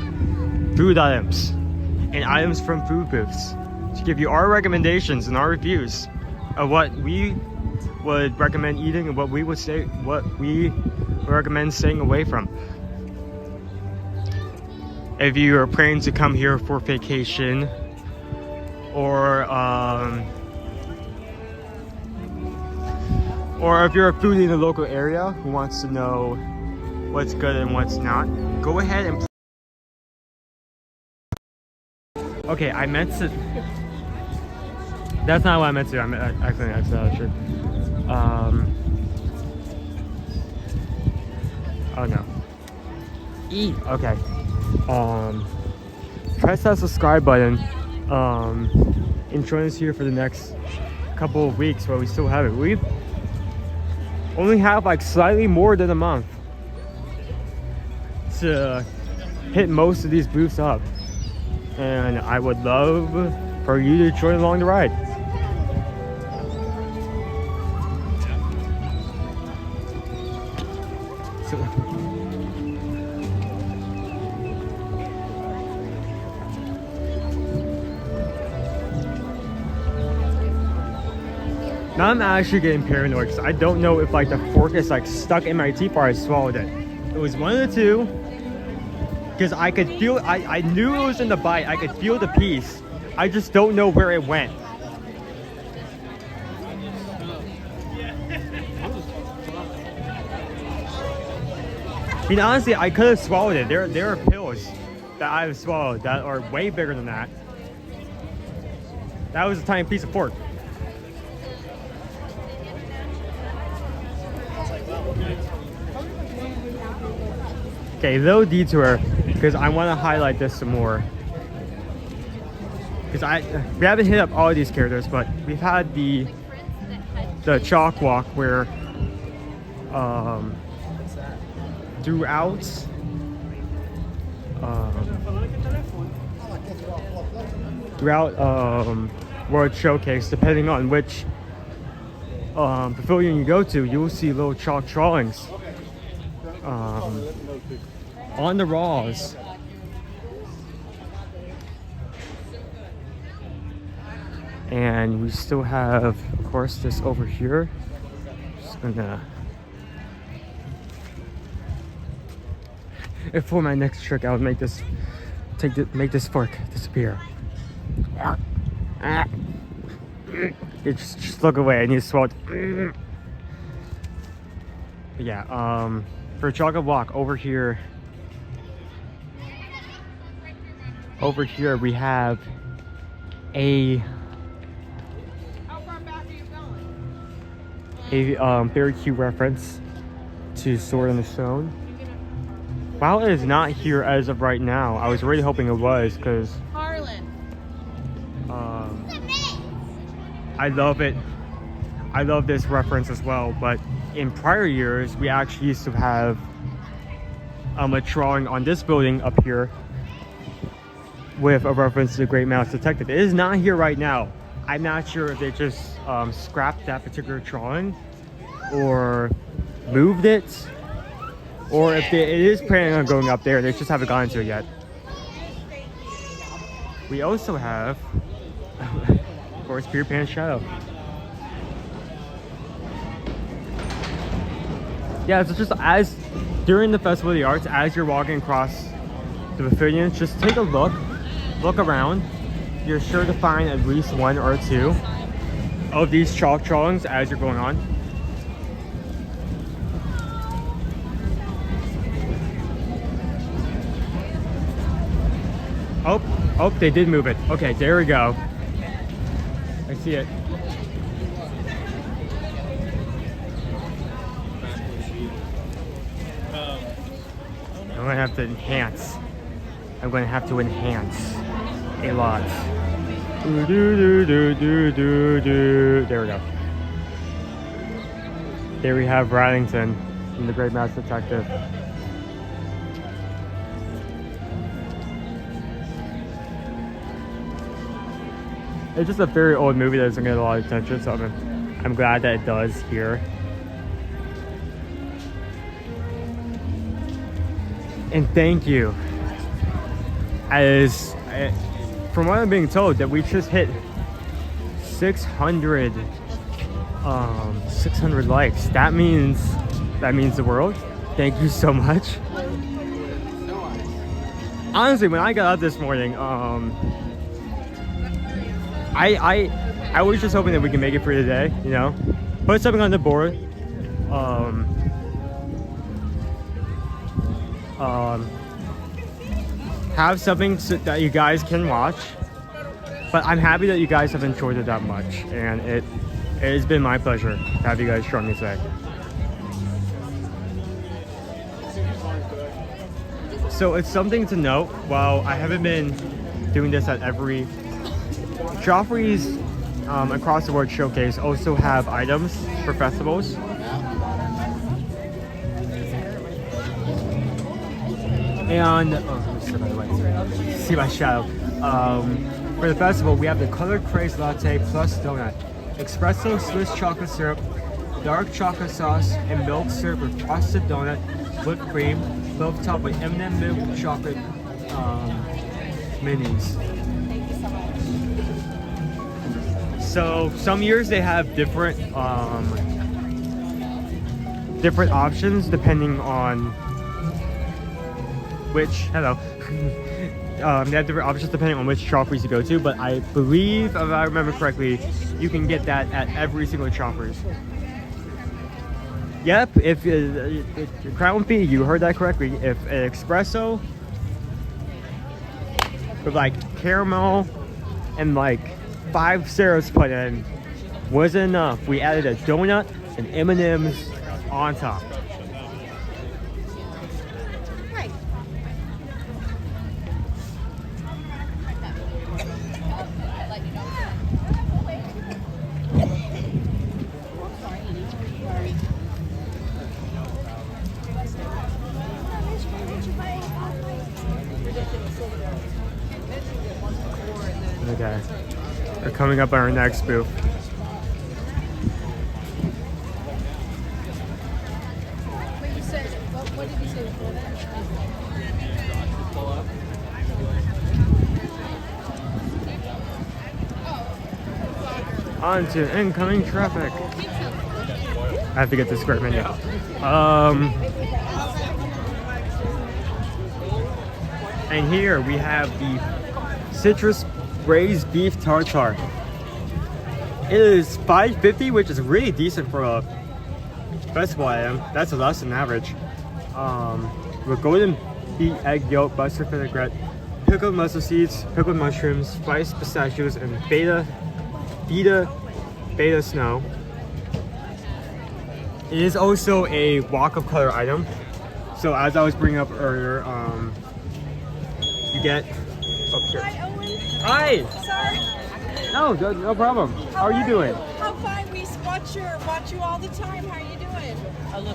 food items and items from food booths to give you our recommendations and our reviews of what we would recommend eating and what we recommend staying away from. If you are planning to come here for vacation, or if you're a foodie in the local area who wants to know what's good and what's not, go ahead and... Okay, I meant to... That's not what I meant to. I accidentally exited shirt. Oh no. Eat. Okay. Press that subscribe button. And join us here for the next couple of weeks while we still have it. We only have like slightly more than a month to hit most of these booths up, and I would love for you to join along the ride. Now I'm actually getting paranoid because I don't know if like the fork is like stuck in my teeth or I swallowed it. It was one of the two, because I could feel, I knew it was in the bite. I could feel the piece. I just don't know where it went. I mean, honestly, I could have swallowed it. There are pills that I've swallowed that are way bigger than that. That was a tiny piece of pork. Okay, little detour because I want to highlight this some more. Because we haven't hit up all of these characters, but we've had the chalk walk where throughout World Showcase, depending on which pavilion you go to, you will see little chalk drawings on the walls. And we still have, of course, this over here. Just gonna, if for my next trick, I would make this, make this fork disappear. Just look away. I need to swallow. But yeah, for a chocolate walk over here. Over here we have a very cute reference to Sword in the Stone. While it is not here as of right now, I was really hoping it was, because I love it. I love this reference as well, but in prior years, we actually used to have a drawing on this building up here with a reference to the Great Mouse Detective. It is not here right now. I'm not sure if they just scrapped that particular drawing or moved it, or if it is planning on going up there. They just haven't gotten to it yet. We also have, of course, Peter Pan's shadow. Yeah, so just as during the Festival of the Arts, as you're walking across the pavilion, just take a look around. You're sure to find at least one or two of these chalk drawings as you're going on. Oh, they did move it. Okay, there we go. I see it. I'm gonna have to enhance. I'm gonna have to enhance a lot. There we go. There we have Ridington from the Great Mouse Detective. It's just a very old movie that doesn't get a lot of attention, so I'm glad that it does here. And thank you. As from what I'm being told, that we just hit 600 likes. That means the world. Thank you so much. Honestly, when I got up this morning, I was just hoping that we can make it for today, you know, put something on the board, have something that you guys can watch. But I'm happy that you guys have enjoyed it that much, and it has been my pleasure to have you guys join me today. So it's something to note, while I haven't been doing this at every Joffrey's Across the World Showcase also have items for festivals. And see my shadow. For the festival, we have the colored craze latte plus donut, espresso Swiss chocolate syrup, dark chocolate sauce, and milk syrup with frosted donut, whipped cream, both topped with M&M milk chocolate minis. So some years they have different options depending on which they have different options depending on which Joffrey's you go to, but I believe, if I remember correctly, you can get that at every single Joffrey's. Yep, if Crown P, you heard that correctly. If an espresso with like caramel and like 5 syrups put in wasn't enough, we added a donut and M&M's on top. Okay, we're coming up on our next booth. What did you say before that? On to incoming traffic. I have to get the square menu. And here we have the citrus braised beef tartare. It is $5.50, which is really decent for a festival item. That's less than average. With golden beet egg yolk, mustard vinaigrette, pickled mussel seeds, pickled mushrooms, spiced pistachios, and beta snow. It is also a walk of color item. So as I was bringing up earlier, you get up here. Hi, Owen. Hi. Sorry. No problem. How are you doing? How fine. We watch you all the time. How are you doing?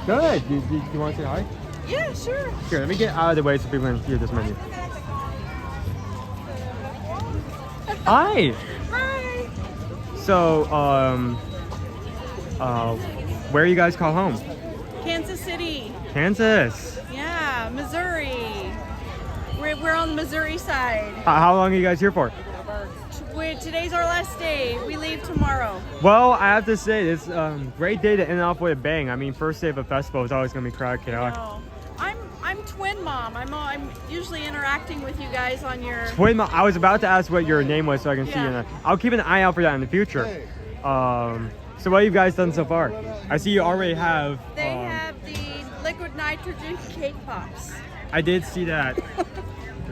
Good. Do you want to say hi? Yeah, sure. Here, let me get out of the way so people can hear this menu. Hi. Hi. So, where you guys call home? Kansas City. Kansas. Yeah, Missouri. We're on the Missouri side. How long are you guys here for? Today's our last day. We leave tomorrow. Well, I have to say, it's great day to end off with a bang. I mean, first day of a festival is always going to be crowd chaotic. I'm twin mom. I'm usually interacting with you guys on your... Twin mom. I was about to ask what your name was so I can see you. I'll keep an eye out for that in the future. So what have you guys done so far? I see you already have... They have the liquid nitrogen cake pops. I did see that.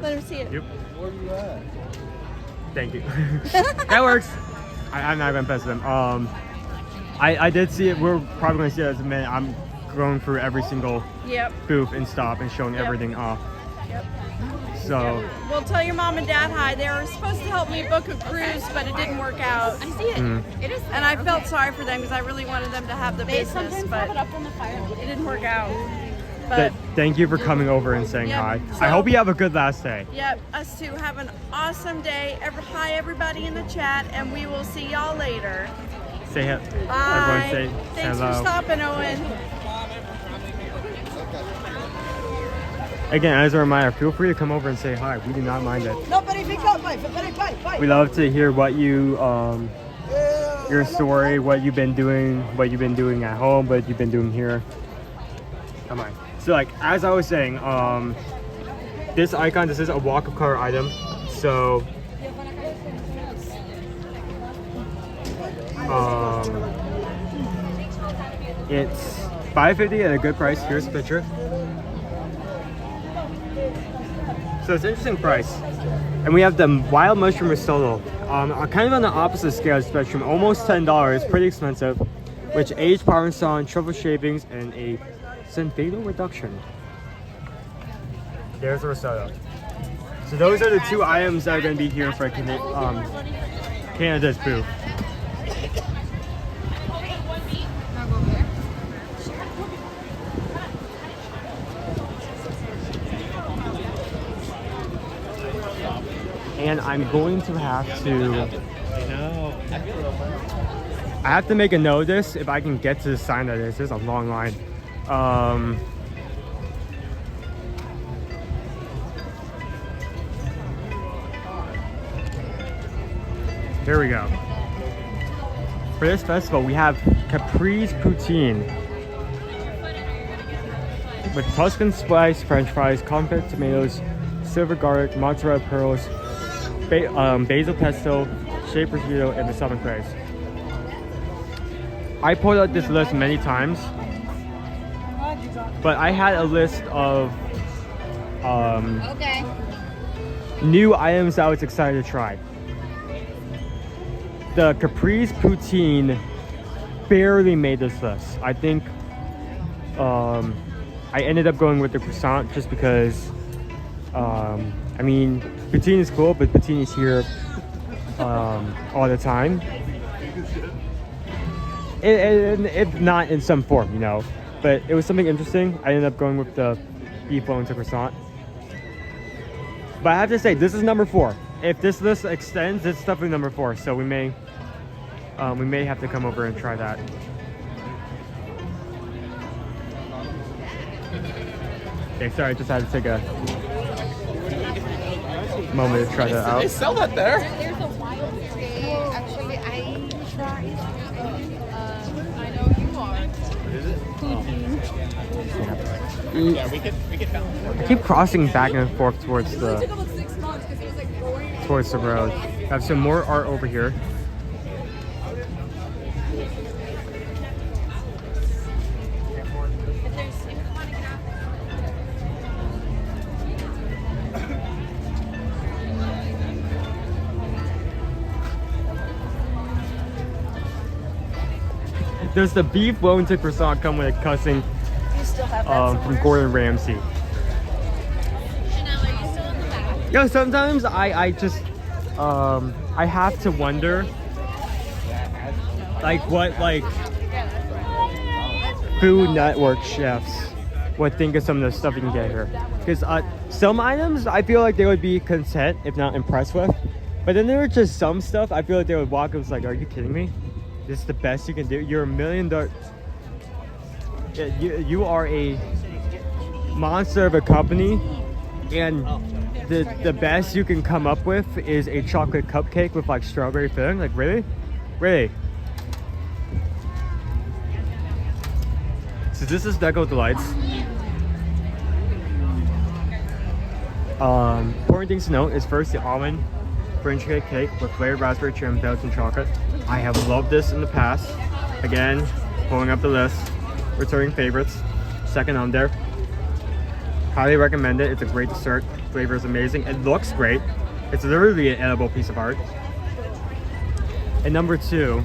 Let him see it. Yep. Where are you at? Thank you. That works. I'm not gonna pass them. I did see it. We're probably gonna see it as a minute. I'm going through every single booth and stop and showing everything off. Yep. So. Well, tell your mom and dad hi. They were supposed to help me book a cruise, but it didn't work out. I see it. It is. And I felt sorry for them because I really wanted them to have the They business, sometimes but have it up on the fire. it didn't work out. But Thank you for coming over and saying hi. So- I hope you have a good last day. yep, us two have an awesome day. Hi, everybody in the chat, and we will see y'all later. Say hello. Bye. Everyone say Thanks hello. for stopping, Owen. Again, as a reminder, feel free to come over and say hi. We do not mind it. Bye. We love to hear what you, your story, what you've been doing at home, what you've been doing here. Come on. So like, as I was saying, this icon, this is a walk of color item. So, it's $5.50 at a good price. Here's a picture. So it's an interesting price. And we have the wild mushroom risotto. Kind of on the opposite scale of the spectrum, almost $10, pretty expensive, which aged Parmesan, truffle shavings, and a Zenfado reduction. There's the risotto. So those are the two items that are going to be here for Canada's booth. And I'm going to have to... I have to make a note of this if I can get to the sign that is. There's a long line. Here we go. For this festival, we have Capri's Poutine with Tuscan spice, French fries, confit tomatoes, silver garlic, mozzarella pearls, basil pesto, shaved prosciutto, and the salmon craze. I pulled out this list many times, but I had a list of new items that I was excited to try. The Capri's Poutine barely made this list. I think I ended up going with the croissant just because I mean, poutine is cool, but poutine is here all the time. If not in some form, you know. But it was something interesting. I ended up going with the beef Wellington croissant. But I have to say, this is number 4. If this list extends, it's definitely number 4. So we may have to come over and try that. Okay, sorry, I just had to take a moment to try that out. They sell that there. There's a wild day. Actually, I tried. I know you are. What is it? Yeah, we could I keep crossing back and forth towards the road. I have some more art over here. There's the beef Wellington croissant come with a cussing from Gordon Ramsay. Chanel, are you still in the back? Yo, sometimes I just I have to wonder like what like Food Network chefs would think of some of the stuff you can get here. Because some items I feel like they would be content if not impressed with. But then there are just some stuff I feel like they would walk and was like, are you kidding me? This is the best you can do. You're $1 million. You are a monster of a company, and the best you can come up with is a chocolate cupcake with like strawberry filling. Like really? So this is Deco Delights. Important things to note is first the almond French cake with flavored raspberry trim, Belgian chocolate. I have loved this in the past. Again, pulling up the list, returning favorites. Second on there. Highly recommend it. It's a great dessert. Flavor is amazing. It looks great. It's literally an edible piece of art. And number 2,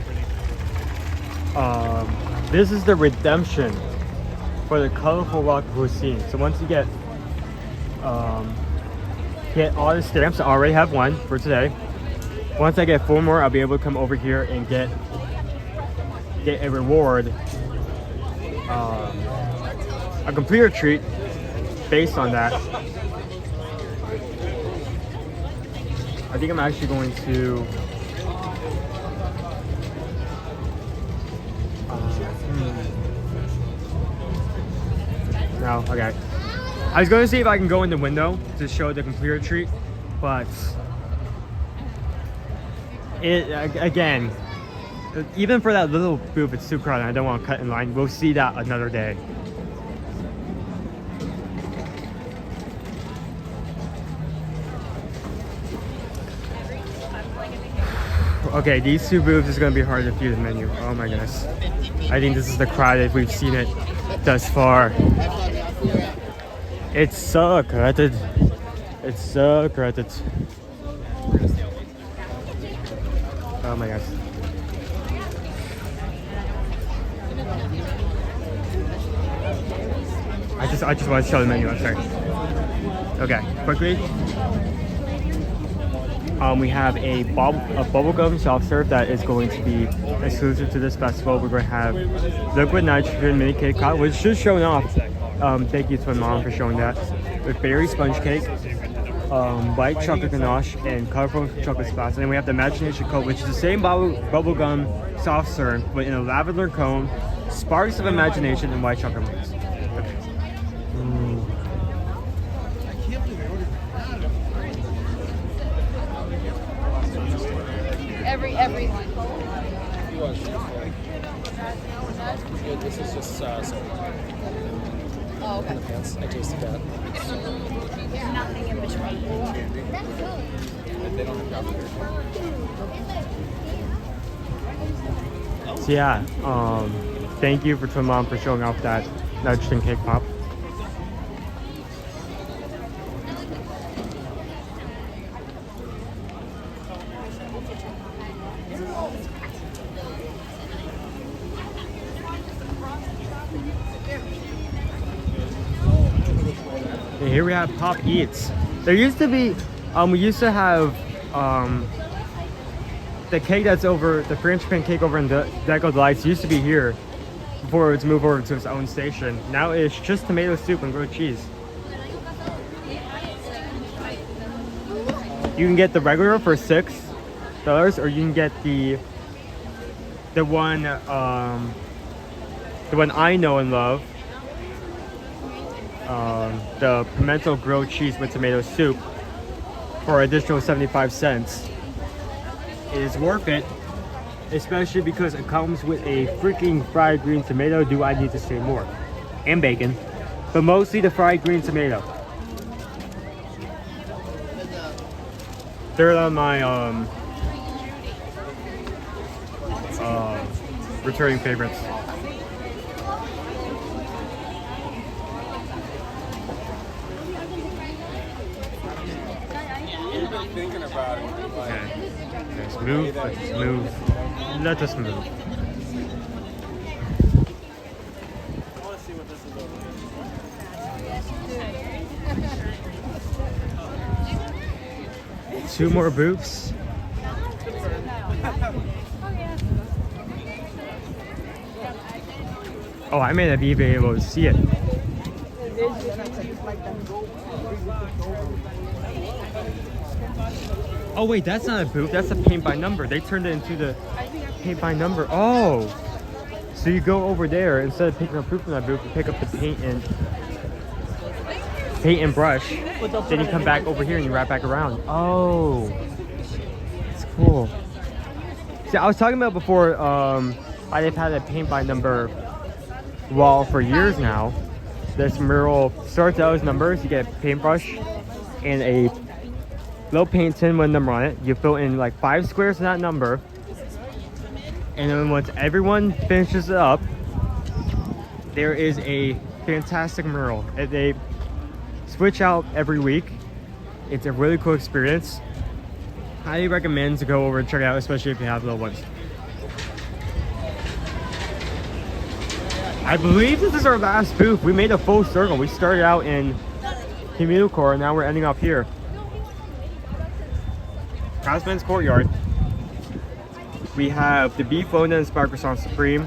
this is the redemption for the colorful rock cuisine. So once you get all the stamps, I already have one for today. Once I get 4 more, I'll be able to come over here and get a reward, a computer treat based on that. I think I'm actually going to no, okay. I was going to see if I can go in the window to show the computer treat, but again, even for that little booth, it's too crowded. I don't want to cut in line. We'll see that another day. Okay, these 2 booths is going to be hard to view the menu. Oh my goodness. I think this is the crowded we've seen it thus far. It's so crowded. It's so crowded. Oh my gosh. I just want to show the menu. I'm sorry. Okay, quickly. We have a bubblegum soft serve that is going to be exclusive to this festival. We're going to have liquid nitrogen mini cake pop, which is just showing off. Thank you to my mom for showing that. With berry sponge cake, white chocolate ganache, and colorful chocolate spots. And then we have the imagination cone, which is the same bubblegum soft serve, but in a lavender cone, sparks of imagination, and white chocolate mousse. Okay. Everyone. This is just salt. Oh, okay. I tasted that. Nothing in between. They don't have coffee. So yeah, thank you to Mom for showing off that nitrogen cake pop. And here we have Pop Eats. There used to be, we used to have the cake that's over, the French pancake over in the Deco Delights used to be here before it was moved over to its own station. Now it's just tomato soup and grilled cheese. You can get the regular for $6, or you can get the one I know and love the pimento grilled cheese with tomato soup for an additional 75 cents is worth it, especially because it comes with a freaking fried green tomato. Do I need to say more? And bacon, but mostly the fried green tomato. Third on my returning favorites. Thinking about it. Okay. Let's move. Let's move. Let us move. I want to see what this is over. Two more booths. Oh, I may not be even able to see it. Oh wait, that's not a booth, that's a paint by number. They turned it into the paint by number. Oh! So you go over there, instead of picking up food from that booth, you pick up the paint and brush. Then you come back over here and you wrap back around. Oh! It's cool. See, I was talking about before, they've had a paint by number wall for years now. This mural starts out as numbers. You get a paintbrush and a little paint tin with a number on it. You fill in like 5 squares of that number, and then once everyone finishes it up, there is a fantastic mural. They switch out every week. It's a really cool experience. Highly recommend to go over and check it out, especially if you have little ones. I believe this is our last booth. We made a full circle. We started out in Communicore, and now we're ending up here. Craftsman's Courtyard. We have the beef London inspired croissant supreme.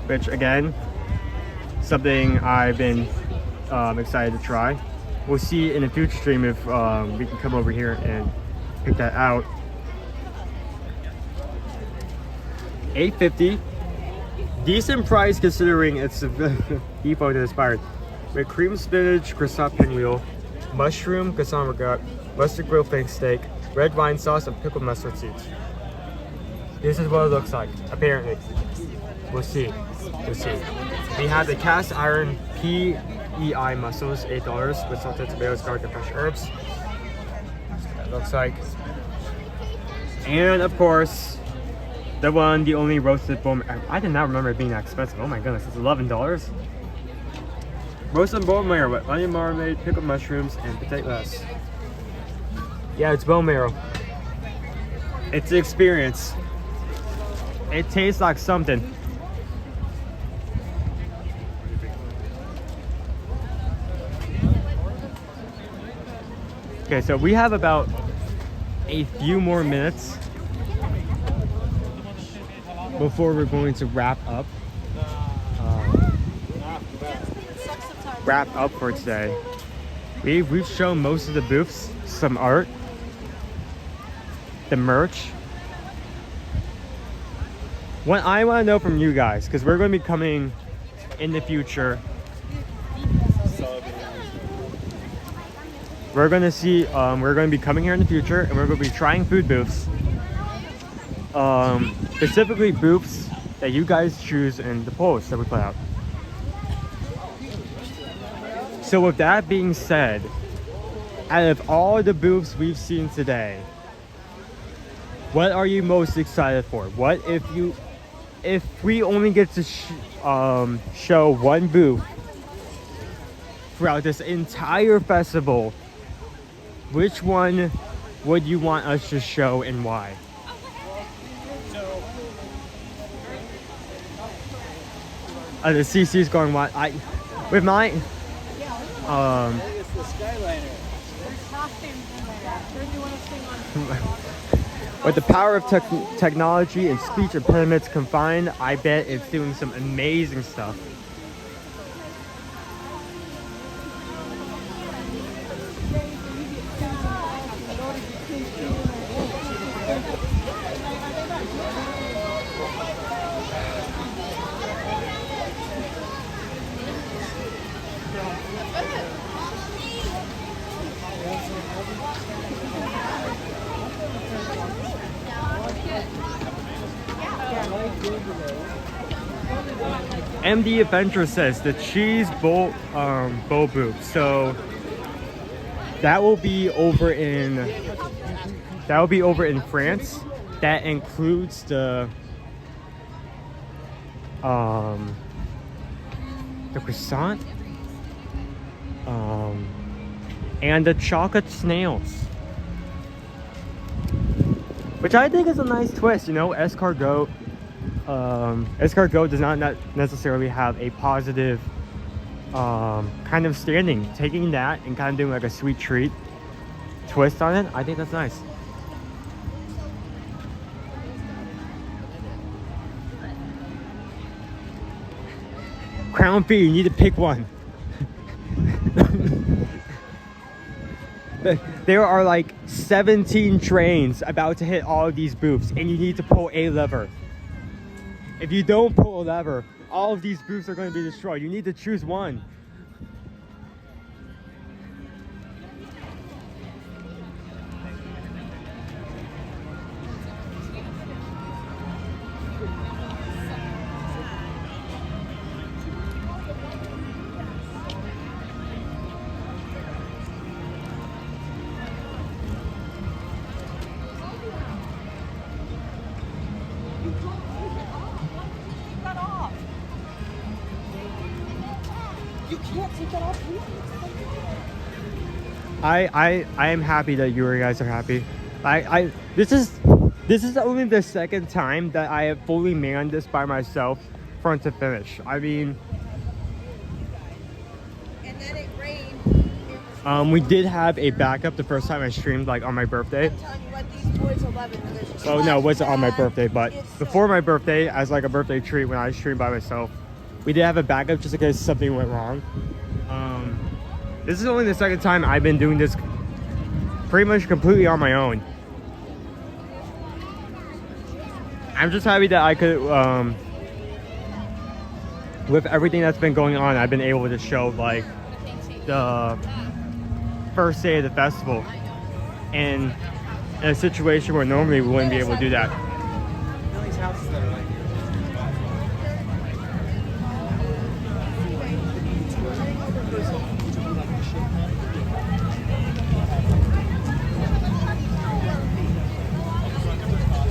Which again, something I've been excited to try. We'll see in a future stream if we can come over here and pick that out. $8.50. Decent price considering it's beef London inspired. With cream spinach, croissant pinwheel, mushroom, croissant ragout, mustard grilled flank steak, red wine sauce, and pickled mustard seeds. This is what it looks like, apparently. We'll see. We'll see. We have the cast iron PEI mussels, $8 with salted tomatoes, garlic, and fresh herbs. That's what that looks like. And of course, the one, the only roasted bone. I did not remember it being that expensive. Oh my goodness, it's $11. Roasted bone marrow with onion marmalade, pickled mushrooms, and potatoes. Yeah, it's bone marrow. It's an experience. It tastes like something. Okay, so we have about a few more minutes before we're going to wrap up. For today. We've shown most of the booths, some art, the merch. What I want to know from you guys, because we're going to be coming in the future. We're going to see, we're going to be coming here in the future, and we're going to be trying food booths. Specifically booths that you guys choose in the polls that we put out. So with that being said, out of all the booths we've seen today, what are you most excited for? What if we only get to show one booth throughout this entire festival, which one would you want us to show and why? The CC's going what? With my It's the Skyliner. with the power of technology and speech impediments combined, I bet it's doing some amazing stuff. MD Adventure says the cheese bowl boop. So that will be over in France. That includes the croissant and the chocolate snails, which I think is a nice twist. You know, escargot does not necessarily have a positive kind of standing. Taking that and kind of doing like a sweet treat twist on it, I think that's nice. Crown B, you need to pick one. There are like 17 trains about to hit all of these booths, and you need to pull a lever. If you don't pull a lever, all of these booths are going to be destroyed. You need to choose one. I am happy that you guys are happy. This is only the second time that I have fully manned this by myself, front to finish. I mean, And then it rained. we did have a backup the first time I streamed, like on my birthday. I'm telling you what, these boys will love it. Oh no, it wasn't on my birthday, but before my birthday, as like a birthday treat when I streamed by myself, we did have a backup just in case something went wrong. This is only the second time I've been doing this pretty much completely on my own. I'm just happy that I could, with everything that's been going on, I've been able to show like the first day of the festival in a situation where normally we wouldn't be able to do that.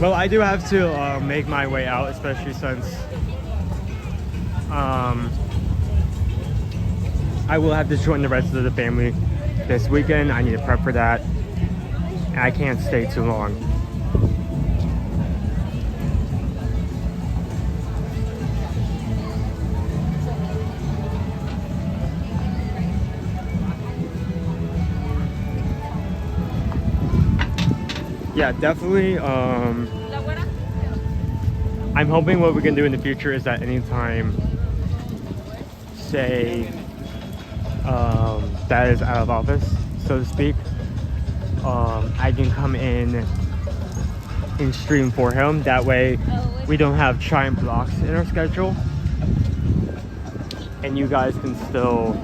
Well, I do have to make my way out, especially since I will have to join the rest of the family this weekend. I need to prep for that, and I can't stay too long. Yeah, definitely. I'm hoping what we can do in the future is that anytime, say, Dad is out of office, so to speak, I can come in and stream for him. That way, we don't have giant blocks in our schedule, and you guys can still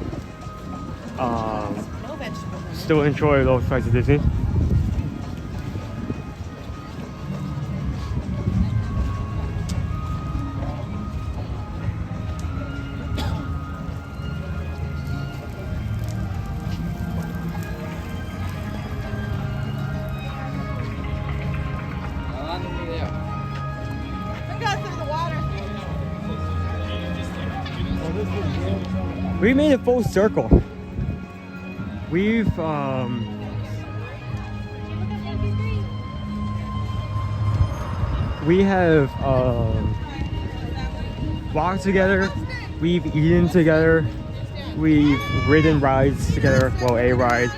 enjoy those sides of Disney. We made a full circle. We have walked together, we've eaten together, we've ridden rides together, well, a ride.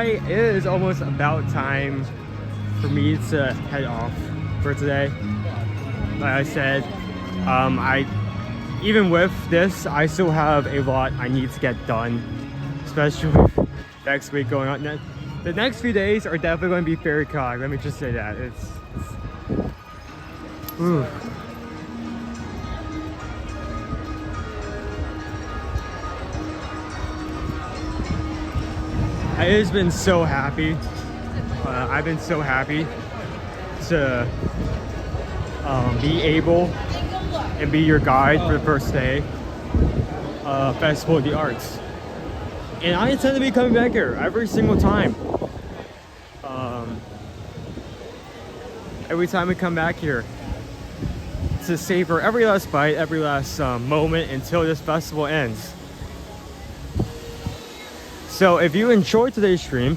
It is almost about time for me to head off for today. Like I said, even with this, I still have a lot I need to get done, especially with next week going on. The next few days are definitely going to be very chaotic. Let me just say that. Ooh. I just been so happy I've been so happy to be able and be your guide for the first day of Festival of the Arts. And I intend to be coming back here every single time. Every time we come back here to savor every last bite, every last moment until this festival ends. So if you enjoyed today's stream,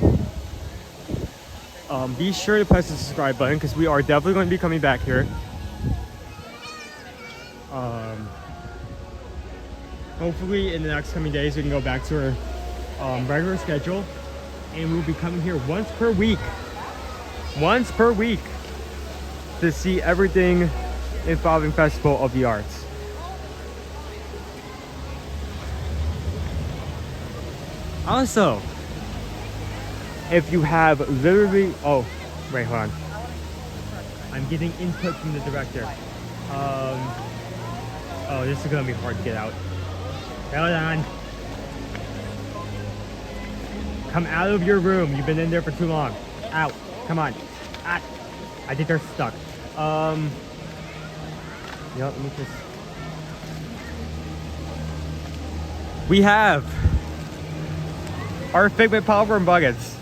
be sure to press the subscribe button because we are definitely going to be coming back here. Hopefully in the next coming days we can go back to our regular schedule, and we'll be coming here once per week to see everything involving Festival of the Arts. Also, if you have literally, oh wait, hold on, I'm getting input from the director. Oh, this is gonna be hard to get out. Hold on. Come out of your room. You've been in there for too long. Out. Come on. Ah. I think they're stuck. Let me just. We have our Figment popcorn buckets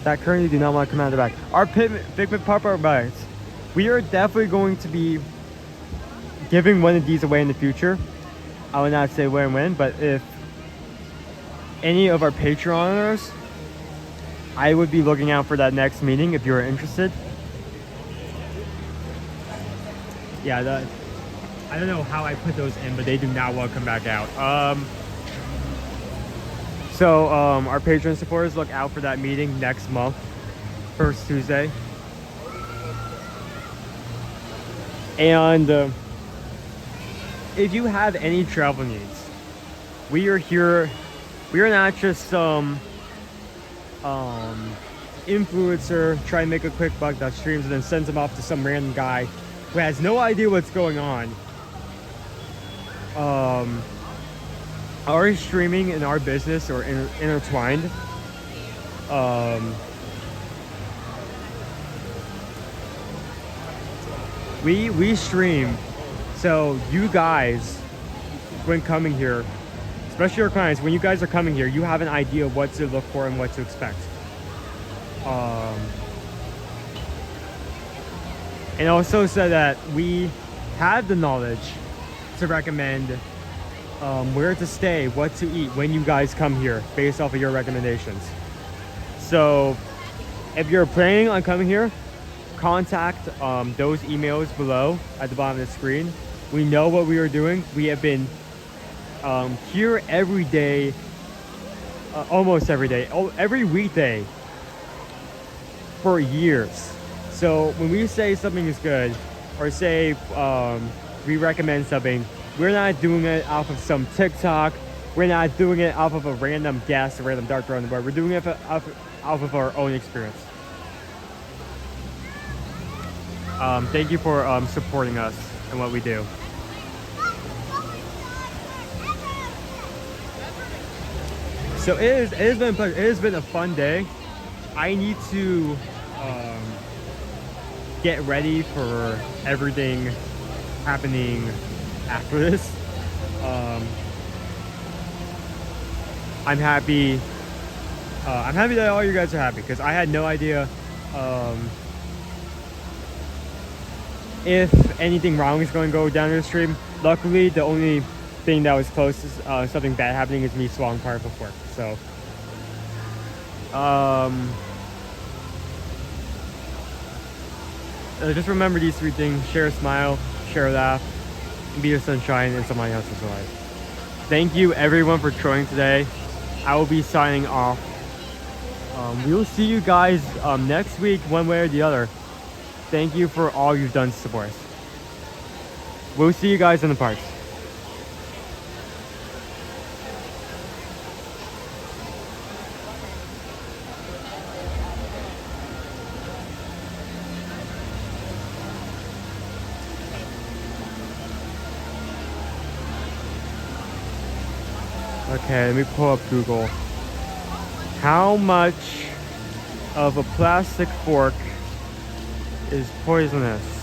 that currently do not want to come out of the back. Our Figment popcorn buckets. We are definitely going to be giving one of these away in the future. I would not say when, but if any of our Patreoners, I would be looking out for that next meeting if you're interested. Yeah, I don't know how I put those in, but they do not want to come back out. So our Patreon supporters, look out for that meeting next month, first Tuesday. And if you have any travel needs, we are here. We are not just some influencer trying to make a quick buck that streams and then sends them off to some random guy who has no idea what's going on. Our streaming and our business are intertwined. We stream, so you guys, when coming here, especially our clients, when you guys are coming here, you have an idea of what to look for and what to expect. And also so that we have the knowledge to recommend where to stay, what to eat when you guys come here based off of your recommendations. So if you're planning on coming here, contact those emails below at the bottom of the screen. We know what we are doing. We have been here every day, almost every day, every weekday for years. So when we say something is good, or say we recommend something, we're not doing it off of some TikTok. We're not doing it off of a random guest, a random doctor on the board. We're doing it off of our own experience. Thank you for supporting us and what we do. So it has been a pleasure. It has been a fun day. I need to get ready for everything happening after this. I'm happy. I'm happy that all you guys are happy because I had no idea if anything wrong is going to go down in the stream. Luckily, the only thing that was close to something bad happening is me swallowing part of work. So, just remember these three things: share a smile, share a laugh, and be a sunshine in somebody else's life. Thank you everyone for joining today. I will be signing off. We will see you guys next week, one way or the other. Thank you for all you've done to support us. We'll see you guys in the parks. Okay, let me pull up Google. How much of a plastic fork is poisonous.